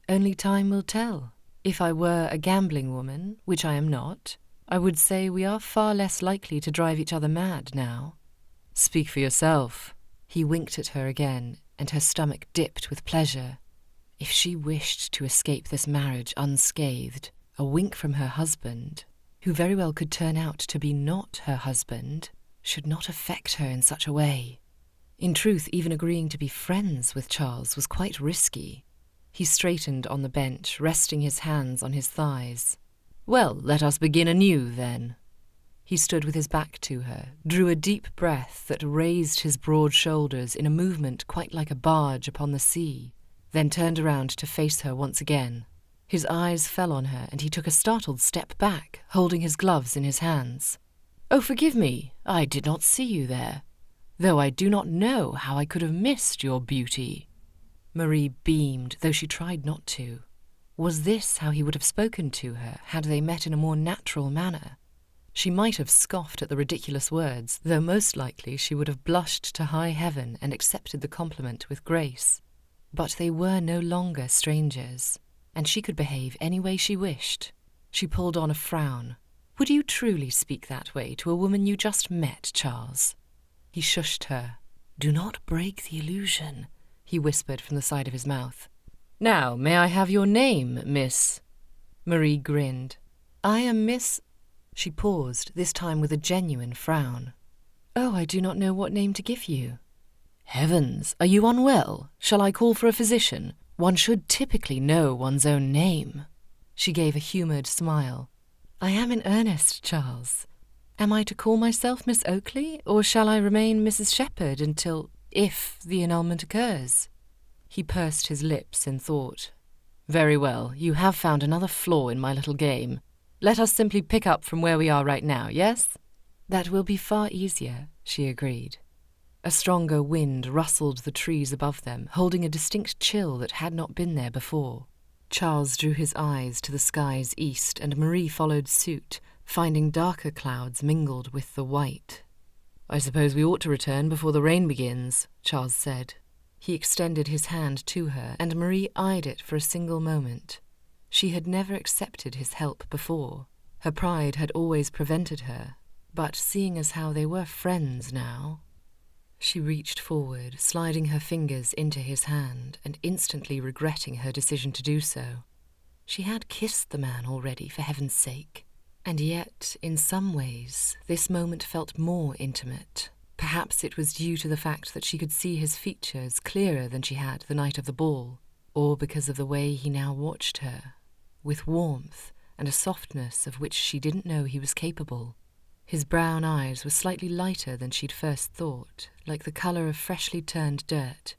Only time will tell. If I were a gambling woman, which I am not, I would say we are far less likely to drive each other mad now. Speak for yourself. He winked at her again, and her stomach dipped with pleasure. If she wished to escape this marriage unscathed, a wink from her husband, who very well could turn out to be not her husband, should not affect her in such a way. In truth, even agreeing to be friends with Charles was quite risky. He straightened on the bench, resting his hands on his thighs. Well, let us begin anew, then. He stood with his back to her, drew a deep breath that raised his broad shoulders in a movement quite like a barge upon the sea, then turned around to face her once again. His eyes fell on her, and he took a startled step back, holding his gloves in his hands. Oh, forgive me, I did not see you there, though I do not know how I could have missed your beauty. Marie beamed, though she tried not to. Was this how he would have spoken to her, had they met in a more natural manner? She might have scoffed at the ridiculous words, though most likely she would have blushed to high heaven and accepted the compliment with grace. But they were no longer strangers, and she could behave any way she wished. She pulled on a frown. Would you truly speak that way to a woman you just met, Charles? He shushed her. Do not break the illusion, he whispered from the side of his mouth. Now, may I have your name, Miss? Marie grinned. I am Miss... She paused, this time with a genuine frown. Oh, I do not know what name to give you. Heavens, are you unwell? Shall I call for a physician? One should typically know one's own name. She gave a humoured smile. "I am in earnest, Charles. Am I to call myself Miss Oakley, or shall I remain Mrs. Shepherd until, if the annulment occurs?" He pursed his lips in thought. "Very well, you have found another flaw in my little game. Let us simply pick up from where we are right now, yes?" "That will be far easier," she agreed. A stronger wind rustled the trees above them, holding a distinct chill that had not been there before. Charles drew his eyes to the skies east, and Marie followed suit, finding darker clouds mingled with the white. "I suppose we ought to return before the rain begins," Charles said. He extended his hand to her, and Marie eyed it for a single moment. She had never accepted his help before. Her pride had always prevented her, but seeing as how they were friends now... She reached forward, sliding her fingers into his hand, and instantly regretting her decision to do so. She had kissed the man already, for heaven's sake. And yet, in some ways, this moment felt more intimate. Perhaps it was due to the fact that she could see his features clearer than she had the night of the ball, or because of the way he now watched her, with warmth and a softness of which she didn't know he was capable. His brown eyes were slightly lighter than she'd first thought, like the colour of freshly turned dirt.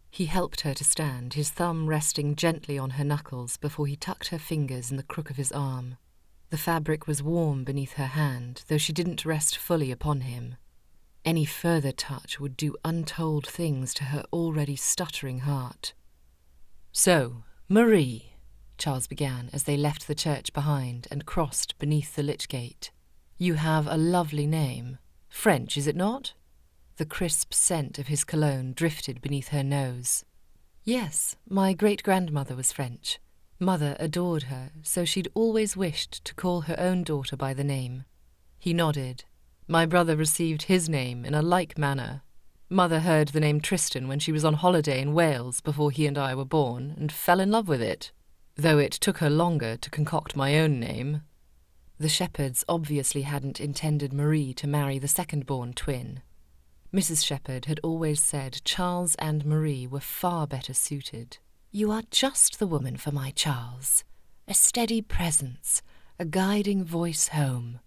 He helped her to stand, his thumb resting gently on her knuckles before he tucked her fingers in the crook of his arm. The fabric was warm beneath her hand, though she didn't rest fully upon him. Any further touch would do untold things to her already stuttering heart. "So, Marie," Charles began as they left the church behind and crossed beneath the lich gate. "You have a lovely name. French, is it not?" The crisp scent of his cologne drifted beneath her nose. "Yes, my great-grandmother was French. Mother adored her, so she'd always wished to call her own daughter by the name." He nodded. "My brother received his name in a like manner. Mother heard the name Tristan when she was on holiday in Wales before he and I were born, and fell in love with it, though it took her longer to concoct my own name." The Shepherds obviously hadn't intended Marie to marry the second-born twin. Mrs. Shepherd had always said Charles and Marie were far better suited. "You are just the woman for my Charles. A steady presence, a guiding voice home."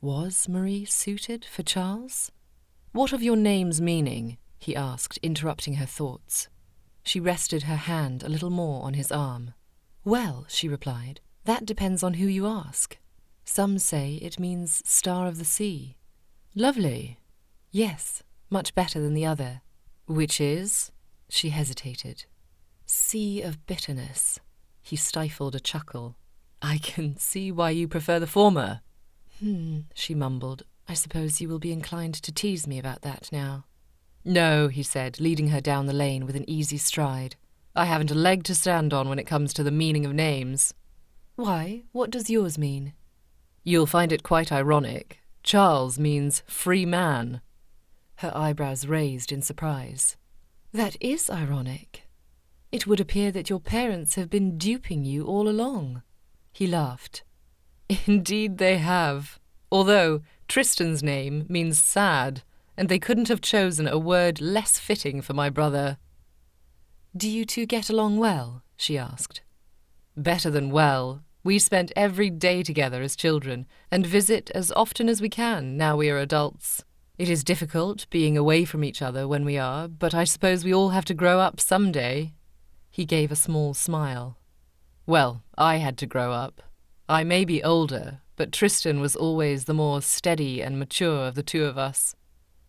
Was Marie suited for Charles? "What of your name's meaning?" he asked, interrupting her thoughts. She rested her hand a little more on his arm. "Well," she replied, "that depends on who you ask. Some say it means Star of the Sea." "Lovely." "Yes, much better than the other." "Which is?" She hesitated. "Sea of Bitterness." He stifled a chuckle. "I can see why you prefer the former." She mumbled. "I suppose you will be inclined to tease me about that now." "No," he said, leading her down the lane with an easy stride. "I haven't a leg to stand on when it comes to the meaning of names." "Why? What does yours mean?" "You'll find it quite ironic. Charles means free man." Her eyebrows raised in surprise. "That is ironic. It would appear that your parents have been duping you all along." He laughed. "Indeed they have. Although Tristan's name means sad, and they couldn't have chosen a word less fitting for my brother." "Do you two get along well?" she asked. "Better than well. We spent every day together as children, and visit as often as we can now we are adults. It is difficult being away from each other when we are, but I suppose we all have to grow up some day." He gave a small smile. "Well, I had to grow up. I may be older, but Tristan was always the more steady and mature of the two of us."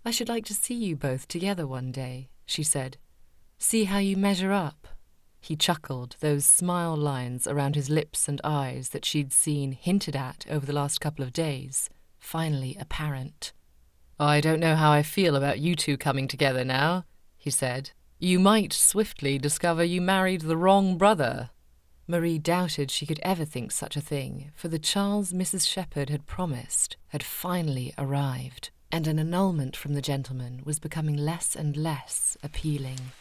"I should like to see you both together one day," she said. "See how you measure up." He chuckled, those smile lines around his lips and eyes that she'd seen hinted at over the last couple of days, finally apparent. "I don't know how I feel about you two coming together now," he said. "You might swiftly discover you married the wrong brother." Marie doubted she could ever think such a thing, for the Charles Mrs. Shepherd had promised had finally arrived, and an annulment from the gentleman was becoming less and less appealing.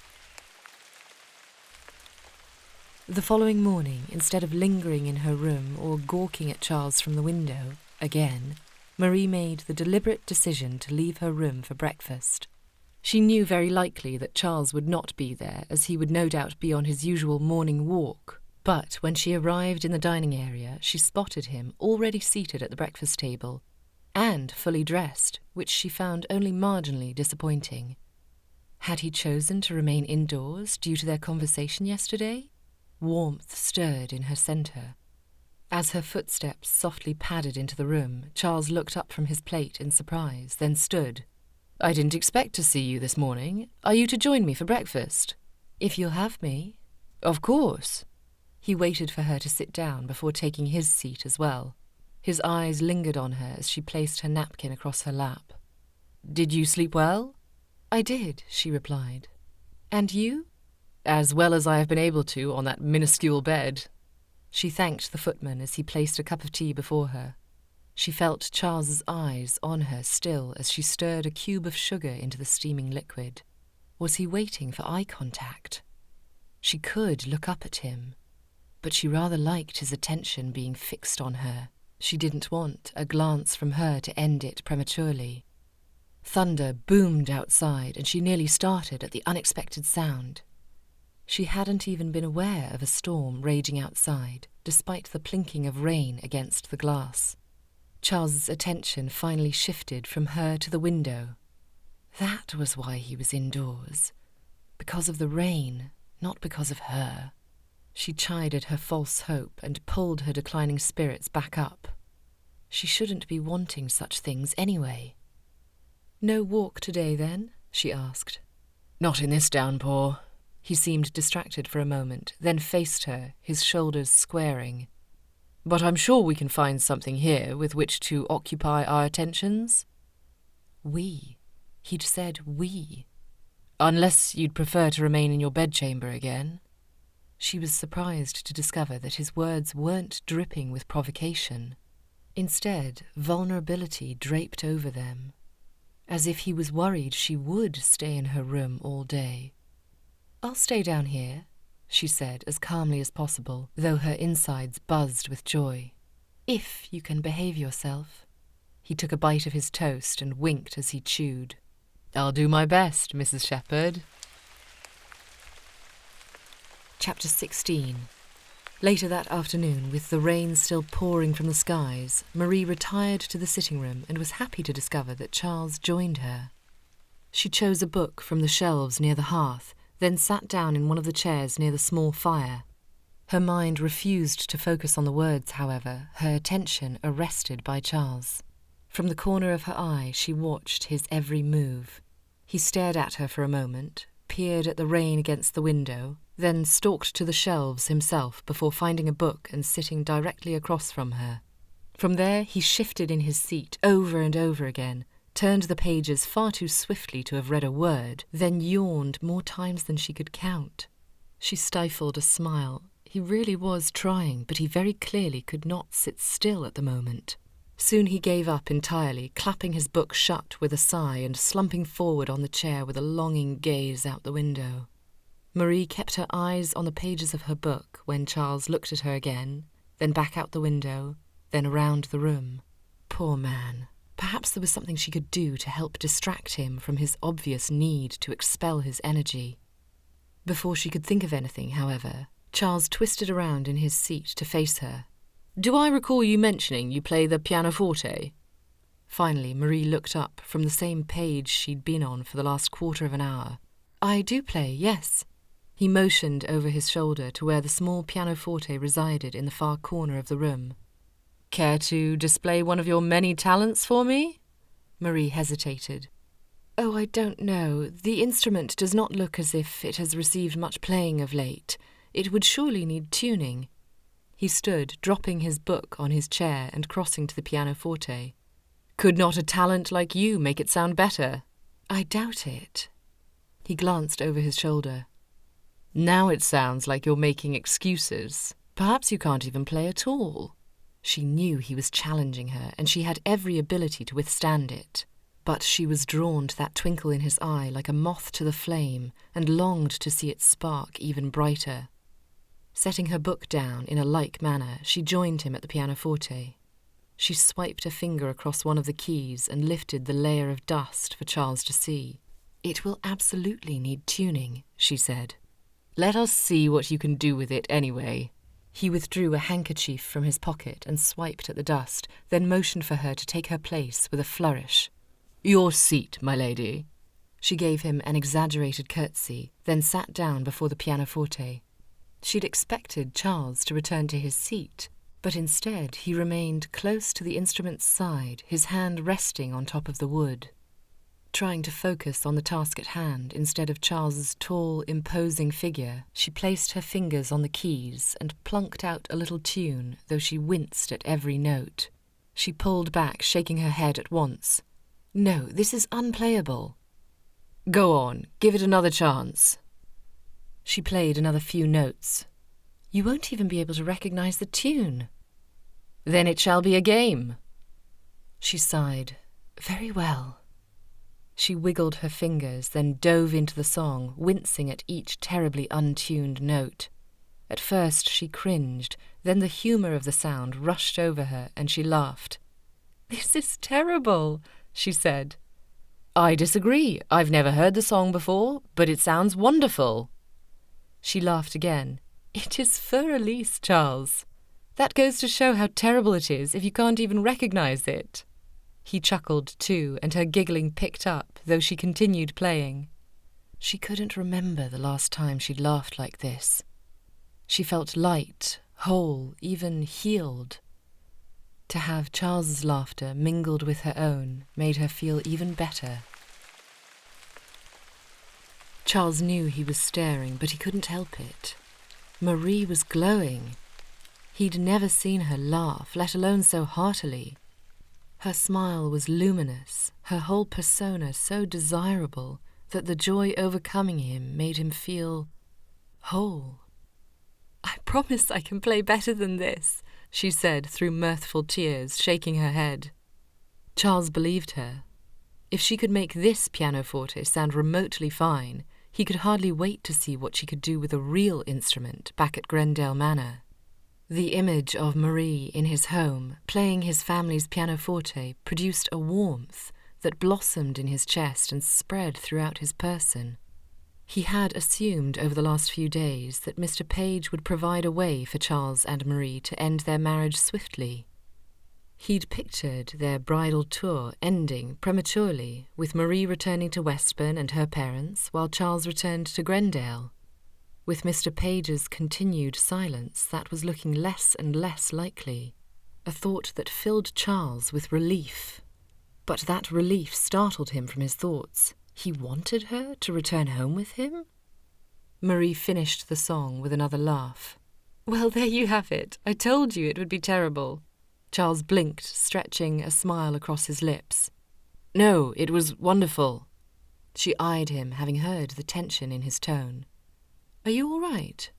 The following morning, instead of lingering in her room or gawking at Charles from the window, again, Marie made the deliberate decision to leave her room for breakfast. She knew very likely that Charles would not be there, as he would no doubt be on his usual morning walk, But when she arrived in the dining area, she spotted him already seated at the breakfast table, and fully dressed, which she found only marginally disappointing. Had he chosen to remain indoors due to their conversation yesterday? Warmth stirred in her centre. As her footsteps softly padded into the room, Charles looked up from his plate in surprise, then stood. "I didn't expect to see you this morning. Are you to join me for breakfast?" "If you'll have me." "Of course." He waited for her to sit down before taking his seat as well. His eyes lingered on her as she placed her napkin across her lap. "Did you sleep well?" "I did," she replied. "And you?" "As well as I have been able to on that minuscule bed." She thanked the footman as he placed a cup of tea before her. She felt Charles's eyes on her still as she stirred a cube of sugar into the steaming liquid. Was he waiting for eye contact? She could look up at him, but she rather liked his attention being fixed on her. She didn't want a glance from her to end it prematurely. Thunder boomed outside, and she nearly started at the unexpected sound. She hadn't even been aware of a storm raging outside, despite the plinking of rain against the glass. Charles's attention finally shifted from her to the window. That was why he was indoors. Because of the rain, not because of her. She chided her false hope and pulled her declining spirits back up. She shouldn't be wanting such things anyway. "No walk today, then?" she asked. "Not in this downpour." He seemed distracted for a moment, then faced her, his shoulders squaring. "But I'm sure we can find something here with which to occupy our attentions." "We." He'd said we. "Unless you'd prefer to remain in your bedchamber again." She was surprised to discover that his words weren't dripping with provocation. Instead, vulnerability draped over them, as if he was worried she would stay in her room all day. "I'll stay down here," she said as calmly as possible, though her insides buzzed with joy. "If you can behave yourself." He took a bite of his toast and winked as he chewed. "I'll do my best, Mrs. Shepherd." Chapter 16. Later that afternoon, with the rain still pouring from the skies, Marie retired to the sitting room and was happy to discover that Charles joined her. She chose a book from the shelves near the hearth, then sat down in one of the chairs near the small fire. Her mind refused to focus on the words, however, her attention arrested by Charles. From the corner of her eye, she watched his every move. He stared at her for a moment, peered at the rain against the window, then stalked to the shelves himself before finding a book and sitting directly across from her. From there, he shifted in his seat over and over again, turned the pages far too swiftly to have read a word, then yawned more times than she could count. She stifled a smile. He really was trying, but he very clearly could not sit still at the moment. Soon he gave up entirely, clapping his book shut with a sigh and slumping forward on the chair with a longing gaze out the window. Marie kept her eyes on the pages of her book when Charles looked at her again, then back out the window, then around the room. Poor man. Perhaps there was something she could do to help distract him from his obvious need to expel his energy. Before she could think of anything, however, Charles twisted around in his seat to face her. "Do I recall you mentioning you play the pianoforte?" Finally, Marie looked up from the same page she'd been on for the last quarter of an hour. "I do play, yes." He motioned over his shoulder to where the small pianoforte resided in the far corner of the room. "Care to display one of your many talents for me?" Marie hesitated. "Oh, I don't know. The instrument does not look as if it has received much playing of late. It would surely need tuning." He stood, dropping his book on his chair and crossing to the pianoforte. "Could not a talent like you make it sound better?" "I doubt it." He glanced over his shoulder. "Now it sounds like you're making excuses. Perhaps you can't even play at all." She knew he was challenging her, and she had every ability to withstand it. But she was drawn to that twinkle in his eye like a moth to the flame, and longed to see it spark even brighter. Setting her book down in a like manner, she joined him at the pianoforte. She swiped a finger across one of the keys and lifted the layer of dust for Charles to see. "It will absolutely need tuning," she said. "Let us see what you can do with it anyway." He withdrew a handkerchief from his pocket and swiped at the dust, then motioned for her to take her place with a flourish. "Your seat, my lady." She gave him an exaggerated curtsy, then sat down before the pianoforte. She'd expected Charles to return to his seat, but instead he remained close to the instrument's side, his hand resting on top of the wood. Trying to focus on the task at hand instead of Charles's tall, imposing figure, she placed her fingers on the keys and plunked out a little tune, though she winced at every note. She pulled back, shaking her head at once. "No, this is unplayable." "Go on, give it another chance." She played another few notes. "You won't even be able to recognize the tune." "Then it shall be a game." She sighed. "Very well." She wiggled her fingers, then dove into the song, wincing at each terribly untuned note. At first she cringed, then the humour of the sound rushed over her and she laughed. "This is terrible," she said. "I disagree. I've never heard the song before, but it sounds wonderful." She laughed again. "It is fur Elise, Charles. That goes to show how terrible it is if you can't even recognise it." He chuckled too, and her giggling picked up, though she continued playing. She couldn't remember the last time she'd laughed like this. She felt light, whole, even healed. To have Charles's laughter mingled with her own made her feel even better. Charles knew he was staring, but he couldn't help it. Marie was glowing. He'd never seen her laugh, let alone so heartily. Her smile was luminous, her whole persona so desirable that the joy overcoming him made him feel whole. "I promise I can play better than this," she said through mirthful tears, shaking her head. Charles believed her. If she could make this pianoforte sound remotely fine, he could hardly wait to see what she could do with a real instrument back at Grendale Manor. The image of Marie in his home, playing his family's pianoforte, produced a warmth that blossomed in his chest and spread throughout his person. He had assumed over the last few days that Mr. Page would provide a way for Charles and Marie to end their marriage swiftly. He'd pictured their bridal tour ending prematurely, with Marie returning to Westbourne and her parents, while Charles returned to Grendale. With Mr. Page's continued silence, that was looking less and less likely, a thought that filled Charles with relief. But that relief startled him from his thoughts. He wanted her to return home with him? Marie finished the song with another laugh. "Well, there you have it. I told you it would be terrible." Charles blinked, stretching a smile across his lips. "No, it was wonderful." She eyed him, having heard the tension in his tone. "Are you all right?"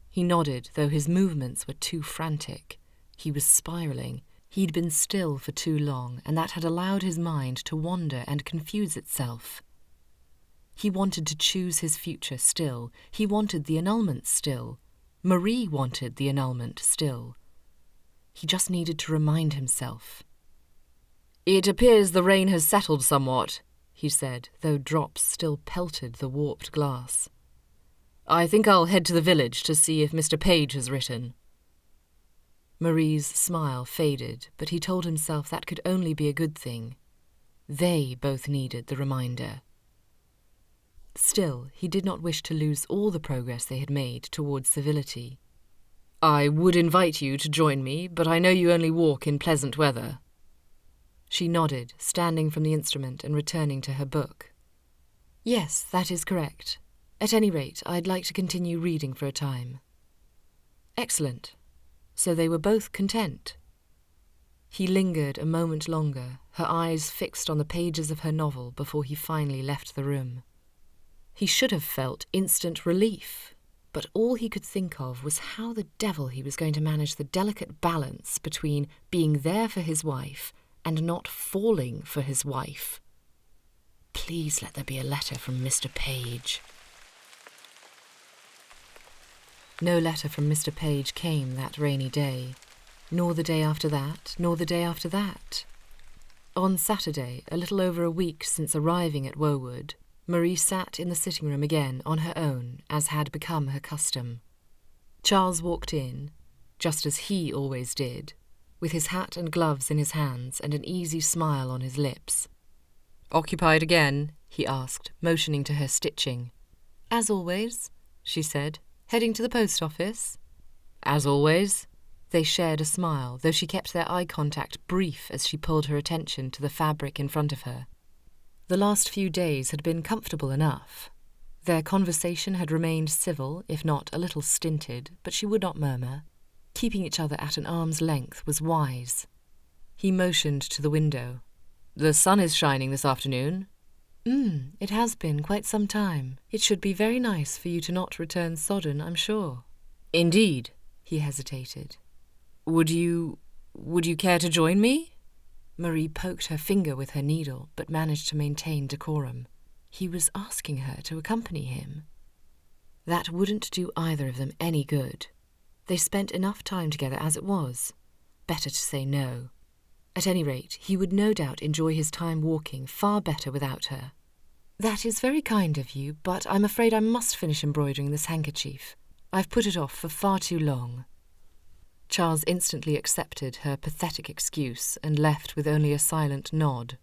He nodded, though his movements were too frantic. He was spiralling. He'd been still for too long, and that had allowed his mind to wander and confuse itself. He wanted to choose his future still. He wanted the annulment still. Marie wanted the annulment still. He just needed to remind himself. "It appears the rain has settled somewhat," he said, though drops still pelted the warped glass. "I think I'll head to the village to see if Mr. Page has written." Marie's smile faded, but he told himself that could only be a good thing. They both needed the reminder. Still, he did not wish to lose all the progress they had made towards civility. "I would invite you to join me, but I know you only walk in pleasant weather." She nodded, standing from the instrument and returning to her book. "Yes, that is correct. At any rate, I'd like to continue reading for a time." "Excellent." So they were both content. He lingered a moment longer, her eyes fixed on the pages of her novel before he finally left the room. He should have felt instant relief, but all he could think of was how the devil he was going to manage the delicate balance between being there for his wife and not falling for his wife. Please let there be a letter from Mr. Page. No letter from Mr. Page came that rainy day, nor the day after that, nor the day after that. On Saturday, a little over a week since arriving at Wowood, Marie sat in the sitting room again on her own, as had become her custom. Charles walked in, just as he always did, with his hat and gloves in his hands and an easy smile on his lips. "Occupied again?" he asked, motioning to her stitching. "As always," she said. "Heading to the post office?" "As always." They shared a smile, though she kept their eye contact brief as she pulled her attention to the fabric in front of her. The last few days had been comfortable enough. Their conversation had remained civil, if not a little stinted, but she would not murmur. Keeping each other at an arm's length was wise. He motioned to the window. "The sun is shining this afternoon." It has been quite some time. It should be very nice for you to not return sodden, I'm sure." "Indeed." He hesitated. Would you care to join me?" Marie poked her finger with her needle, but managed to maintain decorum. He was asking her to accompany him. That wouldn't do either of them any good. They spent enough time together as it was. Better to say no. At any rate, he would no doubt enjoy his time walking far better without her. "That is very kind of you, but I'm afraid I must finish embroidering this handkerchief. I've put it off for far too long." Charles instantly accepted her pathetic excuse and left with only a silent nod.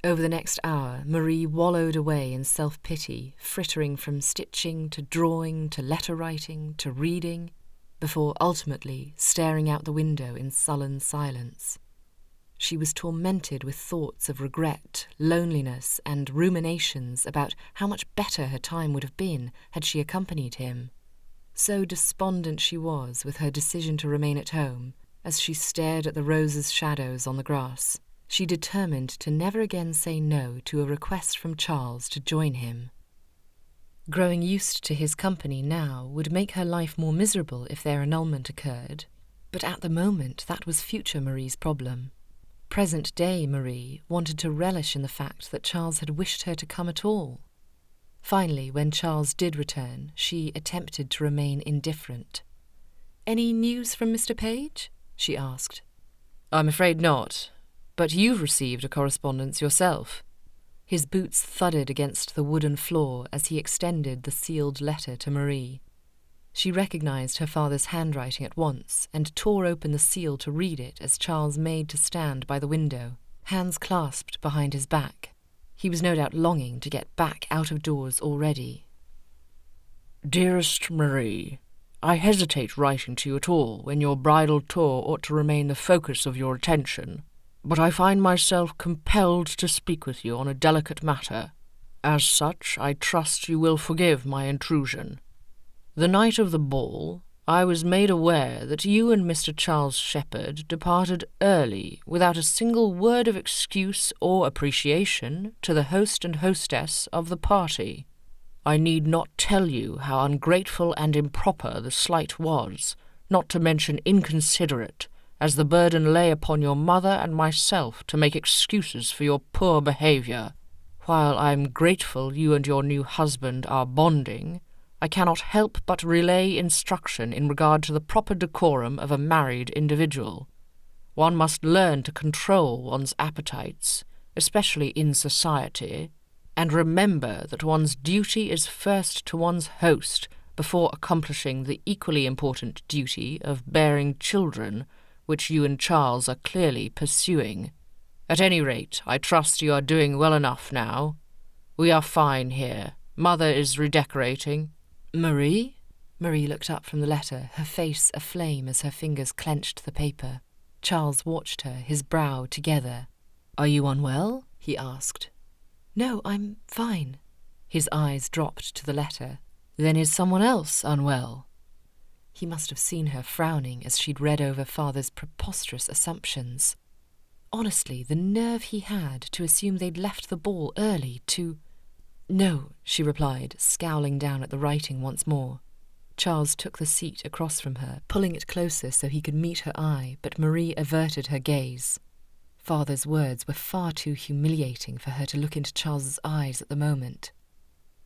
Over the next hour, Marie wallowed away in self-pity, frittering from stitching to drawing to letter-writing to reading, before ultimately staring out the window in sullen silence. She was tormented with thoughts of regret, loneliness, and ruminations about how much better her time would have been had she accompanied him. So despondent she was with her decision to remain at home, as she stared at the roses' shadows on the grass, she determined to never again say no to a request from Charles to join him. Growing used to his company now would make her life more miserable if their annulment occurred, but at the moment that was future Marie's problem. Present-day Marie wanted to relish in the fact that Charles had wished her to come at all. Finally, when Charles did return, she attempted to remain indifferent. "Any news from Mr. Page?" she asked. "I'm afraid not. But you've received a correspondence yourself." His boots thudded against the wooden floor as he extended the sealed letter to Marie. She recognized her father's handwriting at once and tore open the seal to read it as Charles made to stand by the window, hands clasped behind his back. He was no doubt longing to get back out of doors already. "Dearest Marie, I hesitate writing to you at all when your bridal tour ought to remain the focus of your attention, but I find myself compelled to speak with you on a delicate matter. As such, I trust you will forgive my intrusion. The night of the ball, I was made aware that you and Mr. Charles Shepherd departed early without a single word of excuse or appreciation to the host and hostess of the party. I need not tell you how ungrateful and improper the slight was, not to mention inconsiderate, as the burden lay upon your mother and myself to make excuses for your poor behaviour. While I am grateful you and your new husband are bonding, I cannot help but relay instruction in regard to the proper decorum of a married individual. One must learn to control one's appetites, especially in society, and remember that one's duty is first to one's host before accomplishing the equally important duty of bearing children, which you and Charles are clearly pursuing. At any rate, I trust you are doing well enough now. We are fine here. Mother is redecorating." "Marie?" Marie looked up from the letter, her face aflame as her fingers clenched the paper. Charles watched her, his brow together. "Are you unwell?" he asked. "No, I'm fine." His eyes dropped to the letter. "Then is someone else unwell?" He must have seen her frowning as she'd read over father's preposterous assumptions. Honestly, the nerve he had to assume they'd left the ball early to... "No," she replied, scowling down at the writing once more. Charles took the seat across from her, pulling it closer so he could meet her eye, but Marie averted her gaze. Father's words were far too humiliating for her to look into Charles's eyes at the moment.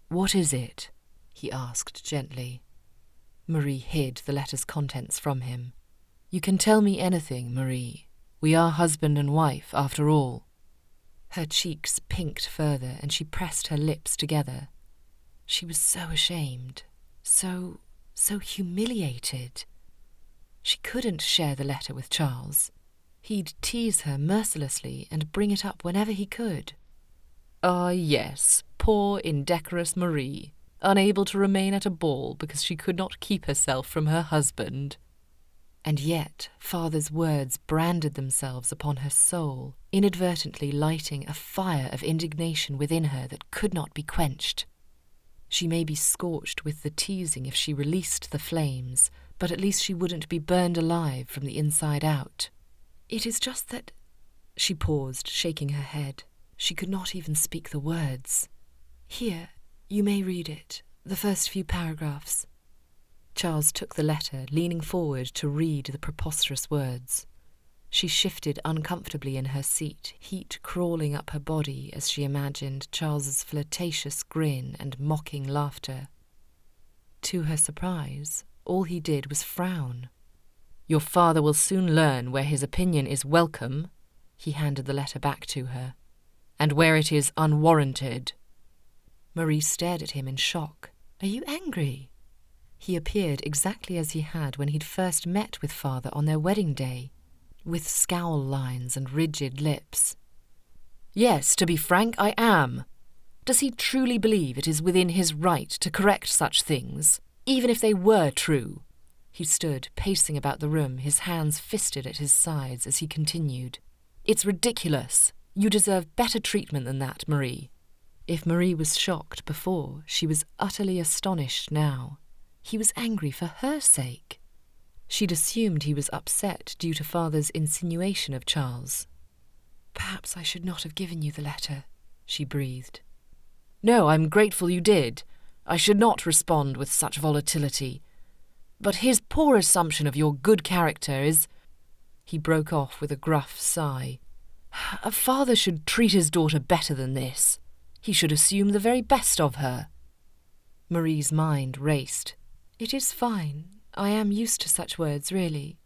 "What is it?" he asked gently. Marie hid the letter's contents from him. "You can tell me anything, Marie. We are husband and wife, after all." Her cheeks pinked further, and she pressed her lips together. She was so ashamed, so humiliated. She couldn't share the letter with Charles. He'd tease her mercilessly and bring it up whenever he could. Ah, yes, poor indecorous Marie, unable to remain at a ball because she could not keep herself from her husband. And yet Father's words branded themselves upon her soul, inadvertently lighting a fire of indignation within her that could not be quenched. She may be scorched with the teasing if she released the flames, but at least she wouldn't be burned alive from the inside out. It is just that... She paused, shaking her head. She could not even speak the words. Here, you may read it, the first few paragraphs. Charles took the letter, leaning forward to read the preposterous words. She shifted uncomfortably in her seat, heat crawling up her body as she imagined Charles's flirtatious grin and mocking laughter. To her surprise, all he did was frown. Your father will soon learn where his opinion is welcome, he handed the letter back to her, and where it is unwarranted. Marie stared at him in shock. Are you angry? He appeared exactly as he had when he'd first met with Father on their wedding day, with scowl lines and rigid lips. Yes, to be frank, I am. Does he truly believe it is within his right to correct such things, even if they were true? He stood, pacing about the room, his hands fisted at his sides as he continued. It's ridiculous. You deserve better treatment than that, Marie. If Marie was shocked before, she was utterly astonished now. He was angry for her sake. She'd assumed he was upset due to Father's insinuation of Charles. Perhaps I should not have given you the letter, she breathed. No, I'm grateful you did. I should not respond with such volatility. But his poor assumption of your good character is... He broke off with a gruff sigh. A father should treat his daughter better than this. He should assume the very best of her. Marie's mind raced. It is fine. I am used to such words, really.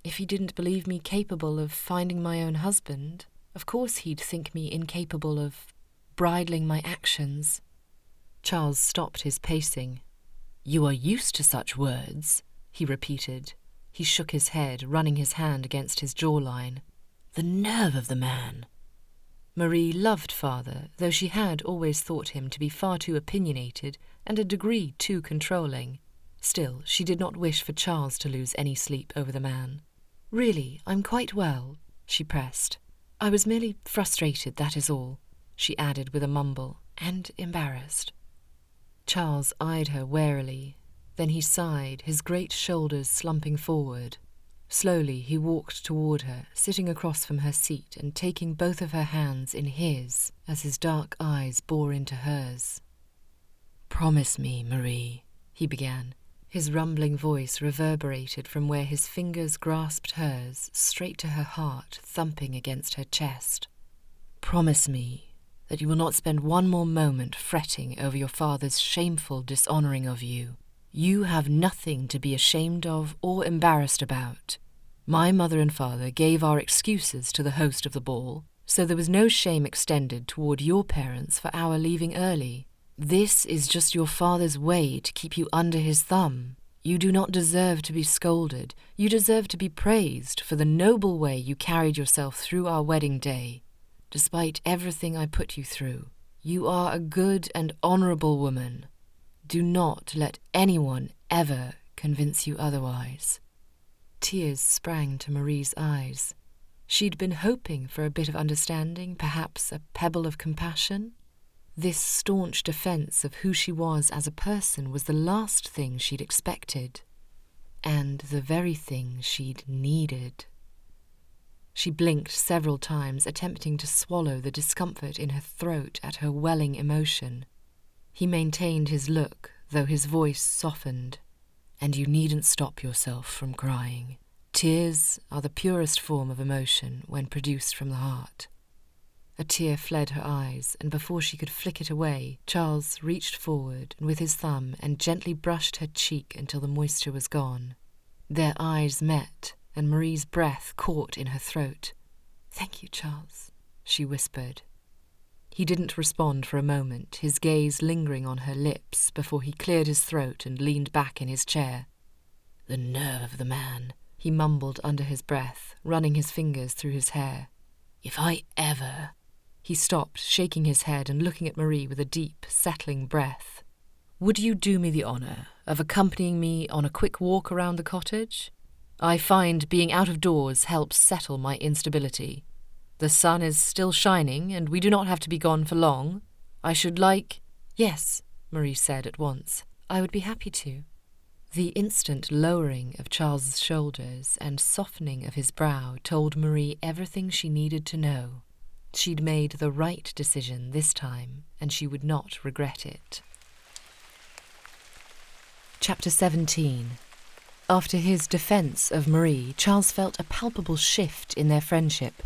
If he didn't believe me capable of finding my own husband, of course he'd think me incapable of bridling my actions. Charles stopped his pacing. You are used to such words, he repeated. He shook his head, running his hand against his jawline. The nerve of the man. Marie loved Father, though she had always thought him to be far too opinionated and a degree too controlling. Still, she did not wish for Charles to lose any sleep over the man. Really, I'm quite well, she pressed. I was merely frustrated, that is all, she added with a mumble, and embarrassed. Charles eyed her warily. Then he sighed, his great shoulders slumping forward. Slowly he walked toward her, sitting across from her seat and taking both of her hands in his as his dark eyes bore into hers. Promise me, Marie, he began. His rumbling voice reverberated from where his fingers grasped hers, straight to her heart, thumping against her chest. Promise me that you will not spend one more moment fretting over your father's shameful dishonouring of you. You have nothing to be ashamed of or embarrassed about. My mother and father gave our excuses to the host of the ball, so there was no shame extended toward your parents for our leaving early. This is just your father's way to keep you under his thumb. You do not deserve to be scolded. You deserve to be praised for the noble way you carried yourself through our wedding day. Despite everything I put you through, you are a good and honourable woman. Do not let anyone ever convince you otherwise. Tears sprang to Marie's eyes. She'd been hoping for a bit of understanding, perhaps a pebble of compassion. This staunch defence of who she was as a person was the last thing she'd expected, and the very thing she'd needed. She blinked several times, attempting to swallow the discomfort in her throat at her welling emotion. He maintained his look, though his voice softened. And you needn't stop yourself from crying. Tears are the purest form of emotion when produced from the heart. A tear fled her eyes, and before she could flick it away, Charles reached forward with his thumb and gently brushed her cheek until the moisture was gone. Their eyes met, and Marie's breath caught in her throat. "Thank you, Charles," she whispered. He didn't respond for a moment, his gaze lingering on her lips before he cleared his throat and leaned back in his chair. The nerve of the man. he mumbled under his breath, running his fingers through his hair. If I ever... He stopped, shaking his head and looking at Marie with a deep, settling breath. Would you do me the honour of accompanying me on a quick walk around the cottage? I find being out of doors helps settle my instability. The sun is still shining, and we do not have to be gone for long. I should like... Yes, Marie said at once. I would be happy to. The instant lowering of Charles's shoulders and softening of his brow told Marie everything she needed to know. She'd made the right decision this time, and she would not regret it. Chapter 17. After his defence of Marie, Charles felt a palpable shift in their friendship.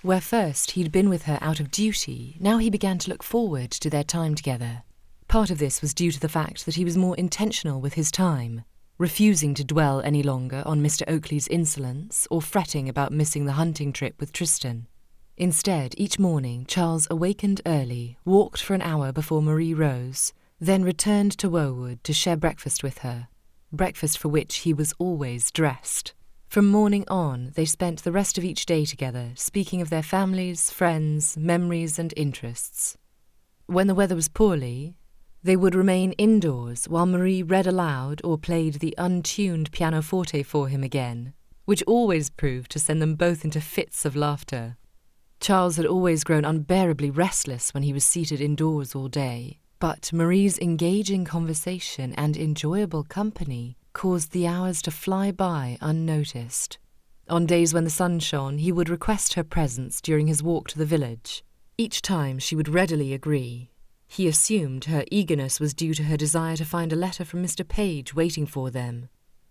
Where first he'd been with her out of duty, now he began to look forward to their time together. Part of this was due to the fact that he was more intentional with his time, refusing to dwell any longer on Mr. Oakley's insolence or fretting about missing the hunting trip with Tristan. Instead, each morning Charles awakened early, walked for an hour before Marie rose, then returned to Wowood to share breakfast with her, breakfast for which he was always dressed. From morning on, they spent the rest of each day together, speaking of their families, friends, memories and interests. When the weather was poorly, they would remain indoors while Marie read aloud or played the untuned pianoforte for him again, which always proved to send them both into fits of laughter. Charles had always grown unbearably restless when he was seated indoors all day, but Marie's engaging conversation and enjoyable company caused the hours to fly by unnoticed. On days when the sun shone, he would request her presence during his walk to the village. Each time she would readily agree. He assumed her eagerness was due to her desire to find a letter from Mr. Page waiting for them,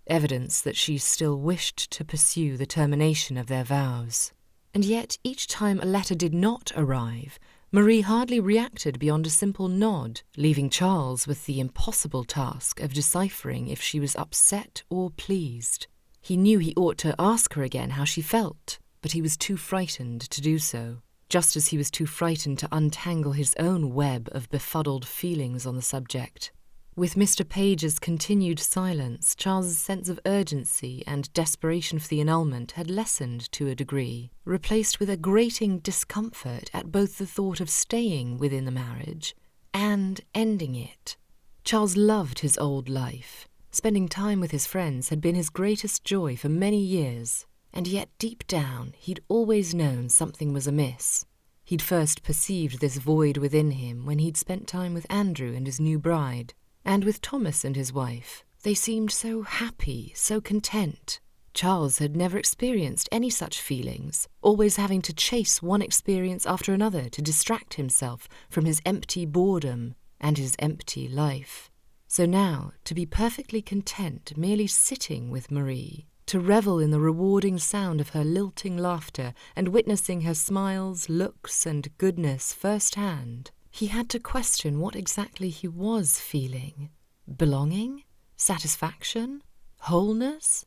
evidence that she still wished to pursue the termination of their vows. And yet each time a letter did not arrive, Marie hardly reacted beyond a simple nod, leaving Charles with the impossible task of deciphering if she was upset or pleased. He knew he ought to ask her again how she felt, but he was too frightened to do so, just as he was too frightened to untangle his own web of befuddled feelings on the subject. With Mr. Page's continued silence, Charles's sense of urgency and desperation for the annulment had lessened to a degree, replaced with a grating discomfort at both the thought of staying within the marriage and ending it. Charles loved his old life. Spending time with his friends had been his greatest joy for many years, and yet deep down he'd always known something was amiss. He'd first perceived this void within him when he'd spent time with Andrew and his new bride. And with Thomas and his wife, they seemed so happy, so content. Charles had never experienced any such feelings, always having to chase one experience after another to distract himself from his empty boredom and his empty life. So now, to be perfectly content merely sitting with Marie, to revel in the rewarding sound of her lilting laughter and witnessing her smiles, looks and goodness first-hand, he had to question what exactly he was feeling. Belonging? Satisfaction? Wholeness?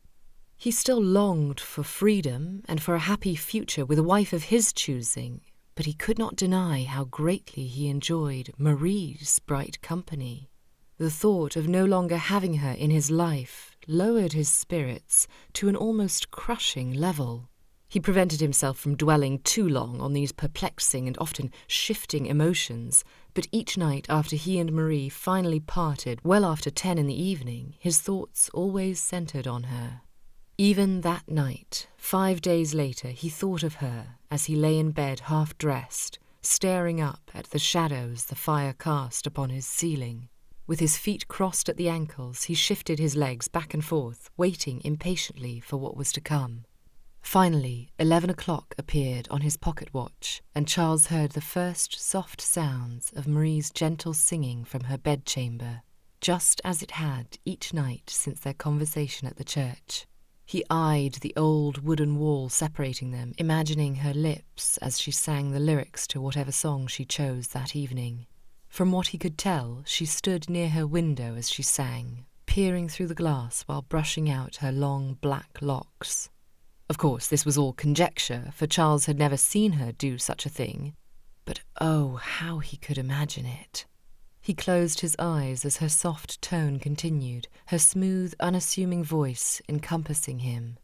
He still longed for freedom and for a happy future with a wife of his choosing, but he could not deny how greatly he enjoyed Marie's bright company. The thought of no longer having her in his life lowered his spirits to an almost crushing level. He prevented himself from dwelling too long on these perplexing and often shifting emotions, but each night after he and Marie finally parted, well after 10 in the evening, his thoughts always centred on her. Even that night, 5 days later, he thought of her as he lay in bed half-dressed, staring up at the shadows the fire cast upon his ceiling. With his feet crossed at the ankles, he shifted his legs back and forth, waiting impatiently for what was to come. Finally, 11 o'clock appeared on his pocket watch, and Charles heard the first soft sounds of Marie's gentle singing from her bedchamber, just as it had each night since their conversation at the church. He eyed the old wooden wall separating them, imagining her lips as she sang the lyrics to whatever song she chose that evening. From what he could tell, she stood near her window as she sang, peering through the glass while brushing out her long black locks. Of course, this was all conjecture, for Charles had never seen her do such a thing, but oh, how he could imagine it. He closed his eyes as her soft tone continued, her smooth, unassuming voice encompassing him.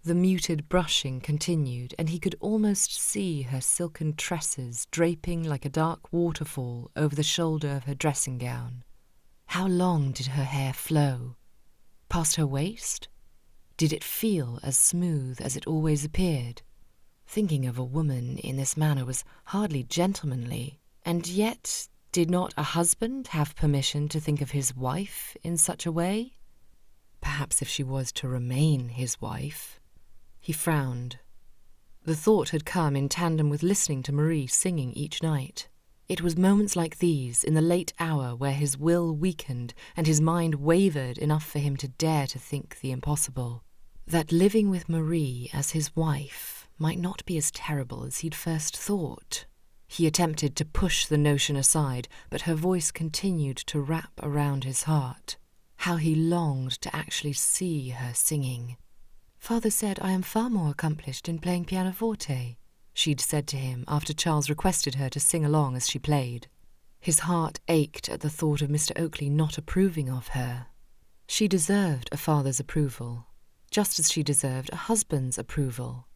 The muted brushing continued, and he could almost see her silken tresses draping like a dark waterfall over the shoulder of her dressing gown. How long did her hair flow? Past her waist? Did it feel as smooth as it always appeared? Thinking of a woman in this manner was hardly gentlemanly, and yet did not a husband have permission to think of his wife in such a way? Perhaps if she was to remain his wife. He frowned. The thought had come in tandem with listening to Marie singing each night. It was moments like these, in the late hour, where his will weakened and his mind wavered enough for him to dare to think the impossible. That living with Marie as his wife might not be as terrible as he'd first thought. He attempted to push the notion aside, but her voice continued to wrap around his heart. How he longed to actually see her singing. "Father said I am far more accomplished in playing pianoforte," she'd said to him after Charles requested her to sing along as she played. His heart ached at the thought of Mr. Oakley not approving of her. She deserved a father's approval, just as she deserved a husband's approval,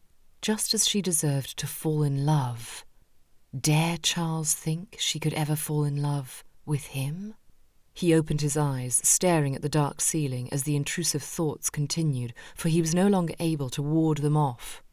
just as she deserved to fall in love. Dare Charles think she could ever fall in love with him? He opened his eyes, staring at the dark ceiling as the intrusive thoughts continued, for he was no longer able to ward them off.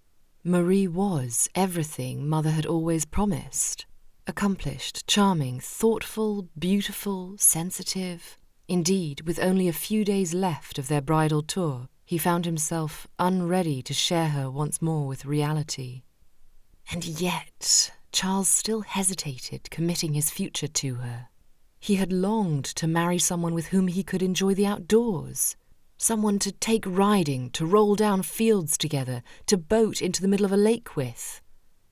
Marie was everything Mother had always promised. Accomplished, charming, thoughtful, beautiful, sensitive. Indeed, with only a few days left of their bridal tour, he found himself unready to share her once more with reality. And yet, Charles still hesitated committing his future to her. He had longed to marry someone with whom he could enjoy the outdoors, someone to take riding, to roll down fields together, to boat into the middle of a lake with.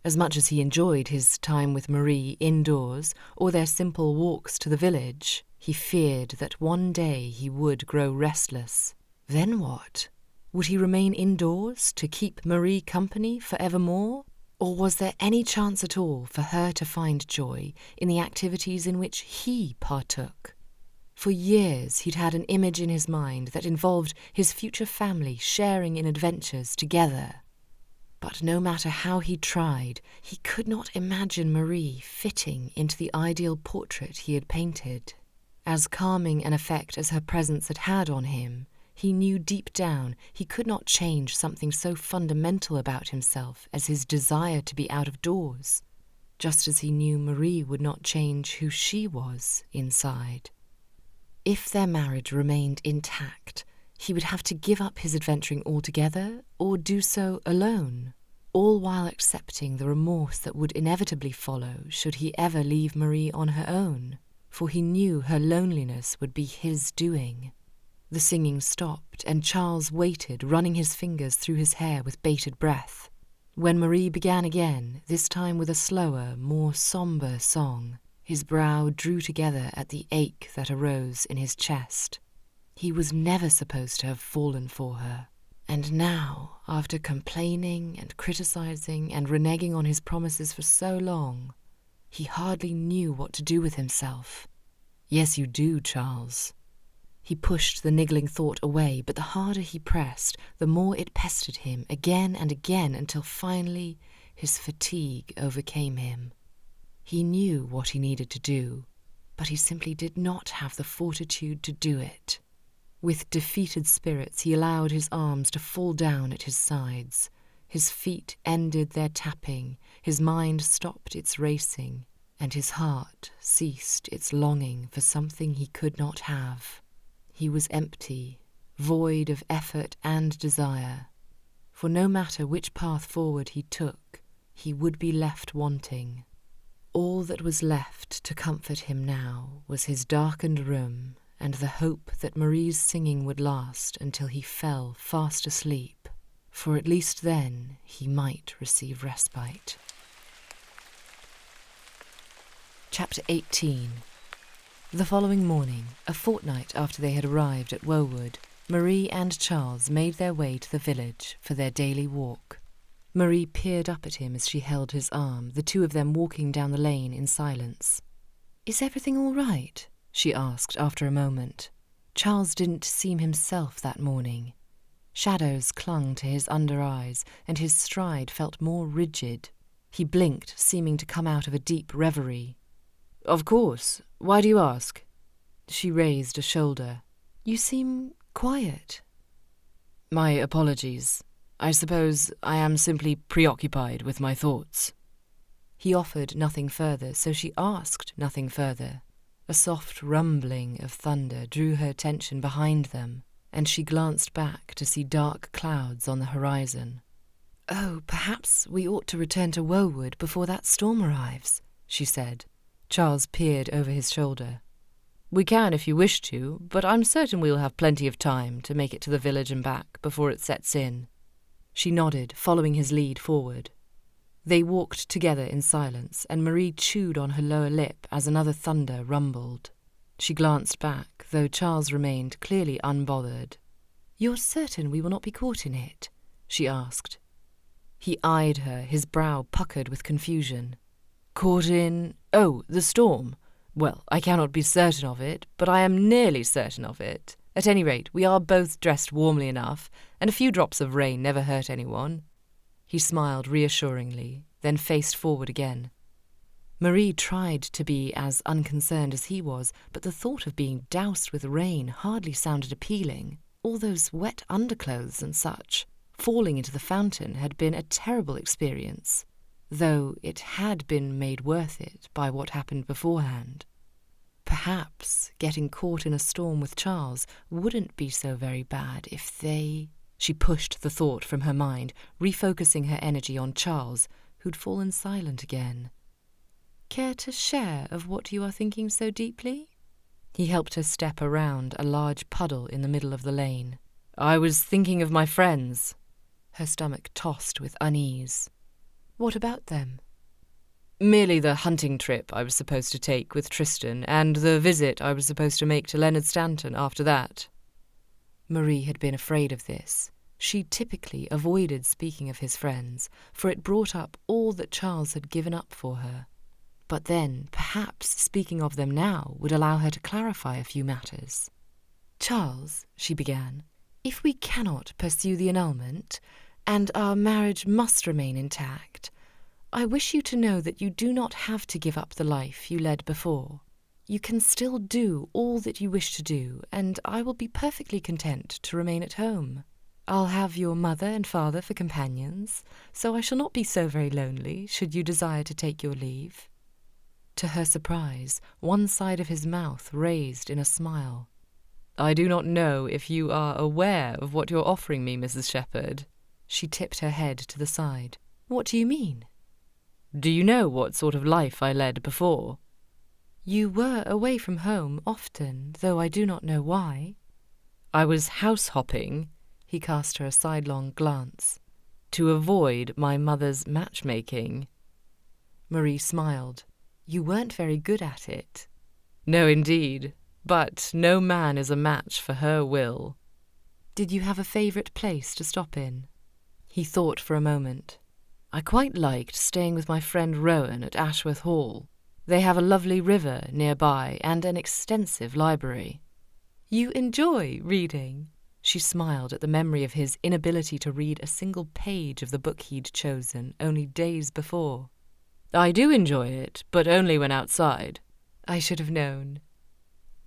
As much as he enjoyed his time with Marie indoors or their simple walks to the village, he feared that one day he would grow restless. Then what? Would he remain indoors to keep Marie company forevermore? Or was there any chance at all for her to find joy in the activities in which he partook? For years he'd had an image in his mind that involved his future family sharing in adventures together. But no matter how he tried, he could not imagine Marie fitting into the ideal portrait he had painted. As calming an effect as her presence had had on him, he knew deep down he could not change something so fundamental about himself as his desire to be out of doors, just as he knew Marie would not change who she was inside. If their marriage remained intact, he would have to give up his adventuring altogether or do so alone, all while accepting the remorse that would inevitably follow should he ever leave Marie on her own, for he knew her loneliness would be his doing. The singing stopped, and Charles waited, running his fingers through his hair with bated breath. When Marie began again, this time with a slower, more sombre song, his brow drew together at the ache that arose in his chest. He was never supposed to have fallen for her. And now, after complaining and criticizing and reneging on his promises for so long, he hardly knew what to do with himself. "Yes, you do, Charles." He pushed the niggling thought away, but the harder he pressed, the more it pestered him again and again until finally his fatigue overcame him. He knew what he needed to do, but he simply did not have the fortitude to do it. With defeated spirits, he allowed his arms to fall down at his sides. His feet ended their tapping, his mind stopped its racing, and his heart ceased its longing for something he could not have. He was empty, void of effort and desire, for no matter which path forward he took, he would be left wanting. All that was left to comfort him now was his darkened room and the hope that Marie's singing would last until he fell fast asleep, for at least then he might receive respite. Chapter 18. The following morning, a fortnight after they had arrived at Wowood, Marie and Charles made their way to the village for their daily walk. Marie peered up at him as she held his arm, the two of them walking down the lane in silence. "Is everything all right?" she asked after a moment. Charles didn't seem himself that morning. Shadows clung to his under eyes, and his stride felt more rigid. He blinked, seeming to come out of a deep reverie. "Of course. Why do you ask?" She raised a shoulder. "You seem quiet." "My apologies. I suppose I am simply preoccupied with my thoughts." He offered nothing further, so she asked nothing further. A soft rumbling of thunder drew her attention behind them, and she glanced back to see dark clouds on the horizon. "Oh, perhaps we ought to return to Woewood before that storm arrives," she said. Charles peered over his shoulder. "We can if you wish to, but I'm certain we'll have plenty of time to make it to the village and back before it sets in." She nodded, following his lead forward. They walked together in silence, and Marie chewed on her lower lip as another thunder rumbled. She glanced back, though Charles remained clearly unbothered. "You're certain we will not be caught in it?" she asked. He eyed her, his brow puckered with confusion. "Caught in... Oh, the storm. Well, I cannot be certain of it, but I am nearly certain of it. At any rate, we are both dressed warmly enough, and a few drops of rain never hurt anyone." He smiled reassuringly, then faced forward again. Marie tried to be as unconcerned as he was, but the thought of being doused with rain hardly sounded appealing. All those wet underclothes and such. Falling into the fountain had been a terrible experience, though it had been made worth it by what happened beforehand. Perhaps getting caught in a storm with Charles wouldn't be so very bad if they... She pushed the thought from her mind, refocusing her energy on Charles, who'd fallen silent again. "Care to share of what you are thinking so deeply?" He helped her step around a large puddle in the middle of the lane. "I was thinking of my friends." Her stomach tossed with unease. "What about them?" "Merely the hunting trip I was supposed to take with Tristan, and the visit I was supposed to make to Leonard Stanton after that." Marie had been afraid of this. She typically avoided speaking of his friends, for it brought up all that Charles had given up for her. But then, perhaps speaking of them now would allow her to clarify a few matters. "Charles," she began, "if we cannot pursue the annulment, and our marriage must remain intact, I wish you to know that you do not have to give up the life you led before. You can still do all that you wish to do, and I will be perfectly content to remain at home. I'll have your mother and father for companions, so I shall not be so very lonely should you desire to take your leave." To her surprise, one side of his mouth raised in a smile. "I do not know if you are aware of what you're offering me, Mrs. Shepherd." She tipped her head to the side. "What do you mean?" "Do you know what sort of life I led before?" "You were away from home often, though I do not know why." "I was house-hopping," he cast her a sidelong glance, "to avoid my mother's matchmaking." Marie smiled. "You weren't very good at it." "No, indeed. But no man is a match for her will." "Did you have a favourite place to stop in?" He thought for a moment. "I quite liked staying with my friend Rowan at Ashworth Hall. They have a lovely river nearby and an extensive library." "You enjoy reading?" She smiled at the memory of his inability to read a single page of the book he'd chosen only days before. "I do enjoy it, but only when outside." "I should have known."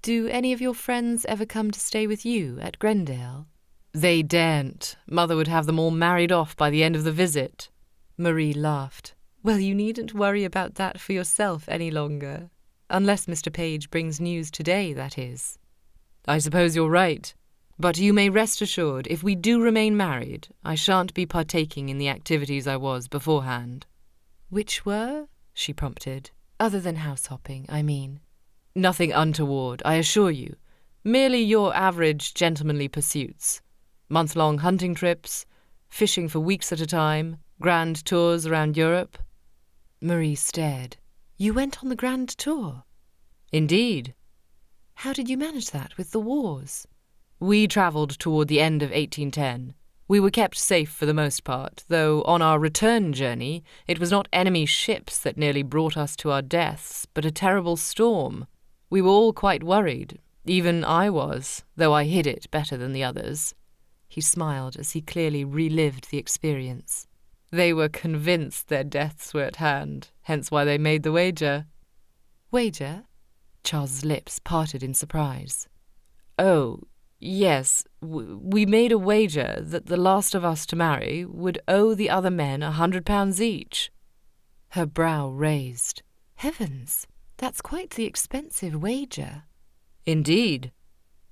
"Do any of your friends ever come to stay with you at Grendale?" "They daren't. Mother would have them all married off by the end of the visit." Marie laughed. "Well, you needn't worry about that for yourself any longer. Unless Mr. Page brings news today, that is." "I suppose you're right. But you may rest assured, if we do remain married, I shan't be partaking in the activities I was beforehand." "Which were?" she prompted. "Other than house-hopping, I mean." "Nothing untoward, I assure you. Merely your average gentlemanly pursuits. Month-long hunting trips, fishing for weeks at a time, grand tours around Europe." Marie stared. "You went on the grand tour?" "Indeed." "How did you manage that with the wars?" "We travelled toward the end of 1810. We were kept safe for the most part, though on our return journey it was not enemy ships that nearly brought us to our deaths, but a terrible storm. We were all quite worried. Even I was, though I hid it better than the others." He smiled as he clearly relived the experience. They were convinced their deaths were at hand, hence why they made the wager. Wager? Charles's lips parted in surprise. Oh, yes, we made a wager that the last of us to marry would owe the other men £100 each. Her brow raised. Heavens, that's quite the expensive wager. Indeed.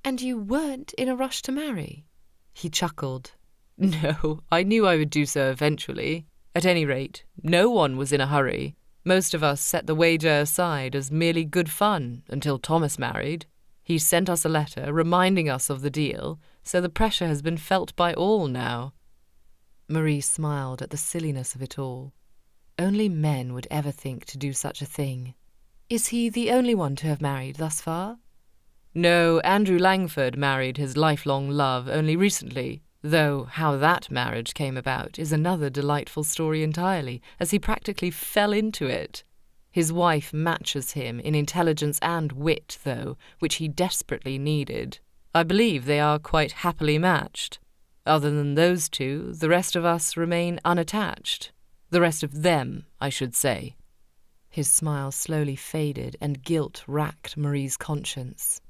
And you weren't in a rush to marry? He chuckled. No, I knew I would do so eventually. At any rate, no one was in a hurry. Most of us set the wager aside as merely good fun until Thomas married. He sent us a letter reminding us of the deal, so the pressure has been felt by all now. Marie smiled at the silliness of it all. Only men would ever think to do such a thing. Is he the only one to have married thus far? No, Andrew Langford married his lifelong love only recently, though how that marriage came about is another delightful story entirely, as he practically fell into it. His wife matches him in intelligence and wit, though, which he desperately needed. I believe they are quite happily matched. Other than those two, the rest of us remain unattached. The rest of them, I should say. His smile slowly faded, and guilt racked Marie's conscience.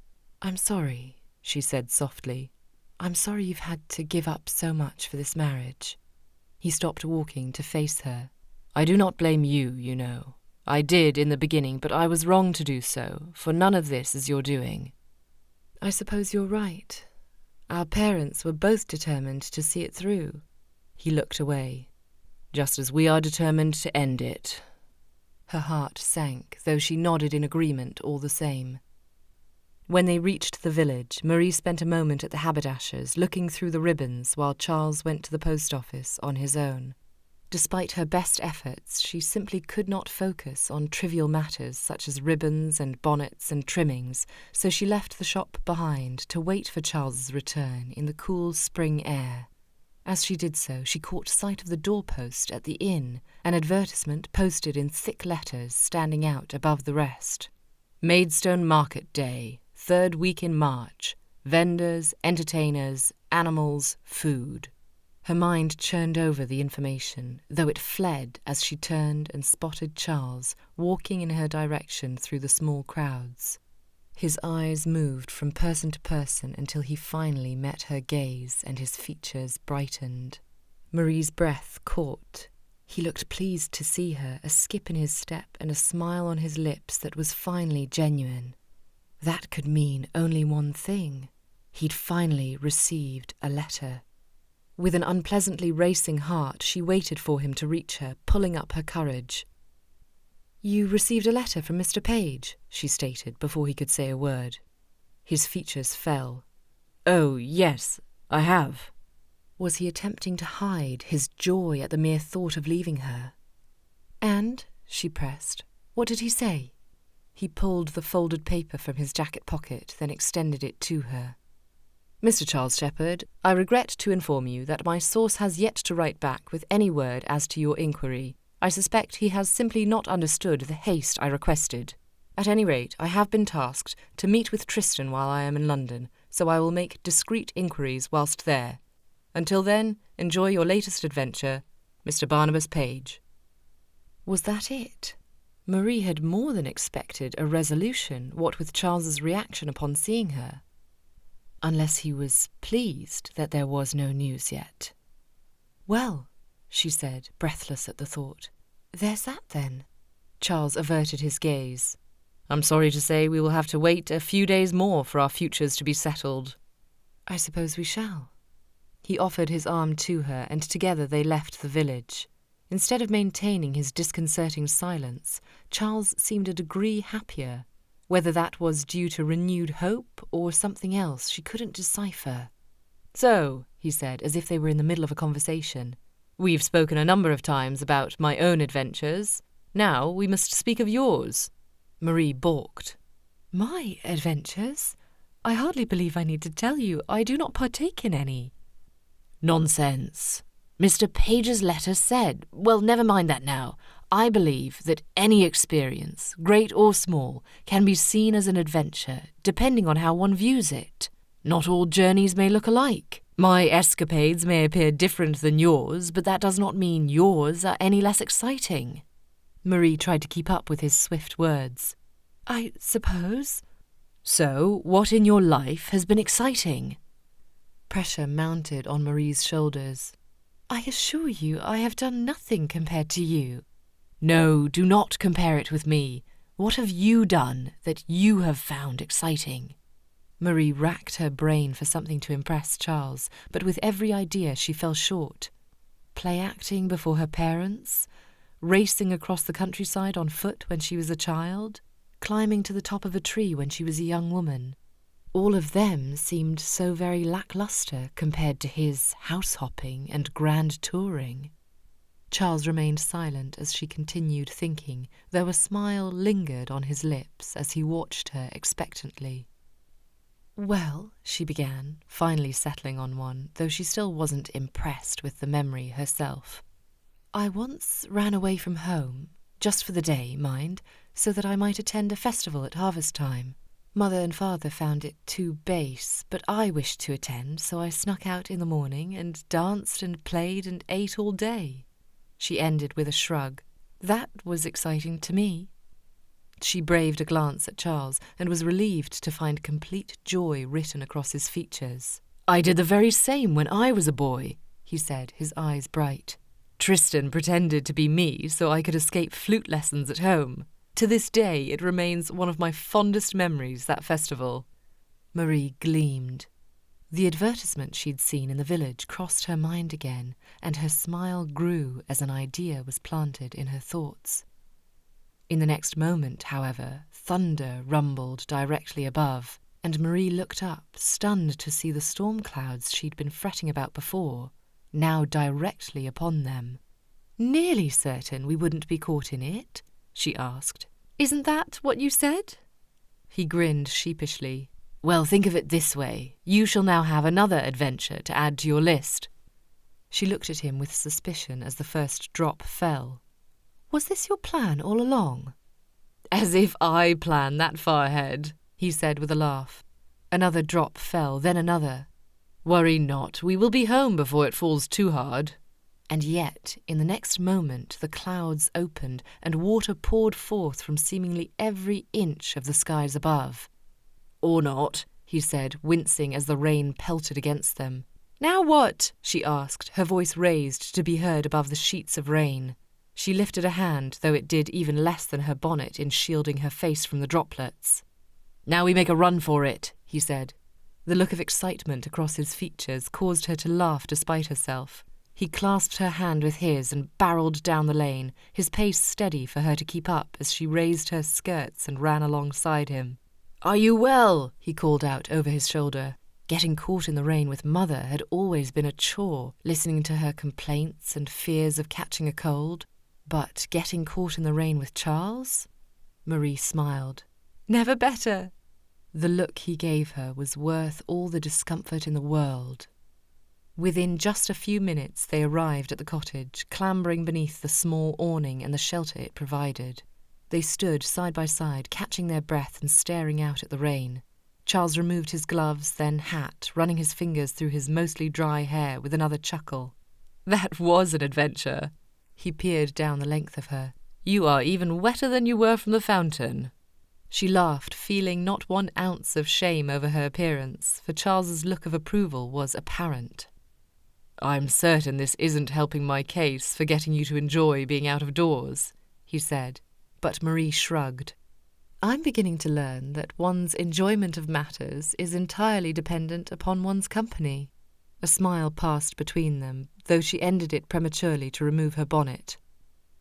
I'm sorry, she said softly. I'm sorry you've had to give up so much for this marriage. He stopped walking to face her. I do not blame you, you know. I did in the beginning, but I was wrong to do so, for none of this is your doing. I suppose you're right. Our parents were both determined to see it through. He looked away. Just as we are determined to end it. Her heart sank, though she nodded in agreement all the same. When they reached the village, Marie spent a moment at the haberdasher's, looking through the ribbons while Charles went to the post office on his own. Despite her best efforts, she simply could not focus on trivial matters such as ribbons and bonnets and trimmings, so she left the shop behind to wait for Charles's return in the cool spring air. As she did so, she caught sight of the doorpost at the inn, an advertisement posted in thick letters standing out above the rest. Maidstone Market Day, 3rd week in March. Vendors, entertainers, animals, food. Her mind churned over the information, though it fled as she turned and spotted Charles walking in her direction through the small crowds. His eyes moved from person to person until he finally met her gaze and his features brightened. Marie's breath caught. He looked pleased to see her, a skip in his step and a smile on his lips that was finally genuine. That could mean only one thing. He'd finally received a letter. With an unpleasantly racing heart, she waited for him to reach her, pulling up her courage. You received a letter from Mr. Page, she stated before he could say a word. His features fell. Oh, yes, I have. Was he attempting to hide his joy at the mere thought of leaving her? And, she pressed, what did he say? He pulled the folded paper from his jacket pocket, then extended it to her. Mr. Charles Shepherd, I regret to inform you that my source has yet to write back with any word as to your inquiry. I suspect he has simply not understood the haste I requested. At any rate, I have been tasked to meet with Tristan while I am in London, so I will make discreet inquiries whilst there. Until then, enjoy your latest adventure, Mr. Barnabas Page. Was that it? Marie had more than expected a resolution, what with Charles's reaction upon seeing her. Unless he was pleased that there was no news yet. Well, she said, breathless at the thought. There's that, then. Charles averted his gaze. I'm sorry to say we will have to wait a few days more for our futures to be settled. I suppose we shall. He offered his arm to her, and together they left the village. Instead of maintaining his disconcerting silence, Charles seemed a degree happier. Whether that was due to renewed hope or something else she couldn't decipher. So, he said, as if they were in the middle of a conversation, we've spoken a number of times about my own adventures. Now we must speak of yours. Marie balked. My adventures? I hardly believe I need to tell you. I do not partake in any. Nonsense. Mr. Page's letter said, well, never mind that now. I believe that any experience, great or small, can be seen as an adventure, depending on how one views it. Not all journeys may look alike. My escapades may appear different than yours, but that does not mean yours are any less exciting. Marie tried to keep up with his swift words. I suppose. So, what in your life has been exciting? Pressure mounted on Marie's shoulders. I assure you I have done nothing compared to you. No, do not compare it with me. What have you done that you have found exciting? Marie racked her brain for something to impress Charles, but with every idea she fell short. Play acting before her parents? Racing across the countryside on foot when she was a child? Climbing to the top of a tree when she was a young woman? All of them seemed so very lacklustre compared to his house-hopping and grand touring. Charles remained silent as she continued thinking, though a smile lingered on his lips as he watched her expectantly. Well, she began, finally settling on one, though she still wasn't impressed with the memory herself. I once ran away from home, just for the day, mind, so that I might attend a festival at harvest time. Mother and Father found it too base, but I wished to attend, so I snuck out in the morning and danced and played and ate all day. She ended with a shrug. That was exciting to me. She braved a glance at Charles and was relieved to find complete joy written across his features. I did the very same when I was a boy, he said, his eyes bright. Tristan pretended to be me so I could escape flute lessons at home. To this day, it remains one of my fondest memories, that festival. Marie gleamed. The advertisement she'd seen in the village crossed her mind again, and her smile grew as an idea was planted in her thoughts. In the next moment, however, thunder rumbled directly above, and Marie looked up, stunned to see the storm clouds she'd been fretting about before, now directly upon them. Nearly certain we wouldn't be caught in it? She asked. Isn't that what you said? He grinned sheepishly. Well, think of it this way. You shall now have another adventure to add to your list. She looked at him with suspicion as the first drop fell. Was this your plan all along? As if I planned that far ahead, he said with a laugh. Another drop fell, then another. Worry not, we will be home before it falls too hard. And yet, in the next moment, the clouds opened and water poured forth from seemingly every inch of the skies above. Or not, he said, wincing as the rain pelted against them. Now what? She asked, her voice raised to be heard above the sheets of rain. She lifted a hand, though it did even less than her bonnet in shielding her face from the droplets. Now we make a run for it, he said. The look of excitement across his features caused her to laugh despite herself. He clasped her hand with his and barreled down the lane, his pace steady for her to keep up as she raised her skirts and ran alongside him. Are you well? He called out over his shoulder. Getting caught in the rain with Mother had always been a chore, listening to her complaints and fears of catching a cold. But getting caught in the rain with Charles? Marie smiled. Never better. The look he gave her was worth all the discomfort in the world. Within just a few minutes they arrived at the cottage, clambering beneath the small awning and the shelter it provided. They stood side by side, catching their breath and staring out at the rain. Charles removed his gloves, then hat, running his fingers through his mostly dry hair with another chuckle. That was an adventure. He peered down the length of her. You are even wetter than you were from the fountain. She laughed, feeling not 1 ounce of shame over her appearance, for Charles's look of approval was apparent. I'm certain this isn't helping my case for getting you to enjoy being out of doors, he said, but Marie shrugged. I'm beginning to learn that one's enjoyment of matters is entirely dependent upon one's company. A smile passed between them, though she ended it prematurely to remove her bonnet.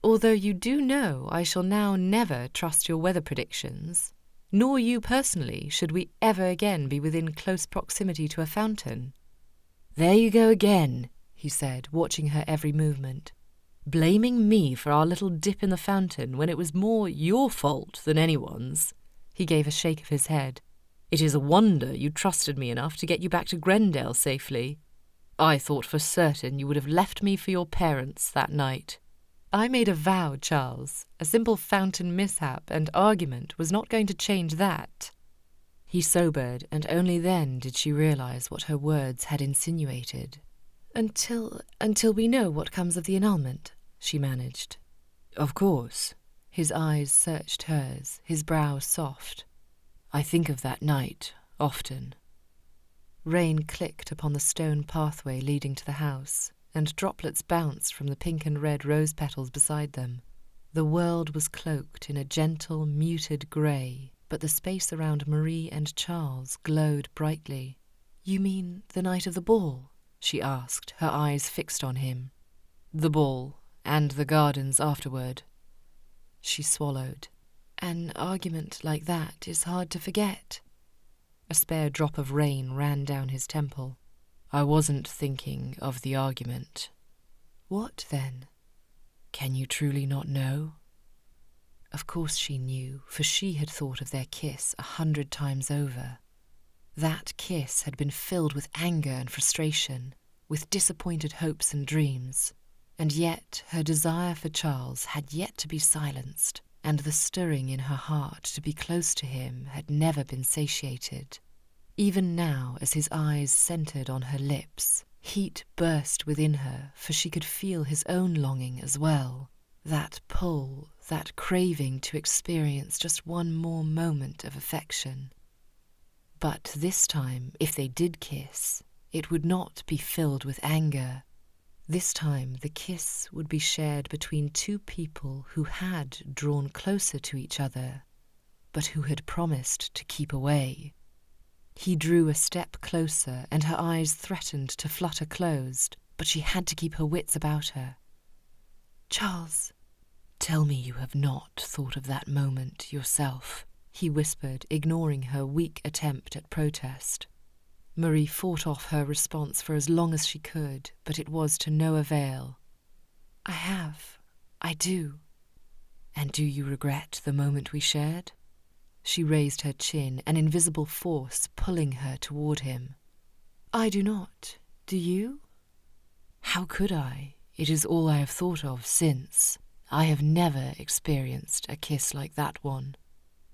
Although you do know I shall now never trust your weather predictions, nor you personally should we ever again be within close proximity to a fountain. There you go again, he said, watching her every movement. Blaming me for our little dip in the fountain when it was more your fault than anyone's. He gave a shake of his head. It is a wonder you trusted me enough to get you back to Grendale safely. I thought for certain you would have left me for your parents that night. I made a vow, Charles. A simple fountain mishap and argument was not going to change that. He sobered, and only then did she realise what her words had insinuated. Until we know what comes of the annulment, she managed. Of course. His eyes searched hers, his brow soft. I think of that night, often. Rain clicked upon the stone pathway leading to the house, and droplets bounced from the pink and red rose petals beside them. The world was cloaked in a gentle, muted grey, but the space around Marie and Charles glowed brightly. You mean the night of the ball? She asked, her eyes fixed on him. The ball, and the gardens afterward. She swallowed. An argument like that is hard to forget. A spare drop of rain ran down his temple. I wasn't thinking of the argument. What, then? Can you truly not know? Of course she knew, for she had thought of their kiss 100 times over. That kiss had been filled with anger and frustration, with disappointed hopes and dreams, and yet her desire for Charles had yet to be silenced, and the stirring in her heart to be close to him had never been satiated. Even now, as his eyes centred on her lips, heat burst within her, for she could feel his own longing as well. That pull, that craving to experience just one more moment of affection. But this time, if they did kiss, it would not be filled with anger. This time the kiss would be shared between two people who had drawn closer to each other, but who had promised to keep away. He drew a step closer, and her eyes threatened to flutter closed, but she had to keep her wits about her. Charles, tell me you have not thought of that moment yourself, he whispered, ignoring her weak attempt at protest. Marie fought off her response for as long as she could, but it was to no avail. I have. I do. And do you regret the moment we shared? She raised her chin, an invisible force pulling her toward him. I do not. Do you? How could I? It is all I have thought of since. I have never experienced a kiss like that one.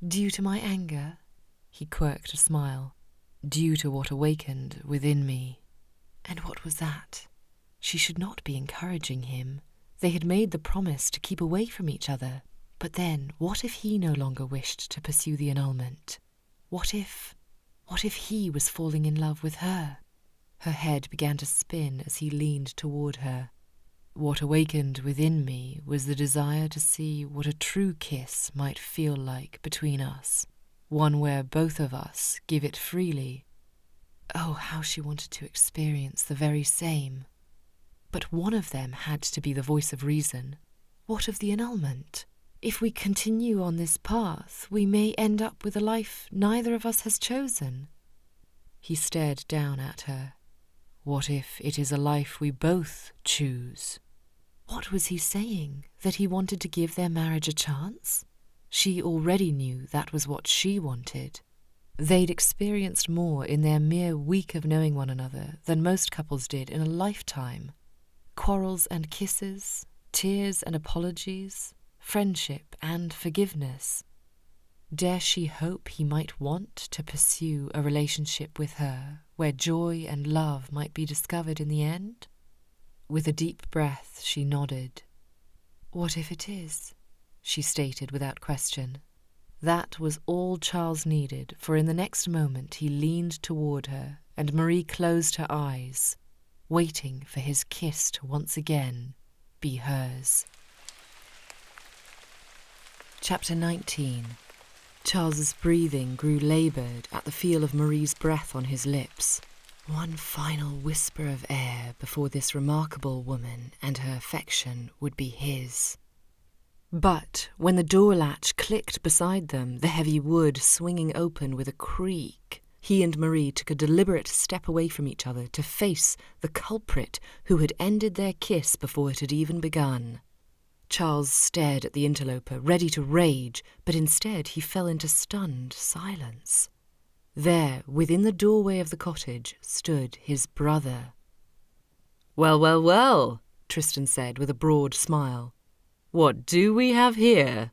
Due to my anger? He quirked a smile. Due to what awakened within me. And what was that? She should not be encouraging him. They had made the promise to keep away from each other. But then, what if he no longer wished to pursue the annulment? What if he was falling in love with her? Her head began to spin as he leaned toward her. What awakened within me was the desire to see what a true kiss might feel like between us. One where both of us give it freely. Oh, how she wanted to experience the very same. But one of them had to be the voice of reason. What of the annulment? If we continue on this path, we may end up with a life neither of us has chosen. He stared down at her. What if it is a life we both choose? What was he saying? That he wanted to give their marriage a chance? She already knew that was what she wanted. They'd experienced more in their mere week of knowing one another than most couples did in a lifetime. Quarrels and kisses, tears and apologies, friendship and forgiveness. Dare she hope he might want to pursue a relationship with her where joy and love might be discovered in the end? With a deep breath, she nodded. What if it is? She stated without question. That was all Charles needed, for in the next moment he leaned toward her, and Marie closed her eyes, waiting for his kiss to once again be hers. Chapter 19. Charles's breathing grew laboured at the feel of Marie's breath on his lips. One final whisper of air before this remarkable woman and her affection would be his. But when the door latch clicked beside them, the heavy wood swinging open with a creak, he and Marie took a deliberate step away from each other to face the culprit who had ended their kiss before it had even begun. Charles stared at the interloper, ready to rage, but instead he fell into stunned silence. There, within the doorway of the cottage, stood his brother. Well, well, well, Tristan said with a broad smile. What do we have here?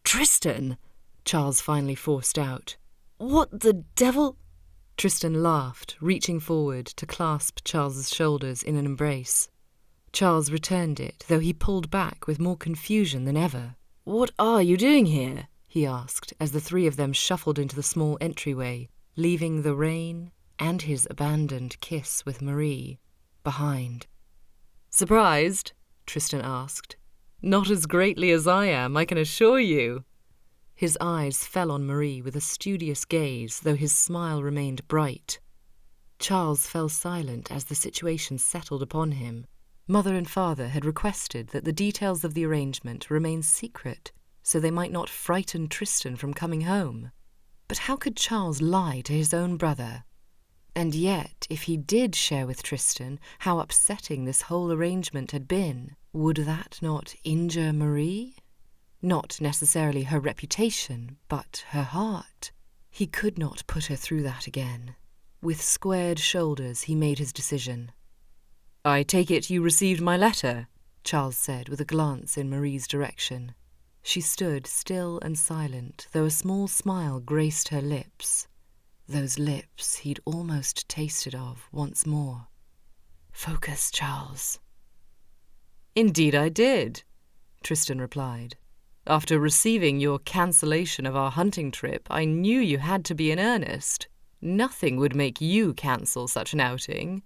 Tristan, Charles finally forced out. What the devil? Tristan laughed, reaching forward to clasp Charles's shoulders in an embrace. Charles returned it, though he pulled back with more confusion than ever. What are you doing here? He asked, as the three of them shuffled into the small entryway, leaving the rain and his abandoned kiss with Marie behind. Surprised? Tristan asked. Not as greatly as I am, I can assure you. His eyes fell on Marie with a studious gaze, though his smile remained bright. Charles fell silent as the situation settled upon him. Mother and father had requested that the details of the arrangement remain secret, so they might not frighten Tristan from coming home. But how could Charles lie to his own brother? And yet, if he did share with Tristan how upsetting this whole arrangement had been, would that not injure Marie? Not necessarily her reputation, but her heart. He could not put her through that again. With squared shoulders, he made his decision. I take it you received my letter, Charles said with a glance in Marie's direction. She stood still and silent, though a small smile graced her lips. Those lips he'd almost tasted of once more. Focus, Charles. Indeed I did, Tristan replied. After receiving your cancellation of our hunting trip, I knew you had to be in earnest. Nothing would make you cancel such an outing.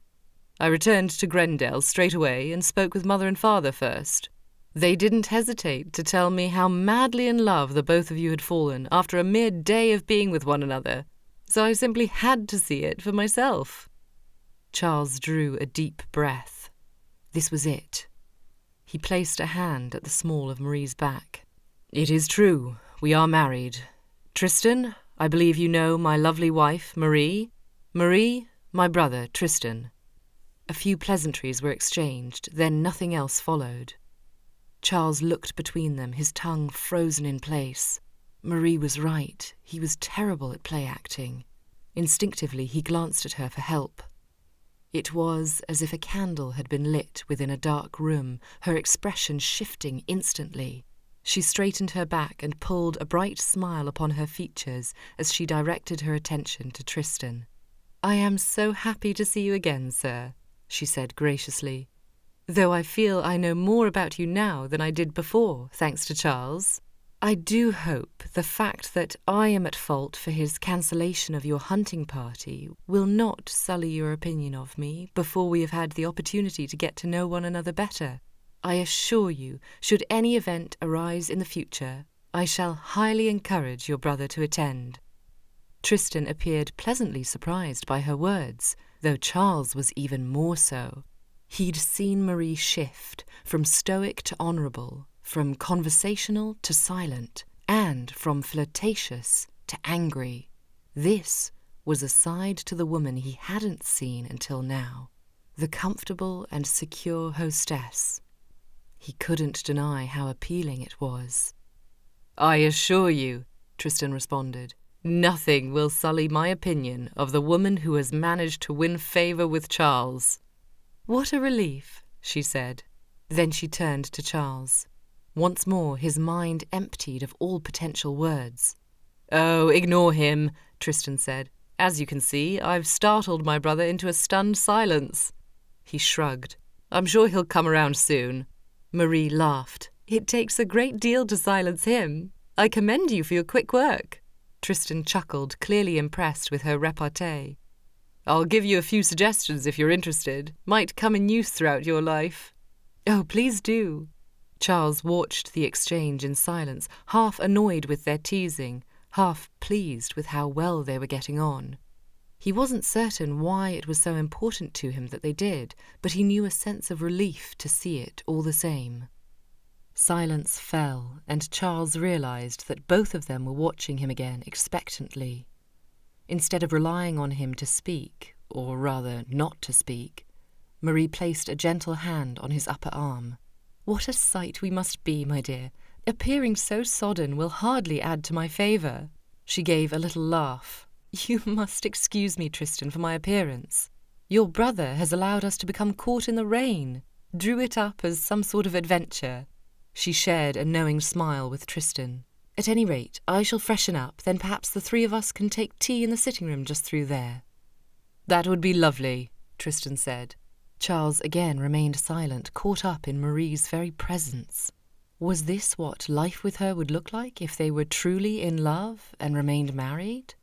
I returned to Grendel straight away and spoke with Mother and Father first. They didn't hesitate to tell me how madly in love the both of you had fallen after a mere day of being with one another, so I simply had to see it for myself. Charles drew a deep breath. This was it. He placed a hand at the small of Marie's back. It is true, we are married. Tristan, I believe you know my lovely wife, Marie. Marie, my brother, Tristan. A few pleasantries were exchanged, then nothing else followed. Charles looked between them, his tongue frozen in place. Marie was right. He was terrible at play-acting. Instinctively, he glanced at her for help. It was as if a candle had been lit within a dark room, her expression shifting instantly. She straightened her back and pulled a bright smile upon her features as she directed her attention to Tristan. "I am so happy to see you again, sir," she said graciously. "Though I feel I know more about you now than I did before, thanks to Charles. I do hope the fact that I am at fault for his cancellation of your hunting party will not sully your opinion of me before we have had the opportunity to get to know one another better. I assure you, should any event arise in the future, I shall highly encourage your brother to attend." Tristan appeared pleasantly surprised by her words, though Charles was even more so. He'd seen Marie shift from stoic to honourable, from conversational to silent, and from flirtatious to angry. This was a side to the woman he hadn't seen until now, the comfortable and secure hostess. He couldn't deny how appealing it was. "I assure you," Tristan responded, "nothing will sully my opinion of the woman who has managed to win favour with Charles." "What a relief," she said. Then she turned to Charles. Once more his mind emptied of all potential words. "Oh, ignore him," Tristan said. "As you can see, I've startled my brother into a stunned silence." He shrugged. "I'm sure he'll come around soon." Marie laughed. "It takes a great deal to silence him. I commend you for your quick work." Tristan chuckled, clearly impressed with her repartee. "I'll give you a few suggestions if you're interested. Might come in use throughout your life." "Oh, please do." Charles watched the exchange in silence, half annoyed with their teasing, half pleased with how well they were getting on. He wasn't certain why it was so important to him that they did, but he knew a sense of relief to see it all the same. Silence fell, and Charles realized that both of them were watching him again expectantly. Instead of relying on him to speak, or rather not to speak, Marie placed a gentle hand on his upper arm. "What a sight we must be, my dear. Appearing so sodden will hardly add to my favour." She gave a little laugh. "You must excuse me, Tristan, for my appearance. Your brother has allowed us to become caught in the rain. Drew it up as some sort of adventure." She shared a knowing smile with Tristan. At any rate, I shall freshen up, then perhaps the three of us can take tea in the sitting room just through there." "That would be lovely," Tristan said. Charles again remained silent, caught up in Marie's very presence. Was this what life with her would look like if they were truly in love and remained married?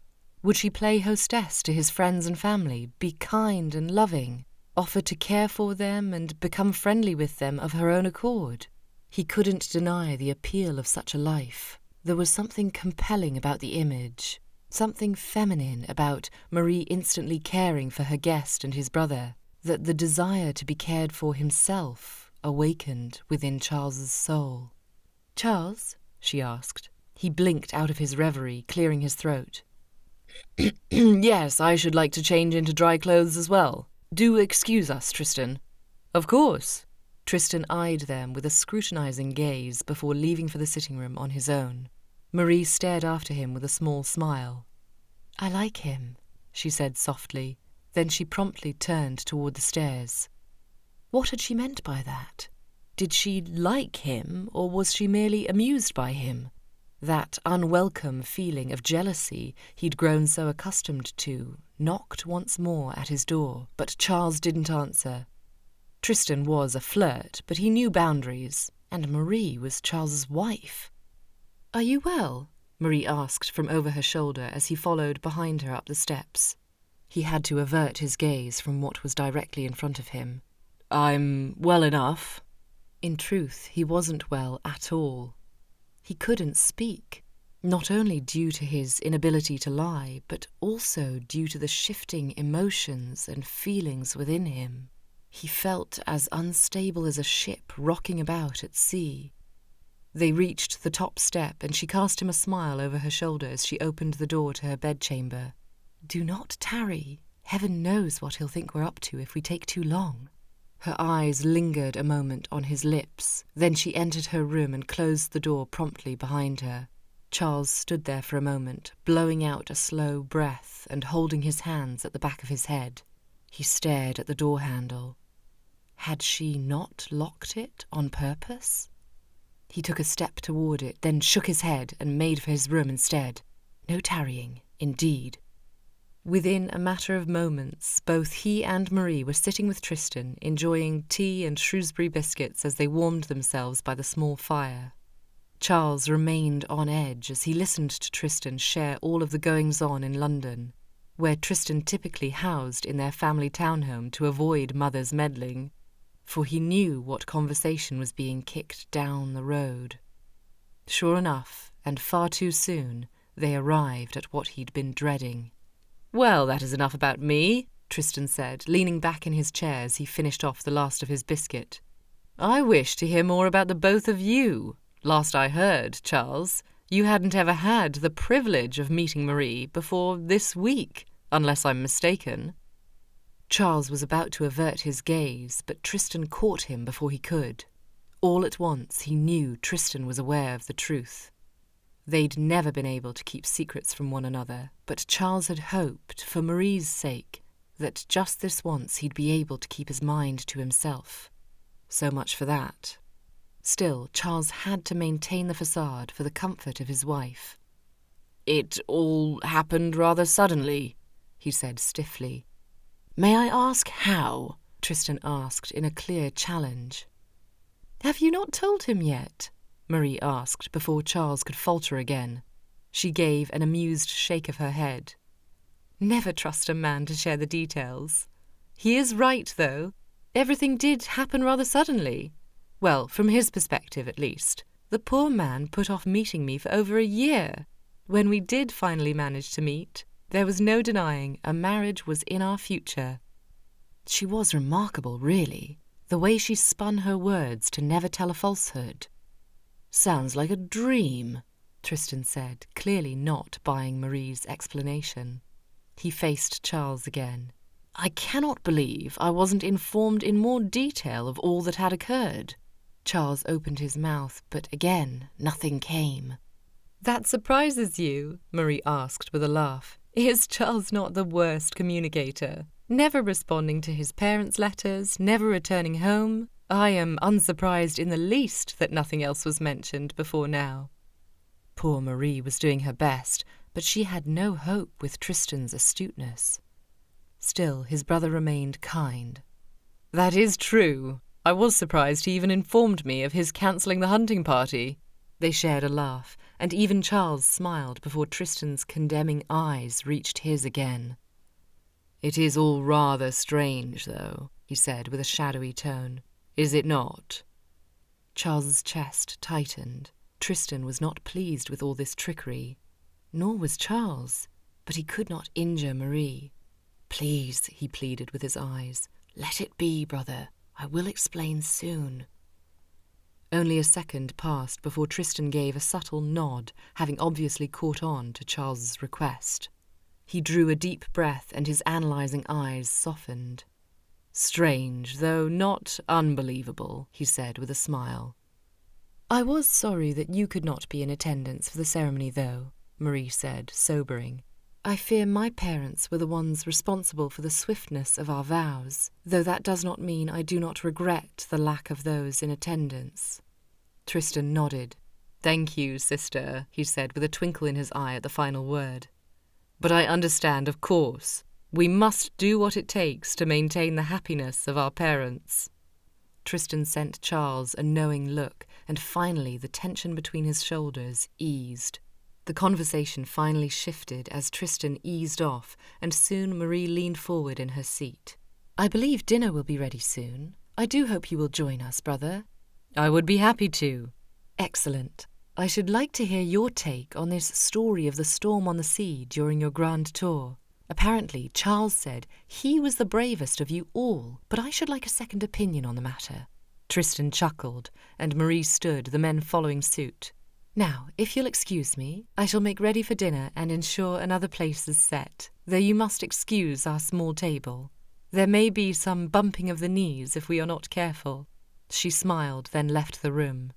Would she play hostess to his friends and family, be kind and loving, offer to care for them and become friendly with them of her own accord? He couldn't deny the appeal of such a life. There was something compelling about the image, something feminine about Marie instantly caring for her guest and his brother, that the desire to be cared for himself awakened within Charles's soul. "Charles?" she asked. He blinked out of his reverie, clearing his throat. "Yes, I should like to change into dry clothes as well. Do excuse us, Tristan." "Of course." Tristan eyed them with a scrutinizing gaze before leaving for the sitting room on his own. Marie stared after him with a small smile. "I like him," she said softly. Then she promptly turned toward the stairs. What had she meant by that? Did she like him, or was she merely amused by him? That unwelcome feeling of jealousy he'd grown so accustomed to knocked once more at his door, but Charles didn't answer. Tristan was a flirt, but he knew boundaries, and Marie was Charles's wife. "Are you well?" Marie asked from over her shoulder as he followed behind her up the steps. He had to avert his gaze from what was directly in front of him. "I'm well enough." In truth, he wasn't well at all. He couldn't speak, not only due to his inability to lie, but also due to the shifting emotions and feelings within him. He felt as unstable as a ship rocking about at sea. They reached the top step, and she cast him a smile over her shoulder as she opened the door to her bedchamber. "Do not tarry. Heaven knows what he'll think we're up to if we take too long." Her eyes lingered a moment on his lips. Then she entered her room and closed the door promptly behind her. Charles stood there for a moment, blowing out a slow breath and holding his hands at the back of his head. He stared at the door handle. Had she not locked it on purpose? He took a step toward it, then shook his head and made for his room instead. No tarrying, indeed. Within a matter of moments, both he and Marie were sitting with Tristan, enjoying tea and Shrewsbury biscuits as they warmed themselves by the small fire. Charles remained on edge as he listened to Tristan share all of the goings-on in London, where Tristan typically housed in their family townhome to avoid mother's meddling, for he knew what conversation was being kicked down the road. Sure enough, and far too soon, they arrived at what he'd been dreading. "Well, that is enough about me," Tristan said, leaning back in his chair as he finished off the last of his biscuit. "I wish to hear more about the both of you. Last I heard, Charles, you hadn't ever had the privilege of meeting Marie before this week, unless I'm mistaken." Charles was about to avert his gaze, but Tristan caught him before he could. All at once he knew Tristan was aware of the truth. They'd never been able to keep secrets from one another, but Charles had hoped, for Marie's sake, that just this once he'd be able to keep his mind to himself. So much for that. Still, Charles had to maintain the facade for the comfort of his wife. "It all happened rather suddenly," he said stiffly. "May I ask how?" Tristan asked in a clear challenge. "Have you not told him yet?" Marie asked before Charles could falter again. She gave an amused shake of her head. "Never trust a man to share the details. He is right, though. Everything did happen rather suddenly. Well, from his perspective, at least. The poor man put off meeting me for over a year. When we did finally manage to meet, there was no denying a marriage was in our future." She was remarkable, really, the way she spun her words to never tell a falsehood. "Sounds like a dream," Tristan said, clearly not buying Marie's explanation. He faced Charles again. "I cannot believe I wasn't informed in more detail of all that had occurred." Charles opened his mouth, but again nothing came. "That surprises you?" Marie asked with a laugh. "Is Charles not the worst communicator? Never responding to his parents' letters, never returning home? I am unsurprised in the least that nothing else was mentioned before now." Poor Marie was doing her best, but she had no hope with Tristan's astuteness. Still, his brother remained kind. "That is true. I was surprised he even informed me of his cancelling the hunting party." They shared a laugh, and even Charles smiled before Tristan's condemning eyes reached his again. "It is all rather strange, though," he said with a shadowy tone. "Is it not?" Charles's chest tightened. Tristan was not pleased with all this trickery. Nor was Charles, but he could not injure Marie. "Please," he pleaded with his eyes, "let it be, brother. I will explain soon." Only a second passed before Tristan gave a subtle nod, having obviously caught on to Charles's request. He drew a deep breath and his analysing eyes softened. "Strange, though not unbelievable," he said with a smile. "I was sorry that you could not be in attendance for the ceremony, though," Marie said, sobering. "I fear my parents were the ones responsible for the swiftness of our vows, though that does not mean I do not regret the lack of those in attendance." Tristan nodded. "Thank you, sister," he said with a twinkle in his eye at the final word. "But I understand, of course. We must do what it takes to maintain the happiness of our parents." Tristan sent Charles a knowing look, and finally the tension between his shoulders eased. The conversation finally shifted as Tristan eased off, and soon Marie leaned forward in her seat. "I believe dinner will be ready soon. I do hope you will join us, brother." "I would be happy to." "Excellent. I should like to hear your take on this story of the storm on the sea during your grand tour. Apparently, Charles said he was the bravest of you all, but I should like a second opinion on the matter." Tristan chuckled, and Marie stood, the men following suit. "Now, if you'll excuse me, I shall make ready for dinner and ensure another place is set, though you must excuse our small table. There may be some bumping of the knees if we are not careful." She smiled, then left the room.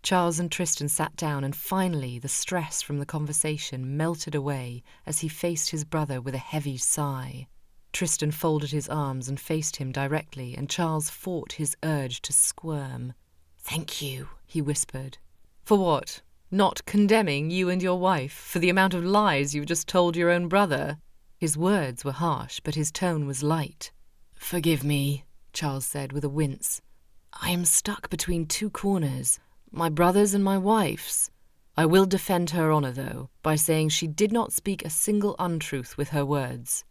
Charles and Tristan sat down, and finally the stress from the conversation melted away as he faced his brother with a heavy sigh. Tristan folded his arms and faced him directly, and Charles fought his urge to squirm. "Thank you," he whispered. "For what? Not condemning you and your wife for the amount of lies you've just told your own brother?" His words were harsh, but his tone was light. "Forgive me," Charles said with a wince. "I am stuck between two corners, my brother's and my wife's. I will defend her honour, though, by saying she did not speak a single untruth with her words.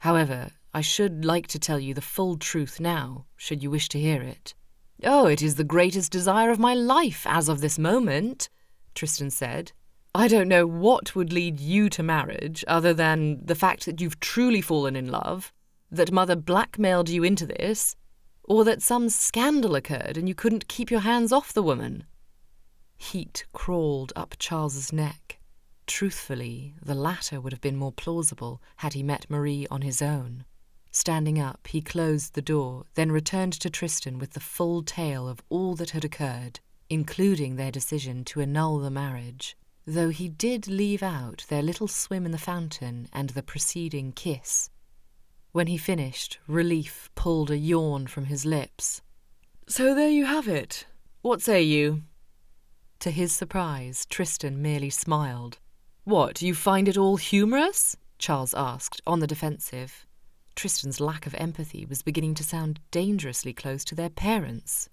However, I should like to tell you the full truth now, should you wish to hear it." "Oh, it is the greatest desire of my life as of this moment," Tristan said. "I don't know what would lead you to marriage other than the fact that you've truly fallen in love, that Mother blackmailed you into this, or that some scandal occurred and you couldn't keep your hands off the woman." Heat crawled up Charles's neck. Truthfully, the latter would have been more plausible had he met Marie on his own. Standing up, he closed the door, then returned to Tristan with the full tale of all that had occurred, including their decision to annul the marriage, though he did leave out their little swim in the fountain and the preceding kiss. When he finished, relief pulled a yawn from his lips. "So there you have it. What say you?" To his surprise, Tristan merely smiled. "What, you find it all humorous?" Charles asked, on the defensive. Tristan's lack of empathy was beginning to sound dangerously close to their parents.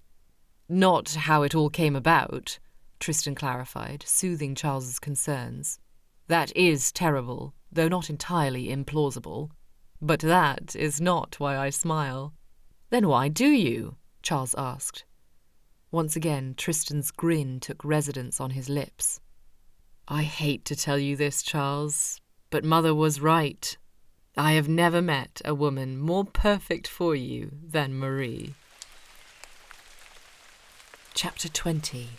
"Not how it all came about," Tristan clarified, soothing Charles's concerns. "That is terrible, though not entirely implausible. But that is not why I smile." "Then why do you?" Charles asked. Once again, Tristan's grin took residence on his lips. "I hate to tell you this, Charles, but Mother was right. I have never met a woman more perfect for you than Marie." Chapter 20.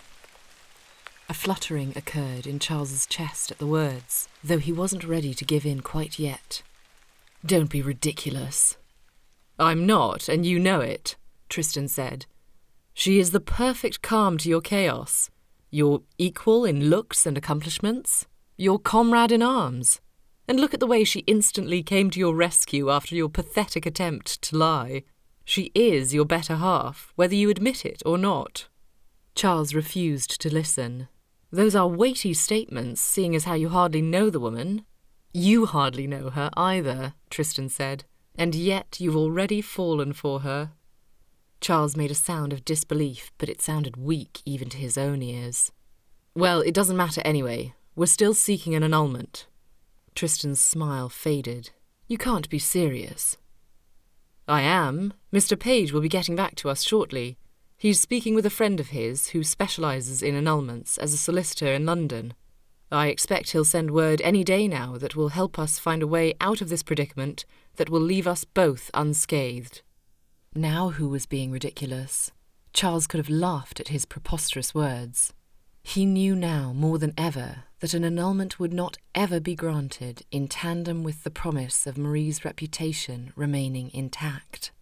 A fluttering occurred in Charles's chest at the words, though he wasn't ready to give in quite yet. "Don't be ridiculous." "I'm not, and you know it," Tristan said. "She is the perfect calm to your chaos, your equal in looks and accomplishments, your comrade in arms. And look at the way she instantly came to your rescue after your pathetic attempt to lie. She is your better half, whether you admit it or not." Charles refused to listen. Those are weighty statements, seeing as how you hardly know the woman. You hardly know her either, Tristan said, and yet you've already fallen for her. Charles made a sound of disbelief, but it sounded weak even to his own ears. Well, it doesn't matter anyway. We're still seeking an annulment. Tristan's smile faded. You can't be serious. I am. Mr. Page will be getting back to us shortly. He's speaking with a friend of his who specialises in annulments as a solicitor in London. I expect he'll send word any day now that will help us find a way out of this predicament that will leave us both unscathed. Now who was being ridiculous? Charles could have laughed at his preposterous words. He knew now more than ever that an annulment would not ever be granted in tandem with the promise of Marie's reputation remaining intact.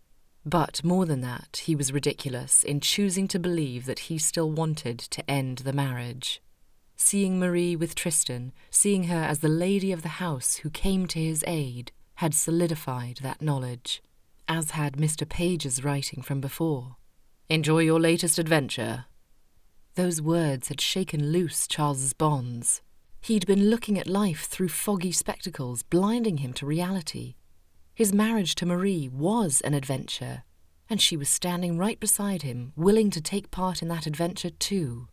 But more than that, he was ridiculous in choosing to believe that he still wanted to end the marriage. Seeing Marie with Tristan, seeing her as the lady of the house who came to his aid, had solidified that knowledge, as had Mr. Page's writing from before. Enjoy your latest adventure. Those words had shaken loose Charles's bonds. He'd been looking at life through foggy spectacles, blinding him to reality. His marriage to Marie was an adventure, and she was standing right beside him, willing to take part in that adventure too.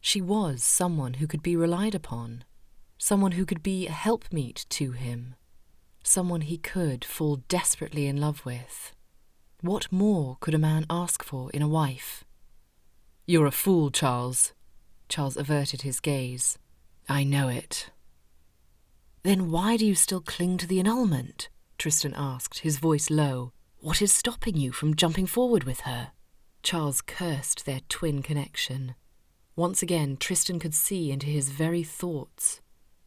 She was someone who could be relied upon, someone who could be a helpmeet to him, someone he could fall desperately in love with. What more could a man ask for in a wife? You're a fool, Charles. Charles averted his gaze. I know it. Then why do you still cling to the annulment? Tristan asked, his voice low. What is stopping you from jumping forward with her? Charles cursed their twin connection. Once again, Tristan could see into his very thoughts.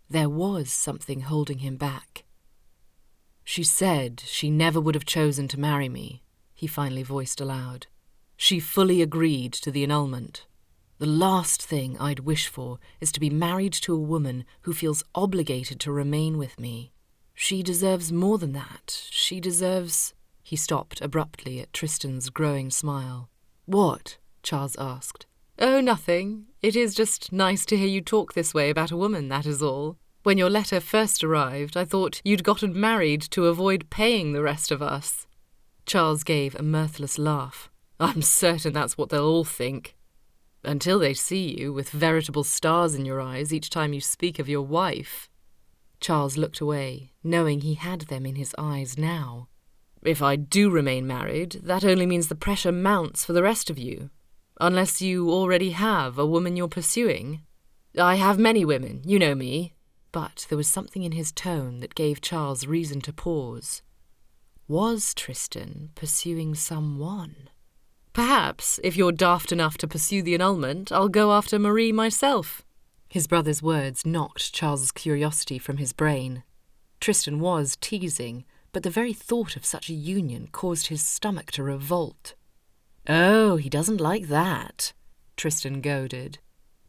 There was something holding him back. She said she never would have chosen to marry me, he finally voiced aloud. She fully agreed to the annulment. The last thing I'd wish for is to be married to a woman who feels obligated to remain with me. She deserves more than that. She deserves... He stopped abruptly at Tristan's growing smile. What? Charles asked. Oh, nothing. It is just nice to hear you talk this way about a woman, that is all. When your letter first arrived, I thought you'd gotten married to avoid paying the rest of us. Charles gave a mirthless laugh. I'm certain that's what they'll all think. Until they see you with veritable stars in your eyes each time you speak of your wife. Charles looked away, knowing he had them in his eyes now. If I do remain married, that only means the pressure mounts for the rest of you. Unless you already have a woman you're pursuing. I have many women, you know me. But there was something in his tone that gave Charles reason to pause. Was Tristan pursuing someone? Perhaps, if you're daft enough to pursue the annulment, I'll go after Marie myself. His brother's words knocked Charles's curiosity from his brain. Tristan was teasing, but the very thought of such a union caused his stomach to revolt. Oh, he doesn't like that, Tristan goaded.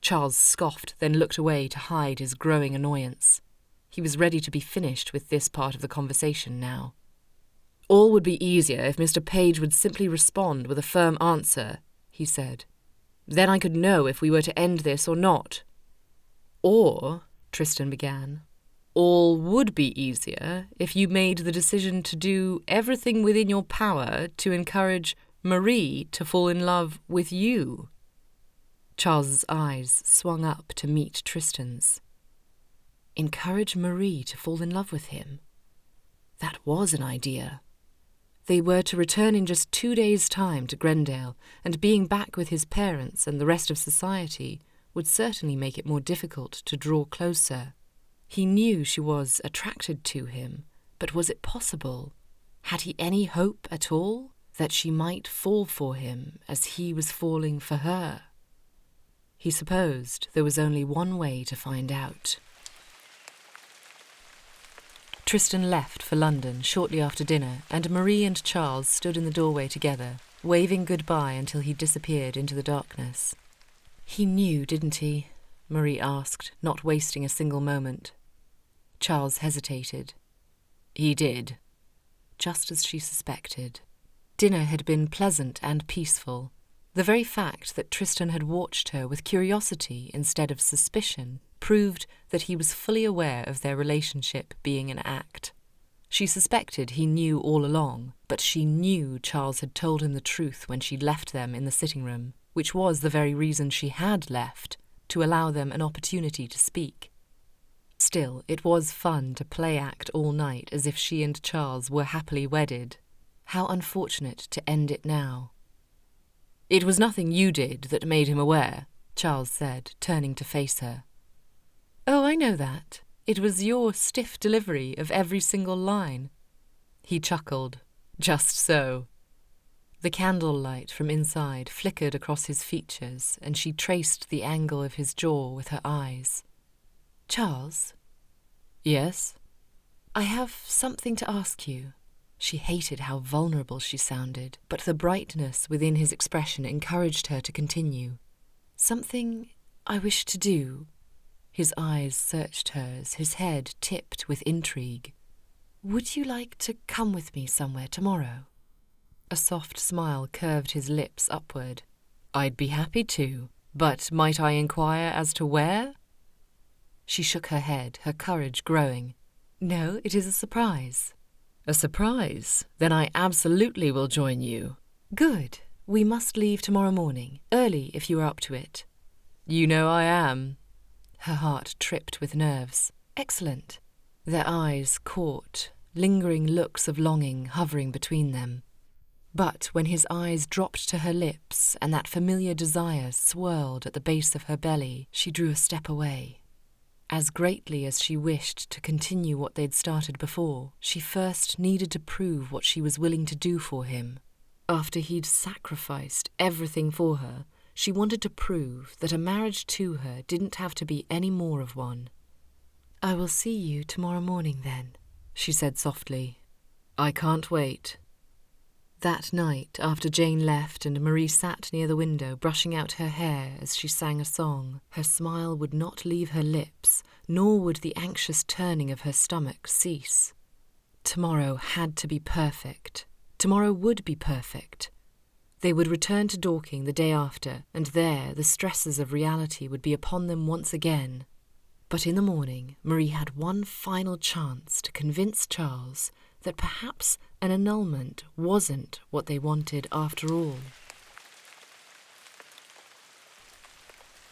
Charles scoffed, then looked away to hide his growing annoyance. He was ready to be finished with this part of the conversation now. All would be easier if Mr. Page would simply respond with a firm answer, he said. Then I could know if we were to end this or not. Or, Tristan began, all would be easier if you made the decision to do everything within your power to encourage Marie to fall in love with you. Charles's eyes swung up to meet Tristan's. Encourage Marie to fall in love with him? That was an idea. They were to return in just 2 days' time to Grendale, and being back with his parents and the rest of society would certainly make it more difficult to draw closer. He knew she was attracted to him, but was it possible? Had he any hope at all that she might fall for him as he was falling for her? He supposed there was only one way to find out. Tristan left for London shortly after dinner, and Marie and Charles stood in the doorway together, waving goodbye until he disappeared into the darkness. He knew, didn't he? Marie asked, not wasting a single moment. Charles hesitated. He did. Just as she suspected. Dinner had been pleasant and peaceful. The very fact that Tristan had watched her with curiosity instead of suspicion proved that he was fully aware of their relationship being an act. She suspected he knew all along, but she knew Charles had told him the truth when she left them in the sitting room, which was the very reason she had left, to allow them an opportunity to speak. Still, it was fun to play act all night as if she and Charles were happily wedded. How unfortunate to end it now. "It was nothing you did that made him aware," Charles said, turning to face her. "Oh, I know that. It was your stiff delivery of every single line." He chuckled. "Just so." The candlelight from inside flickered across his features, and she traced the angle of his jaw with her eyes. "Charles?" "Yes?" "I have something to ask you." She hated how vulnerable she sounded, but the brightness within his expression encouraged her to continue. "Something I wish to do." His eyes searched hers, his head tipped with intrigue. "Would you like to come with me somewhere tomorrow?" A soft smile curved his lips upward. "I'd be happy to, but might I inquire as to where?" She shook her head, her courage growing. "No, it is a surprise." "A surprise? Then I absolutely will join you." "Good. We must leave tomorrow morning, early if you are up to it." "You know I am." Her heart tripped with nerves. "Excellent." Their eyes caught, lingering looks of longing hovering between them. But when his eyes dropped to her lips and that familiar desire swirled at the base of her belly, she drew a step away. As greatly as she wished to continue what they'd started before, she first needed to prove what she was willing to do for him. After he'd sacrificed everything for her, she wanted to prove that a marriage to her didn't have to be any more of one. "I will see you tomorrow morning then," she said softly. "I can't wait." That night, after Jane left and Marie sat near the window brushing out her hair as she sang a song, her smile would not leave her lips, nor would the anxious turning of her stomach cease. Tomorrow had to be perfect. Tomorrow would be perfect. They would return to Dorking the day after, and there the stresses of reality would be upon them once again. But in the morning, Marie had one final chance to convince Charles that perhaps an annulment wasn't what they wanted after all.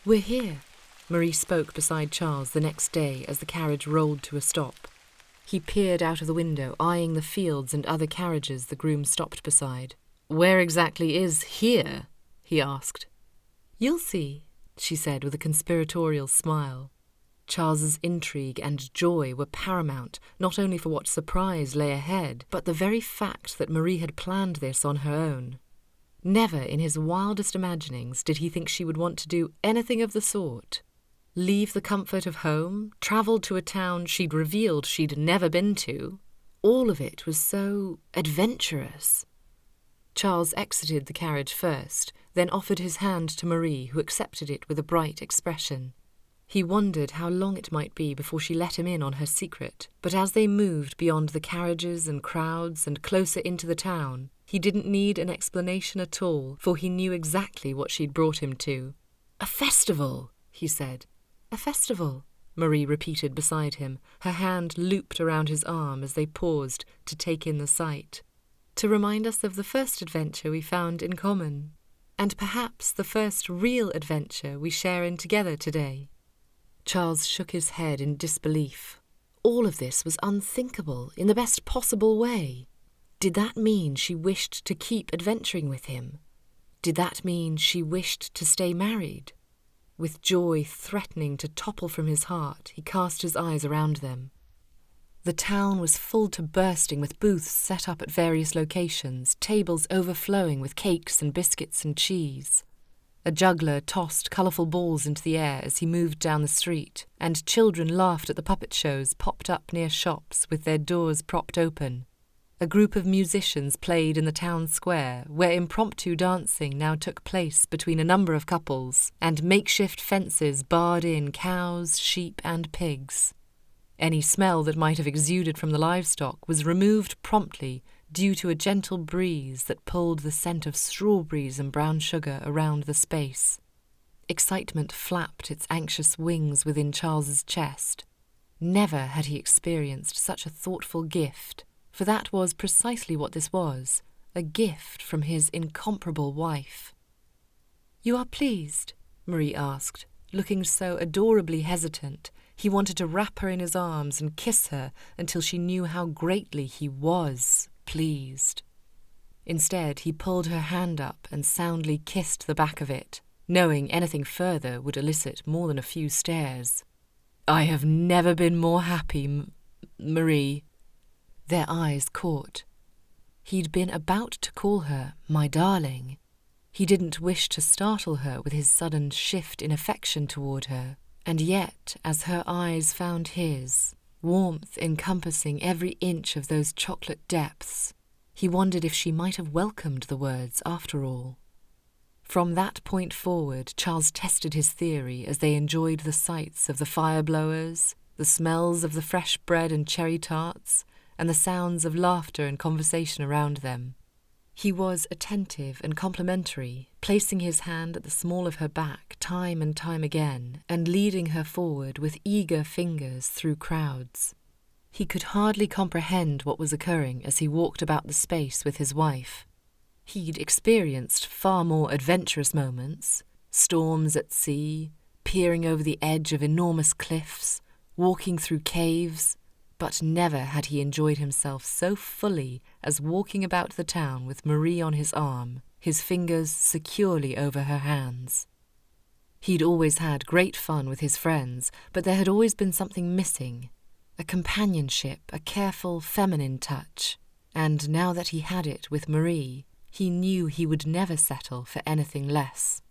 "We're here," Marie spoke beside Charles the next day as the carriage rolled to a stop. He peered out of the window, eyeing the fields and other carriages the groom stopped beside. "Where exactly is here?" he asked. "You'll see," she said with a conspiratorial smile. Charles's intrigue and joy were paramount, not only for what surprise lay ahead, but the very fact that Marie had planned this on her own. Never in his wildest imaginings did he think she would want to do anything of the sort. Leave the comfort of home, travel to a town she'd revealed she'd never been to. All of it was so adventurous. Charles exited the carriage first, then offered his hand to Marie, who accepted it with a bright expression. He wondered how long it might be before she let him in on her secret, but as they moved beyond the carriages and crowds and closer into the town, he didn't need an explanation at all, for he knew exactly what she'd brought him to. "A festival," he said. "A festival," Marie repeated beside him, her hand looped around his arm as they paused to take in the sight. "To remind us of the first adventure we found in common, and perhaps the first real adventure we share in together today." Charles shook his head in disbelief. All of this was unthinkable in the best possible way. Did that mean she wished to keep adventuring with him? Did that mean she wished to stay married? With joy threatening to topple from his heart, he cast his eyes around them. The town was full to bursting with booths set up at various locations, tables overflowing with cakes and biscuits and cheese. A juggler tossed colourful balls into the air as he moved down the street, and children laughed at the puppet shows popped up near shops with their doors propped open. A group of musicians played in the town square, where impromptu dancing now took place between a number of couples, and makeshift fences barred in cows, sheep, and pigs. Any smell that might have exuded from the livestock was removed promptly, due to a gentle breeze that pulled the scent of strawberries and brown sugar around the space. Excitement flapped its anxious wings within Charles's chest. Never had he experienced such a thoughtful gift, for that was precisely what this was, a gift from his incomparable wife. "You are pleased?" Marie asked, looking so adorably hesitant. He wanted to wrap her in his arms and kiss her until she knew how greatly he was pleased. Instead, he pulled her hand up and soundly kissed the back of it, knowing anything further would elicit more than a few stares. "I have never been more happy, Marie." Their eyes caught. He'd been about to call her "my darling." He didn't wish to startle her with his sudden shift in affection toward her, and yet, as her eyes found his, warmth encompassing every inch of those chocolate depths, he wondered if she might have welcomed the words after all. From that point forward, Charles tested his theory as they enjoyed the sights of the fire-blowers, the smells of the fresh bread and cherry tarts, and the sounds of laughter and conversation around them. He was attentive and complimentary, placing his hand at the small of her back time and time again, and leading her forward with eager fingers through crowds. He could hardly comprehend what was occurring as he walked about the space with his wife. He'd experienced far more adventurous moments, storms at sea, peering over the edge of enormous cliffs, walking through caves, but never had he enjoyed himself so fully as walking about the town with Marie on his arm, his fingers securely over her hands. He'd always had great fun with his friends, but there had always been something missing, a companionship, a careful feminine touch, and now that he had it with Marie, he knew he would never settle for anything less.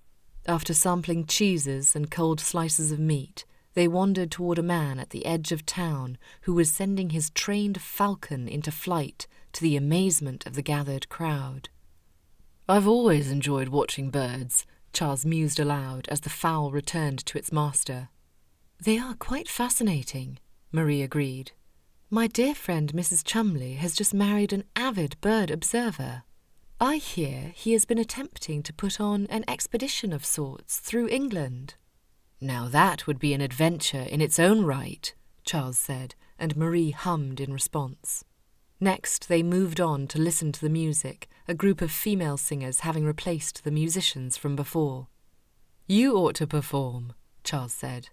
After sampling cheeses and cold slices of meat, they wandered toward a man at the edge of town who was sending his trained falcon into flight to the amazement of the gathered crowd. "I've always enjoyed watching birds," Charles mused aloud as the fowl returned to its master. "They are quite fascinating," Marie agreed. "My dear friend Mrs. Chumley has just married an avid bird observer. I hear he has been attempting to put on an expedition of sorts through England." "Now that would be an adventure in its own right," Charles said, and Marie hummed in response. Next they moved on to listen to the music, a group of female singers having replaced the musicians from before. "You ought to perform," Charles said.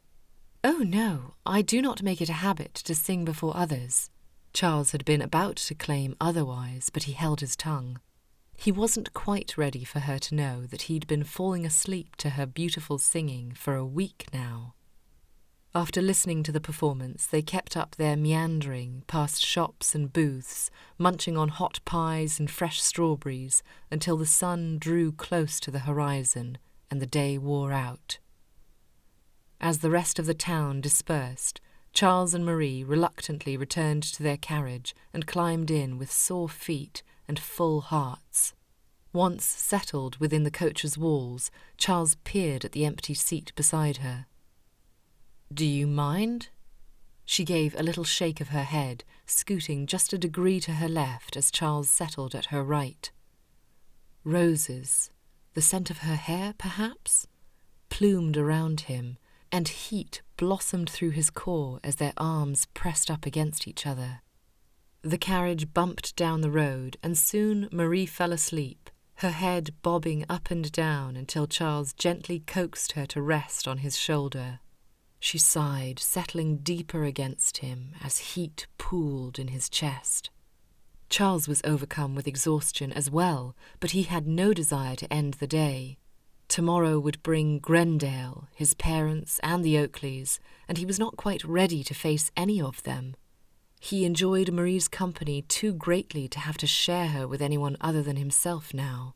"Oh no, I do not make it a habit to sing before others." Charles had been about to claim otherwise, but he held his tongue. He wasn't quite ready for her to know that he'd been falling asleep to her beautiful singing for a week now. After listening to the performance, they kept up their meandering past shops and booths, munching on hot pies and fresh strawberries until the sun drew close to the horizon and the day wore out. As the rest of the town dispersed, Charles and Marie reluctantly returned to their carriage and climbed in with sore feet and full hearts. Once settled within the coach's walls, Charles peered at the empty seat beside her. "Do you mind?" She gave a little shake of her head, scooting just a degree to her left as Charles settled at her right. Roses, the scent of her hair, perhaps, plumed around him, and heat blossomed through his core as their arms pressed up against each other. The carriage bumped down the road, and soon Marie fell asleep, her head bobbing up and down until Charles gently coaxed her to rest on his shoulder. She sighed, settling deeper against him as heat pooled in his chest. Charles was overcome with exhaustion as well, but he had no desire to end the day. Tomorrow would bring Grendale, his parents, and the Oakleys, and he was not quite ready to face any of them. He enjoyed Marie's company too greatly to have to share her with anyone other than himself now.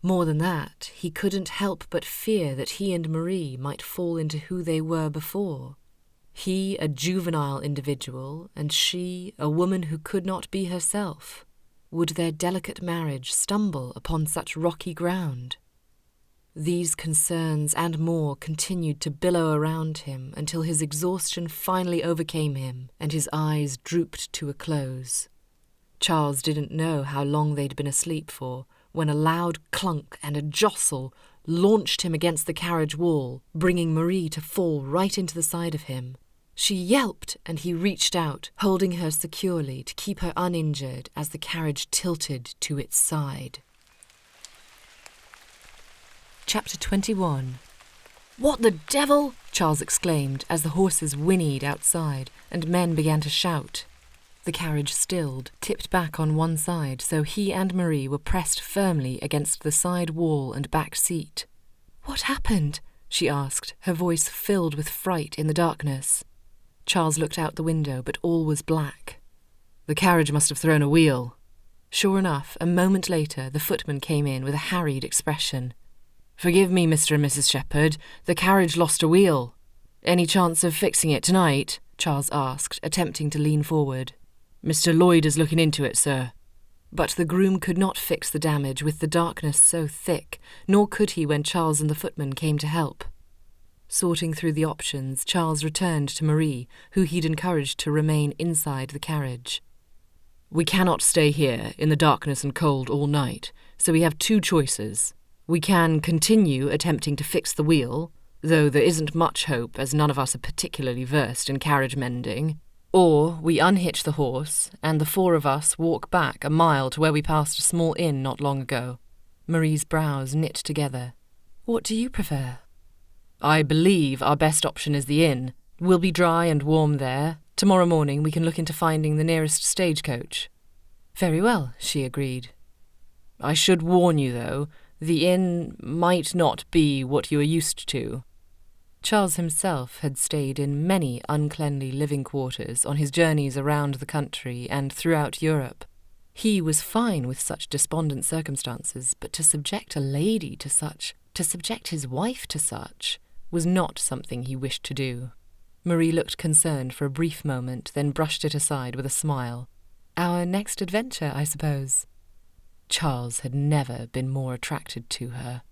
More than that, he couldn't help but fear that he and Marie might fall into who they were before. He, a juvenile individual, and she, a woman who could not be herself. Would their delicate marriage stumble upon such rocky ground? These concerns and more continued to billow around him until his exhaustion finally overcame him and his eyes drooped to a close. Charles didn't know how long they'd been asleep for, when a loud clunk and a jostle launched him against the carriage wall, bringing Marie to fall right into the side of him. She yelped, and he reached out, holding her securely to keep her uninjured as the carriage tilted to its side. Chapter 21. "What the devil?" Charles exclaimed as the horses whinnied outside and men began to shout. The carriage stilled, tipped back on one side, so he and Marie were pressed firmly against the side wall and back seat. "What happened?" she asked, her voice filled with fright in the darkness. Charles looked out the window, but all was black. "The carriage must have thrown a wheel." Sure enough, a moment later the footman came in with a harried expression. "Forgive me, Mr. and Mrs. Shepherd, the carriage lost a wheel. Any chance of fixing it tonight?" Charles asked, attempting to lean forward. "Mr. Lloyd is looking into it, sir." But the groom could not fix the damage with the darkness so thick, nor could he when Charles and the footman came to help. Sorting through the options, Charles returned to Marie, who he'd encouraged to remain inside the carriage. "We cannot stay here in the darkness and cold all night, so we have two choices. We can continue attempting to fix the wheel, though there isn't much hope as none of us are particularly versed in carriage mending, or we unhitch the horse and the four of us walk back a mile to where we passed a small inn not long ago." Marie's brows knit together. "What do you prefer?" "I believe our best option is the inn. We'll be dry and warm there. Tomorrow morning we can look into finding the nearest stagecoach." "Very well," she agreed. "I should warn you, though, the inn might not be what you are used to." Charles himself had stayed in many uncleanly living quarters on his journeys around the country and throughout Europe. He was fine with such despondent circumstances, but to subject a lady to such, to subject his wife to such, was not something he wished to do. Marie looked concerned for a brief moment, then brushed it aside with a smile. "Our next adventure, I suppose." Charles had never been more attracted to her.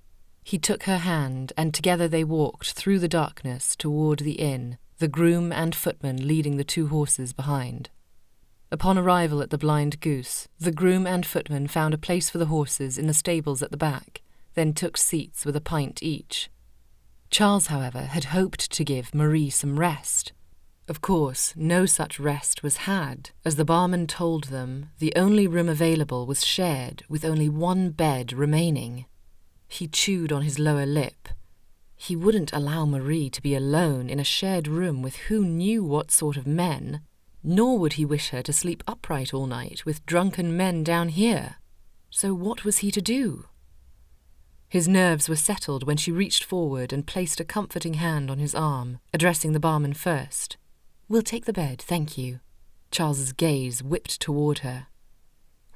He took her hand, and together they walked through the darkness toward the inn, the groom and footman leading the two horses behind. Upon arrival at the Blind Goose, the groom and footman found a place for the horses in the stables at the back, then took seats with a pint each. Charles, however, had hoped to give Marie some rest. Of course, no such rest was had. As the barman told them, the only room available was shared, with only one bed remaining. He chewed on his lower lip. He wouldn't allow Marie to be alone in a shared room with who knew what sort of men, nor would he wish her to sleep upright all night with drunken men down here. So what was he to do? His nerves were settled when she reached forward and placed a comforting hand on his arm, addressing the barman first. "We'll take the bed, thank you." Charles's gaze whipped toward her.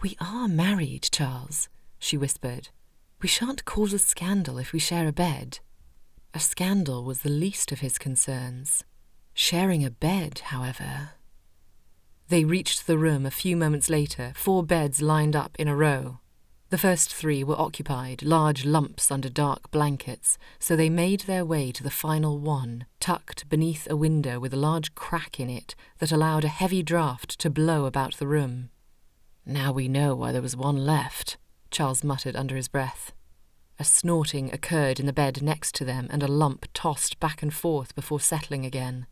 "We are married, Charles," she whispered. "We shan't cause a scandal if we share a bed." A scandal was the least of his concerns. Sharing a bed, however... They reached the room a few moments later, 4 beds lined up in a row. The first 3 were occupied, large lumps under dark blankets, so they made their way to the final one, tucked beneath a window with a large crack in it that allowed a heavy draught to blow about the room. "Now we know why there was one left," Charles muttered under his breath. A snorting occurred in the bed next to them, and a lump tossed back and forth before settling again.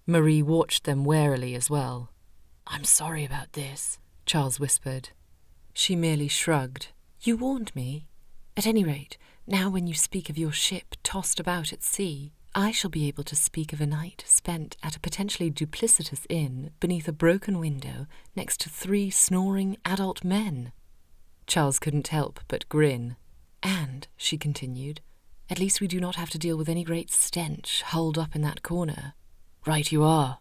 Marie watched them warily as well. "I'm sorry about this," Charles whispered. She merely shrugged. "You warned me. At any rate, now when you speak of your ship tossed about at sea, I shall be able to speak of a night spent at a potentially duplicitous inn beneath a broken window next to 3 snoring adult men." Charles couldn't help but grin. "And," she continued, "at least we do not have to deal with any great stench holed up in that corner." "Right you are."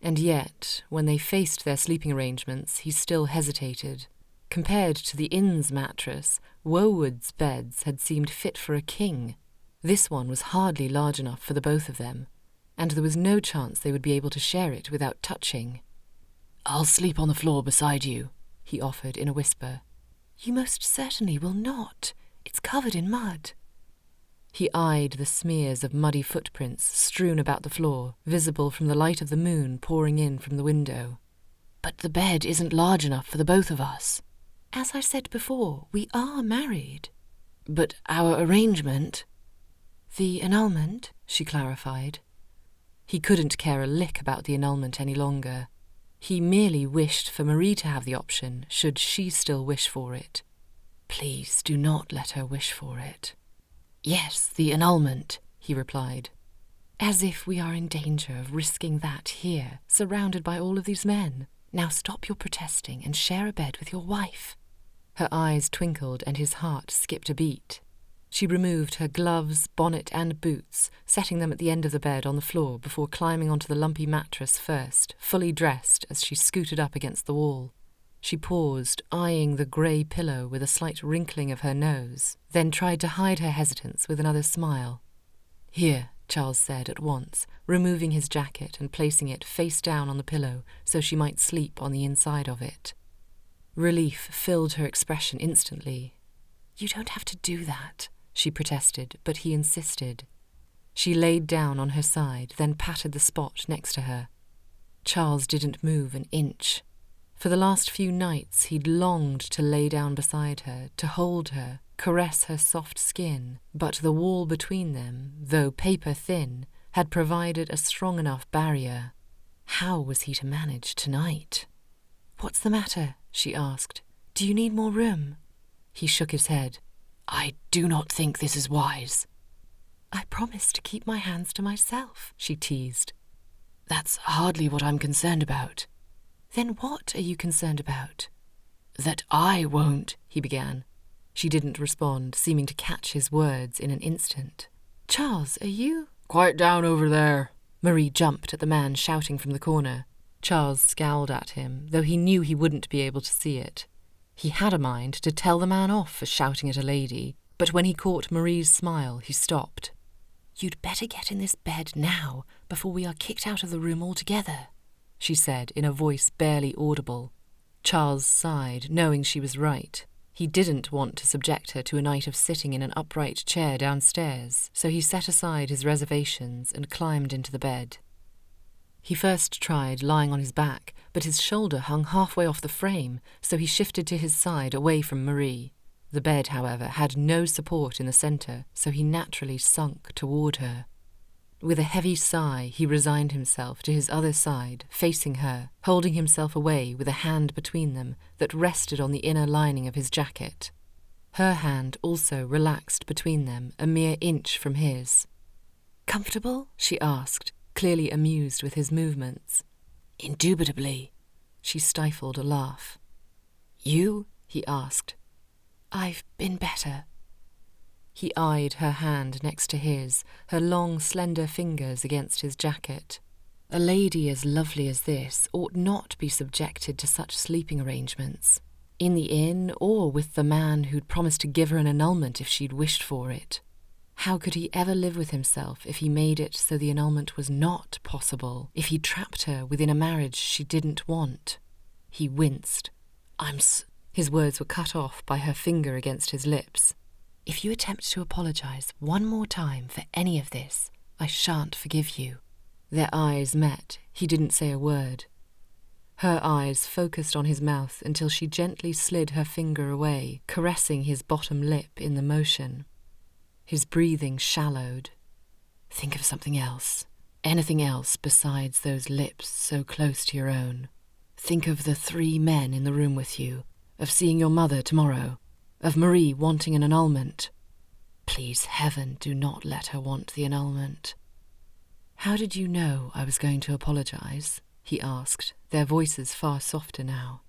And yet, when they faced their sleeping arrangements, he still hesitated. Compared to the inn's mattress, Wowood's beds had seemed fit for a king. This one was hardly large enough for the both of them, and there was no chance they would be able to share it without touching. "I'll sleep on the floor beside you," he offered in a whisper. "You most certainly will not. It's covered in mud." He eyed the smears of muddy footprints strewn about the floor, visible from the light of the moon pouring in from the window. But the bed isn't large enough for the both of us. As I said before, we are married. But our arrangement... The annulment, she clarified. He couldn't care a lick about the annulment any longer. He merely wished for Marie to have the option, should she still wish for it. Please do not let her wish for it. Yes, the annulment, he replied. As if we are in danger of risking that here, surrounded by all of these men. Now stop your protesting and share a bed with your wife. Her eyes twinkled and his heart skipped a beat. She removed her gloves, bonnet and boots, setting them at the end of the bed on the floor before climbing onto the lumpy mattress first, fully dressed as she scooted up against the wall. She paused, eyeing the grey pillow with a slight wrinkling of her nose, then tried to hide her hesitance with another smile. Here, Charles said at once, removing his jacket and placing it face down on the pillow so she might sleep on the inside of it. Relief filled her expression instantly. You don't have to do that, she protested, but he insisted. She laid down on her side, then patted the spot next to her. Charles didn't move an inch. For the last few nights he'd longed to lay down beside her, to hold her, caress her soft skin, but the wall between them, though paper-thin, had provided a strong enough barrier. How was he to manage tonight? What's the matter? She asked. Do you need more room? He shook his head. I do not think this is wise. I promised to keep my hands to myself, she teased. That's hardly what I'm concerned about. Then what are you concerned about? That I won't, he began. She didn't respond, seeming to catch his words in an instant. Charles, are you... Quiet down over there. Marie jumped at the man shouting from the corner. Charles scowled at him, though he knew he wouldn't be able to see it. He had a mind to tell the man off for shouting at a lady, but when he caught Marie's smile, he stopped. You'd better get in this bed now, before we are kicked out of the room altogether, she said in a voice barely audible. Charles sighed, knowing she was right. He didn't want to subject her to a night of sitting in an upright chair downstairs, so he set aside his reservations and climbed into the bed. He first tried lying on his back, but his shoulder hung halfway off the frame, so he shifted to his side away from Marie. The bed, however, had no support in the centre, so he naturally sunk toward her. With a heavy sigh, he resigned himself to his other side, facing her, holding himself away with a hand between them that rested on the inner lining of his jacket. Her hand also relaxed between them, a mere inch from his. Comfortable? She asked, clearly amused with his movements. Indubitably. She stifled a laugh. You? He asked. I've been better. He eyed her hand next to his, her long, slender fingers against his jacket. A lady as lovely as this ought not be subjected to such sleeping arrangements, in the inn or with the man who'd promised to give her an annulment if she'd wished for it. How could he ever live with himself if he made it so the annulment was not possible, if he trapped her within a marriage she didn't want? He winced. His words were cut off by her finger against his lips. If you attempt to apologize one more time for any of this, I shan't forgive you. Their eyes met. He didn't say a word. Her eyes focused on his mouth until she gently slid her finger away, caressing his bottom lip in the motion. His breathing shallowed. Think of something else. Anything else besides those lips so close to your own. Think of the 3 men in the room with you, of seeing your mother tomorrow, of Marie wanting an annulment. Please, heaven, do not let her want the annulment. How did you know I was going to apologize? He asked, their voices far softer now.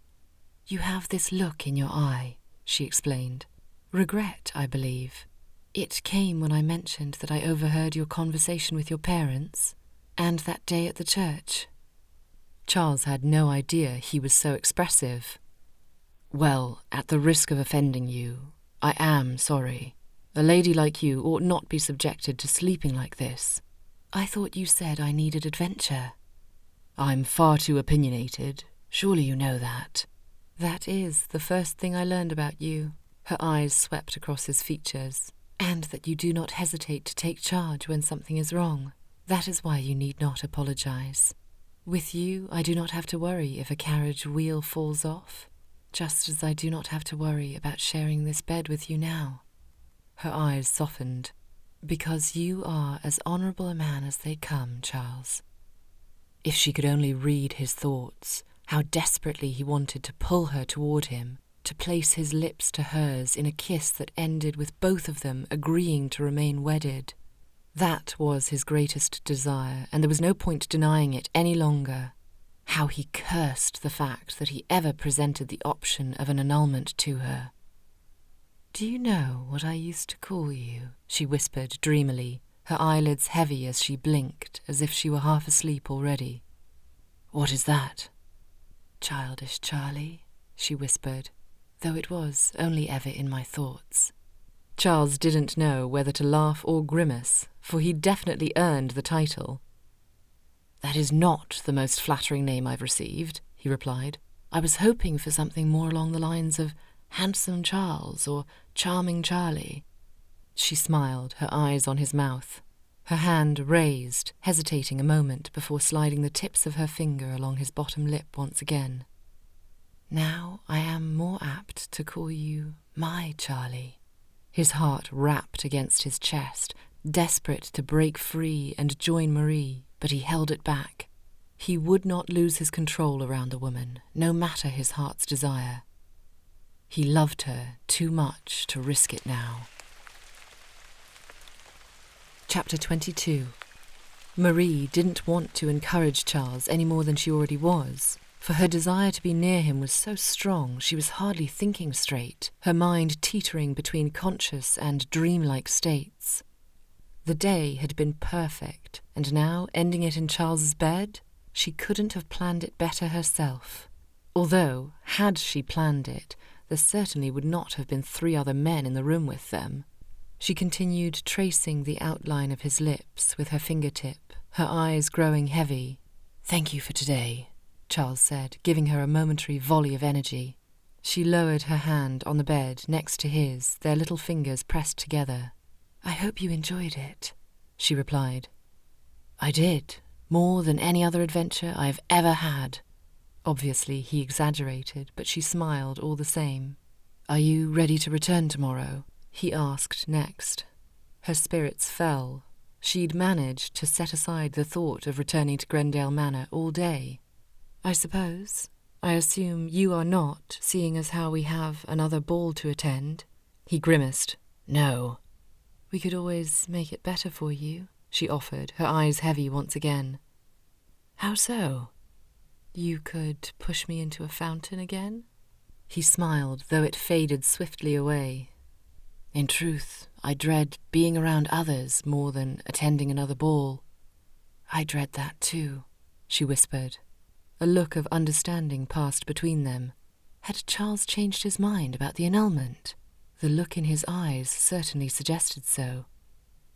You have this look in your eye, she explained. Regret, I believe. It came when I mentioned that I overheard your conversation with your parents, and that day at the church. Charles had no idea he was so expressive. Well, at the risk of offending you, I am sorry. A lady like you ought not be subjected to sleeping like this. I thought you said I needed adventure. I'm far too opinionated. Surely you know that. That is the first thing I learned about you. Her eyes swept across his features. And that you do not hesitate to take charge when something is wrong. That is why you need not apologize. With you, I do not have to worry if a carriage wheel falls off, just as I do not have to worry about sharing this bed with you now. Her eyes softened. Because you are as honourable a man as they come, Charles. If she could only read his thoughts, how desperately he wanted to pull her toward him, to place his lips to hers in a kiss that ended with both of them agreeing to remain wedded. That was his greatest desire, and there was no point denying it any longer. How he cursed the fact that he ever presented the option of an annulment to her. "Do you know what I used to call you?" she whispered dreamily, her eyelids heavy as she blinked, as if she were half asleep already. "What is that?" "Childish Charlie," she whispered, though it was only ever in my thoughts. Charles didn't know whether to laugh or grimace, for he'd definitely earned the title. "That is not the most flattering name I've received," he replied. "I was hoping for something more along the lines of Handsome Charles or Charming Charlie." She smiled, her eyes on his mouth. Her hand raised, hesitating a moment before sliding the tips of her finger along his bottom lip once again. "Now I am more apt to call you my Charlie." His heart rapped against his chest, desperate to break free and join Marie, but he held it back. He would not lose his control around the woman, no matter his heart's desire. He loved her too much to risk it now. Chapter 22. Marie didn't want to encourage Charles any more than she already was, for her desire to be near him was so strong she was hardly thinking straight, her mind teetering between conscious and dreamlike states. The day had been perfect, and now, ending it in Charles's bed, she couldn't have planned it better herself. Although, had she planned it, there certainly would not have been 3 other men in the room with them. She continued tracing the outline of his lips with her fingertip, her eyes growing heavy. "Thank you for today," Charles said, giving her a momentary volley of energy. She lowered her hand on the bed next to his, their little fingers pressed together. "I hope you enjoyed it," she replied. "I did, more than any other adventure I have ever had." Obviously, he exaggerated, but she smiled all the same. "Are you ready to return tomorrow?" he asked next. Her spirits fell. She'd managed to set aside the thought of returning to Grendale Manor all day. "I suppose. I assume you are not, seeing as how we have another ball to attend." He grimaced. "No." "We could always make it better for you," she offered, her eyes heavy once again. "How so?" "You could push me into a fountain again?" He smiled, though it faded swiftly away. "In truth, I dread being around others more than attending another ball." "I dread that too," she whispered. A look of understanding passed between them. Had Charles changed his mind about the annulment? The look in his eyes certainly suggested so.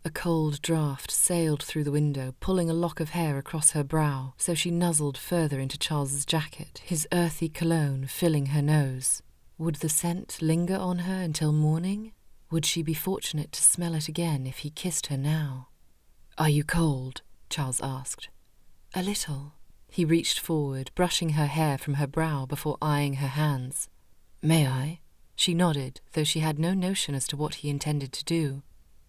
A cold draught sailed through the window, pulling a lock of hair across her brow, so she nuzzled further into Charles's jacket, his earthy cologne filling her nose. Would the scent linger on her until morning? Would she be fortunate to smell it again if he kissed her now? "Are you cold?" Charles asked. "A little." He reached forward, brushing her hair from her brow before eyeing her hands. "May I?" She nodded, though she had no notion as to what he intended to do.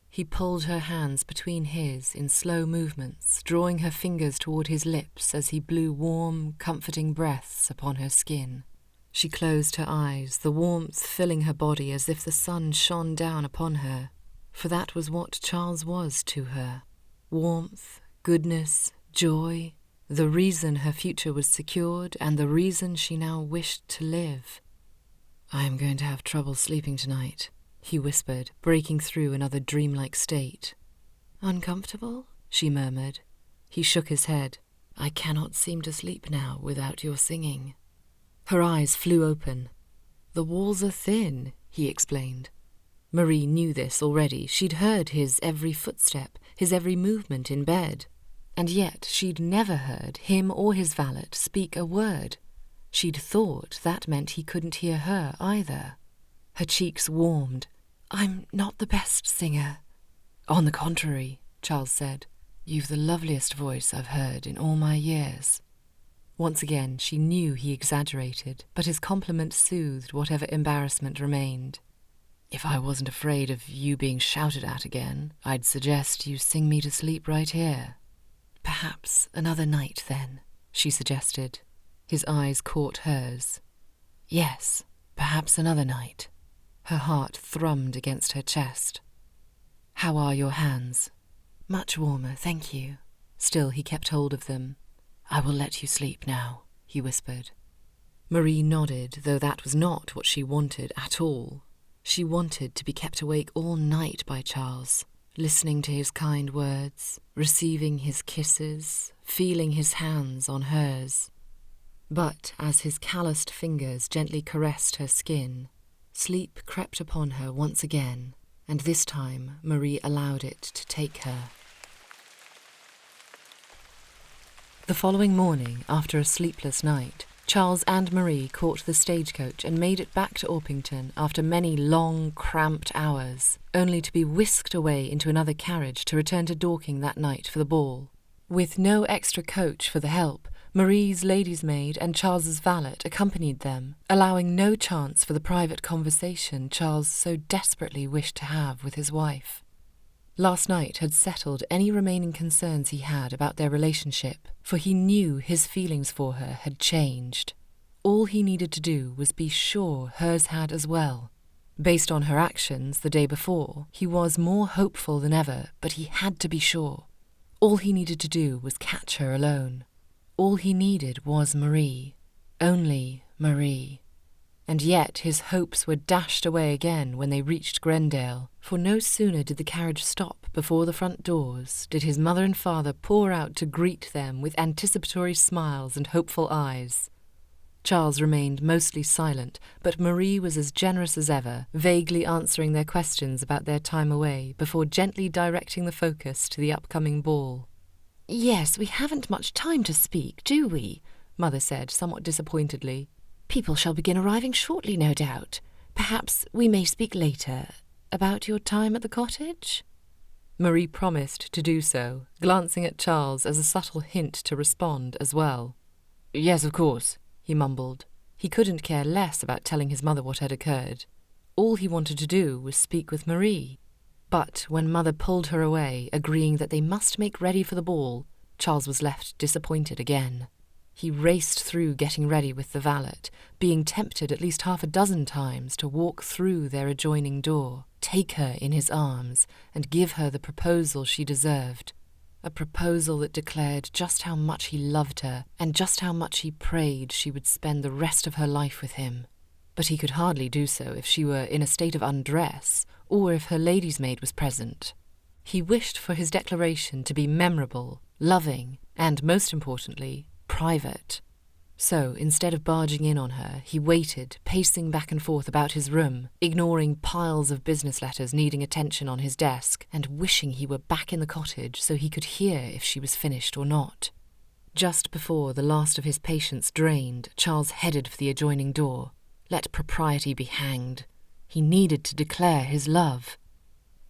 He pulled her hands between his in slow movements, drawing her fingers toward his lips as he blew warm, comforting breaths upon her skin. She closed her eyes, the warmth filling her body as if the sun shone down upon her, for that was what Charles was to her. Warmth, goodness, joy, the reason her future was secured and the reason she now wished to live. "I am going to have trouble sleeping tonight," he whispered, breaking through another dreamlike state. "Uncomfortable?" she murmured. He shook his head. "I cannot seem to sleep now without your singing." Her eyes flew open. "The walls are thin," he explained. Marie knew this already. She'd heard his every footstep, his every movement in bed. And yet she'd never heard him or his valet speak a word. She'd thought that meant he couldn't hear her either. Her cheeks warmed. "I'm not the best singer." "On the contrary," Charles said. "You've the loveliest voice I've heard in all my years." Once again, she knew he exaggerated, but his compliment soothed whatever embarrassment remained. If I wasn't afraid of you being shouted at again, I'd suggest you sing me to sleep right here. Perhaps another night, then, she suggested. His eyes caught hers. Yes, perhaps another night. Her heart thrummed against her chest. How are your hands? Much warmer, thank you. Still he kept hold of them. I will let you sleep now, he whispered. Marie nodded, though that was not what she wanted at all. She wanted to be kept awake all night by Charles, listening to his kind words, receiving his kisses, feeling his hands on hers. But as his calloused fingers gently caressed her skin, sleep crept upon her once again, and this time Marie allowed it to take her. The following morning, after a sleepless night, Charles and Marie caught the stagecoach and made it back to Orpington after many long, cramped hours, only to be whisked away into another carriage to return to Dorking that night for the ball. With no extra coach for the help, Marie's lady's maid and Charles's valet accompanied them, allowing no chance for the private conversation Charles so desperately wished to have with his wife. Last night had settled any remaining concerns he had about their relationship, for he knew his feelings for her had changed. All he needed to do was be sure hers had as well. Based on her actions the day before, he was more hopeful than ever, but he had to be sure. All he needed to do was catch her alone. All he needed was Marie. Only Marie. And yet his hopes were dashed away again when they reached Grendale, for no sooner did the carriage stop before the front doors did his mother and father pour out to greet them with anticipatory smiles and hopeful eyes. Charles remained mostly silent, but Marie was as generous as ever, vaguely answering their questions about their time away before gently directing the focus to the upcoming ball. "Yes, we haven't much time to speak, do we?" Mother said, somewhat disappointedly. "People shall begin arriving shortly, no doubt. Perhaps we may speak later. About your time at the cottage?" Marie promised to do so, glancing at Charles as a subtle hint to respond as well. "Yes, of course," he mumbled. He couldn't care less about telling his mother what had occurred. All he wanted to do was speak with Marie. But when Mother pulled her away, agreeing that they must make ready for the ball, Charles was left disappointed again. He raced through getting ready with the valet, being tempted at least half a dozen times to walk through their adjoining door, take her in his arms, and give her the proposal she deserved. A proposal that declared just how much he loved her, and just how much he prayed she would spend the rest of her life with him. But he could hardly do so if she were in a state of undress, or if her lady's maid was present. He wished for his declaration to be memorable, loving, and, most importantly, private. So, instead of barging in on her, he waited, pacing back and forth about his room, ignoring piles of business letters needing attention on his desk, and wishing he were back in the cottage so he could hear if she was finished or not. Just before the last of his patience drained, Charles headed for the adjoining door. Let propriety be hanged. He needed to declare his love.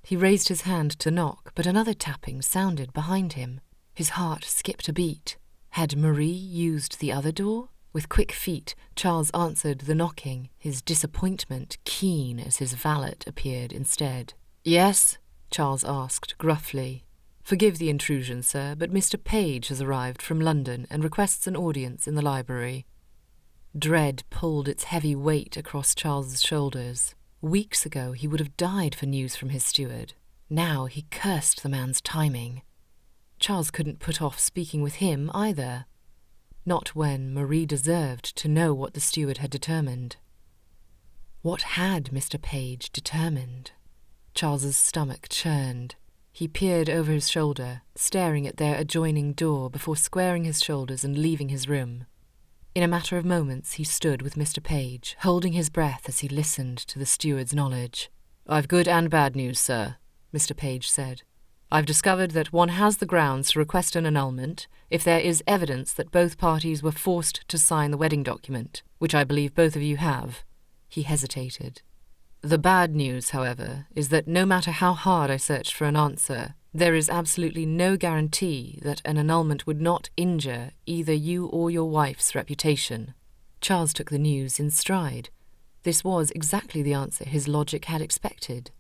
He raised his hand to knock, but another tapping sounded behind him. His heart skipped a beat. Had Marie used the other door? With quick feet, Charles answered the knocking, his disappointment keen as his valet appeared instead. "Yes?" Charles asked gruffly. "Forgive the intrusion, sir, but Mr. Page has arrived from London and requests an audience in the library." Dread pulled its heavy weight across Charles's shoulders. Weeks ago he would have died for news from his steward. Now he cursed the man's timing. Charles couldn't put off speaking with him either. Not when Marie deserved to know what the steward had determined. What had Mr. Page determined? Charles's stomach churned. He peered over his shoulder, staring at their adjoining door before squaring his shoulders and leaving his room. In a matter of moments he stood with Mr. Page, holding his breath as he listened to the steward's knowledge. "I've good and bad news, sir," Mr. Page said. "I've discovered that one has the grounds to request an annulment if there is evidence that both parties were forced to sign the wedding document, which I believe both of you have." He hesitated. "The bad news, however, is that no matter how hard I searched for an answer, There is absolutely no guarantee that an annulment would not injure either you or your wife's reputation. Charles took the news in stride. This was exactly the answer his logic had expected.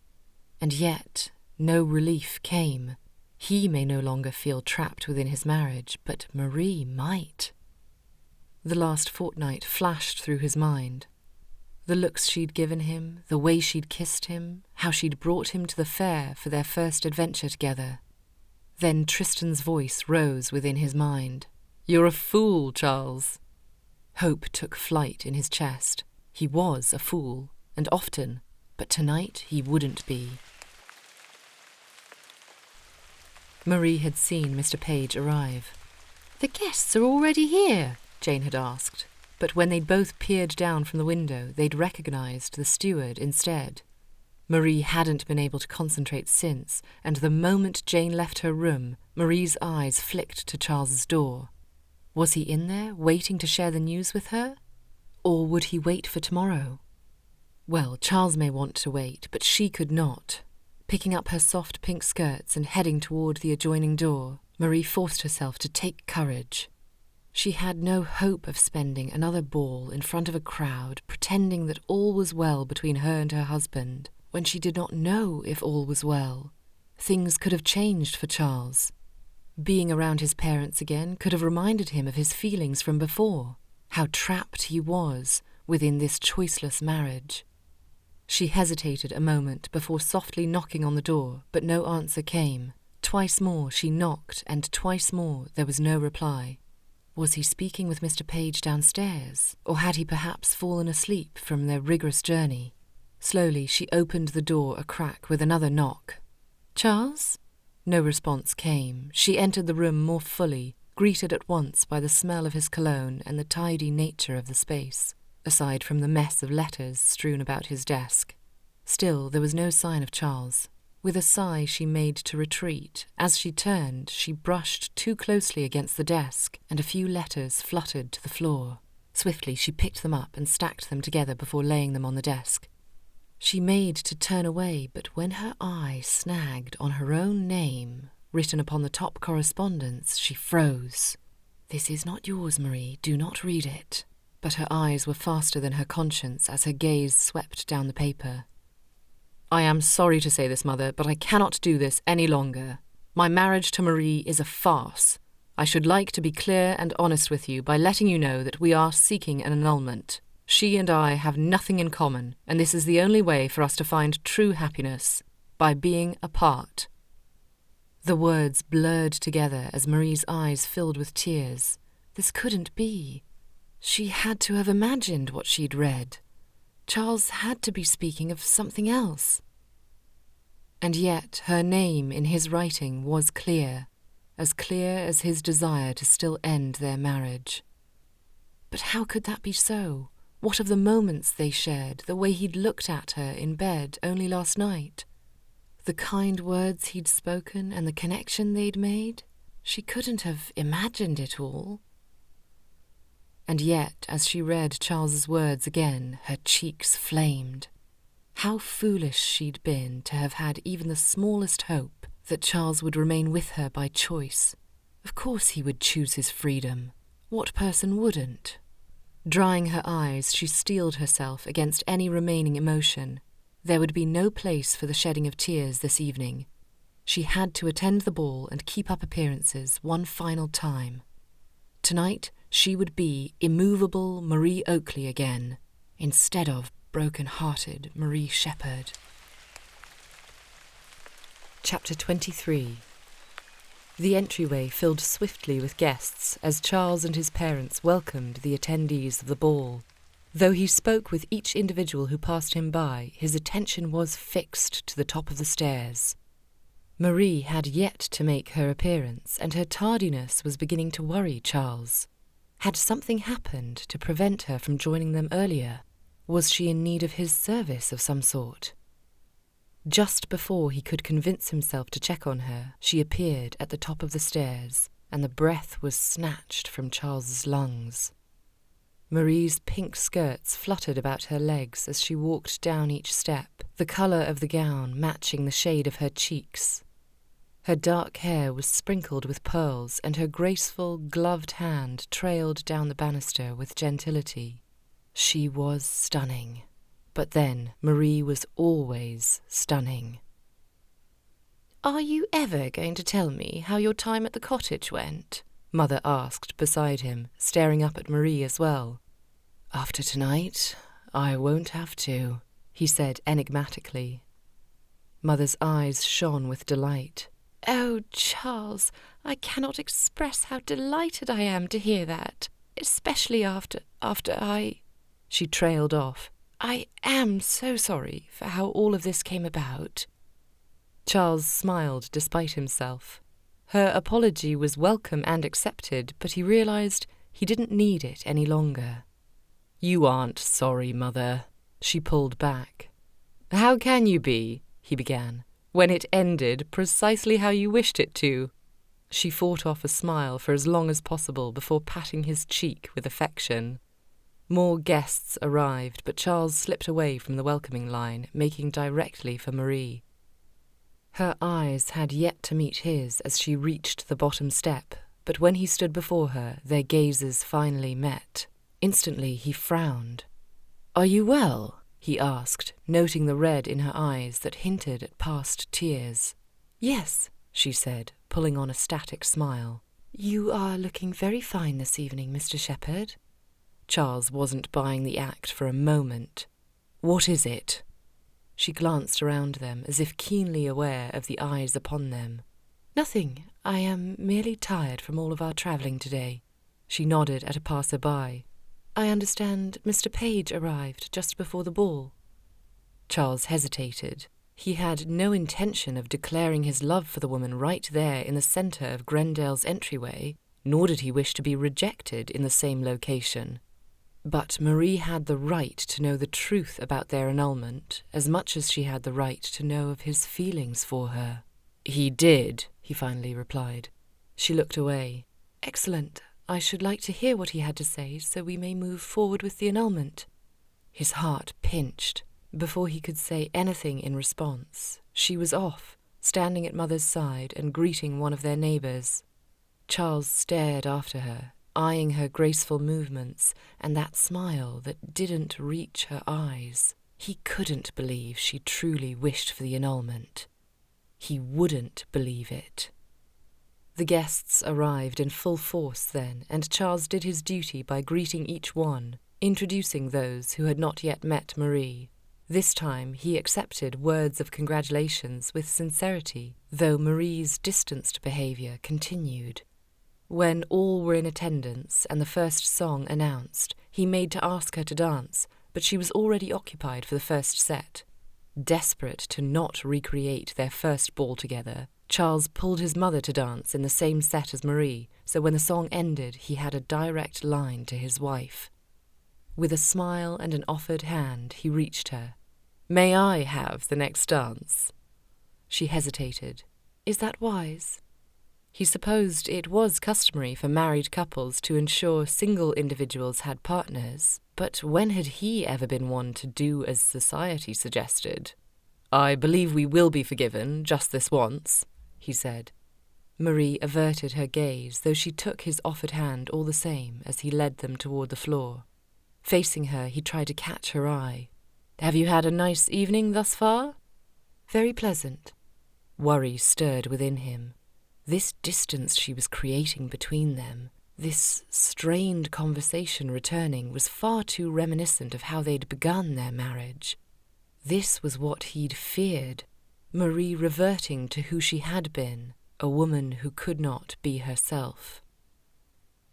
And yet, no relief came. He may no longer feel trapped within his marriage, but Marie might. The last fortnight flashed through his mind. The looks she'd given him, the way she'd kissed him, how she'd brought him to the fair for their first adventure together. Then Tristan's voice rose within his mind. "You're a fool, Charles." Hope took flight in his chest. He was a fool, and often, but tonight he wouldn't be. Marie had seen Mr. Page arrive. "The guests are already here?" Jane had asked, but when they'd both peered down from the window, they'd recognised the steward instead. Marie hadn't been able to concentrate since, and the moment Jane left her room, Marie's eyes flicked to Charles's door. Was he in there, waiting to share the news with her? Or would he wait for tomorrow? Well, Charles may want to wait, but she could not. Picking up her soft pink skirts and heading toward the adjoining door, Marie forced herself to take courage. She had no hope of spending another ball in front of a crowd, pretending that all was well between her and her husband, when she did not know if all was well. Things could have changed for Charles. Being around his parents again could have reminded him of his feelings from before, how trapped he was within this choiceless marriage. She hesitated a moment before softly knocking on the door, but no answer came. Twice more she knocked, and twice more there was no reply. Was he speaking with Mr. Page downstairs, or had he perhaps fallen asleep from their rigorous journey? Slowly she opened the door a crack with another knock. "Charles?" No response came. She entered the room more fully, greeted at once by the smell of his cologne and the tidy nature of the space, aside from the mess of letters strewn about his desk. Still, there was no sign of Charles. With a sigh she made to retreat. As she turned, she brushed too closely against the desk, and a few letters fluttered to the floor. Swiftly she picked them up and stacked them together before laying them on the desk. She made to turn away, but when her eye snagged on her own name, written upon the top correspondence, she froze. "This is not yours, Marie. Do not read it." But her eyes were faster than her conscience as her gaze swept down the paper. "I am sorry to say this, Mother, but I cannot do this any longer. My marriage to Marie is a farce. I should like to be clear and honest with you by letting you know that we are seeking an annulment. She and I have nothing in common, and this is the only way for us to find true happiness, by being apart." The words blurred together as Marie's eyes filled with tears. This couldn't be. She had to have imagined what she'd read. Charles had to be speaking of something else. And yet her name in his writing was clear as his desire to still end their marriage. But how could that be so? What of the moments they shared, the way he'd looked at her in bed only last night? The kind words he'd spoken and the connection they'd made? She couldn't have imagined it all. And yet, as she read Charles's words again, her cheeks flamed. How foolish she'd been to have had even the smallest hope that Charles would remain with her by choice. Of course he would choose his freedom. What person wouldn't? Drying her eyes, she steeled herself against any remaining emotion. There would be no place for the shedding of tears this evening. She had to attend the ball and keep up appearances one final time. Tonight, she would be immovable Marie Oakley again, instead of broken-hearted Marie Shepherd. Chapter 23. The entryway filled swiftly with guests as Charles and his parents welcomed the attendees of the ball. Though he spoke with each individual who passed him by, his attention was fixed to the top of the stairs. Marie had yet to make her appearance, and her tardiness was beginning to worry Charles. Had something happened to prevent her from joining them earlier? Was she in need of his service of some sort? Just before he could convince himself to check on her, she appeared at the top of the stairs, and the breath was snatched from Charles's lungs. Marie's pink skirts fluttered about her legs as she walked down each step, the colour of the gown matching the shade of her cheeks. Her dark hair was sprinkled with pearls, and her graceful, gloved hand trailed down the banister with gentility. She was stunning. But then Marie was always stunning. "Are you ever going to tell me how your time at the cottage went?" Mother asked beside him, staring up at Marie as well. "After tonight, I won't have to," he said enigmatically. Mother's eyes shone with delight. "Oh, Charles, I cannot express how delighted I am to hear that, especially after I—" She trailed off. "I am so sorry for how all of this came about." Charles smiled despite himself. Her apology was welcome and accepted, but he realized he didn't need it any longer. "You aren't sorry, Mother," she pulled back. "How can you be," he began, "when it ended precisely how you wished it to?" She fought off a smile for as long as possible before patting his cheek with affection. More guests arrived, but Charles slipped away from the welcoming line, making directly for Marie. Her eyes had yet to meet his as she reached the bottom step, but when he stood before her, their gazes finally met. Instantly he frowned. "Are you well?" he asked, noting the red in her eyes that hinted at past tears. "Yes," she said, pulling on a static smile. "You are looking very fine this evening, Mr. Shepherd." Charles wasn't buying the act for a moment. "What is it?" She glanced around them, as if keenly aware of the eyes upon them. "Nothing. I am merely tired from all of our travelling today." She nodded at a passer-by. "I understand Mr. Page arrived just before the ball." Charles hesitated. He had no intention of declaring his love for the woman right there in the centre of Grendale's entryway, nor did he wish to be rejected in the same location. But Marie had the right to know the truth about their annulment as much as she had the right to know of his feelings for her. "He did," he finally replied. She looked away. "Excellent. I should like to hear what he had to say so we may move forward with the annulment." His heart pinched. Before he could say anything in response, she was off, standing at Mother's side and greeting one of their neighbours. Charles stared after her, eyeing her graceful movements and that smile that didn't reach her eyes. He couldn't believe she truly wished for the annulment. He wouldn't believe it. The guests arrived in full force then, and Charles did his duty by greeting each one, introducing those who had not yet met Marie. This time he accepted words of congratulations with sincerity, though Marie's distanced behaviour continued. When all were in attendance and the first song announced, he made to ask her to dance, but she was already occupied for the first set. Desperate to not recreate their first ball together, Charles pulled his mother to dance in the same set as Marie, so when the song ended he had a direct line to his wife. With a smile and an offered hand, he reached her. "May I have the next dance?" She hesitated. "Is that wise?" He supposed it was customary for married couples to ensure single individuals had partners, but when had he ever been one to do as society suggested? "I believe we will be forgiven, just this once," he said. Marie averted her gaze, though she took his offered hand all the same as he led them toward the floor. Facing her, he tried to catch her eye. "Have you had a nice evening thus far?" "Very pleasant." Worry stirred within him. This distance she was creating between them, this strained conversation returning, was far too reminiscent of how they'd begun their marriage. This was what he'd feared, Marie reverting to who she had been, a woman who could not be herself.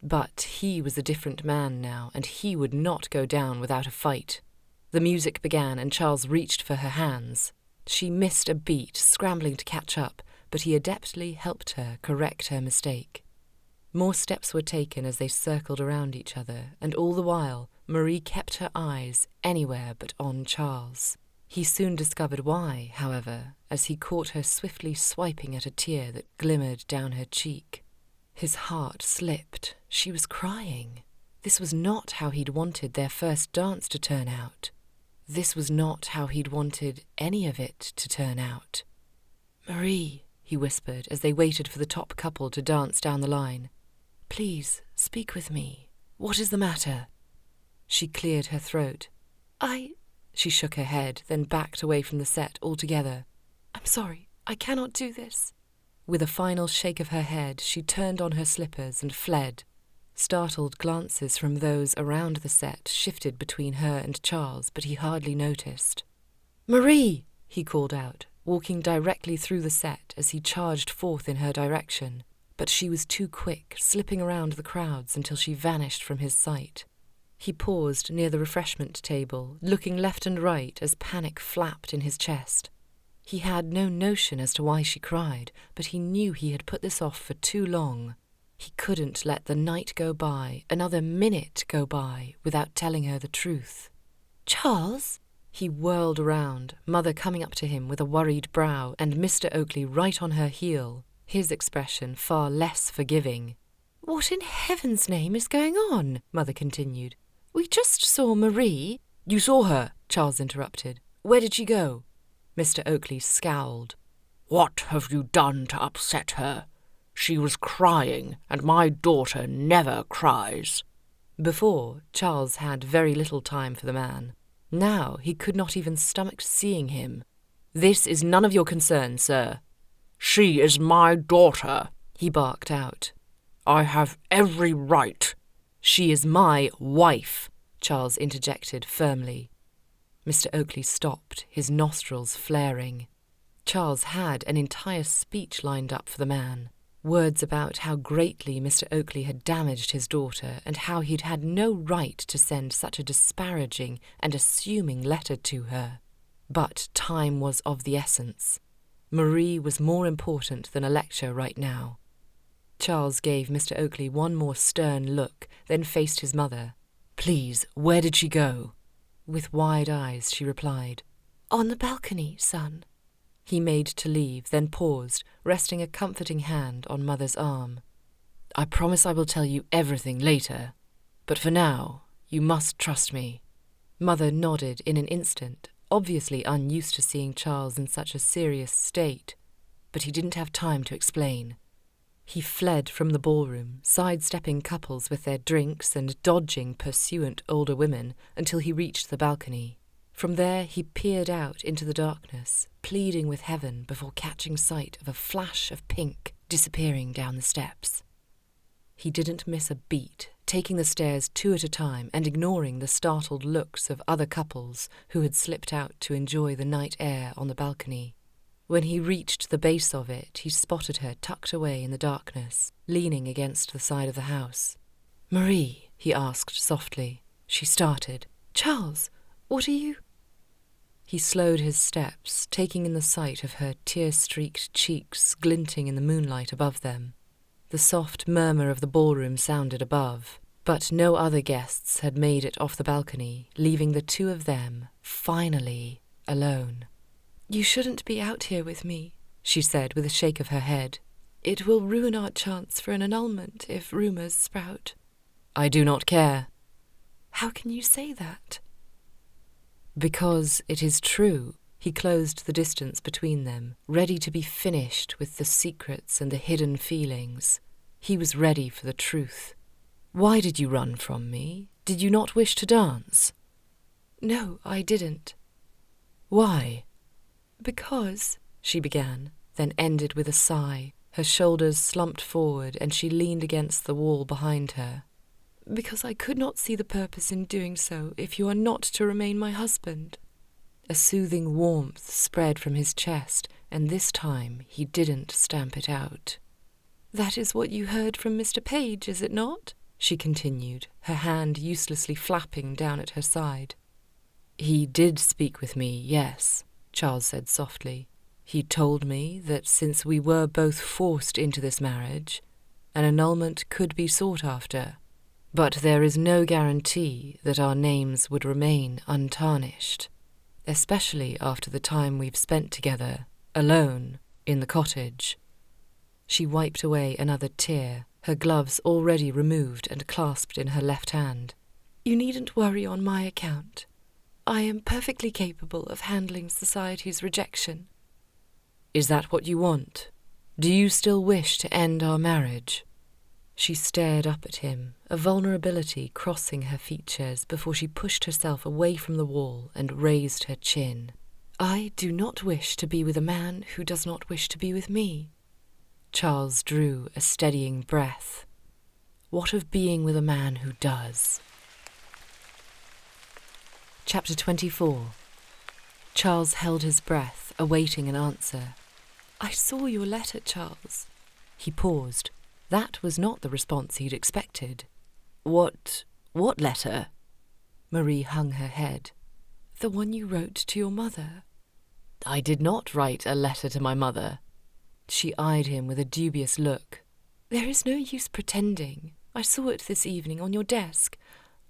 But he was a different man now, and he would not go down without a fight. The music began, and Charles reached for her hands. She missed a beat, scrambling to catch up, but he adeptly helped her correct her mistake. More steps were taken as they circled around each other, and all the while Marie kept her eyes anywhere but on Charles. He soon discovered why, however, as he caught her swiftly swiping at a tear that glimmered down her cheek. His heart slipped. She was crying. This was not how he'd wanted their first dance to turn out. This was not how he'd wanted any of it to turn out. "Marie," he whispered as they waited for the top couple to dance down the line. "Please, speak with me. What is the matter?" She cleared her throat. She shook her head, then backed away from the set altogether. "I'm sorry, I cannot do this." With a final shake of her head, she turned on her slippers and fled. Startled glances from those around the set shifted between her and Charles, but he hardly noticed. "Marie!" he called out, walking directly through the set as he charged forth in her direction. But she was too quick, slipping around the crowds until she vanished from his sight. He paused near the refreshment table, looking left and right as panic flapped in his chest. He had no notion as to why she cried, but he knew he had put this off for too long. He couldn't let the night go by, another minute go by, without telling her the truth. "Charles?" He whirled around, Mother coming up to him with a worried brow and Mr. Oakley right on her heel, his expression far less forgiving. "What in heaven's name is going on?" Mother continued. "We just saw Marie—" "You saw her," Charles interrupted. "Where did she go?" Mr. Oakley scowled. "What have you done to upset her? She was crying, and my daughter never cries." Before, Charles had very little time for the man. Now he could not even stomach seeing him. "This is none of your concern, sir." "She is my daughter," he barked out. "I have every right." "She is my wife," Charles interjected firmly. Mr. Oakley stopped, his nostrils flaring. Charles had an entire speech lined up for the man. Words about how greatly Mr. Oakley had damaged his daughter and how he'd had no right to send such a disparaging and assuming letter to her. But time was of the essence. Marie was more important than a lecture right now. Charles gave Mr. Oakley one more stern look, then faced his mother. "Please, where did she go?" With wide eyes she replied, "On the balcony, son." He made to leave, then paused, resting a comforting hand on Mother's arm. "I promise I will tell you everything later, but for now, you must trust me." Mother nodded in an instant, obviously unused to seeing Charles in such a serious state, but he didn't have time to explain. He fled from the ballroom, sidestepping couples with their drinks and dodging pursuant older women until he reached the balcony. From there he peered out into the darkness, pleading with heaven before catching sight of a flash of pink disappearing down the steps. He didn't miss a beat, taking the stairs two at a time and ignoring the startled looks of other couples who had slipped out to enjoy the night air on the balcony. When he reached the base of it, he spotted her tucked away in the darkness, leaning against the side of the house. "Marie," he asked softly. She started. "Charles, what are you—" He slowed his steps, taking in the sight of her tear-streaked cheeks glinting in the moonlight above them. The soft murmur of the ballroom sounded above, but no other guests had made it off the balcony, leaving the two of them, finally, alone. "You shouldn't be out here with me," she said with a shake of her head. "It will ruin our chance for an annulment if rumours sprout." "I do not care." "How can you say that?" "Because it is true." He closed the distance between them, ready to be finished with the secrets and the hidden feelings. He was ready for the truth. "Why did you run from me? Did you not wish to dance?" "No, I didn't." "Why?" "Because," she began, then ended with a sigh. Her shoulders slumped forward and she leaned against the wall behind her. "Because I could not see the purpose in doing so if you are not to remain my husband." A soothing warmth spread from his chest, and this time he didn't stamp it out. "That is what you heard from Mr. Page, is it not?" she continued, her hand uselessly flapping down at her side. "He did speak with me, yes," Charles said softly. "He told me that since we were both forced into this marriage, an annulment could be sought after. But there is no guarantee that our names would remain untarnished, especially after the time we've spent together, alone, in the cottage." She wiped away another tear, her gloves already removed and clasped in her left hand. "You needn't worry on my account. I am perfectly capable of handling society's rejection." "Is that what you want?" Do you still wish to end our marriage?" She stared up at him, a vulnerability crossing her features before she pushed herself away from the wall and raised her chin. "I do not wish to be with a man who does not wish to be with me." Charles drew a steadying breath. What of being with a man who does? Chapter 24. Charles held his breath, awaiting an answer. "I saw your letter, Charles." He paused. That was not the response he'd expected. What letter?" Marie hung her head. "The one you wrote to your mother." "I did not write a letter to my mother." She eyed him with a dubious look. "There is no use pretending. I saw it this evening on your desk.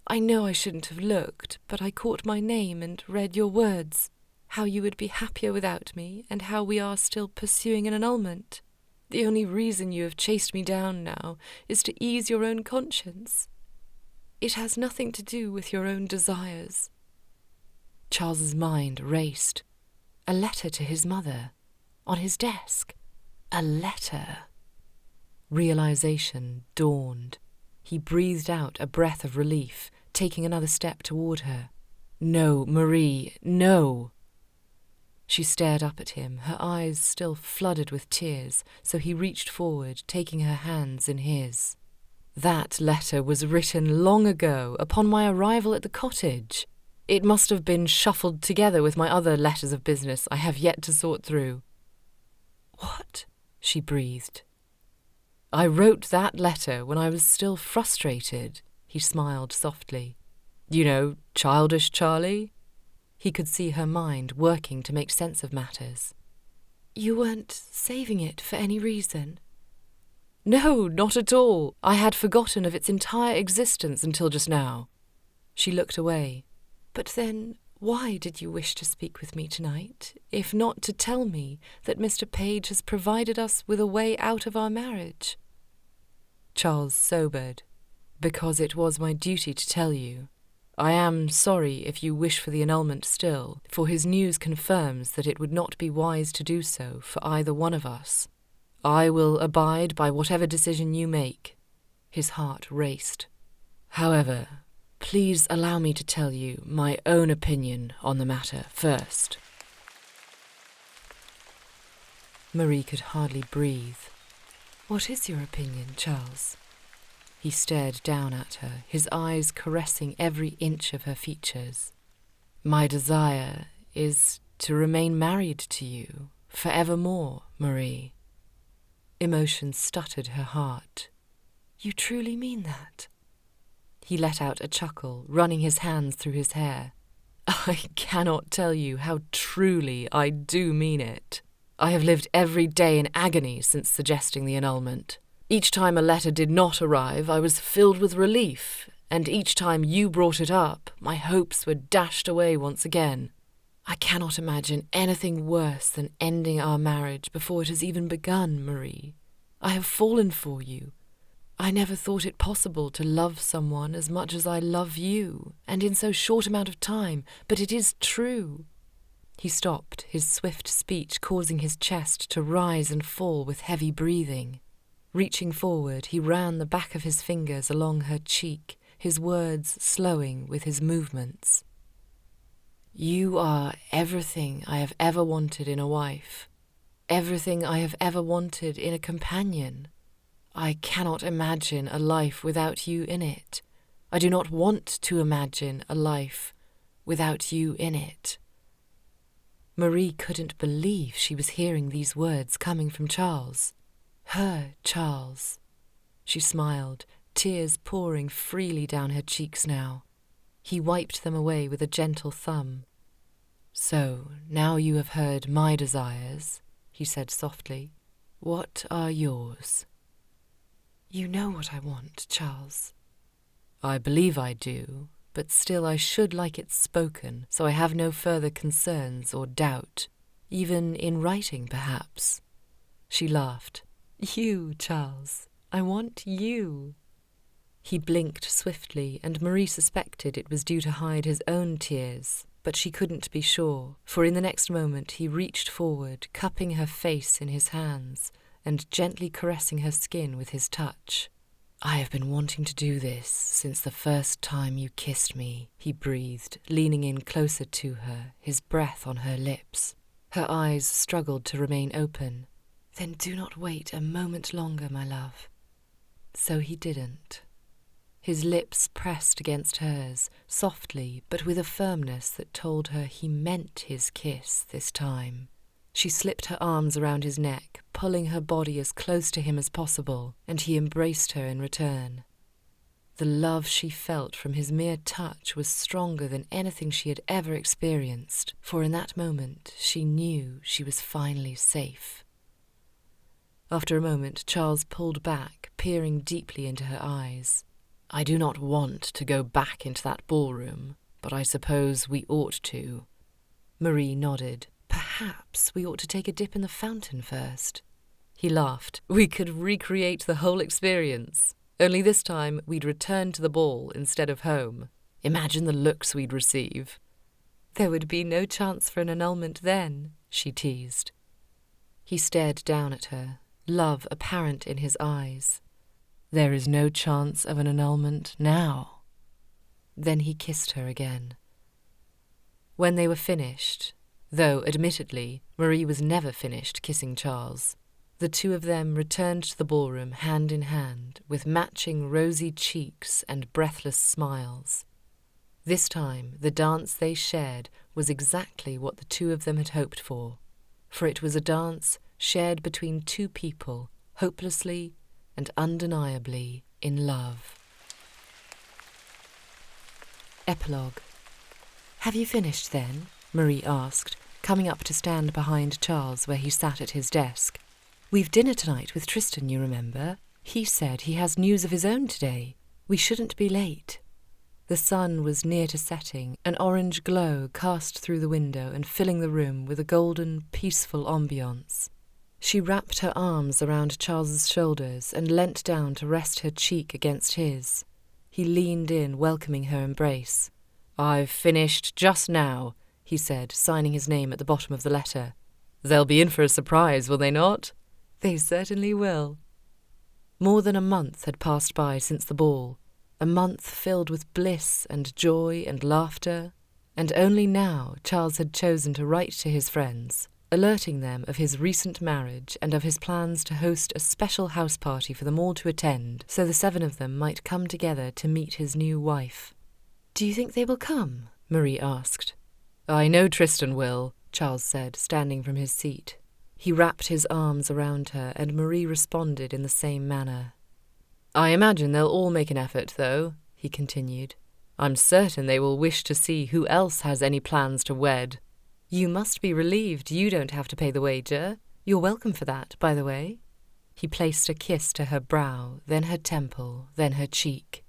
I know I shouldn't have looked, but I caught my name and read your words. How you would be happier without me, and how we are still pursuing an annulment. The only reason you have chased me down now is to ease your own conscience. It has nothing to do with your own desires." Charles's mind raced. A letter to his mother. On his desk. A letter. Realization dawned. He breathed out a breath of relief, taking another step toward her. "No, Marie, no!" She stared up at him, her eyes still flooded with tears, so he reached forward, taking her hands in his. "That letter was written long ago, upon my arrival at the cottage. It must have been shuffled together with my other letters of business I have yet to sort through." "What?" she breathed. "I wrote that letter when I was still frustrated," he smiled softly. "You know, childish Charlie?" He could see her mind working to make sense of matters. "You weren't saving it for any reason?" "No, not at all. I had forgotten of its entire existence until just now." She looked away. "But then, why did you wish to speak with me tonight, if not to tell me that Mr. Page has provided us with a way out of our marriage?" Charles sobered. "Because it was my duty to tell you. I am sorry if you wish for the annulment still, for his news confirms that it would not be wise to do so for either one of us. I will abide by whatever decision you make." His heart raced. "However, please allow me to tell you my own opinion on the matter first." Marie could hardly breathe. "What is your opinion, Charles?" He stared down at her, his eyes caressing every inch of her features. "My desire is to remain married to you forevermore, Marie." Emotion stuttered her heart. "You truly mean that?" He let out a chuckle, running his hands through his hair. "I cannot tell you how truly I do mean it. I have lived every day in agony since suggesting the annulment. Each time a letter did not arrive, I was filled with relief, and each time you brought it up, my hopes were dashed away once again. I cannot imagine anything worse than ending our marriage before it has even begun, Marie. I have fallen for you. I never thought it possible to love someone as much as I love you, and in so short amount of time, but it is true." He stopped, his swift speech causing his chest to rise and fall with heavy breathing. Reaching forward, he ran the back of his fingers along her cheek, his words slowing with his movements. "You are everything I have ever wanted in a wife, everything I have ever wanted in a companion. I cannot imagine a life without you in it. I do not want to imagine a life without you in it." Marie couldn't believe she was hearing these words coming from Charles. Her Charles. She smiled, tears pouring freely down her cheeks now. He wiped them away with a gentle thumb. "So, now you have heard my desires," he said softly. "What are yours?" "You know what I want, Charles." "I believe I do, but still I should like it spoken, so I have no further concerns or doubt, even in writing, perhaps." She laughed. "You, Charles. I want you." He blinked swiftly, and Marie suspected it was due to hide his own tears, but she couldn't be sure, for in the next moment he reached forward, cupping her face in his hands, and gently caressing her skin with his touch. "I have been wanting to do this since the first time you kissed me," he breathed, leaning in closer to her, his breath on her lips. Her eyes struggled to remain open. "Then do not wait a moment longer, my love." So he didn't. His lips pressed against hers, softly but with a firmness that told her he meant his kiss this time. She slipped her arms around his neck, pulling her body as close to him as possible, and he embraced her in return. The love she felt from his mere touch was stronger than anything she had ever experienced, for in that moment she knew she was finally safe. After a moment, Charles pulled back, peering deeply into her eyes. "I do not want to go back into that ballroom, but I suppose we ought to." Marie nodded. "Perhaps we ought to take a dip in the fountain first." He laughed. "We could recreate the whole experience. Only this time we'd return to the ball instead of home. Imagine the looks we'd receive." "There would be no chance for an annulment then," she teased. He stared down at her, love apparent in his eyes. "There is no chance of an annulment now." Then he kissed her again. When they were finished, though admittedly Marie was never finished kissing Charles, the two of them returned to the ballroom hand in hand, with matching rosy cheeks and breathless smiles. This time the dance they shared was exactly what the two of them had hoped for it was a dance shared between two people, hopelessly and undeniably in love. Epilogue. "Have you finished then?" Marie asked, coming up to stand behind Charles where he sat at his desk. "We've dinner tonight with Tristan, you remember. He said he has news of his own today. We shouldn't be late." The sun was near to setting, an orange glow cast through the window and filling the room with a golden, peaceful ambiance. She wrapped her arms around Charles's shoulders and leant down to rest her cheek against his. He leaned in, welcoming her embrace. "I've finished just now," he said, signing his name at the bottom of the letter. "They'll be in for a surprise, will they not?" "They certainly will." More than a month had passed by since the ball, a month filled with bliss and joy and laughter, and only now Charles had chosen to write to his friends, alerting them of his recent marriage and of his plans to host a special house party for them all to attend, so the 7 of them might come together to meet his new wife. "Do you think they will come?" Marie asked. "I know Tristan will," Charles said, standing from his seat. He wrapped his arms around her, and Marie responded in the same manner. "I imagine they'll all make an effort, though," he continued. "I'm certain they will wish to see who else has any plans to wed." "You must be relieved you don't have to pay the wager. You're welcome for that, by the way." He placed a kiss to her brow, then her temple, then her cheek.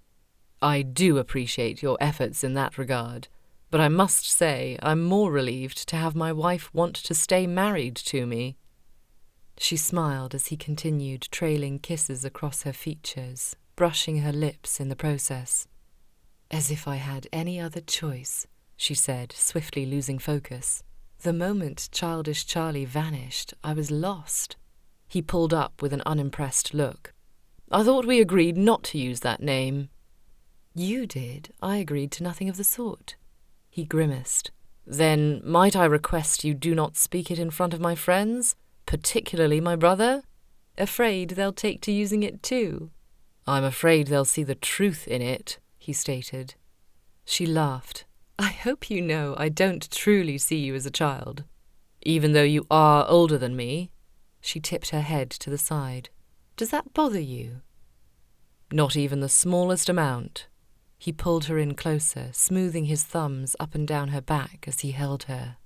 "I do appreciate your efforts in that regard, but I must say I'm more relieved to have my wife want to stay married to me." She smiled as he continued trailing kisses across her features, brushing her lips in the process. "As if I had any other choice," she said, swiftly losing focus. "The moment childish Charlie vanished, I was lost." He pulled up with an unimpressed look. "I thought we agreed not to use that name." "You did. I agreed to nothing of the sort." He grimaced. "Then might I request you do not speak it in front of my friends, particularly my brother?" "Afraid they'll take to using it too." "I'm afraid they'll see the truth in it," he stated. She laughed. "I hope you know I don't truly see you as a child." "Even though you are older than me?" She tipped her head to the side. "Does that bother you?" "Not even the smallest amount." He pulled her in closer, smoothing his thumbs up and down her back as he held her.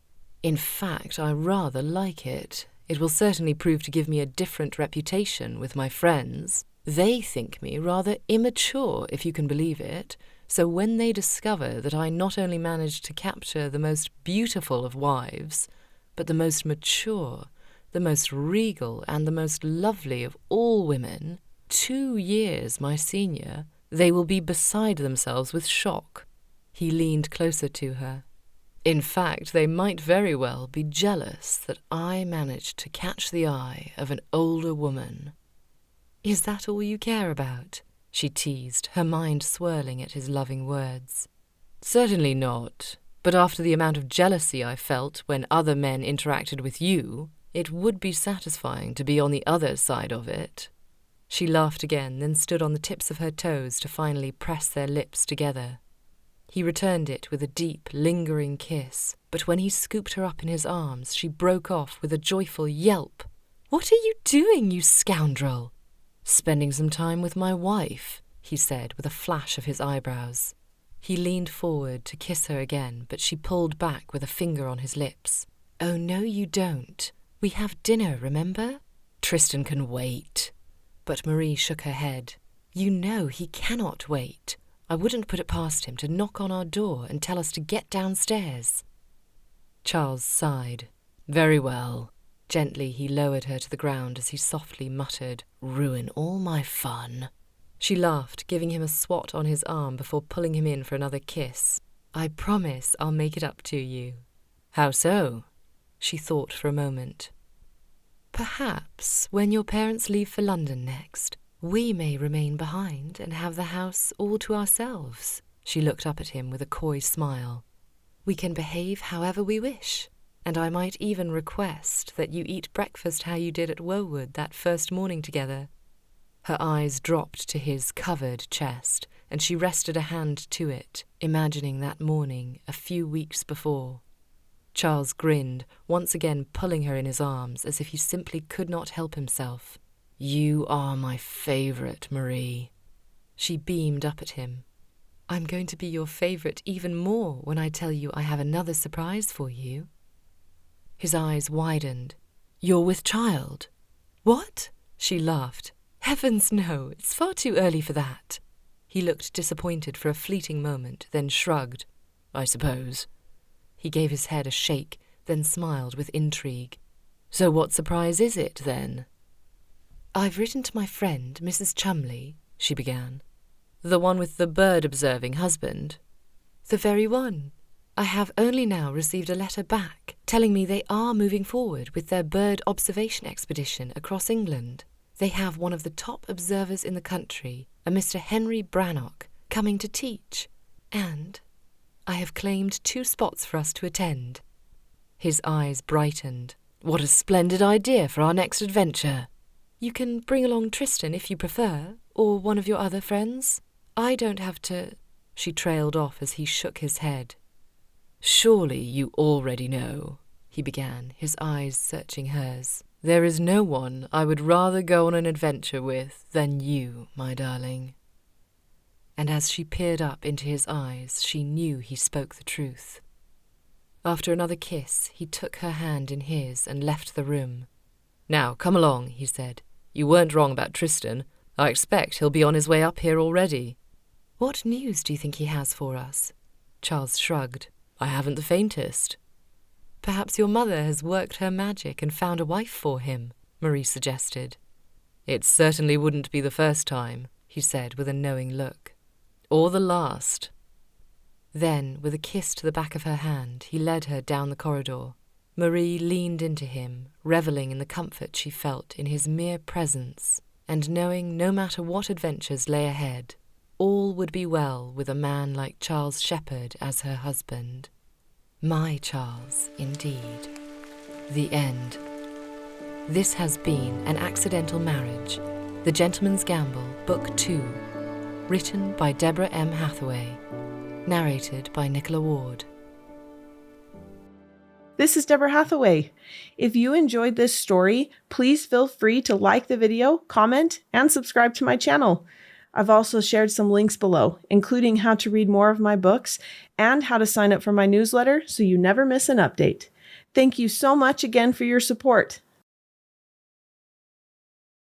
"In fact, I rather like it. It will certainly prove to give me a different reputation with my friends. They think me rather immature, if you can believe it, so when they discover that I not only managed to capture the most beautiful of wives, but the most mature, the most regal, and the most lovely of all women, 2 years my senior, they will be beside themselves with shock." He leaned closer to her. In fact, they might very well be jealous that I managed to catch the eye of an older woman. Is that all you care about? She teased, her mind swirling at his loving words. Certainly not, but after the amount of jealousy I felt when other men interacted with you, it would be satisfying to be on the other side of it. She laughed again, then stood on the tips of her toes to finally press their lips together. He returned it with a deep, lingering kiss, but when he scooped her up in his arms, she broke off with a joyful yelp. "What are you doing, you scoundrel?" "Spending some time with my wife," he said with a flash of his eyebrows. He leaned forward to kiss her again, but she pulled back with a finger on his lips. "Oh, no, you don't. We have dinner, remember? Tristan can wait." But Marie shook her head. "You know he cannot wait. I wouldn't put it past him to knock on our door and tell us to get downstairs." Charles sighed. "Very well." Gently he lowered her to the ground as he softly muttered, "Ruin all my fun." She laughed, giving him a swat on his arm before pulling him in for another kiss. "I promise I'll make it up to you." "How so?" She thought for a moment. "Perhaps when your parents leave for London next, we may remain behind and have the house all to ourselves." She looked up at him with a coy smile. "We can behave however we wish, and I might even request that you eat breakfast how you did at Wowood that first morning together." Her eyes dropped to his covered chest, and she rested a hand to it, imagining that morning a few weeks before. Charles grinned, once again pulling her in his arms as if he simply could not help himself. "You are my favourite, Marie." She beamed up at him. "I'm going to be your favourite even more when I tell you I have another surprise for you." His eyes widened. "You're with child?" "What?" She laughed. "Heavens, no, it's far too early for that." He looked disappointed for a fleeting moment, then shrugged. "I suppose." He gave his head a shake, then smiled with intrigue. "So what surprise is it, then?" "I've written to my friend, Mrs. Chumley," she began. "The one with the bird-observing husband?" "The very one. I have only now received a letter back, telling me they are moving forward with their bird observation expedition across England. They have one of the top observers in the country, a Mr. Henry Brannock, coming to teach, and I have claimed 2 spots for us to attend." His eyes brightened. "What a splendid idea for our next adventure!" "You can bring along Tristan if you prefer, or one of your other friends. I don't have to—" She trailed off as he shook his head. "Surely you already know," he began, his eyes searching hers. "There is no one I would rather go on an adventure with than you, my darling." And as she peered up into his eyes, she knew he spoke the truth. After another kiss, he took her hand in his and left the room. "Now, come along," he said. "You weren't wrong about Tristan. I expect he'll be on his way up here already." "What news do you think he has for us?" Charles shrugged. "I haven't the faintest." "Perhaps your mother has worked her magic and found a wife for him," Marie suggested. "It certainly wouldn't be the first time," he said with a knowing look. "Or the last." Then, with a kiss to the back of her hand, he led her down the corridor. Marie leaned into him, revelling in the comfort she felt in his mere presence, and knowing no matter what adventures lay ahead, all would be well with a man like Charles Shepherd as her husband. My Charles, indeed. The end. This has been An Accidental Marriage, The Gentleman's Gamble, Book 2, written by Deborah M. Hathaway, narrated by Nicola Ward. This is Deborah Hathaway. If you enjoyed this story, please feel free to like the video, comment, and subscribe to my channel. I've also shared some links below, including how to read more of my books and how to sign up for my newsletter so you never miss an update. Thank you so much again for your support.